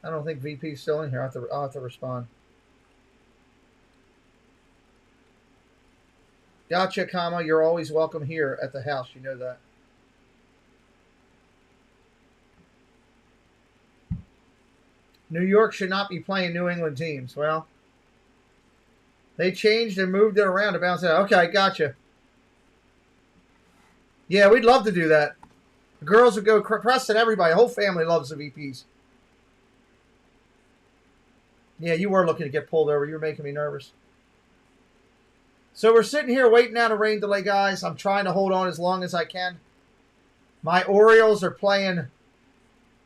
S1: I don't think VP's still in here. I'll have to respond. Gotcha, comma. You're always welcome here at the house. You know that. New York should not be playing New England teams. Well, they changed and moved it around to bounce it out. Okay, gotcha. Yeah, we'd love to do that. The girls would go. Preston, everybody, the whole family loves the VPs. Yeah, you were looking to get pulled over. You were making me nervous. So we're sitting here waiting out a rain delay, guys. I'm trying to hold on as long as I can. My Orioles are playing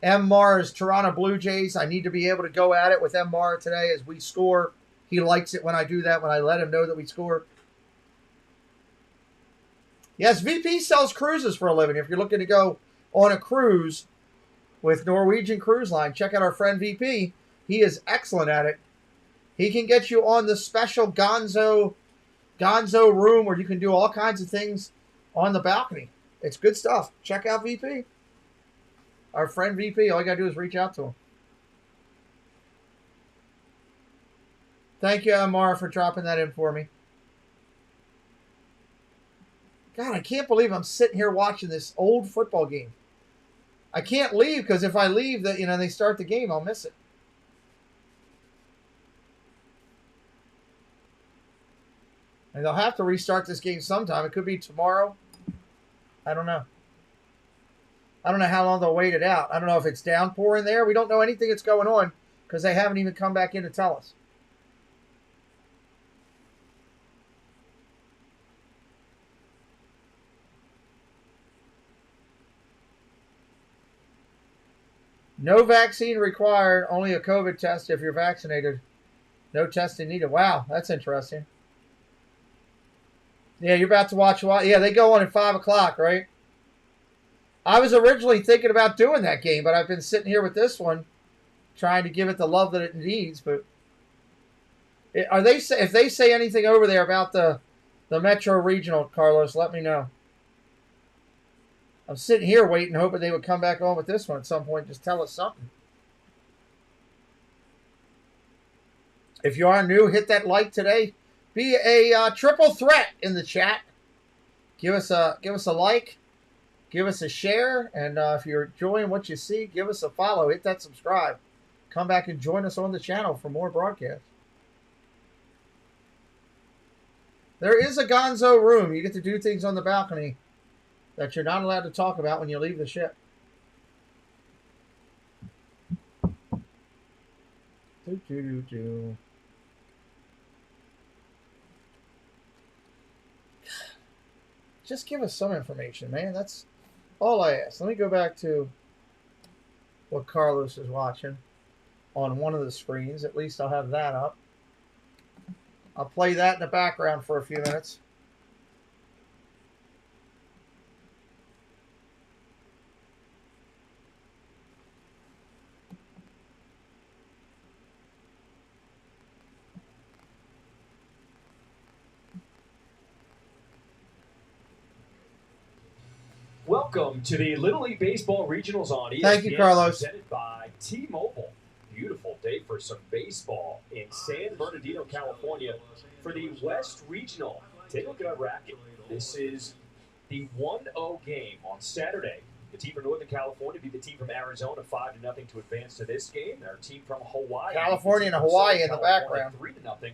S1: M-Mar's Toronto Blue Jays. I need to be able to go at it with M-Mar today as we score. He likes it when I do that, when I let him know that we score. Yes, VP sells cruises for a living. If you're looking to go on a cruise with Norwegian Cruise Line, check out our friend VP. He is excellent at it. He can get you on the special Gonzo room where you can do all kinds of things on the balcony. It's good stuff. Check out VP. Our friend VP. All you got to do is reach out to him. Thank you, Amara, for dropping that in for me. God, I can't believe I'm sitting here watching this old football game. I can't leave because if I leave, they start the game, I'll miss it. And they'll have to restart this game sometime. It could be tomorrow. I don't know. I don't know how long they'll wait it out. I don't know if it's downpouring there. We don't know anything that's going on because they haven't even come back in to tell us. No vaccine required, only a COVID test if you're vaccinated. No testing needed. Wow, that's interesting. Yeah, you're about to watch. Yeah, they go on at 5 o'clock, right? I was originally thinking about doing that game, but I've been sitting here with this one, trying to give it the love that it needs. But if they say anything over there about the Metro Regional, Carlos, let me know. I'm sitting here waiting, hoping they would come back on with this one at some point. Just tell us something. If you are new, hit that like today. Be a triple threat in the chat. Give us a like, give us a share, and if you're enjoying what you see, give us a follow. Hit that subscribe. Come back and join us on the channel for more broadcasts. There is a Gonzo room. You get to do things on the balcony that you're not allowed to talk about when you leave the ship. Just give us some information, man. That's all I ask. Let me go back to what Carlos is watching on one of the screens. At least I'll have that up. I'll play that in the background for a few minutes.
S7: Welcome to the Little League Baseball Regionals on ESPN.
S1: Thank you, Carlos.
S7: Presented by T-Mobile. Beautiful day for some baseball in San Bernardino, California for the West Regional. Take a look at our bracket. This is the 1-0 game on Saturday. The team from Northern California beat the team from Arizona 5-0 to advance to this game. Our team from Hawaii.
S1: California and Hawaii in the background.
S7: 3-0.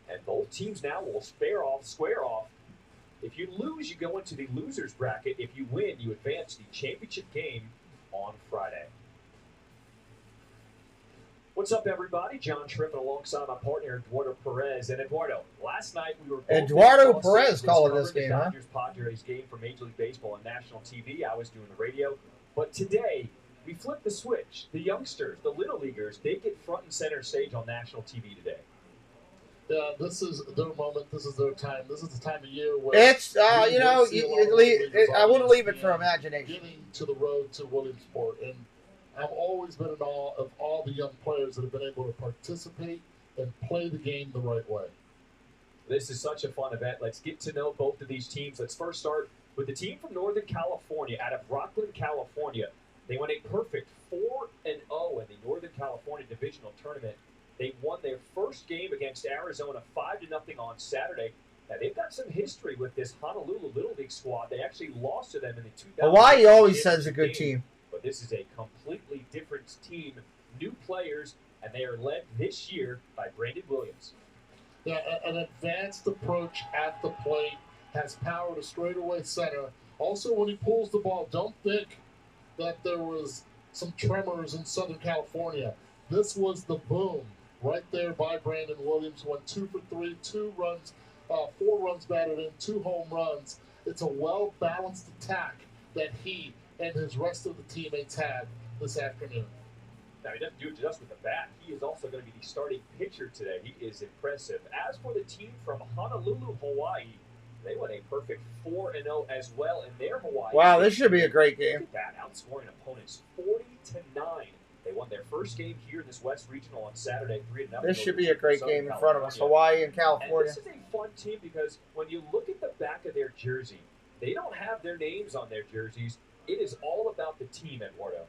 S7: And both teams now will square off. If you lose, you go into the loser's bracket. If you win, you advance to the championship game on Friday. What's up, everybody? John Trippin alongside my partner, Eduardo Perez. And Eduardo, last night we were both
S1: Eduardo Perez calling this game, huh?
S7: Dodgers-Padres game for Major League Baseball on national TV. I was doing the radio. But today, we flipped the switch. The youngsters, the Little Leaguers, they get front and center stage on national TV today.
S10: Yeah, this is their moment. This is their time. This is the time of year where
S1: it's I wouldn't leave it for imagination.
S10: Getting to the road to Williamsport, and I've always been in awe of all the young players that have been able to participate and play the game the right way.
S7: This is such a fun event. Let's get to know both of these teams. Let's first start with the team from Northern California, out of Rockland, California. They went a perfect 4-0 in the Northern California Divisional Tournament. They won their first game against Arizona 5-0 on Saturday. Now, they've got some history with this Honolulu Little League squad. They actually lost to them in the 2000.
S1: Hawaii always sends a good team.
S7: But this is a completely different team, new players, and they are led this year by Brandon Williams.
S10: Yeah, an advanced approach at the plate, has power to straightaway center. Also, when he pulls the ball, don't think that there was some tremors in Southern California. This was the boom right there by Brandon Williams. Went 2 for 3, 2 runs, 4 runs batted in, 2 home runs. It's a well-balanced attack that he and his rest of the teammates had this afternoon.
S7: Now, he doesn't do it just with the bat. He is also going to be the starting pitcher today. He is impressive. As for the team from Honolulu, Hawaii, they went a perfect 4-0 as well in their Hawaii.
S1: Wow, this should be a great game.
S7: Look at that, outscoring opponents 40-9. They won their first game here in this West Regional on Saturday, 3-0.
S1: This should be a great game in front of us, Hawaii and California.
S7: And this is a fun team because when you look at the back of their jersey, they don't have their names on their jerseys. It is all about the team, Eduardo.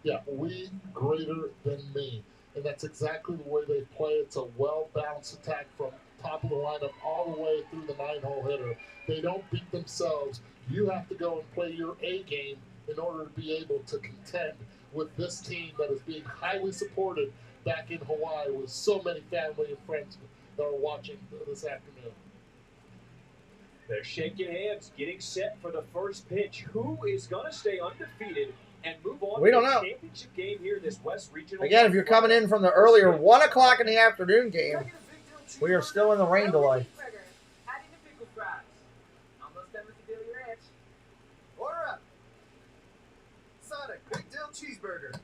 S10: Yeah, we greater than me. And that's exactly the way they play. It's a well-balanced attack from top of the lineup all the way through the 9-hole hitter. They don't beat themselves. You have to go and play your A game in order to be able to contend with this team that is being highly supported back in Hawaii with so many family and friends that are watching this afternoon.
S7: They're shaking hands, getting set for the first pitch. Who is going to stay undefeated and move on
S1: We
S7: to
S1: don't
S7: the
S1: know.
S7: championship game here in this West Regional?
S1: Again, if you're coming in from the earlier 1 o'clock in the afternoon game, we are still in the rain delay.
S6: Order up. Sonic Big Dill Cheeseburger.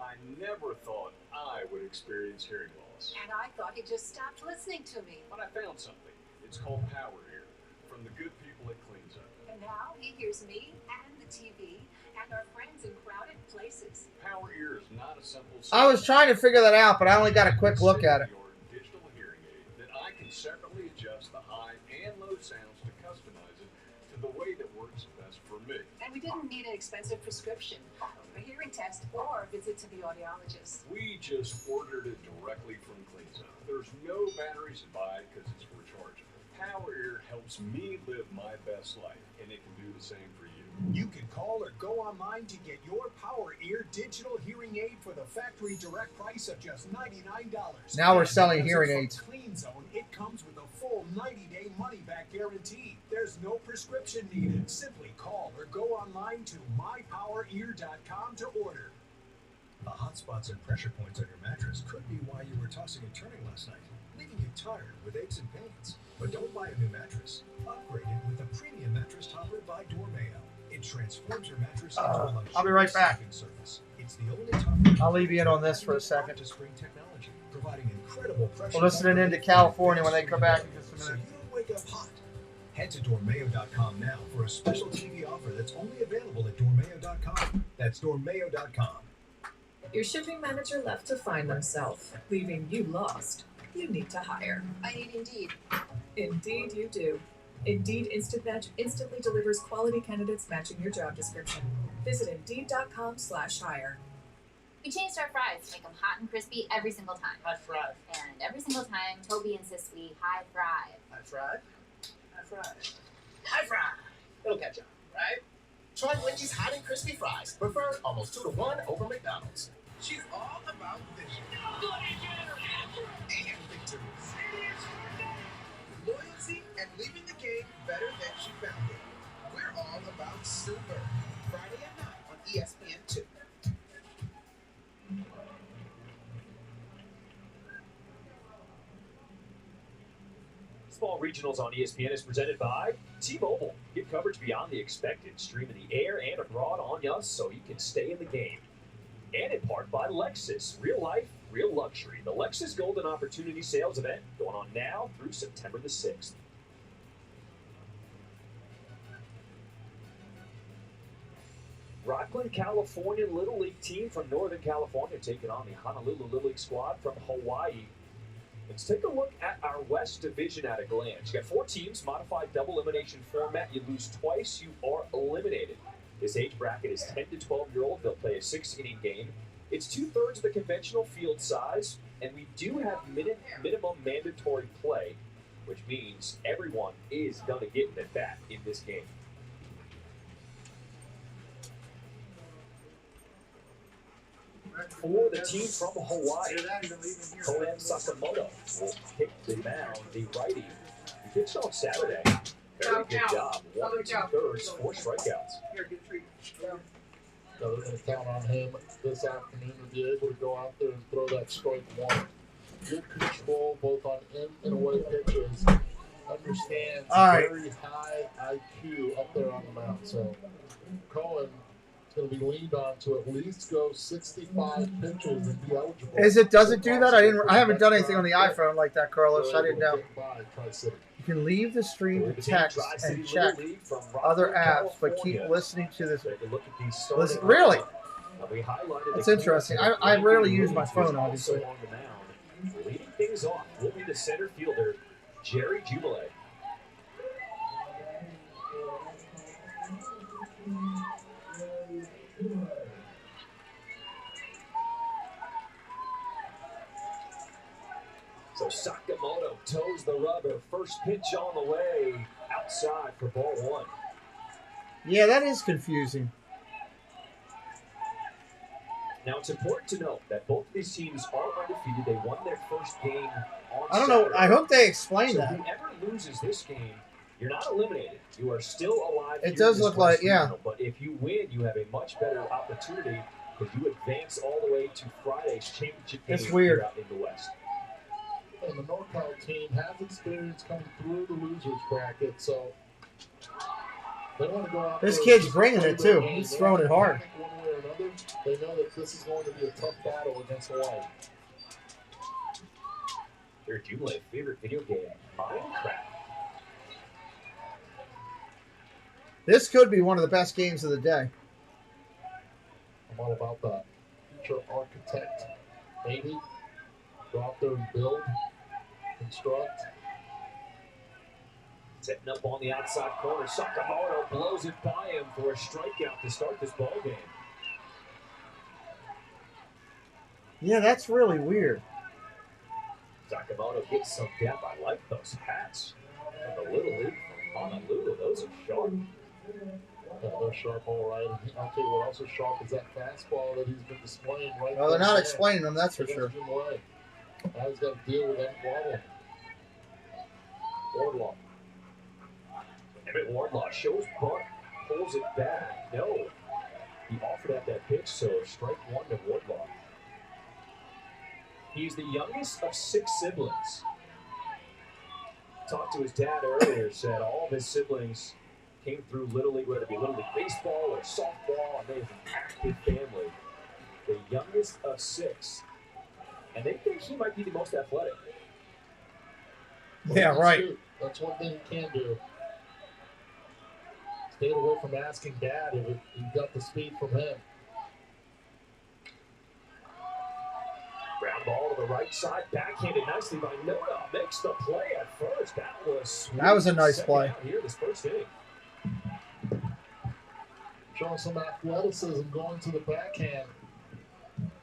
S17: I never thought I would experience hearing loss.
S14: And I thought he just stopped listening to me.
S17: But I found something. It's called Power Ear from the good people at Cleans Up.
S14: And now he hears me and the TV and our friends in crowded places.
S17: Power Ear is not a simple.
S1: I was trying to figure that out, but I only got a quick look at it.
S17: Your digital hearing aid that I can separately adjust the high and low sounds to customize it to the way that works best for me.
S14: And we didn't need an expensive prescription, a hearing test, or a visit to the audiologist.
S17: We just ordered it directly from Cleans Up. There's no batteries to buy because it's rechargeable. Power Ear helps me live my best life, and it can do the same for you.
S3: You can call or go online to get your Power Ear digital hearing aid for the factory direct price of just $99.
S1: Now we're selling hearing aids.
S3: Clean Zone, it comes with a full 90-day money-back guarantee. There's no prescription needed. Simply call or go online to mypowerear.com to order.
S8: The hot spots and pressure points on your mattress could be why you were tossing and turning last night, leaving you tired with aches and pains. But don't buy a new mattress. Upgrade it with a premium mattress topper by Dormeo. It transforms your mattress into a
S1: I'll be right back.
S8: surface. It's the only top
S1: I'll leave you in on this for a second.
S8: spring technology, providing incredible pressure.
S1: We're listening into California when they come back in just a
S8: So
S1: minute.
S8: you don't wake up hot. Head to Dormeo.com now for a special TV offer that's only available at Dormeo.com. That's Dormeo.com.
S13: Your shipping manager left to find themselves, leaving you lost. You need to hire.
S14: I need Indeed.
S13: Indeed, you do. Indeed Instant Match instantly delivers quality candidates matching your job description. Visit Indeed.com/hire.
S19: We changed our fries to make them hot and crispy every single time.
S6: High five.
S19: And every single time, Toby insists we high fry.
S6: High five. High five. High five. It'll catch on, right? Try Wendy's hot and crispy fries. Preferred almost 2-to-1 over McDonald's. She's all about vision. And victories. Loyalty and leaving the game better than she found it. We're all about Silver. Friday at 9 on ESPN2.
S7: Baseball Regionals on ESPN is presented by T-Mobile. Get coverage beyond the expected. Stream in the air and abroad on us so you can stay in the game. And in part by Lexus. Real life, real luxury. The Lexus Golden Opportunity Sales Event going on now through September the 6th. Rockland, California Little League team from Northern California taking on the Honolulu Little League squad from Hawaii. Let's take a look at our West Division at a glance. You got 4 teams, modified double elimination format. You lose twice, you are eliminated. This age bracket is 10 to 12-year-old. They'll play a 6-inning game. It's 2/3 of the conventional field size, and we do have minimum mandatory play, which means everyone is going to get an at-bat in this game. For the team from Hawaii, Koen Sakamoto will pick the mound, the righty. He pitched on Saturday. Very good job. 1 2/3, 4 strikeouts.
S10: So they're going to count on him this afternoon to be able to go out there and throw that strike one. Good control both on in and away pitches. Understands very high IQ up there on the mound. So Cohen going to be leaned on to at least go 65 pitches and be eligible.
S1: Does it do that? I haven't done anything on the iPhone like that, Carlos. I didn't know. You can leave the stream text and check other apps, but keep listening to this. Really? That's interesting. I rarely use my phone, obviously.
S7: Leading things off will be the center fielder, Jerry Jubilee. So Sakamoto toes the rubber. First pitch on the way. Outside for ball 1.
S1: Yeah, that is confusing.
S7: Now, it's important to note that both of these teams are undefeated. They won their first game on
S1: I don't know.
S7: Saturday.
S1: I hope they explain
S7: So
S1: that.
S7: whoever loses this game, you're not eliminated. You are still alive.
S1: It
S7: here
S1: does
S7: in this
S1: look like,
S7: West
S1: yeah.
S7: Regional. But if you win, you have a much better opportunity because you advance all the way to Friday's championship game
S1: It's weird.
S7: here out in the West.
S10: And the NorCal team has experience coming through the losers bracket, so they want to go out.
S1: This
S10: there
S1: kid's
S10: and
S1: bringing
S10: play
S1: it,
S10: their
S1: too.
S10: game.
S1: He's
S10: They
S1: throwing it hard.
S10: One way or another, they know that this is going to be a tough battle against Hawaii.
S7: Your Jubilee favorite video game, Minecraft.
S1: This could be one of the best games of the day.
S10: I'm all about that. Future architect, maybe. Go out there and build, construct.
S7: Setting up on the outside corner. Sakamoto blows it by him for a strikeout to start this ball game.
S1: Yeah, that's really weird.
S7: Sakamoto gets some depth. I like those hats. From the Little League from Honolulu. Those are sharp.
S10: Yeah, they're sharp, all right. And I'll tell you what else is sharp is that fastball that he's been displaying right
S1: Well, they're not
S10: there.
S1: explaining them, that's for sure.
S10: Now he's got to deal with that problem.
S7: Wardlaw. Emmett Wardlaw shows bunt, pulls it back. No. He offered at that pitch, so strike 1 to Wardlaw. He's the youngest of 6 siblings. Talked to his dad earlier, said all of his siblings came through Little League, whether it be Little League baseball or softball, and they have an active family. The youngest of 6. And they think he might be the most athletic.
S1: Yeah, right.
S10: That's one thing he can do. Stay away from asking Dad if he got the speed from him.
S7: Ground ball to the right side, backhanded nicely by Noda. Makes the play at first. That was sweet.
S1: That was a nice play.
S7: Out here this first inning.
S10: Showing some athleticism going to the backhand.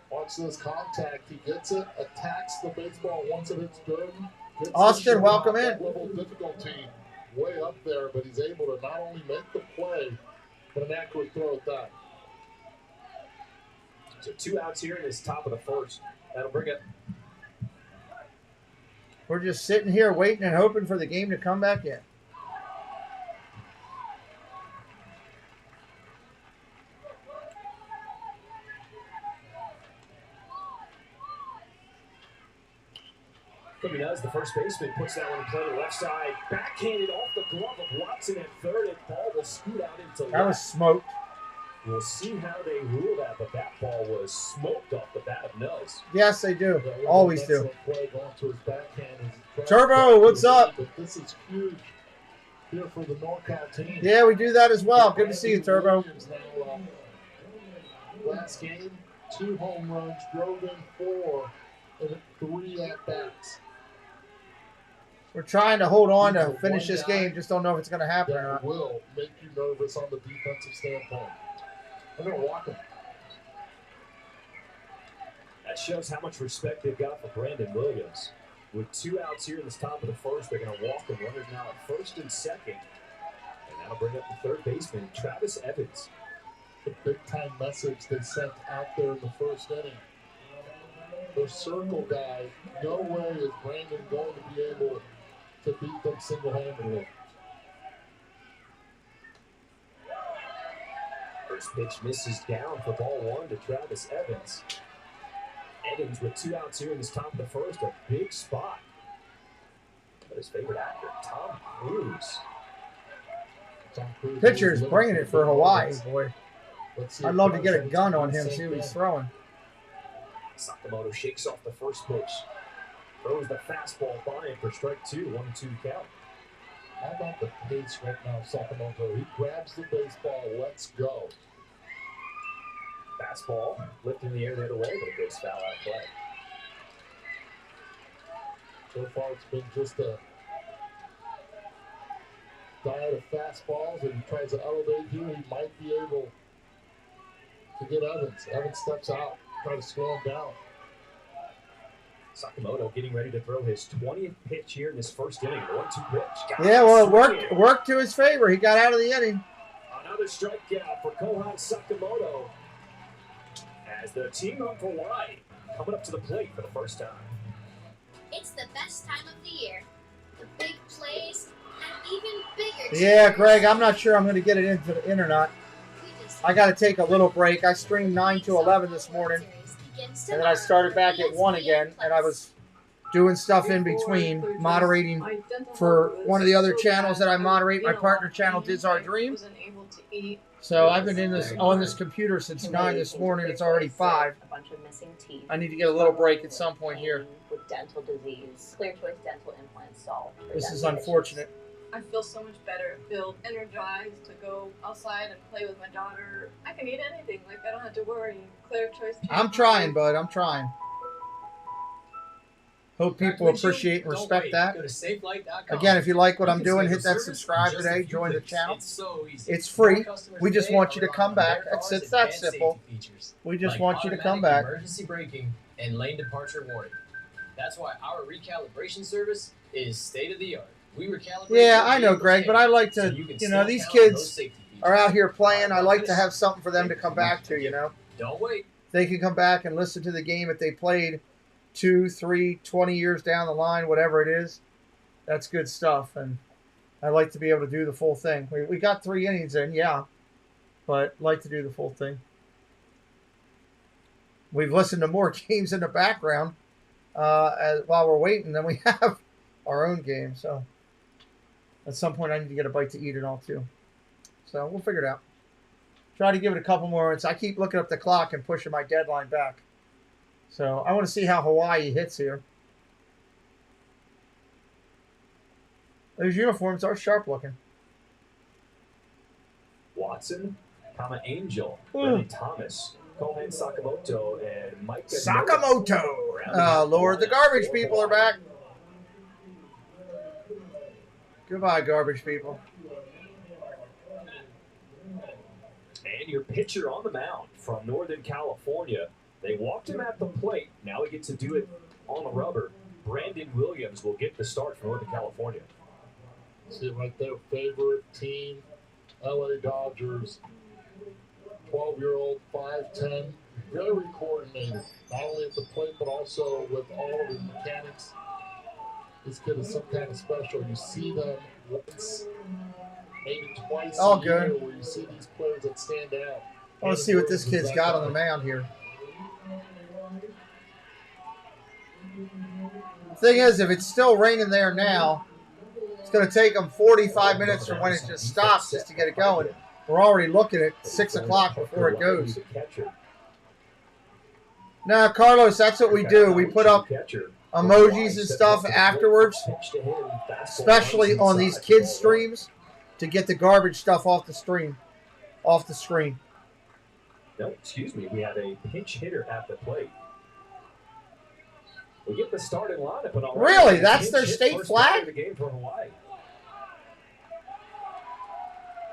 S10: Watch this contact. He gets it, attacks the baseball once it hits dirt.
S1: Austin, welcome in.
S10: Level of difficulty way up there, but he's able to not only make the play, but an accurate throw at that.
S7: So 2 outs here in this top of the first. That'll bring it.
S1: We're just sitting here waiting and hoping for the game to come back in.
S7: Coming does, the first baseman puts that one in play to the left side. Backhanded off the glove of Watson at third, and ball will scoot out into left.
S1: That was smoked.
S7: We'll see how they rule that, but that ball was smoked off the bat of Nuz.
S1: Yes, they do. Always do.
S10: Play going to his backhand.
S1: Turbo, what's up?
S10: But this is huge here for the NorCal team.
S1: Yeah, we do that as well. Good to see you, Turbo.
S10: Last game, 2 home runs, drove in 4 and 3 at-bats.
S1: We're trying to hold on to finish this game. Just don't know if it's going to happen or not.
S10: That will make you nervous on the defensive standpoint. I'm going to walk him.
S7: That shows how much respect they've got for Brandon Williams. With 2 outs here in this top of the first, they're going to walk the runners now at first and second. And that'll bring up the third baseman, Travis Evans.
S10: The big-time message they sent out there in the first inning. Their circle guy, no way is Brandon going to be able to beat them single-handedly.
S7: First pitch misses down for ball 1 to Travis Evans. Evans with 2 outs here in this top of the first, a big spot. But his favorite actor, Tom Cruise.
S1: Pitcher's bringing it for Hawaii, boy. I'd love to get a gun on him, see what he's throwing.
S7: Sakamoto shakes off the first pitch. Throws the fastball by him for strike 2, 1-2 count.
S10: How about the pace right now, Sakamoto? He grabs the baseball, let's go.
S7: Fastball, lift in the air the other way, but it goes foul out of play.
S10: So far it's been just a diet of fastballs, and he tries to elevate here. He might be able to get Evans. Evans steps out, try to slow him down.
S7: Sakamoto getting ready to throw his 20th pitch here in this first inning. 1-2 pitch.
S1: Yeah, well, it worked to his favor. He got out of the inning.
S7: Another strikeout for Kohai Sakamoto as the team of Hawaii coming up to the plate for the first time.
S19: It's the best time of the year. The big plays and even bigger.
S1: Yeah, Greg, I'm not sure I'm going to get it into the in or not. I got to take a little break. I streamed 9 to 11 this morning, and then I started back at 1 again, and I was doing stuff in between, moderating for one of the other channels that I moderate, my partner channel, Diz Our Dream. So I've been on this computer since 9 this morning. It's already 5.
S4: A bunch of missing teeth.
S1: I need to get a little break at some point here.
S4: With dental disease. Clear Choice Dental Implants solve.
S1: This is unfortunate.
S13: I feel so much better. I feel energized to go outside and play with my daughter. I can eat anything. Like, I don't have to worry. Clear Choice.
S1: I'm trying, bud. I'm trying. Hope people appreciate and respect that. Again, if you like what I'm doing, hit that subscribe today. Join the channel. It's free. We just want you to come back. It's that simple. We just want you to come back.
S6: Emergency braking and lane departure warning. That's why our recalibration service is state of the art. We recalibrate.
S1: Yeah, I know, Greg, but I like to, you know, these kids are out here playing. I like to have something for them to come back to, you know.
S6: Don't wait.
S1: They can come back and listen to the game if they played 2, 3, 20 years down the line, whatever it is. That's good stuff, and I like to be able to do the full thing. We got 3 innings in, yeah, but like to do the full thing. We've listened to more games in the background while we're waiting than we have our own game, so at some point I need to get a bite to eat and all too. So we'll figure it out. Try to give it a couple more minutes. I keep looking up the clock and pushing my deadline back. So I want to see how Hawaii hits here. Those uniforms are sharp looking.
S7: Watson, Angel, Brennan Thomas, Coleman Sakamoto, and Mike
S1: Sakamoto. Lord, the garbage people are back. Goodbye, garbage people.
S7: And your pitcher on the mound from Northern California. They walked him at the plate. Now he gets to do it on the rubber. Brandon Williams will get the start for Northern California.
S10: See right there, favorite team, LA Dodgers. 12-year-old, 5'10", very coordinated, not only at the plate but also with all of his mechanics. This kid is some kind of special. You see them once, maybe twice a year where you see these players that stand out.
S1: I want to see what this kid's got on the mound here. The thing is, if it's still raining there now, it's going to take them 45 minutes from when it just stops just to get it going. We're already looking at 6 o'clock before it goes. Now, Carlos, that's what we do. We put up emojis and stuff afterwards, especially on these kids' streams, to get the garbage stuff off the screen.
S7: No, excuse me. We have a pinch hitter at the plate. We get the starting lineup, but
S1: really, that's their state flag.
S7: The game for Hawaii.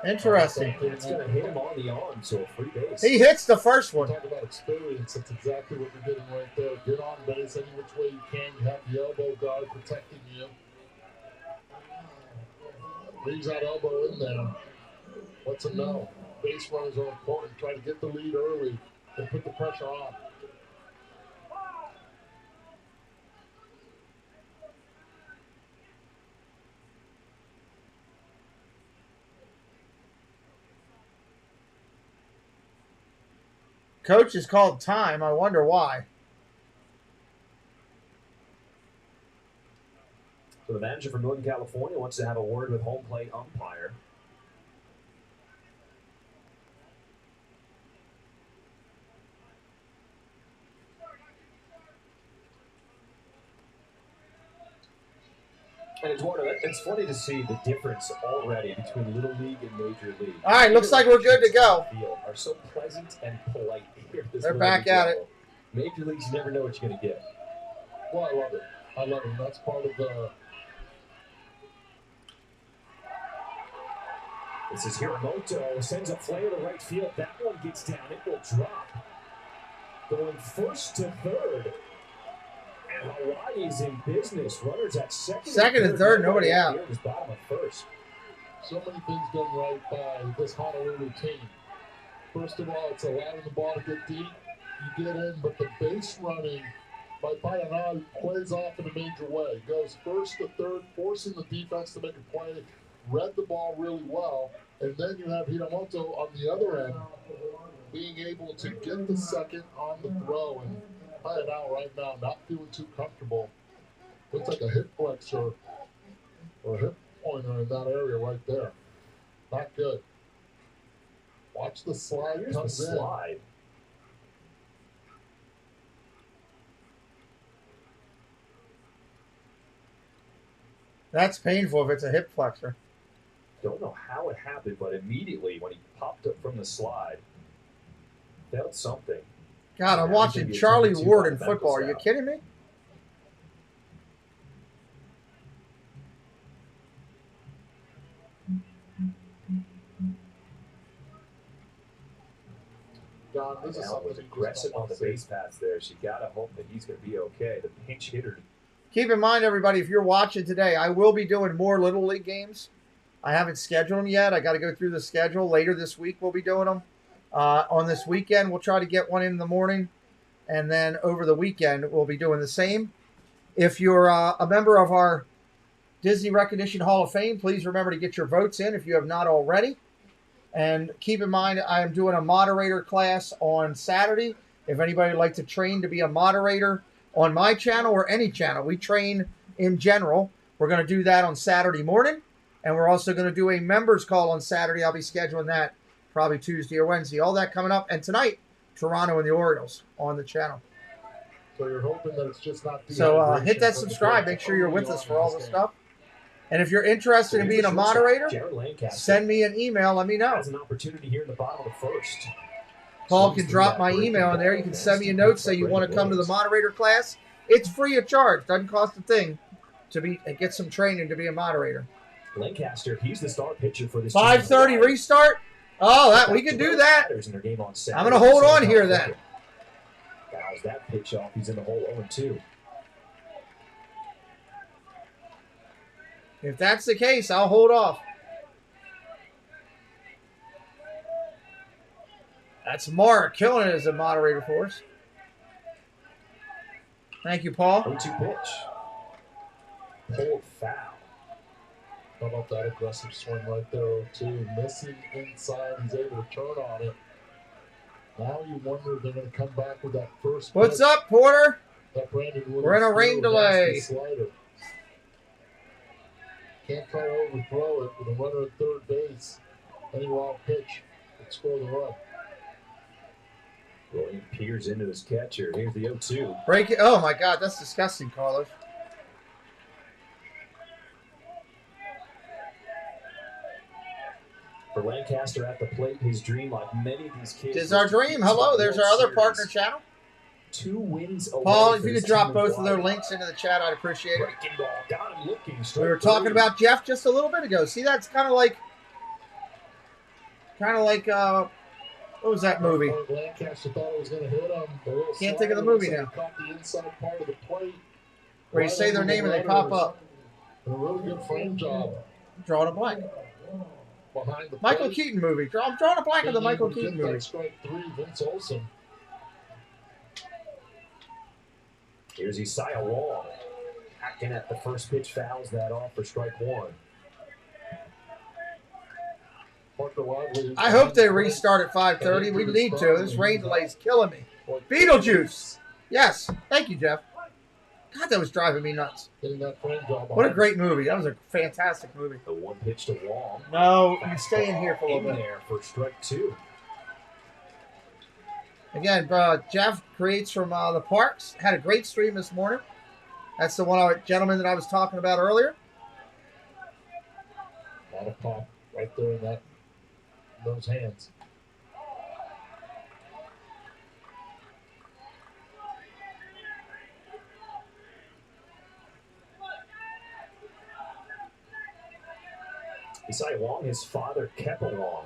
S1: Interesting.
S7: It's going to hit him on the arm, so a free base.
S1: He hits the first one.
S10: Talk about experience. That's exactly what you're getting right there. Get on base any which way you can. You have the elbow guard protecting you. Leaves that elbow in there. Lets him know. Base runners are important. Try to get the lead early and put the pressure on.
S1: Coach is called time. I wonder why.
S7: So the manager from Northern California wants to have a word with home plate umpire. And it's funny to see the difference already between Little League and Major League.
S1: All right, looks like we're good to go.
S7: Are so pleasant and polite here.
S1: They're back at it.
S7: Major Leagues, you never know what you're going to get.
S10: Well, I love it. I love it. That's part of the...
S7: This is Hiramoto. Sends a flare to right field. That one gets down. It will drop. Going first to third. And Hawaii's in business. Runners at second
S1: and third, nobody out.
S7: Bottom of first.
S10: So many things done right by this Honolulu team. First of all, it's allowing the ball to get deep. You get in, but the base running by Payanal plays off in a major way. Goes first to third, forcing the defense to make a play. Read the ball really well. And then you have Hiramoto on the other end being able to get the second on the throw. And Payanal right now not feeling too comfortable. Looks like a hip flexor or a hip pointer in that area right there. Not good. Watch the slide.
S7: Here's
S10: comes
S7: the slide.
S10: in.
S1: That's painful if it's a hip flexor.
S7: Don't know how it happened, but immediately when he popped up from the slide, felt something.
S1: God, I'm watching Charlie Ward in football. Are you kidding me?
S10: John, this is
S7: Allen was aggressive on the base paths there. So you got to hope that he's going to be okay. The pinch hitter.
S1: Keep in mind, everybody, if you're watching today, I will be doing more Little League games. I haven't scheduled them yet. I got to go through the schedule. Later this week, we'll be doing them. On this weekend, we'll try to get one in the morning. And then over the weekend, we'll be doing the same. If you're a member of our Disney Recognition Hall of Fame, please remember to get your votes in if you have not already. And keep in mind, I am doing a moderator class on Saturday. If anybody would like to train to be a moderator on my channel or any channel, we train in general. We're going to do that on Saturday morning. And we're also going to do a members call on Saturday. I'll be scheduling that probably Tuesday or Wednesday. All that coming up. And tonight, Toronto and the Orioles on the channel.
S10: So you're hoping that it's just not
S1: So hit that subscribe. Make sure you're with us for all the stuff. And if you're interested in being a moderator, send me an email. Let me know.
S7: Has an opportunity here in the bottom of the first.
S1: Paul can drop my email in there. You can send me a note, say you want to come to the moderator class. It's free of charge. Doesn't cost a thing to get some training to be a moderator.
S7: Lancaster, he's the star pitcher for this
S1: 5:30 restart. Oh, we can do that. I'm going to hold on here then.
S7: Fouls that pitch off. He's in the hole 0-2.
S1: If that's the case, I'll hold off. That's Mark killing it as a moderator for us. Thank you, Paul.
S7: 0-2 pitch. Pulled foul.
S10: How about that aggressive swing right there, too? Missing inside. He's able to turn on it. Now you wonder if they're going to come back with that first
S1: What's
S10: pitch.
S1: up, Porter?
S10: That Brandon
S1: We're in a rain delay.
S10: Slider. Can't try to overthrow it with a runner at third base. Any wild pitch would score the run.
S7: Well, he peers into his catcher. Here's the 0-2.
S1: Break it. Oh, my God. That's disgusting, Carlos.
S7: For Lancaster at the plate, his dream, like many of these kids.
S1: It's our dream. Hello, there's our other partner channel.
S7: 2 wins away.
S1: Paul, if you could drop both of their links into the chat, I'd appreciate it.
S7: Breaking ball, got him looking.
S1: We were talking about Jeff just a little bit ago. See, that's kind of like, what was that movie?
S10: Lancaster thought it was going to hit him.
S1: Can't think of the movie now.
S10: Caught the inside part of the plate.
S1: Where you say their name and they pop up.
S10: A really good frame job.
S1: Drawing a blank.
S10: Behind the
S1: Michael
S10: plate.
S1: Keaton movie. I'm drawing a blank of the Michael Keaton movie.
S10: Strike 3, Vince Olsen.
S7: Here's Isaiah Wong. Acting at the first pitch, fouls that off for strike 1.
S1: I hope they restart at 5:30. We need to. This rain delay is killing me. Beetlejuice. Yes. Thank you, Jeff. God, that was driving me nuts. What a great movie. That was a fantastic movie.
S7: The 1 pitch to Wong.
S1: No, you stay in here for a little bit.
S7: There for strike 2.
S1: Again, Jeff creates from the Parks. Had a great stream this morning. That's the gentleman that I was talking about earlier.
S10: A lot of pop right there in those hands.
S7: Isaiah Wong, his father, Kepa Wong,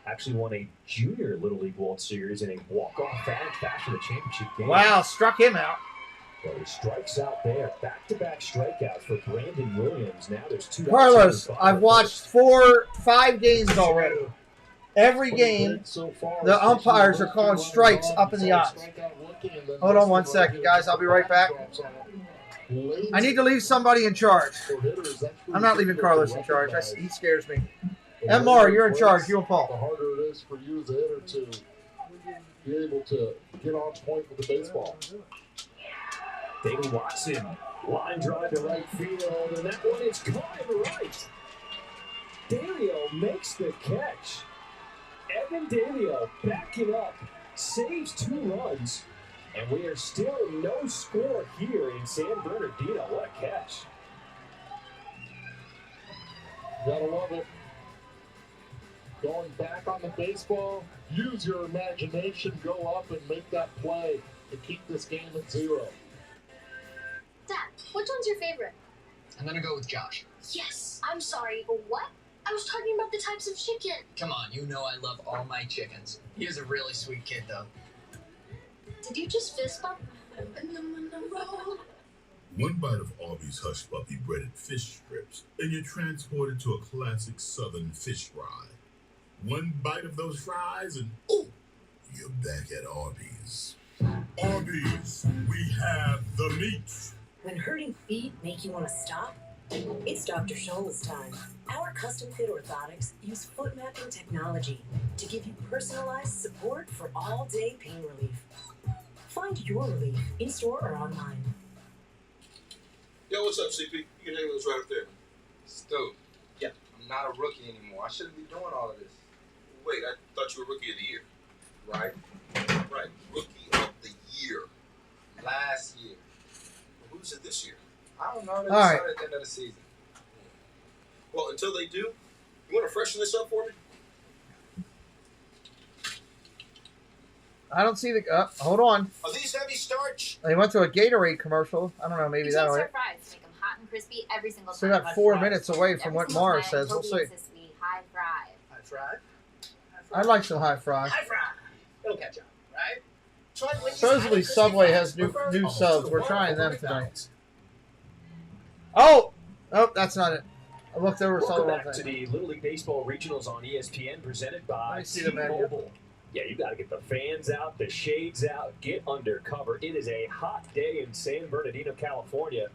S7: actually won a junior Little League World Series in a walk-off fashion the championship game.
S1: Wow, struck him out.
S7: So he strikes out there. Back-to-back strikeouts for Brandon Williams. Now there's 2.
S1: Carlos, I've watched 5 games already. Every game, the umpires are calling strikes up in the eyes. Hold on 1 second, guys. I'll be right back. I need to leave somebody in charge. I'm not leaving Carlos in charge. He scares me. MR, you're in charge. You and
S10: The
S1: Paul.
S10: harder it is for you as a hitter to be able to get on point with the baseball.
S7: David Watson, line drive to right field, and that one is caught in right. Dalio makes the catch. Evan Dalio backing up, saves 2 runs, and we are still no score here in San Bernardino. What a catch.
S10: Gotta love it. Going back on the baseball, use your imagination, go up and make that play to keep this game at 0.
S19: Dad, which one's your favorite?
S6: I'm gonna go with Josh.
S19: Yes. I'm sorry, but what? I was talking about the types of chicken.
S6: Come on, you know I love all my chickens. He is a really sweet kid, though.
S19: Did you just fist bump?
S18: One bite of Arby's Hush Puppy breaded fish strips, and you're transported to a classic southern fish fry. One bite of those fries, and ooh, you're back at Arby's. Arby's, we have the meat.
S11: When hurting feet make you want to stop, it's Dr. Scholl's time. Our custom-fit orthotics use foot mapping technology to give you personalized support for all-day pain relief. Find your relief in-store or online.
S15: Yo, what's up, CP? You can handle this right up there.
S6: Stove. Yeah, I'm
S5: not a rookie anymore. I shouldn't be doing all of this.
S15: Wait, I thought you were Rookie of the Year.
S5: Right?
S15: Right, Rookie of the Year.
S5: Last year.
S15: Well, who's it this year?
S5: I don't know. They
S1: All right.
S5: decided at the end of the season.
S15: Well, until they do, you want to freshen this up for me?
S1: I don't see the. Hold on.
S15: Are these heavy starch?
S1: They went to a Gatorade commercial. I don't know. Maybe that'll.
S16: Stir fries to make them hot and crispy every single
S1: Still
S16: time.
S1: got 4 minutes away from what Mara says. We'll see.
S16: High fry.
S5: High fry?
S1: I'd like some high fry.
S6: High fry. It'll catch on, right? Try Wendy's
S1: Supposedly
S6: hot
S1: Subway
S6: crispy
S1: has
S6: fries.
S1: new
S6: Prefer
S1: subs. We're
S6: almost
S1: trying them
S6: over
S1: tonight.
S6: McDonald's.
S1: Oh, that's not it. I looked over saw the
S7: Welcome
S1: wrong
S7: back to
S1: thing.
S7: the Little League Baseball Regionals on ESPN, presented
S1: Let
S7: by
S1: me see the menu.
S7: T-Mobile. Yeah, you got to get the fans out, the shades out, get under cover. It is a hot day in San Bernardino, California.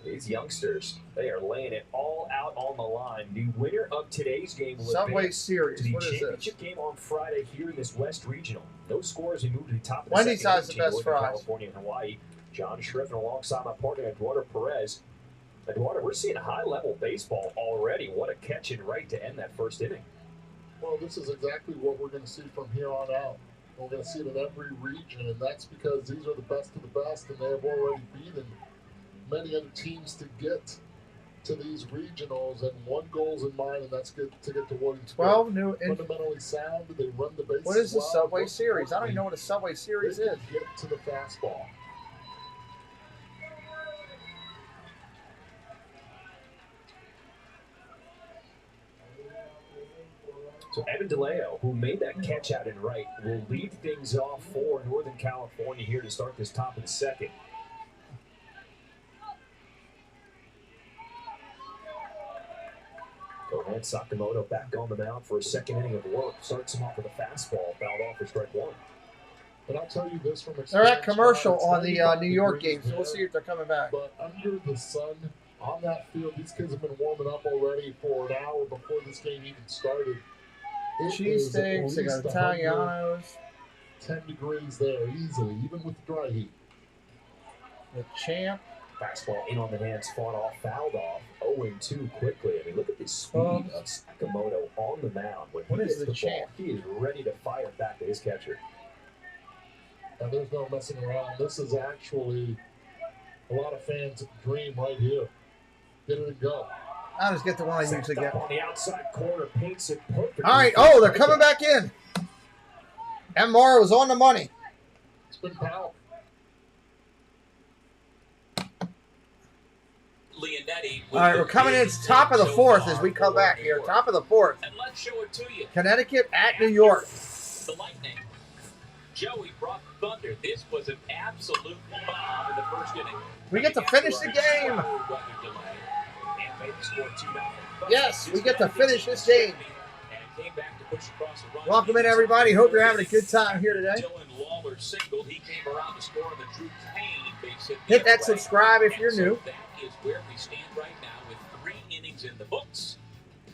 S7: These youngsters, they are laying it all out on the line. The winner of today's game will
S1: Subway
S7: advance
S1: Series.
S7: to the
S1: What is this?
S7: championship game on Friday here in this West Regional. No scores. We move to the top of the
S1: Wendy's
S7: second.
S1: has the
S7: Team
S1: best
S7: Northern
S1: fries.
S7: California and Hawaii. John Schriffen alongside my partner Eduardo Perez. Eduardo, we're seeing high-level baseball already. What a catch and right to end that first inning.
S10: Well, this is exactly what we're going to see from here on out. We're going to see it in every region, and that's because these are the best of the best, and they have already beaten many other teams to get to these regionals, and one goal is in mind, and that's to get to Williamsburg.
S1: 12 new.
S10: Fundamentally sound. They run the bases.
S1: What is the
S10: well,
S1: Subway
S10: most
S1: Series? I don't even know what a
S10: importantly,
S1: Subway Series
S10: they
S1: is.
S10: can get to the fastball.
S7: So Evan DeLeo, who made that catch out in right, will lead things off for Northern California here to start this top of the second. Go ahead, Sakamoto back on the mound for a second inning of work. Starts him off with a fastball, fouled off for strike one.
S10: But I'll tell you this from experience.
S1: They're at commercial
S10: John,
S1: on the New York game, so we'll see if they're coming back.
S10: But under the sun, on that field, these kids have been warming up already for an hour before this game even started.
S1: Cheesesteaks, they got Italianos.
S10: 10 degrees there, easily, even with the dry heat.
S1: The champ.
S7: Fastball in on the hands, fought off, fouled off. 0-2 quickly. I mean, look at the speed of Sakamoto on the mound. When he gets the ball, he is ready to fire back to his catcher.
S10: And there's no messing around. This is actually a lot of fans' dream right here. Get it and go.
S1: I'll just get the one I usually get.
S7: On the outside corner, paints it perfectly.
S1: All right. Oh, they're coming back in. And Mara was on the money.
S10: It's been powerful.
S21: Leonetti.
S1: All right, we're coming in. It's top of the fourth as we come back here. Top of the fourth.
S21: And let's show it to you.
S1: Connecticut at New York.
S21: The Lightning. Joey brought thunder. This was an absolute bomb in the first inning.
S1: We get to finish the game. Yes, we get to finish this game. Welcome in, everybody. Hope you're having a good time here today.
S21: Dylan Lawler singled. He came around to score on the Drew Payne base hit.
S1: Hit that subscribe if you're new.
S21: That is where we stand right now with 3 innings in the books.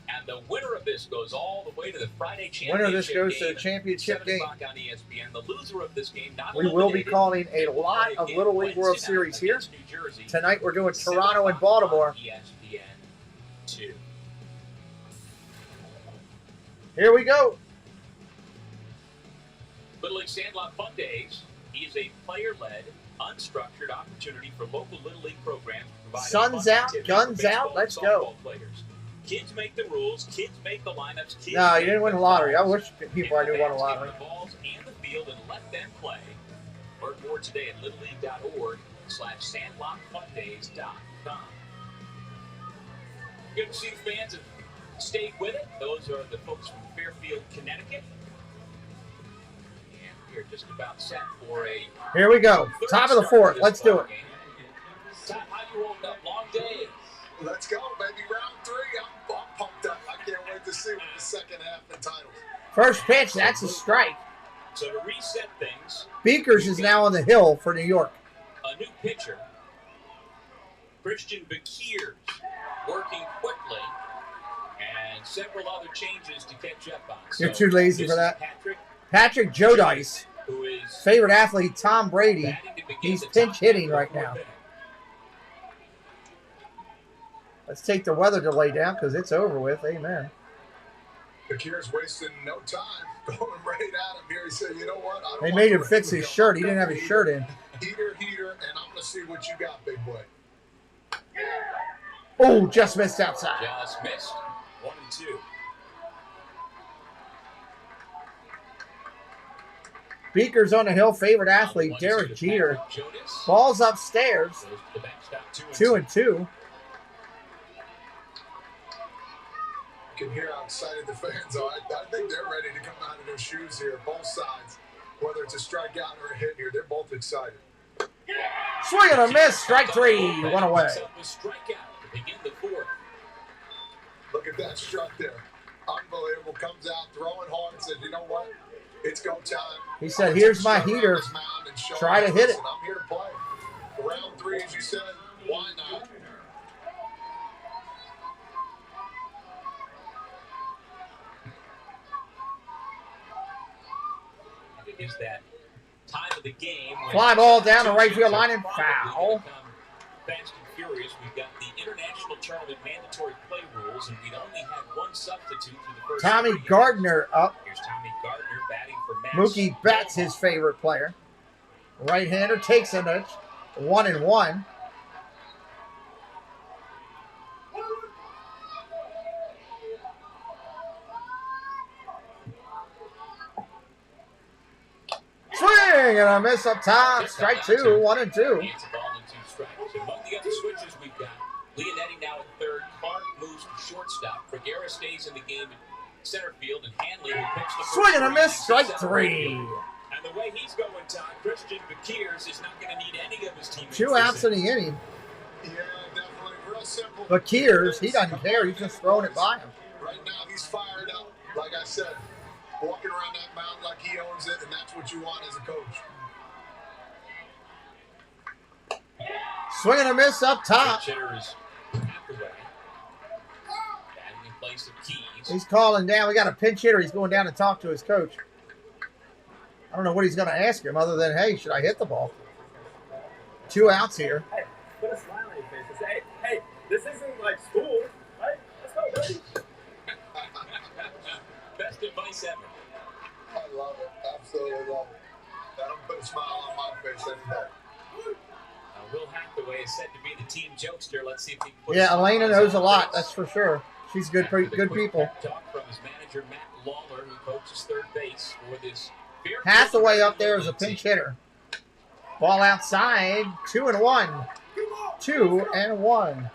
S21: And the winner of this goes all the way to the Friday championship
S1: Winner of this goes to the
S21: game at
S1: championship
S21: 7
S1: game.
S21: o'clock on ESPN. The loser of this game not
S1: We will be
S21: eliminated.
S1: calling a lot of Little League World Series here. Tonight we're doing Toronto and Baltimore.
S21: ESPN 2.
S1: Here we go.
S21: Little League Sandlot Fun Days is a player-led, unstructured opportunity for local Little League programs to provide
S1: Sun's
S21: fun
S1: out,
S21: activity
S1: guns
S21: for baseball
S1: out, let's
S21: and
S1: go.
S21: softball players. Kids make the rules. Kids make the lineups. Kids
S1: No, you
S21: make
S1: didn't win the lottery. I wish people I knew won the lottery.
S21: the balls and the field and let them play. Learn more today at littleleague.org/sandlotfundays.com. Good to see the fans have stayed with it. Those are the folks from Fairfield, Connecticut. And we're just about set for a
S1: Here we go. Top of the fourth. Let's do it.
S21: Top, how you holding up? Long day.
S2: Let's go, baby. Round 3. I'm pumped up. I can't wait to see what the second half entitles.
S1: First pitch, that's a strike.
S21: So to reset things,
S1: Beakers is now on the hill for New York.
S21: a new pitcher, Christian Bekiers, working quickly, and several other changes to catch up on.
S1: You're
S21: So
S1: too lazy
S21: this
S1: for
S21: is
S1: that.
S21: Patrick
S1: Jodice,
S21: who is
S1: favorite athlete Tom Brady.
S21: batting to begin
S1: He's
S21: the
S1: pinch
S21: top
S1: hitting
S21: half of
S1: right
S21: the
S1: now.
S21: fourth
S1: Let's take the weather delay down because it's over with. Amen.
S2: Bakir's wasting no time. Going right at him here. He said, you know what? I don't
S1: They
S2: want
S1: made
S2: the
S1: him
S2: rest
S1: fix
S2: of
S1: his
S2: you.
S1: shirt. He didn't have his shirt in.
S2: Heater, and I'm going to see what you got, big boy.
S1: Oh, just missed outside.
S21: Just missed. 1 and 2.
S1: Beaker's on the hill. Favorite athlete, Derek Jeter. Ball's upstairs. 2 and 2.
S2: You can hear how excited the fans are. I think they're ready to come out of their shoes here, both sides. Whether it's a strikeout or a hit here, they're both excited.
S1: Swing and a miss. Strike 3. 1 away.
S2: Look at that struck there. Unbelievable. Comes out, throwing hard, and says, you know what? It's go time.
S1: He said, here's my heater. Try to hit it.
S2: I'm here to play. Round 3, as you said, why not?
S21: It is that time of the game.
S1: Fly ball down the right field line and foul.
S21: Fast and furious. We've got the international tournament mandatory play rules, and we'd only had one substitute through the first.
S1: Tommy Gardner up.
S21: Here's Tommy Gardner batting for Max.
S1: Mookie Betts, his favorite player. Right-hander takes a nudge. 1 and 1. Swing and a miss up top. Strike 2. 1 and 2.
S21: It's a ball and 2 strikes. Among the other switches we've got Leonetti now at third. Clark moves to shortstop. Rivera stays in the game at center field, and Hanley will pitch the
S1: Swing and a miss. Strike
S21: center
S1: 3.
S21: field. And the way he's going, Todd, Christian Bakir's is not going to need any of his teammates.
S1: 2 outs in the inning.
S2: Yeah, definitely. Real simple.
S1: Bakir's, he doesn't care. He's just throwing it by him.
S2: Right now, he's fired up. Like I said, walking around that mound like he owns it, and that's what you want as a coach.
S1: Swing and a miss up top.
S21: Hitter is half away. Batting in place of Keys.
S1: He's calling down. We got a pinch hitter. He's going down to talk to his coach. I don't know what he's going to ask him other than, hey, should I hit the ball? 2 outs here.
S7: Hey, put a smile on your face and say, hey, this isn't like school, right? Let's go, baby.
S21: Best advice ever.
S2: I love it. Absolutely love it. That'll put a smile on my face any day.
S21: Will Hathaway is said to be the team jokester. Let's see if he can put
S1: Yeah, Elena knows a lot. That's for sure. She's good people.
S21: Talk from his manager, Matt Lawler, who coaches third base for this.
S1: Hathaway up there is a pinch hitter. Ball outside. 2 and 1. 2 and 1.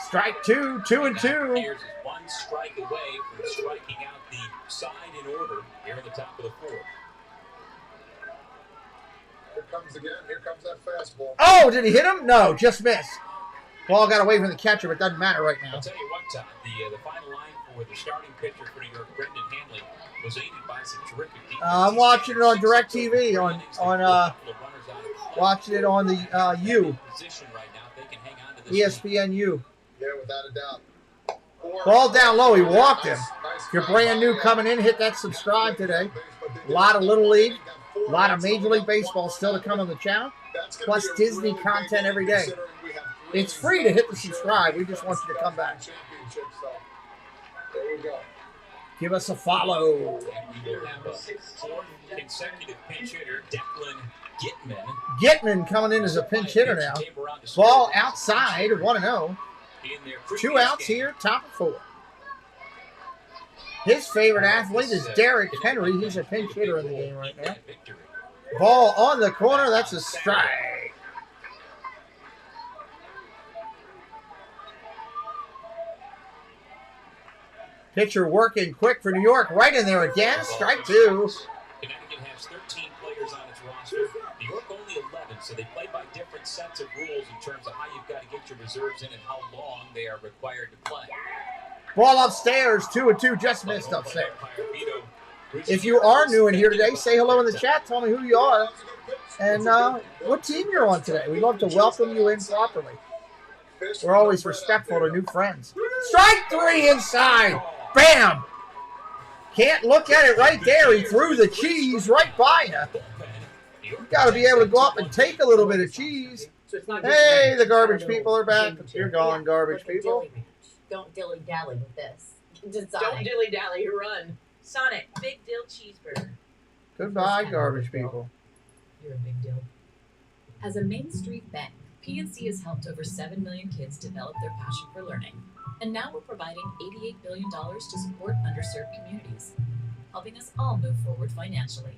S1: Strike 2. 2 and 2.
S21: Here's one strike away from striking out the side in order here in the top of the 4th.
S2: Here comes again. Here comes that fastball.
S1: Oh, did he hit him? No, just missed. Ball got away from the catcher, but it doesn't matter right now.
S21: I'll tell you what, Todd, the final line for the starting pitcher for New York, Brendan Hanley, was aided by some terrific defense.
S1: I'm watching it on DirecTV watching it on the U.
S21: Position right now, they can hang on to this
S1: ESPN U.
S2: Yeah, without a doubt.
S1: Ball down low. He walked him. If you're brand new coming in, hit that subscribe today. A lot of Little League, a lot of Major League Baseball still to come on the channel, plus Disney content every day. It's free to hit the subscribe. We just want you to come back.
S2: There we go.
S1: Give us a follow.
S21: We will have a 4th consecutive pinch hitter, Declan Gitman.
S1: Gitman coming in as a pinch hitter now. Ball outside, 1-0. 2 outs here, top of 4. His favorite athlete is Derrick Henry. He's a pinch hitter in the game right now. Ball on the corner. That's a strike. Pitcher working quick for New York. Right in there again. Strike 2.
S21: Connecticut has 13 players on its roster. New York only 11, so they play by different sets of rules in terms of how you've got to get your reserves in and how long they are required to play.
S1: Ball upstairs. 2 and 2. Just missed upstairs. If you are new in here today, say hello in the chat. Tell me who you are and what team you're on today. We'd love to welcome you in properly. We're always respectful to new friends. Strike 3 inside. Bam! Can't look at it right there. He threw the cheese right by you. You got to be able to go up and take a little bit of cheese. Hey, the garbage people are back. You're gone, garbage people.
S4: Don't dilly-dally with this.
S9: Don't dilly-dally, run. Sonic, big dill cheeseburger.
S1: Goodbye, garbage people.
S4: You're a big deal.
S13: As a Main Street bank, PNC has helped over 7 million kids develop their passion for learning. And now we're providing $88 billion to support underserved communities, helping us all move forward financially.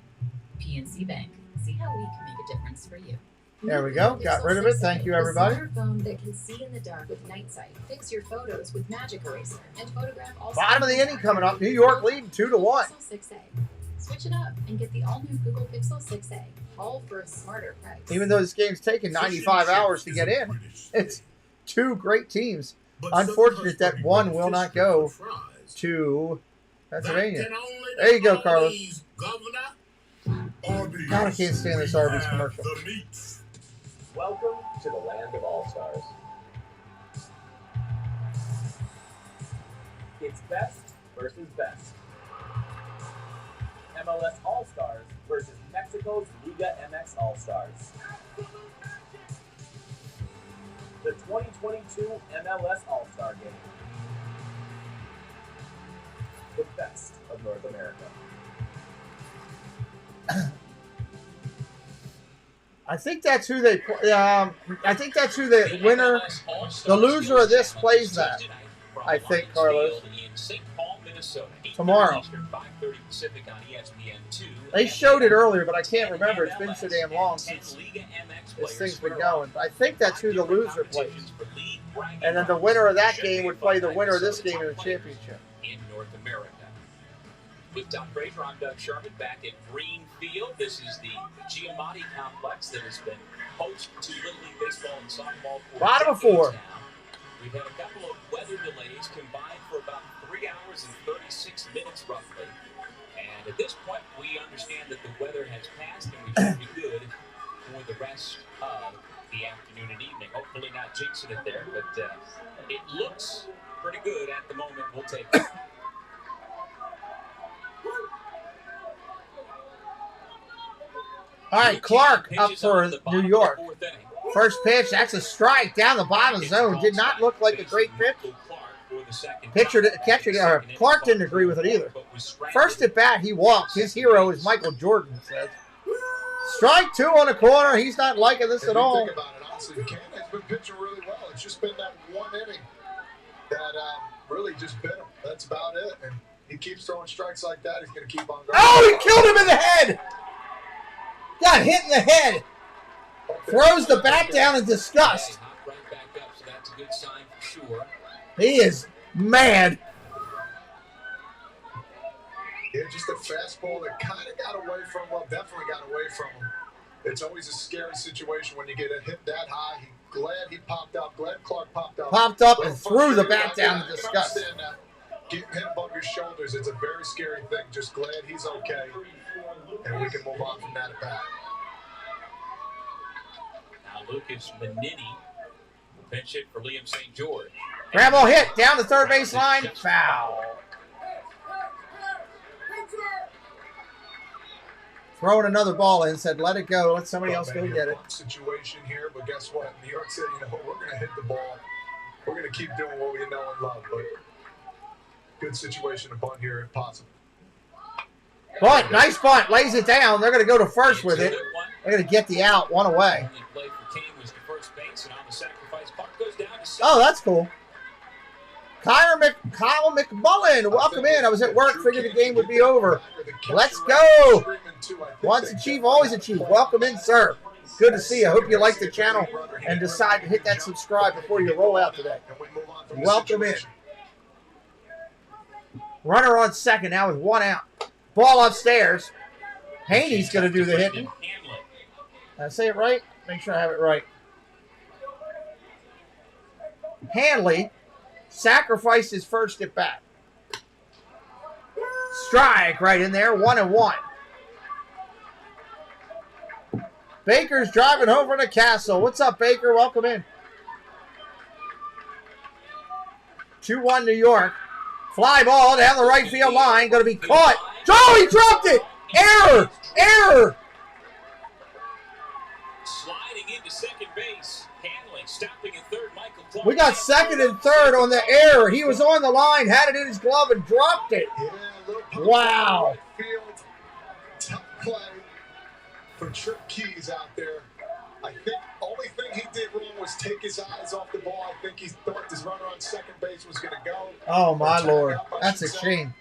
S13: PNC Bank. See how we can make a difference for you.
S1: There we go. Got rid of it. Thank you, everybody.
S22: A smartphone that can see in the dark with night sight, fix your photos with Magic Eraser, and photograph all.
S1: Bottom of the inning coming up. New York leading 2-1.
S22: Pixel 6a. Switch it up and get the all-new Google Pixel 6a, all for a smarter price.
S1: Even though this game's taken 95 hours to get in, it's two great teams. Unfortunate that one will not go to Pennsylvania. There you go, Carlos. God, I can't stand this Arby's commercial.
S7: Welcome to the land of all-stars. It's best versus best. MLS All-Stars versus Mexico's Liga MX All-Stars. The 2022 MLS All-Star Game. The best of North America.
S1: I think that's who they. I think that's who the winner, the loser of this plays that. I think, Carlos. Tomorrow. They showed it earlier, but I can't remember. It's been so damn long since this thing's been going. But I think that's who the loser plays. And then the winner of that game would play the winner of this game in the championship.
S21: In North America. With Tom Fraser, I'm Doug Sherman back at Greenfield. This is the Giamatti complex that has been host to Little League Baseball and softball for
S1: Bottom of 4.
S21: now. We've had a couple of weather delays combined for about 3 hours and 36 minutes roughly. And at this point, we understand that the weather has passed and we should be good for the rest of the afternoon and evening. Hopefully not jinxing it there, but it looks pretty good at the moment. We'll take it.
S1: All right, Clark up for New York. First pitch, that's a strike down the bottom zone. Did not look like a great pitch. Clark didn't agree with it either. First at bat, he walked. His hero is Michael Jordan, says. Strike 2 on the corner. He's not liking this at all.
S2: Think about it, honestly, Canada's been pitching really well. It's just been that one inning that really just bit him. That's about it. And he keeps throwing strikes like that. He's going to keep on going.
S1: Oh, he killed him in the head. Got hit in the head. Throws the bat down in disgust.
S21: Right back up, so that's a good sign for sure.
S1: He is mad.
S2: Yeah, just a fastball that kind of got away from, well, definitely got away from him. It's always a scary situation when you get a hit that high. Glad he popped up. Glad Clark popped up.
S1: Popped up and threw the bat down in disgust.
S2: Getting hit above your shoulders, it's a very scary thing. Just glad he's okay. And we can move on from that at bat.
S21: Now Lucas Manini will pinch it for Liam St. George.
S1: Grab ball hit down the third base line. Foul. Throwing another ball in, said let it go. Let somebody else go get it.
S2: Situation here, but guess what? New York City, we're going to hit the ball. We're going to keep doing what we know and love. But good situation to bunt here if possible.
S1: Bunt, nice bunt, lays it down. They're going to go to first with it. They're going to get the out, one away. Oh, that's cool. Kyle McMullen, welcome in. I was at work, figured the game would be over. Let's go. Once a chief, always a chief. Welcome in, sir. Good to see you. I hope you like the channel and decide to hit that subscribe before you roll out today. Welcome in. Runner on second now with 1 out. Ball upstairs. Haney's going to do the hitting. Did I say it right? Make sure I have it right. Hanley sacrificed his first at bat. Strike right in there, 1-1. Baker's driving home from the Castle. What's up, Baker? Welcome in. 2-1 New York. Fly ball down the right field line. Going to be caught. Oh, he dropped it. Error. Error.
S21: Sliding into second base. Hanley stopping at third. Michael Clark.
S1: We got second and third on the error. He was on the line, had it in his glove, and dropped it. Wow.
S10: Tough play for Trip Keys out there. I think only thing he did wrong was take his eyes off the ball. I think he thought his runner on second base was going to go.
S1: Oh, my Lord. That's a shame.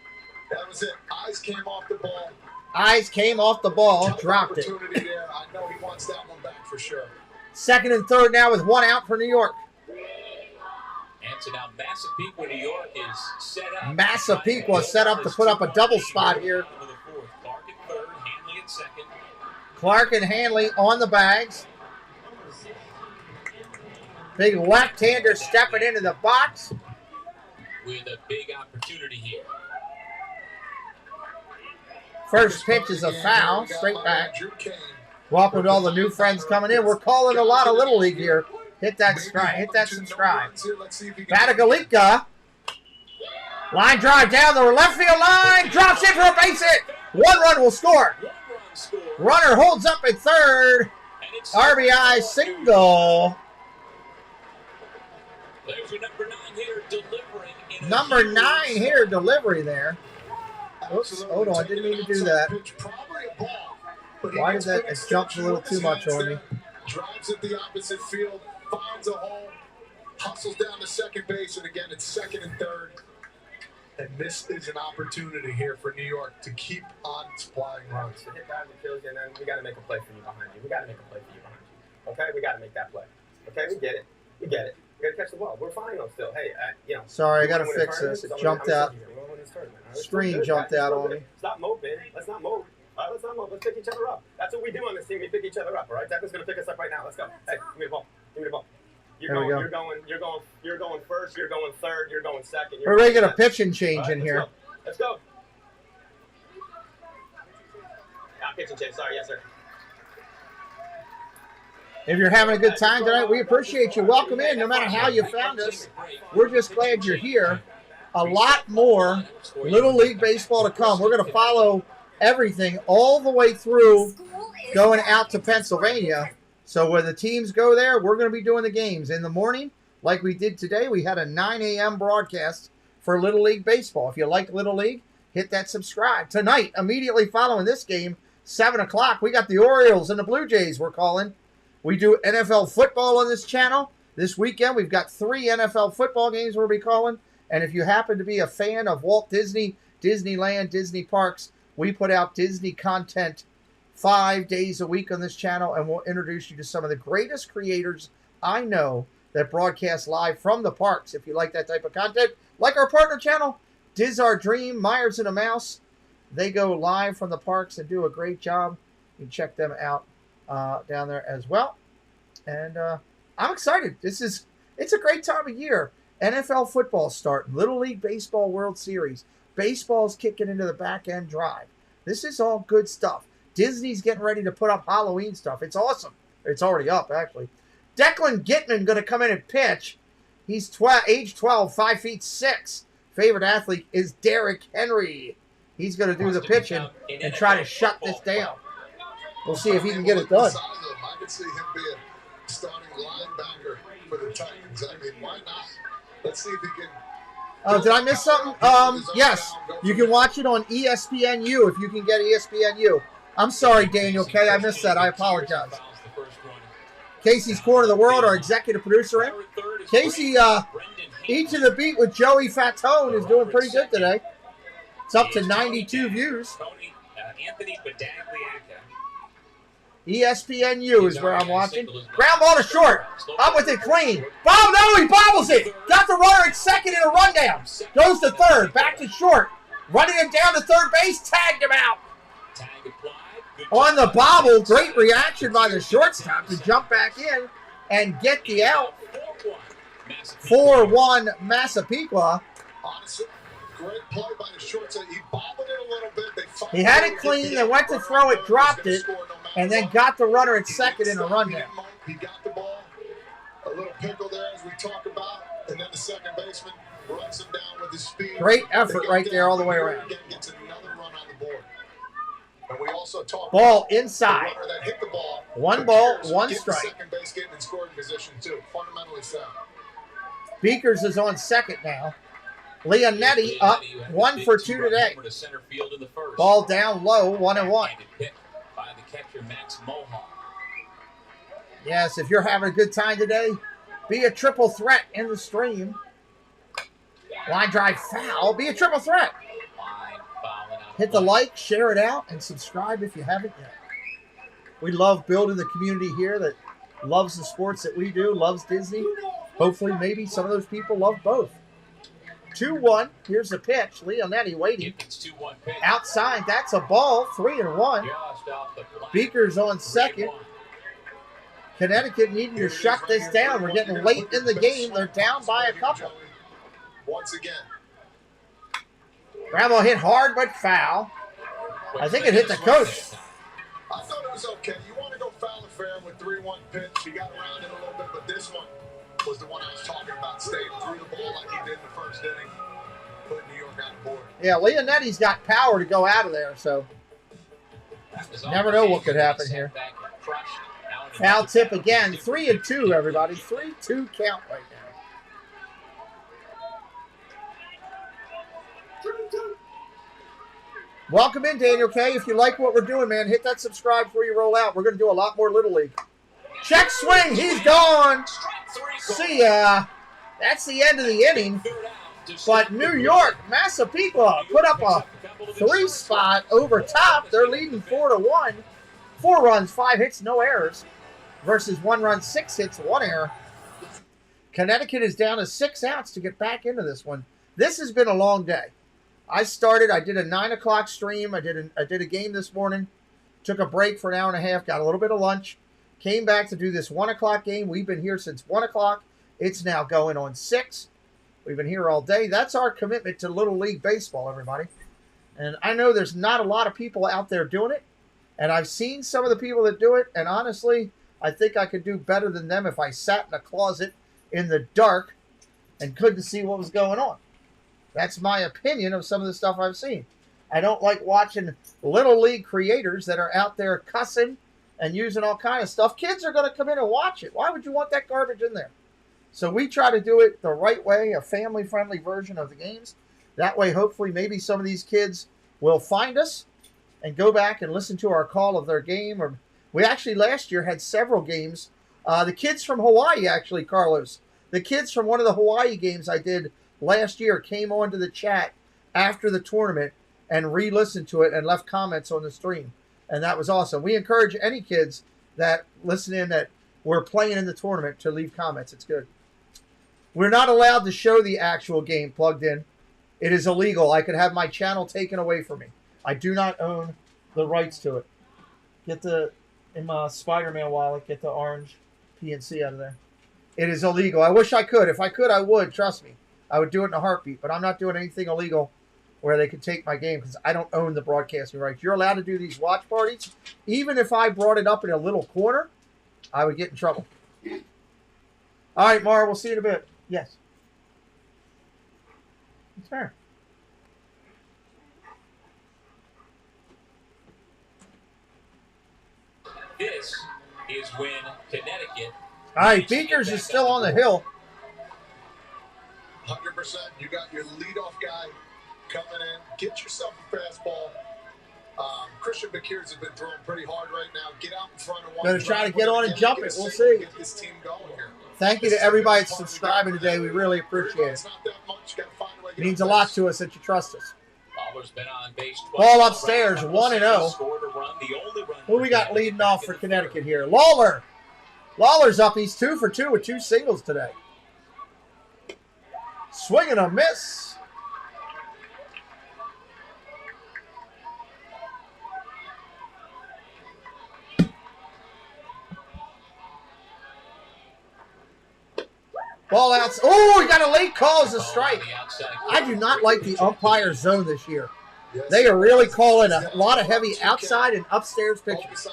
S10: That was it. Eyes came off the ball.
S1: Eyes came off the ball,
S10: Tough
S1: dropped it.
S10: opportunity there. I know he wants that one back for sure.
S1: Second and third now with one out for New York.
S21: And so now Massapequa, New York is set up.
S1: Massapequa set up to put up a double spot here.
S21: Clark at third, Hanley at second.
S1: Clark and Hanley on the bags. Big left-hander stepping into the box.
S21: With a big opportunity here.
S1: First pitch is a foul, straight back. Welcome to all the new friends coming in. We're calling a lot of Little League here. Hit that subscribe. Batagalika. Line drive down the left field line. Drops in for a base hit. One run will score. Runner holds up at third. RBI single.
S21: There's your number 9 hitter delivering.
S1: Number 9 hitter delivery there. Oops, hold on. I didn't mean to do that. Why did that? It jumped a little too much on me.
S10: Drives at the opposite field, finds a hole, hustles down to second base, and again, it's second and third. And this is an opportunity here for New York to keep on supplying runs.
S6: Hit that and kills you, and then we got to make a play for you behind you. We got to make a play for you behind you. Okay, we got to make that play. Okay, we get it. We get it. We got to catch the ball. We're fine though still. Hey, you know.
S1: Sorry, I got to fix this. It jumped out. Screen jumped out on me.
S6: Stop moping. Let's not mope. All right, let's not mope. Let's pick each other up. That's what we do on this team. We pick each other up. All right, Declan's gonna pick us up right now. Let's go. Hey, give me the ball. Give me the ball. You're going first. You're going third. You're going second.
S1: We're ready to get a pitching change in here.
S6: Let's go. Pitching change. Sorry, yes, sir.
S1: If you're having a good time tonight, we appreciate you. Welcome in, no matter how you found us. We're just glad you're here. A lot more Little League baseball to come. We're going to follow everything all the way through going out to Pennsylvania. So when the teams go there, we're going to be doing the games. In the morning, like we did today, we had a 9 a.m. broadcast for Little League baseball. If you like Little League, hit that subscribe. Tonight, immediately following this game, 7 o'clock, we got the Orioles and the Blue Jays we're calling. We do NFL football on this channel. This weekend, we've got 3 NFL football games we'll be calling. And if you happen to be a fan of Walt Disney, Disneyland, Disney Parks, we put out Disney content 5 days a week on this channel, and we'll introduce you to some of the greatest creators I know that broadcast live from the parks. If you like that type of content, like our partner channel, Diz Our Dream, Myers and a Mouse, they go live from the parks and do a great job. You can check them out down there as well. And I'm excited. It's a great time of year. NFL football starting, Little League Baseball World Series. Baseball's kicking into the back end drive. This is all good stuff. Disney's getting ready to put up Halloween stuff. It's awesome. It's already up, actually. Declan Gitman going to come in and pitch. He's age 12, 5'6". Favorite athlete is Derrick Henry. He's going to do the pitching and try to shut this down. We'll see if he can get it done.
S10: I could see him being starting linebacker for the Titans. I mean, why not? Let's see if he can.
S1: Did I miss something? Yes. You can watch it on ESPNU if you can get ESPNU. I'm sorry, Daniel K. I missed that. I apologize. Casey's Corner of the World, our executive producer. In. Casey, Eat to the Beat with Joey Fatone is doing pretty good today. It's up to 92 views.
S21: Anthony Badagliaca.
S1: ESPNU is where I'm watching. Ground ball to short. Up with it clean. Bob, no, he bobbles it. Got the runner at second in a rundown. Goes to third. Back to short. Running him down to third base. Tagged him out. On the bobble, great reaction by the shortstop to jump back in and get the out. 4-1 Massapequa.
S10: Honestly, great play by the shortstop. He bobbled it a little bit.
S1: He had it clean. They went to throw it, dropped it, and then got the runner at second in a rundown.
S10: He got the ball. A little pickle there as we talk about. And then the second baseman, runs him down with his speed.
S1: Great effort right there all the way around.
S10: Again, gets another run on the board. And we also talked
S1: Ball
S10: about
S1: inside.
S10: the runner that hit the ball.
S1: One ball,
S10: Appears
S1: one
S10: get to
S1: strike.
S10: Second base, getting in scoring position too. Fundamentally sound.
S1: Beakers is on second now. Leonetti up 1 for 2 today.
S21: To center field in the first.
S1: Ball down low, 1-1.
S21: Pick by the catcher Max Mohawk.
S1: Yes, if you're having a good time today, be a triple threat in the stream. Line drive foul, be a triple threat. Hit the like, share it out, and subscribe if you haven't yet. We love building the community here that loves the sports that we do, loves Disney. Hopefully, maybe some of those people love both. 2-1. Here's the pitch. Leonetti waiting. Outside. That's a ball. 3-1. Beaker's on second. Connecticut needing to shut this down. We're getting late in the game. They're down by a couple.
S10: Once again.
S1: Gravel hit hard but foul. I think it hit the coach.
S10: I thought it was okay. You want to go foul affair with 3-1 pitch. You got around it a little bit, but this one was the one I was talking about. Stayed through the ball like he did in the first inning. Put New York on the board.
S1: Yeah, Leonetti's got power to go out of there, so never know what could happen here. Foul tip again. 3-2, everybody. 3-2 count right now. Welcome in, Daniel K. If you like what we're doing, man, hit that subscribe before you roll out. We're going to do a lot more Little League. Check swing. He's gone. See ya. That's the end of the inning. But New York, Massapequa put up a 3-spot over top. They're leading 4-1. 4 runs, 5 hits, no errors. Versus 1 run, 6 hits, 1 error. Connecticut is down to 6 outs to get back into this one. This has been a long day. I did a 9 o'clock stream. I did a game this morning. Took a break for an hour and a half. Got a little bit of lunch. Came back to do this 1 o'clock game. We've been here since 1 o'clock. It's now going on 6. We've been here all day. That's our commitment to Little League Baseball, everybody. And I know there's not a lot of people out there doing it. And I've seen some of the people that do it. And honestly, I think I could do better than them if I sat in a closet in the dark and couldn't see what was going on. That's my opinion of some of the stuff I've seen. I don't like watching Little League creators that are out there cussing and using all kind of stuff. Kids are going to come in and watch it. Why would you want that garbage in there? So we try to do it the right way, a family-friendly version of the games. That way, hopefully, maybe some of these kids will find us and go back and listen to our call of their game. Or we actually last year had several games. The kids from Hawaii, actually, Carlos. The kids from one of the Hawaii games I did last year came onto the chat after the tournament and re-listened to it and left comments on the stream. And that was awesome. We encourage any kids that listen in that were playing in the tournament to leave comments. It's good. We're not allowed to show the actual game plugged in. It is illegal. I could have my channel taken away from me. I do not own the rights to it. In my Spider-Man wallet, get the orange PNC out of there. It is illegal. I wish I could. If I could, I would. Trust me. I would do it in a heartbeat, but I'm not doing anything illegal where they could take my game because I don't own the broadcasting rights. You're allowed to do these watch parties. Even if I brought it up in a little corner, I would get in trouble. All right, Mara, we'll see you in a bit. Yes. It's fair.
S21: This is when Connecticut.
S1: All right, Beakers is still on the hill.
S10: 100%. You got your leadoff guy coming in. Get yourself a fastball. Christian Bekiers has been throwing pretty hard right now. Get out in front of one.
S1: Going to try to get on and jump it. We'll see.
S10: Get this team going here.
S1: Thank you to everybody that's subscribing today. We really appreciate it. It means a lot to us that you trust us. Ball upstairs, 1-0. Who we got leading off for Connecticut here? Lawler. Lawler's up. He's 2 for 2 with 2 singles today. Swing and a miss. Ball out. Oh, he got a late call as a strike. I do not like the umpire zone this year. They are really calling a lot of heavy outside and upstairs pitches.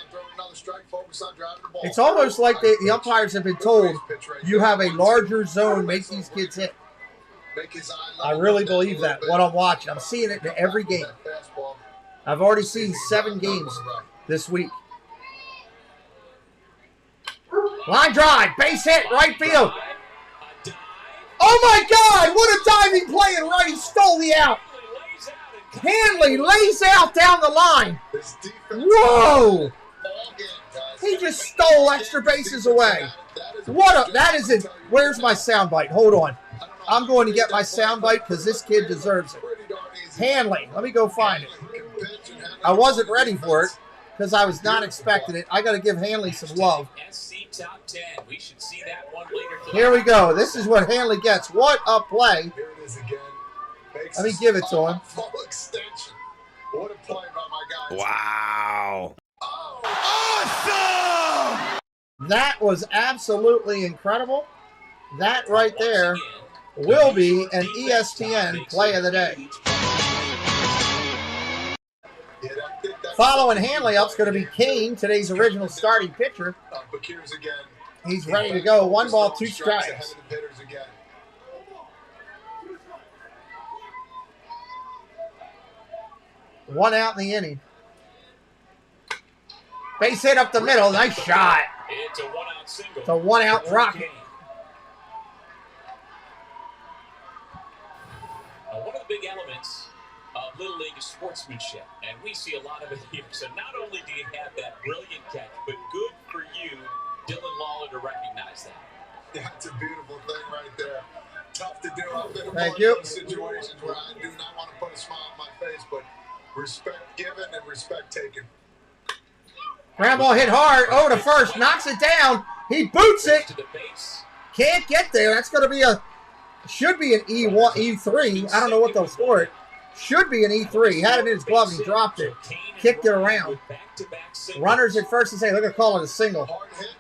S1: It's almost like the umpires have been told, you have a larger zone, make these kids hit.
S2: make his eye
S1: I
S2: level
S1: really
S2: come down
S1: believe
S2: a
S1: that.
S2: little
S1: What
S2: bit.
S1: I'm watching, I'm seeing it in every game. I've already seen 7 games this week. Line drive, base hit, right field. Oh my God! What a diving play and right. He stole the out. Hanley lays out down the line. Whoa! He just stole extra bases away. What a, that is it. Where's my soundbite? Hold on. I'm going to get my soundbite because this kid deserves it. Hanley, let me go find it. I wasn't ready for it because I was not expecting it. I got to give Hanley some love.
S21: Top 10. We should see that one later.
S1: Here we go. This is what Hanley gets. What a play.
S2: Here it is again.
S1: Let me give it to him.
S2: Full extension. What a play by my guys.
S12: Wow.
S1: Awesome! That was absolutely incredible. That right there will be an ESPN play of the day. Following Hanley up is going to be Kane, today's original starting pitcher. He's ready to go. 1 ball, 2 strikes. One out in the inning. Base hit up the middle. Nice shot.
S21: It's a 1-out single.
S1: It's a 1-out rocket.
S21: One of the big elements of Little League is sportsmanship, and we see a lot of it here. So not only do you have that brilliant catch, but good for you, Dylan Lawler, to recognize that.
S2: That's a beautiful thing right there. Tough to do. I've been in
S1: Thank
S2: one
S1: you.
S2: of those situations where I do not want to put a smile on my face, but respect given and respect taken.
S1: Ground ball hit hard. Oh, to first. Knocks it down. He boots it. Can't get there. That's going to be a... Should be an E1, E3. I don't know what they'll score it. Should be an E3. He had it in his glove and he dropped it. Kicked it around. Runners at first and say, they're going to call it a single.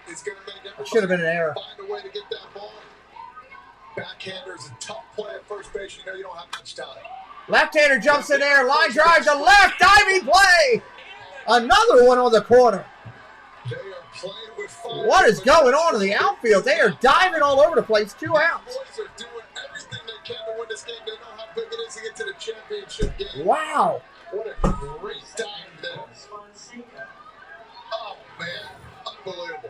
S1: It should have been an error.
S2: Find a way to get that ball. Backhander is a tough play at first base. You know you don't have much time.
S1: Left-hander jumps in there. Line drive to left. Diving play. Another one on the corner.
S2: They are playing with fire.
S1: What is going on in the outfield? They are diving all over the place. 2 outs.
S2: Boys are doing everything they can to win this game. They know how big it is to get to the championship game.
S1: Wow.
S2: What a great dive there. Oh, man. Unbelievable.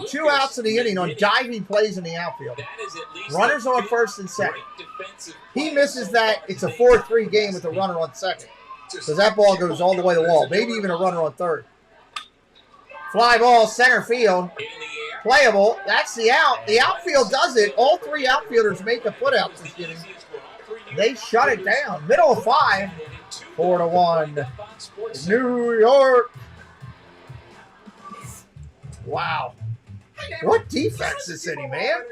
S1: 2 outs in the inning on diving plays in the outfield. Runners on first and second. He misses that. It's a 4-3 game with a runner on second. Because that ball goes all the way to the wall. Maybe even a runner on third. Fly ball, center field. Playable. That's the out. The outfield does it. All 3 outfielders make a put-out this inning. They shut it down. Middle of 5. 4-1. New York. Wow. What defense this inning, man.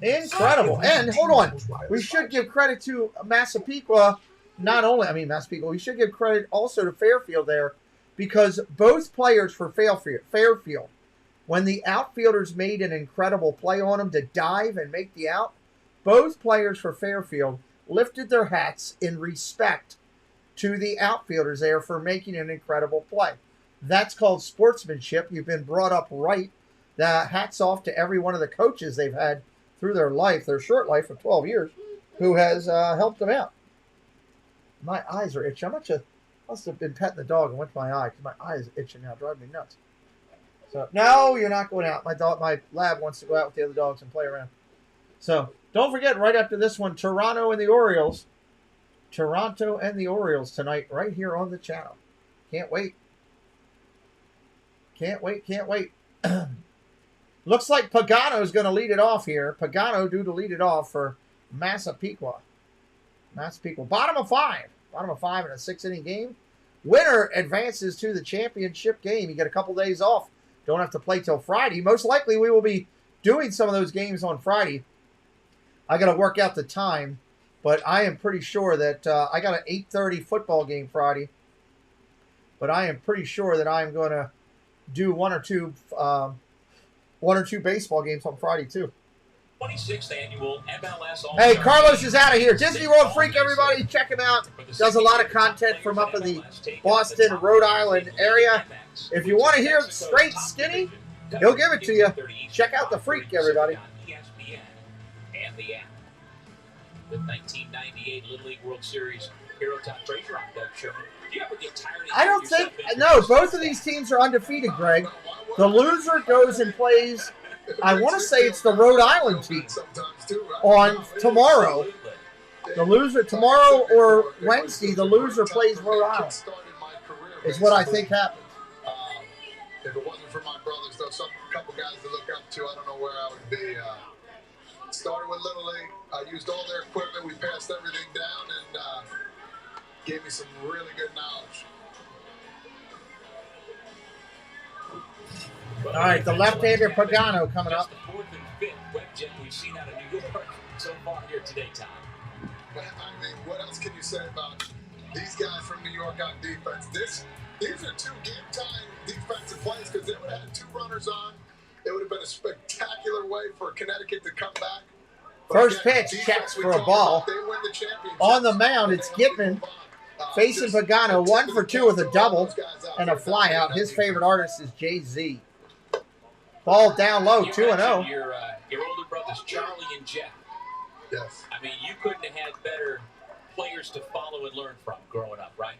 S1: Incredible. And hold on. We should give credit to Massapequa. Not only, Massapequa, we should give credit also to Fairfield there because both players for Fairfield, when the outfielders made an incredible play on them to dive and make the out, both players for Fairfield lifted their hats in respect to the outfielders there for making an incredible play. That's called sportsmanship. You've been brought up right. The hats off to every one of the coaches they've had through their life, their short life of 12 years, who has helped them out. My eyes are itching. I must have been petting the dog and went to my eye because my eye is itching now, driving me nuts. So, no, you're not going out. My lab wants to go out with the other dogs and play around. So, don't forget, right after this one, Toronto and the Orioles. Toronto and the Orioles tonight right here on the channel. Can't wait. Can't wait. Looks like Pagano's going to lead it off here. Pagano due to lead it off for Massapequa. Bottom of 5 in a 6-inning game. Winner advances to the championship game. You get a couple days off. Don't have to play till Friday. Most likely we will be doing some of those games on Friday. I got to work out the time, but I am pretty sure that I got an 8:30 football game Friday. But I am pretty sure that I'm going to do one or two baseball games on Friday too.
S21: 26th annual MLS All-Star.
S1: Hey, Carlos is out of here. Disney World Freak, everybody. Check him out. Does a lot of content from up in the Boston, Rhode Island area. If you want to hear straight skinny, he'll give it to you. Check out the Freak, everybody.
S21: ESPN and the app. with 1998 Little League World Series Hero Top Treasure on Doug Sherman. Do you ever get tired of
S1: I don't think, no, both of these teams are undefeated, Greg. The loser goes and plays, I want to say it's the Rhode Island team on tomorrow. The loser, tomorrow or Wednesday, the loser plays Rhode Island, is what I think happens.
S2: If it wasn't for my brothers, though, a couple guys to look up to, I don't know where I would be. Started with Little League. I used all their equipment. We passed everything down and gave me some really good knowledge.
S1: All right, the left-hander Pagano coming up.
S21: The fourth and fifth web jet we've seen out of New York so far here today, Tom.
S2: I mean, what else can you say about these guys from New York on defense? These are two game-time defensive plays because they would have had two runners on. It would have been a spectacular way for Connecticut to come back.
S1: First pitch, checks for a ball. On the mound, it's Gitman facing Pagano, 1 for 2 with a double and a fly out. His favorite artist is Jay-Z. Ball down low, 2-0.
S21: Your older brothers, Charlie and Jeff.
S2: Yes.
S21: I mean, you couldn't have had better players to follow and learn from growing up, right?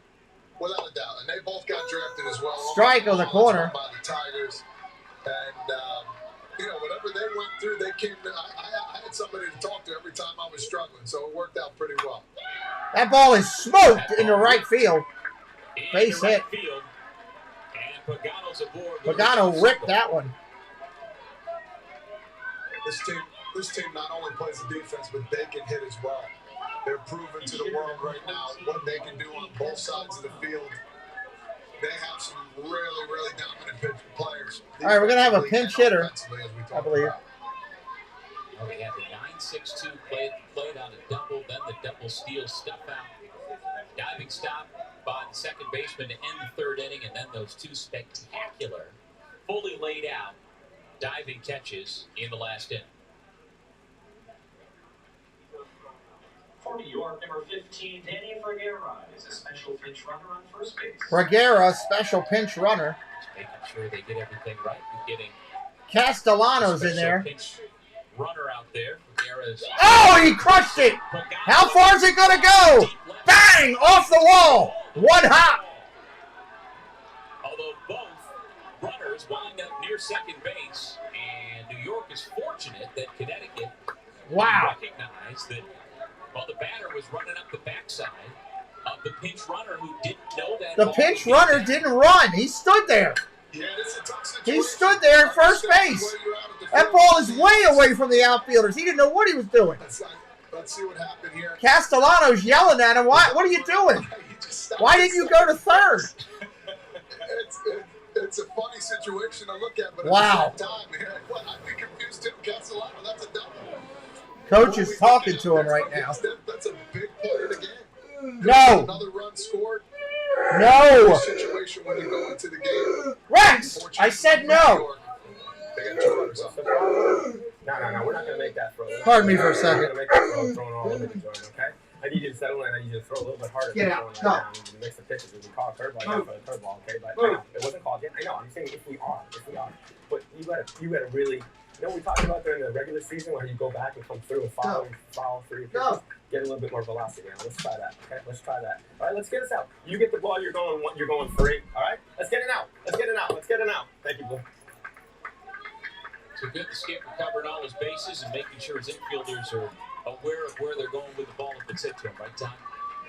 S2: Without a doubt. And they both got drafted as well.
S1: Strike on the corner.
S2: By the Tigers. And, you know, whatever they went through, they came to, I had somebody to talk to every time I was struggling, so it worked out pretty well.
S1: That ball is smoked into right field. Base hit.
S21: And Pagano's aboard.
S1: Pagano ripped that one.
S2: This team not only plays the defense, but they can hit as well. They're proving to the world right now what they can do on both sides of the field. They have some really, really dominant players.
S1: All right, we're going to have a pinch hitter, I believe.
S21: Well, they had the 9-6-2 played on a double, then the double steal stuff out. Diving stop by the second baseman to end the third inning, and then those two spectacular, fully laid out diving catches in the last inning.
S12: For New York, number 15, Danny Rivera is a special pinch runner on first base.
S1: Rivera, special pinch runner.
S21: Just making sure they get everything right. You're getting
S1: Castellano's in there.
S21: Pinch runner out there. Rivera's.
S1: Oh, he crushed it. How far is it going to go? Bang! Off the wall. One hop.
S21: Although both runners wind up near second base, and New York is fortunate that Connecticut recognized that. Well, the batter was running up the backside of the pinch runner who didn't know that.
S1: The pinch runner didn't run. He stood there. He stood there at first base. That ball is way away from the outfielders. He didn't know what he was doing.
S2: Let's see what happened here.
S1: Castellano's yelling at him. What are you doing? Why didn't you go to third?
S2: It's a funny situation to look at, but
S1: wow.
S2: At the same time, I'd be confused too. Castellano, that's a double.
S1: Coach is talking to him right now.
S2: That's a big player to game.
S1: No.
S2: Another run scored.
S1: No.
S2: Situation when you go into the game.
S1: Rex, I said no.
S2: They got 2 runners up.
S6: No, we're not going to make that throw.
S1: Pardon me for a second.
S6: We're going to make that throw throwing all over the joint, okay? I need you to settle in. I need you to throw a little bit harder.
S1: Get out.
S6: Right now. I need you to mix the pitches. We call a curveball. I got a curveball, okay? But I know, it wasn't called yet. I know. I'm saying if we are. But you gotta really. You know, we talked about during the regular season where you go back and come through and follow through. Get a little bit more velocity. Now, let's try that. Okay, let's try that. All right, let's get us out. You get the ball. You're going 3. All right, let's get it out. Thank you, Blue.
S21: So good to Skip recovering all his bases and making sure his infielders are aware of where they're going with the ball if it's hit to him, right, Tom?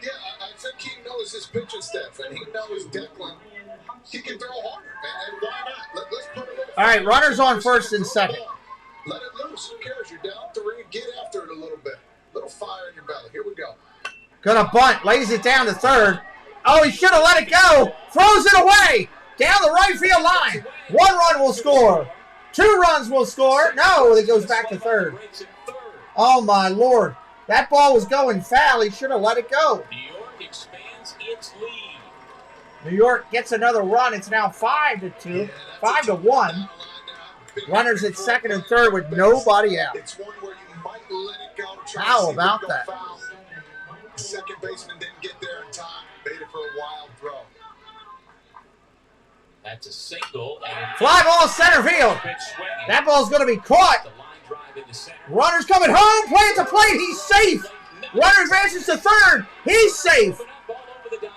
S2: Yeah, I think he knows his pitching staff, and he knows Declan. He can throw harder, and why not? Let's put it over.
S1: All right, runners on first and second.
S2: Let it loose. Who cares? You're down 3. Get after it a little bit. Little fire in your belly. Here we go.
S1: Gonna bunt. Lays it down to third. Oh, he should have let it go. Throws it away. Down the right field line. 1 run will score. 2 runs will score. No, it goes back to third. Oh, my Lord. That ball was going foul. He should have let it go.
S21: New York expands its lead.
S1: New York gets another run. It's now 5-2. 5-1. Runners at second and third with nobody out.
S2: It's one where you might let it go.
S1: How about that?
S2: Second baseman didn't get there in time. Made it for a wild throw.
S21: That's a single. And
S1: fly ball center field. That ball's going to be caught. Runners coming home. Play at the plate. He's safe. Runner advances to third. He's safe.
S21: All over the diamond.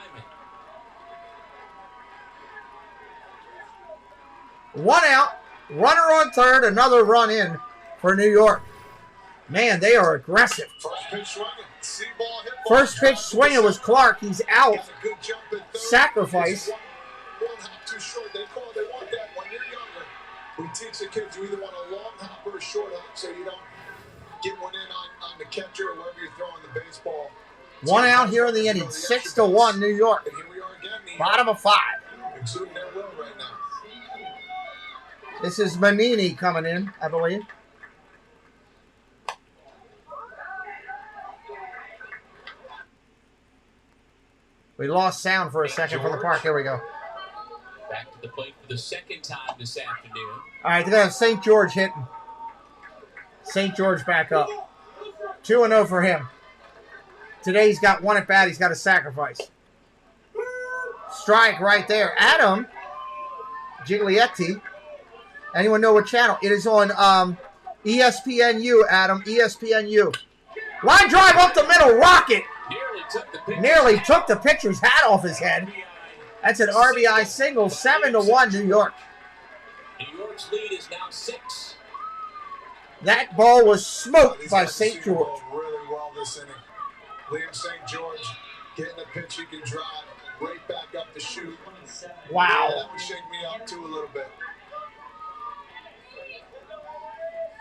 S1: 1 out. Runner on third. Another run in for New York. Man, they are aggressive.
S10: First pitch swinging. See ball hit.
S1: First pitch swinging was Clark. He's out.
S10: Good jump at third.
S1: Sacrifice.
S10: One hop too short. They want that when you're younger. We teach the kids you either want a long hop or a short hop so you don't get one in on the catcher or wherever you're throwing the baseball.
S1: 1 out here in the inning. 6-1 New York.
S10: And here we are again.
S1: Bottom of 5.
S10: Exuding their will right now.
S1: This is Manini coming in, I believe. We lost sound for a second from the park. Here we go.
S21: Back to the plate for the second time this afternoon.
S1: All right, they're going to have St. George hitting. St. George back up. 2-0 for him. Today he's got 1 at bat. He's got a sacrifice. Strike right there. Adam Giglietti. Anyone know what channel? It is on ESPNU, Adam. ESPNU. Line drive up the middle. Rocket. Nearly took the pitcher's hat off his head. That's an RBI single. 7-1 New York.
S21: New York's lead is now 6.
S1: That ball was smoked by St. George.
S10: Really well this inning. Liam St. George getting a pitch he can drive right back up the chute.
S1: Wow.
S10: Yeah, that would shake me up too a little bit.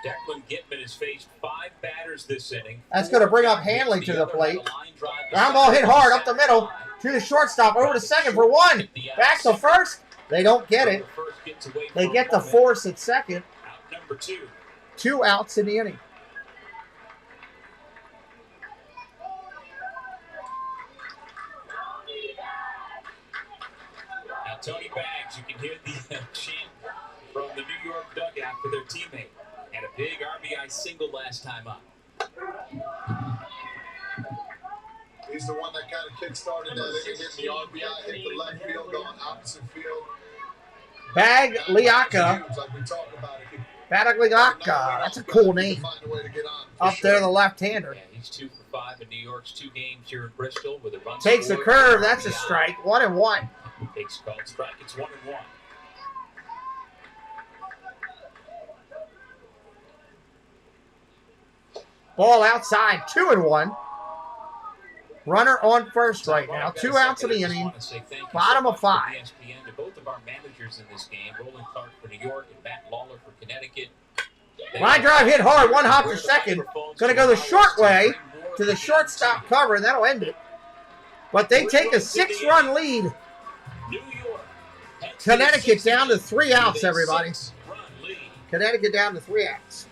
S21: Declan Gitman has faced 5 batters this inning.
S1: That's going to bring up Hanley to the plate. Ground ball hit hard up the middle to the shortstop. Over to second for 1. Back to first. They don't get it. They get the force at second.
S21: Out number 2.
S1: 2 outs in the inning.
S21: Now Tony Baggs, you can hear the chant from the New York dugout for their teammate. Had a big RBI single last time up.
S10: He's the one that kind of kick-started that. They hit the RBI, hit the left field, going opposite field.
S1: Bagliacca.
S10: Like we talk about it.
S1: Bagliacca. That's a cool name. Up there, the left-hander.
S21: Yeah, he's 2 for 5 in New York's 2 games here in Bristol with a run.
S1: Takes a curve. That's a strike. 1-1.
S21: Takes a called strike. It's 1-1.
S1: Ball outside, 2-1. Runner on first right now. 2 outs in the inning. Bottom of 5.
S21: ESPN to both of our managers in this game, Roland Clark for New York and Matt Lawler for Connecticut.
S1: Line drive hit hard. 1 hop to second. Going to go the short way to the shortstop cover, and that'll end it. But they take a 6-run lead. Connecticut down to 3 outs, everybody. Connecticut down to 3 outs.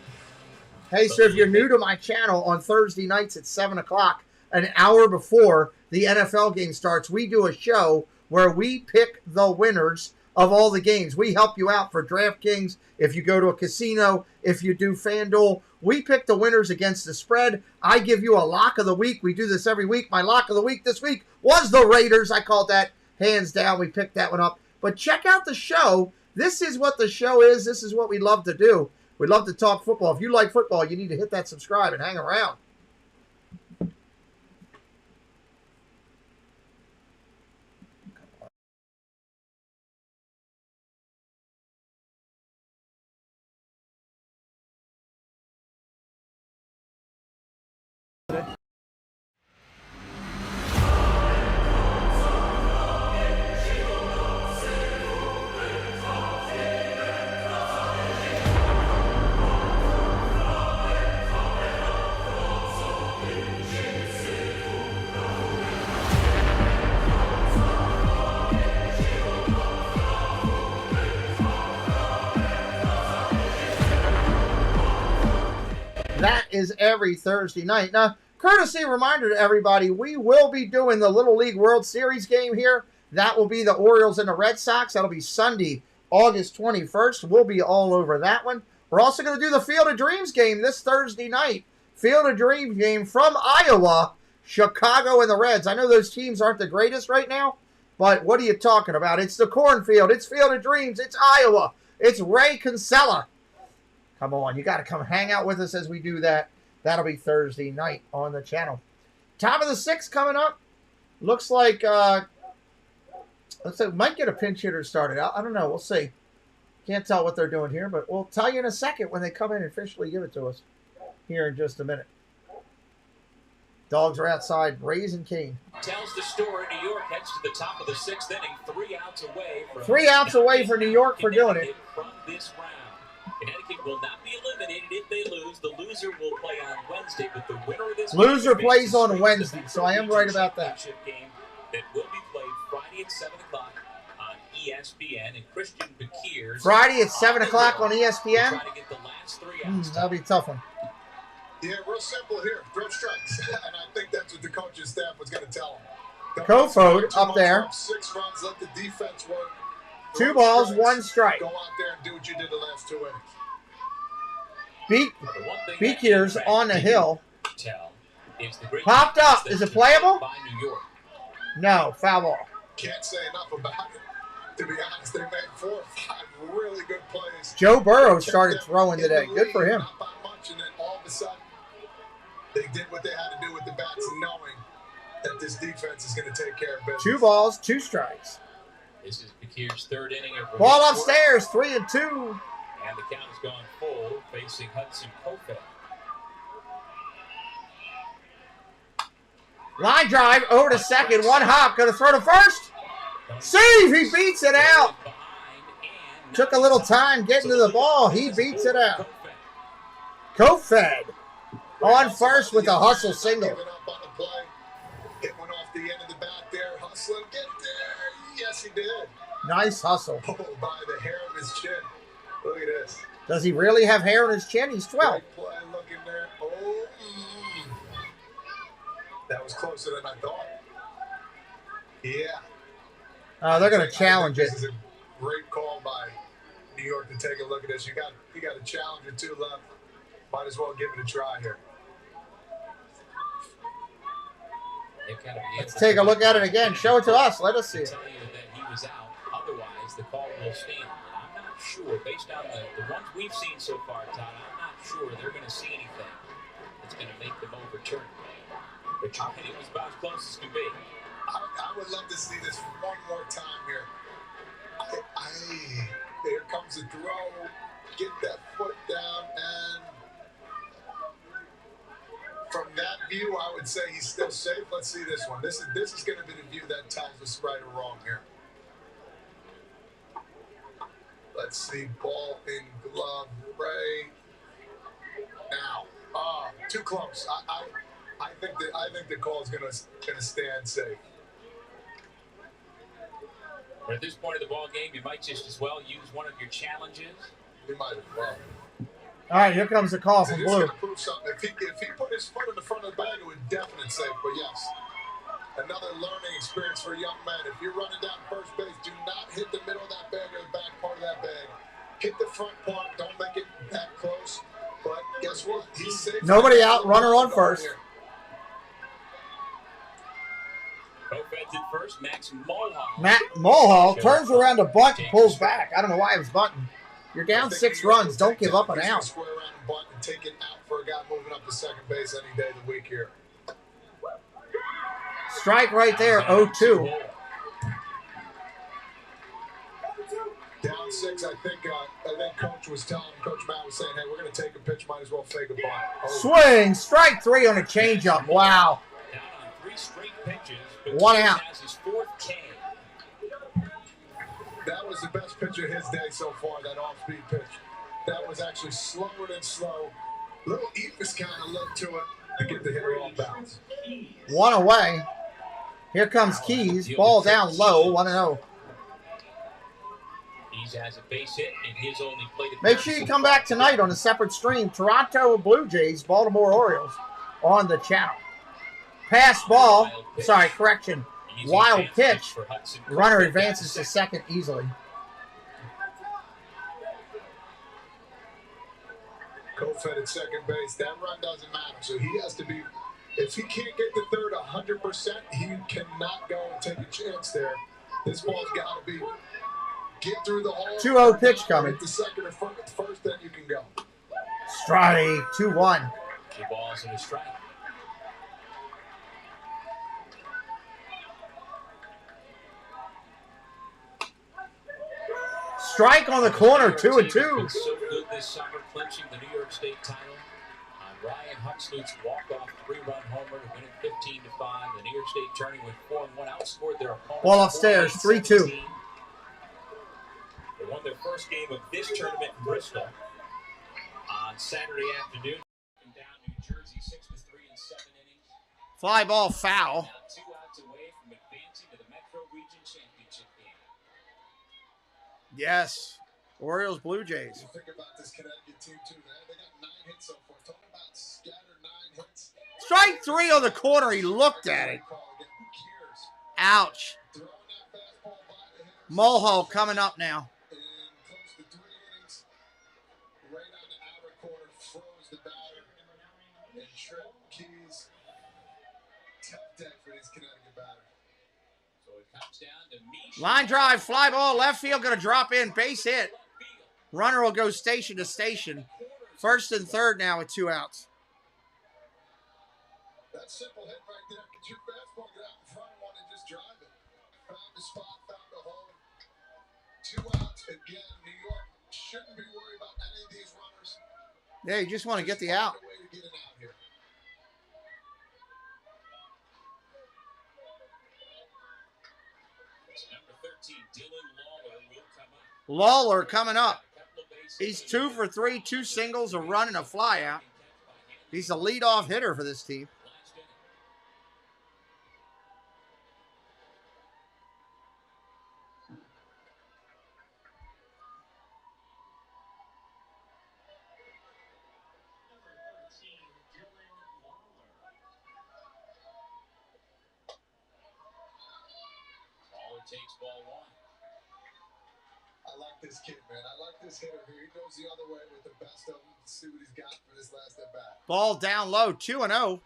S1: Hey, so if you're new to my channel, on Thursday nights at 7 o'clock, an hour before the NFL game starts, we do a show where we pick the winners of all the games. We help you out for DraftKings. If you go to a casino, if you do FanDuel, we pick the winners against the spread. I give you a lock of the week. We do this every week. My lock of the week this week was the Raiders. I called that hands down. We picked that one up. But check out the show. This is what the show is. This is what we love to do. We love to talk football. If you like football, you need to hit that subscribe and hang around. That is every Thursday night. Now, courtesy reminder to everybody, we will be doing the Little League World Series game here. That will be the Orioles and the Red Sox. That'll be Sunday, August 21st. We'll be all over that one. We're also going to do the Field of Dreams game this Thursday night. Field of Dreams game from Iowa, Chicago and the Reds. I know those teams aren't the greatest right now, but what are you talking about? It's the cornfield. It's Field of Dreams. It's Iowa. It's Ray Kinsella. Come on, you got to come hang out with us as we do that. That'll be Thursday night on the channel. Top of the 6th coming up. Looks like might get a pinch hitter started. I don't know. We'll see. Can't tell what they're doing here, but we'll tell you in a second when they come in and officially give it to us here in just a minute. Dogs are outside raising Kane.
S21: Tells the story. New York heads to the top of the 6th inning, 3 outs away.
S1: 3 outs away for New York for doing it.
S21: From this round. Connecticut will not be eliminated if they lose. The loser will play on Wednesday, but the winner of this
S1: loser plays on Wednesday, so I am right about that.
S21: Game that will be played Friday at 7 o'clock on ESPN, and Christian Bakir's
S1: Friday at 7 o'clock on ESPN.
S21: Try to get the last 3 outs.
S1: That'll be a tough one.
S2: Yeah, real simple here. Throw strikes. And I think that's what the coaching staff was going to tell them.
S1: Kofod up there.
S2: 6 runs, let the defense work.
S1: 2 balls, 1 strike.
S2: Go out there and do what you did the last 2 innings.
S1: Beakier's on the hill. Popped up. Is it playable? No, foul ball.
S2: Can't say enough about it. To be honest, they made 4 or 5 really good plays.
S1: Joe Burrow started throwing today. Good for him.
S2: Not by much, and then all of a sudden, they did what they had to do with the bats, knowing that this defense is going to take care of business.
S1: 2 balls, 2 strikes.
S21: This is Bakir's 3rd inning of
S1: ball upstairs, 3-2.
S21: And the count has gone full, facing Hudson Kofod.
S1: Line drive over to second, 1 hop, going to throw to first. Save, he beats it out. Took a little time getting to the ball. He beats it out. Kofod on first with a hustle single.
S2: It went off the end of the bat there. Hustling, get there. Yes, he did.
S1: Nice hustle.
S2: Oh, by the hair of his chin. Look at this.
S1: Does he really have hair on his chin? He's 12.
S2: Great play looking there. Oh, that was closer than I thought. Yeah.
S1: They're going to challenge it.
S2: This is a great call by New York to take a look at this. You got a challenge or 2 left. Might as well give it a try here.
S1: Let's take a look at it again. Show it to us. Let us see it.
S21: Tell you that he was out. Otherwise, the call will stand. I'm not sure, based on the ones we've seen so far, Todd, I'm not sure they're going to see anything that's going to make them overturn. But it was about as close as can be.
S2: I would love to see this one more time here. Here comes the throw. Get that foot down, and from that view, I would say he's still safe. Let's see this one. This is going to be the view that tells us right or wrong here. Let's see, ball in glove right now. Too close. I think the call is going to stand safe.
S21: But at this point of the ball game, you might just as well use one of your challenges.
S2: You might as well.
S1: All right, here comes the call from Blue.
S2: Prove something. If he put his foot in the front of the bag, it would definitely safe. But yes, another learning experience for a young man. If you're running down first base, do not hit the middle of that bag or the back part of that bag. Hit the front part. Don't make it that close. But guess what? He's safe.
S1: Nobody out. Runner on first.
S21: Kofod's at first. Max Mulhall.
S1: Matt Mulhall turns around to bunt and pulls back. I don't know why he was bunting. You're down 6 runs. Don't give up an out.
S2: Square around and bunt and take it out for a guy moving up to second base any day of the week here.
S1: Strike right there, 0-2.
S2: Down 6, I think Coach Matt was saying, hey, we're going to take a pitch, might as well fake a bunt.
S1: Swing, strike 3 on a changeup. Wow.
S21: Down on 3 straight pitches.
S1: 1 out.
S21: Has his 4th K.
S2: That was the best pitch of his day so far, that off-speed pitch. That was actually slower than slow. Little Ephus kind of look to it to get the hitter off bounds.
S1: 1 away. Here comes Keys. Ball down low, 1-0.
S21: Keys has a base hit in his only plate.
S1: Make sure you come back tonight on a separate stream. Toronto Blue Jays, Baltimore Orioles on the channel. Pass ball. Sorry, correction. Wild pitch. Runner advances to second easily.
S2: Kofod at second base. That run doesn't matter. So he has to be, if he can't get the third 100%, he cannot go and take a chance there. This ball's got to be get through the hole.
S1: 2-0 pitch coming.
S2: Hit the second or first, then you can go.
S1: Strike, 2-1.
S21: 2 balls and a strike.
S1: Strike on the corner, 2-2.
S21: So good this summer, clinching the New York State title. Ryan Huxley's walk-off 3-run homer to win it 15-5. The New York State turning with 4-1, outscored their opponents.
S1: Ball upstairs, 3-2.
S21: They won their first game of this tournament in Bristol on Saturday afternoon. Down New Jersey 6-3 in 7 innings.
S1: Fly ball foul.
S21: Now 2 outs away from advancing to the Metro Region Championship game.
S1: Yes. Orioles, Blue Jays.
S10: You think about this Connecticut team too, man. They got 9 hits so far. Talking about scattered 9 hits.
S1: Strike 3 on the corner. He looked at it. Ouch. Mulhall coming up now.
S10: And close to 3 innings. Right on the outer corner, froze the batter. And Trent Keys. Tough day for this Connecticut batter.
S21: So it comes down to Mish.
S1: Line drive, fly ball, left field, going to drop in, base hit. Runner will go station to station. First and third now with 2 outs.
S10: That simple hit right there. Get your fastball, get out in front of one and just drive it. Found the spot, found the hole. 2 outs again. New York shouldn't be worried about any of these runners.
S1: Yeah, you just want to get the out.
S10: Find a way to get it out here.
S21: Number 13, Dylan Lawler will come up.
S1: Lawler coming up. He's 2 for 3, 2 singles, a run, and a fly out. He's a leadoff hitter for this team.
S21: Lawler takes ball 1.
S10: I like this kid, man. I like this hitter here. He goes the other way with the best of them. See what he's got for this last at bat.
S1: Ball down low, 2-0.
S21: After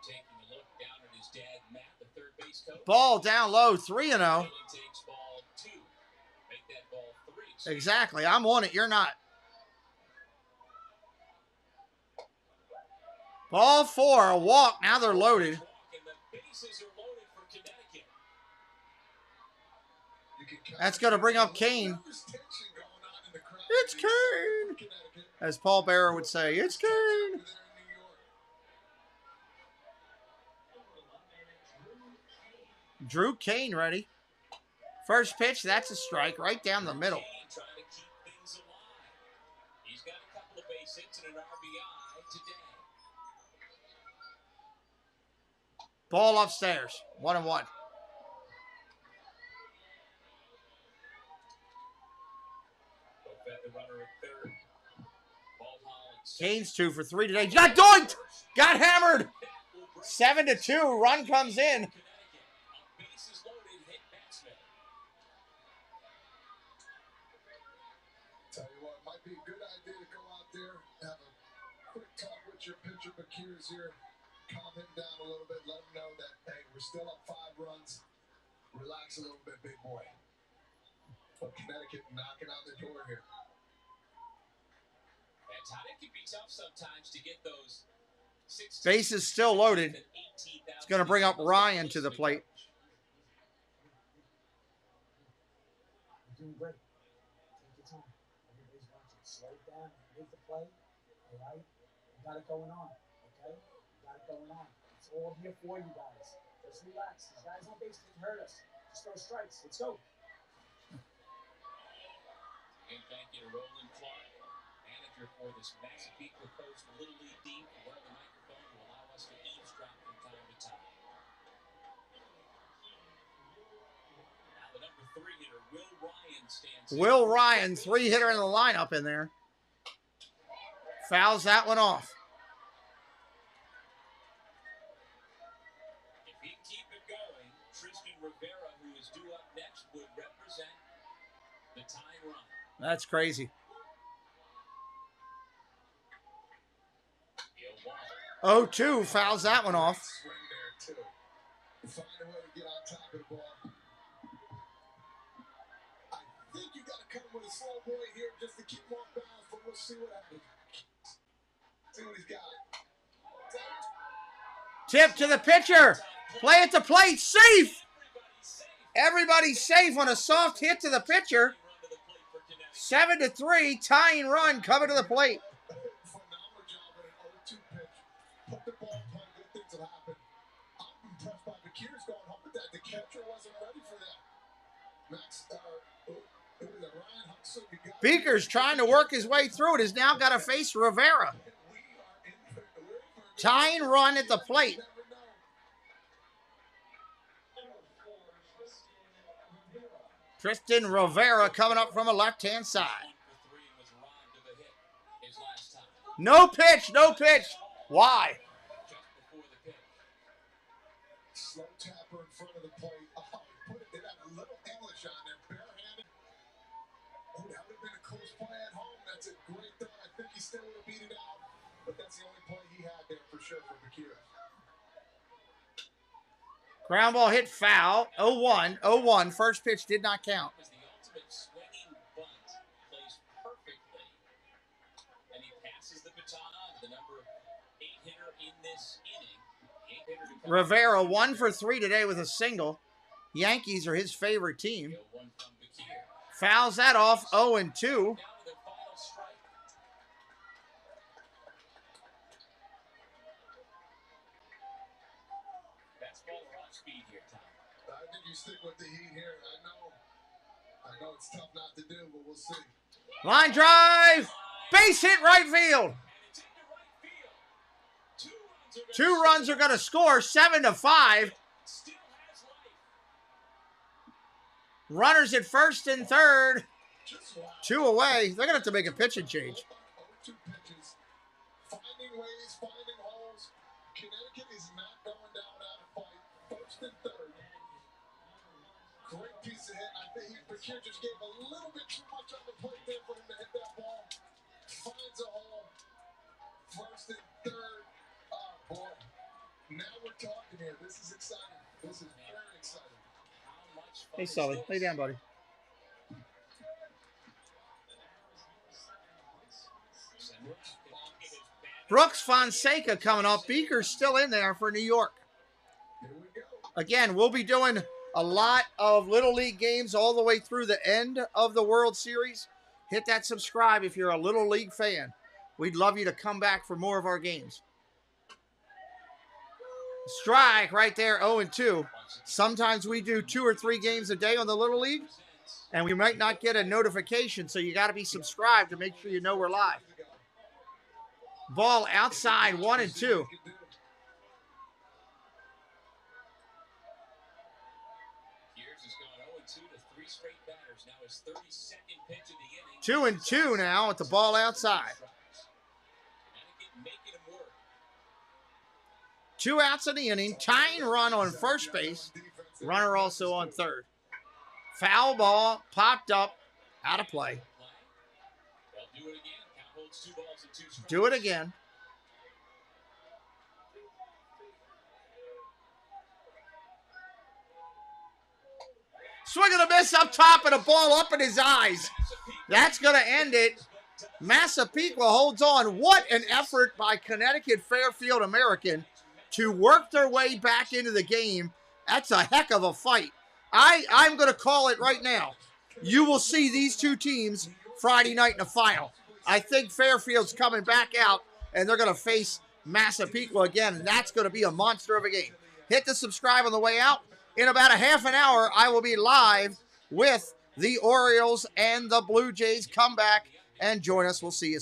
S21: taking a look down at his dad, Matt, the third base coach.
S1: Ball down low, 3-0.
S21: Dylan takes ball 2. Make that ball 3.
S1: Exactly. I'm on it. You're not. Ball 4, a walk. Now they're loaded.
S21: And the bases are loaded for Connecticut.
S1: That's going to bring up Kane. It's Kane. As Paul Bearer would say, it's Kane. Drew Kane ready. First pitch, that's a strike right down the middle.
S21: Kane trying to keep things alive. He's got a couple of base hits and an RBI today.
S1: Ball upstairs, 1-1.
S21: Both had the runner at third. Ball Hollins.
S1: Kane's 2 for 3 today. Got doinked! Got hammered! 7-2, run comes in.
S21: Bases loaded, hit batsman.
S10: Tell you what, it might be a good idea to go out there, have a quick talk with your pitcher, Bakirs here. Calm him down a little bit, let him know that, hey, we're still up 5 runs. Relax a little bit, big boy. But Connecticut knocking on the door here.
S21: And Todd, it can be tough sometimes to get those 16.
S1: Base is still loaded. It's going to bring up Ryan to the plate.
S17: You're doing great. Take your time. Everybody's watching. Slow it down. Make the play. All right? You got it going on. Okay? You got it going on. It's all here for you guys. Just relax. These guys on base can hurt us. Just throw strikes. Let's go.
S21: And thank you to Roland Clark, manager for this Massapequa Coast Little League team, for wearing the microphone to allow us to eavesdrop from time to time. Now the number 3 hitter, Will Ryan, stands in.
S1: Will Ryan, 3-hitter in the lineup in there. Fouls that one off.
S21: If he keep it going, Tristan Rivera, who is due up next, would represent the tying run.
S1: That's crazy. 0-2, fouls that one off.
S10: Swing there, too. Find a way to get on top of the ball. I think you got to come with a slow boy here just to keep him off balance, but we'll see what happens. See what he's got.
S1: Tip to the pitcher. Play at the plate. Safe. Everybody's safe on a soft hit to the pitcher. 7-3, tying run coming to the plate.
S10: Phenomenal job with an 0-2 pitch. Put the ball in play, good things will happen. I'm impressed by Bakir's going home with that. The catcher wasn't ready for that. Ryan Hudson,
S1: Beaker's trying to work his way through it. Has now got to face Rivera. Tying run at the plate. Tristan Rivera coming up from a left-hand side. No pitch, no pitch. Why?
S10: Slow tapper in front of the plate. Oh, put it had a little English on there, barehanded. Oh, that would have been a close play at home. That's a great throw. I think he still would have beat it out, but that's the only play he had there for sure for Bakir.
S1: Ground ball hit foul. 0-1. 0-1. First pitch did not count. Rivera 1 for 3 today with a single. Yankees are his favorite team. Fouls that off. 0-2.
S10: I think you stick with the heat here. I know it's tough not to do, but we'll see.
S1: Line drive. Base hit right field. 2 runs are going to score. 7-5. Runners at first and third. 2 away. They're going to have to make a pitching change.
S10: 2 pitches. Finding ways, finding holes. Connecticut is not going down out of fight. First and third. Great piece of hit. I think Bakir just gave a little bit too much on the plate there for him to hit that ball. Finds a hole. First and third. Oh, boy. Now we're talking here. This is exciting. This is very exciting.
S1: Hey, Sully. Lay down, buddy. Brooks Fonseca coming up. Beaker's still in there for New York. Again, we'll be doing a lot of Little League games all the way through the end of the World Series. Hit that subscribe if you're a Little League fan. We'd love you to come back for more of our games. Strike right there, 0-2. Sometimes we do 2 or 3 games a day on the Little League, and we might not get a notification, so you got to be subscribed to make sure you know we're live. Ball outside, 1-2. 2-2 now with the ball outside. 2 outs in the inning. Tying run on first base. Runner also on third. Foul ball popped up. Out of play. Do it again. Swing and a miss up top and a ball up in his eyes. That's going to end it. Massapequa holds on. What an effort by Connecticut Fairfield American to work their way back into the game. That's a heck of a fight. I'm going to call it right now. You will see these 2 teams Friday night in the final. I think Fairfield's coming back out, and they're going to face Massapequa again, and that's going to be a monster of a game. Hit the subscribe on the way out. In about a half an hour, I will be live with the Orioles and the Blue Jays. Come back and join us. We'll see you.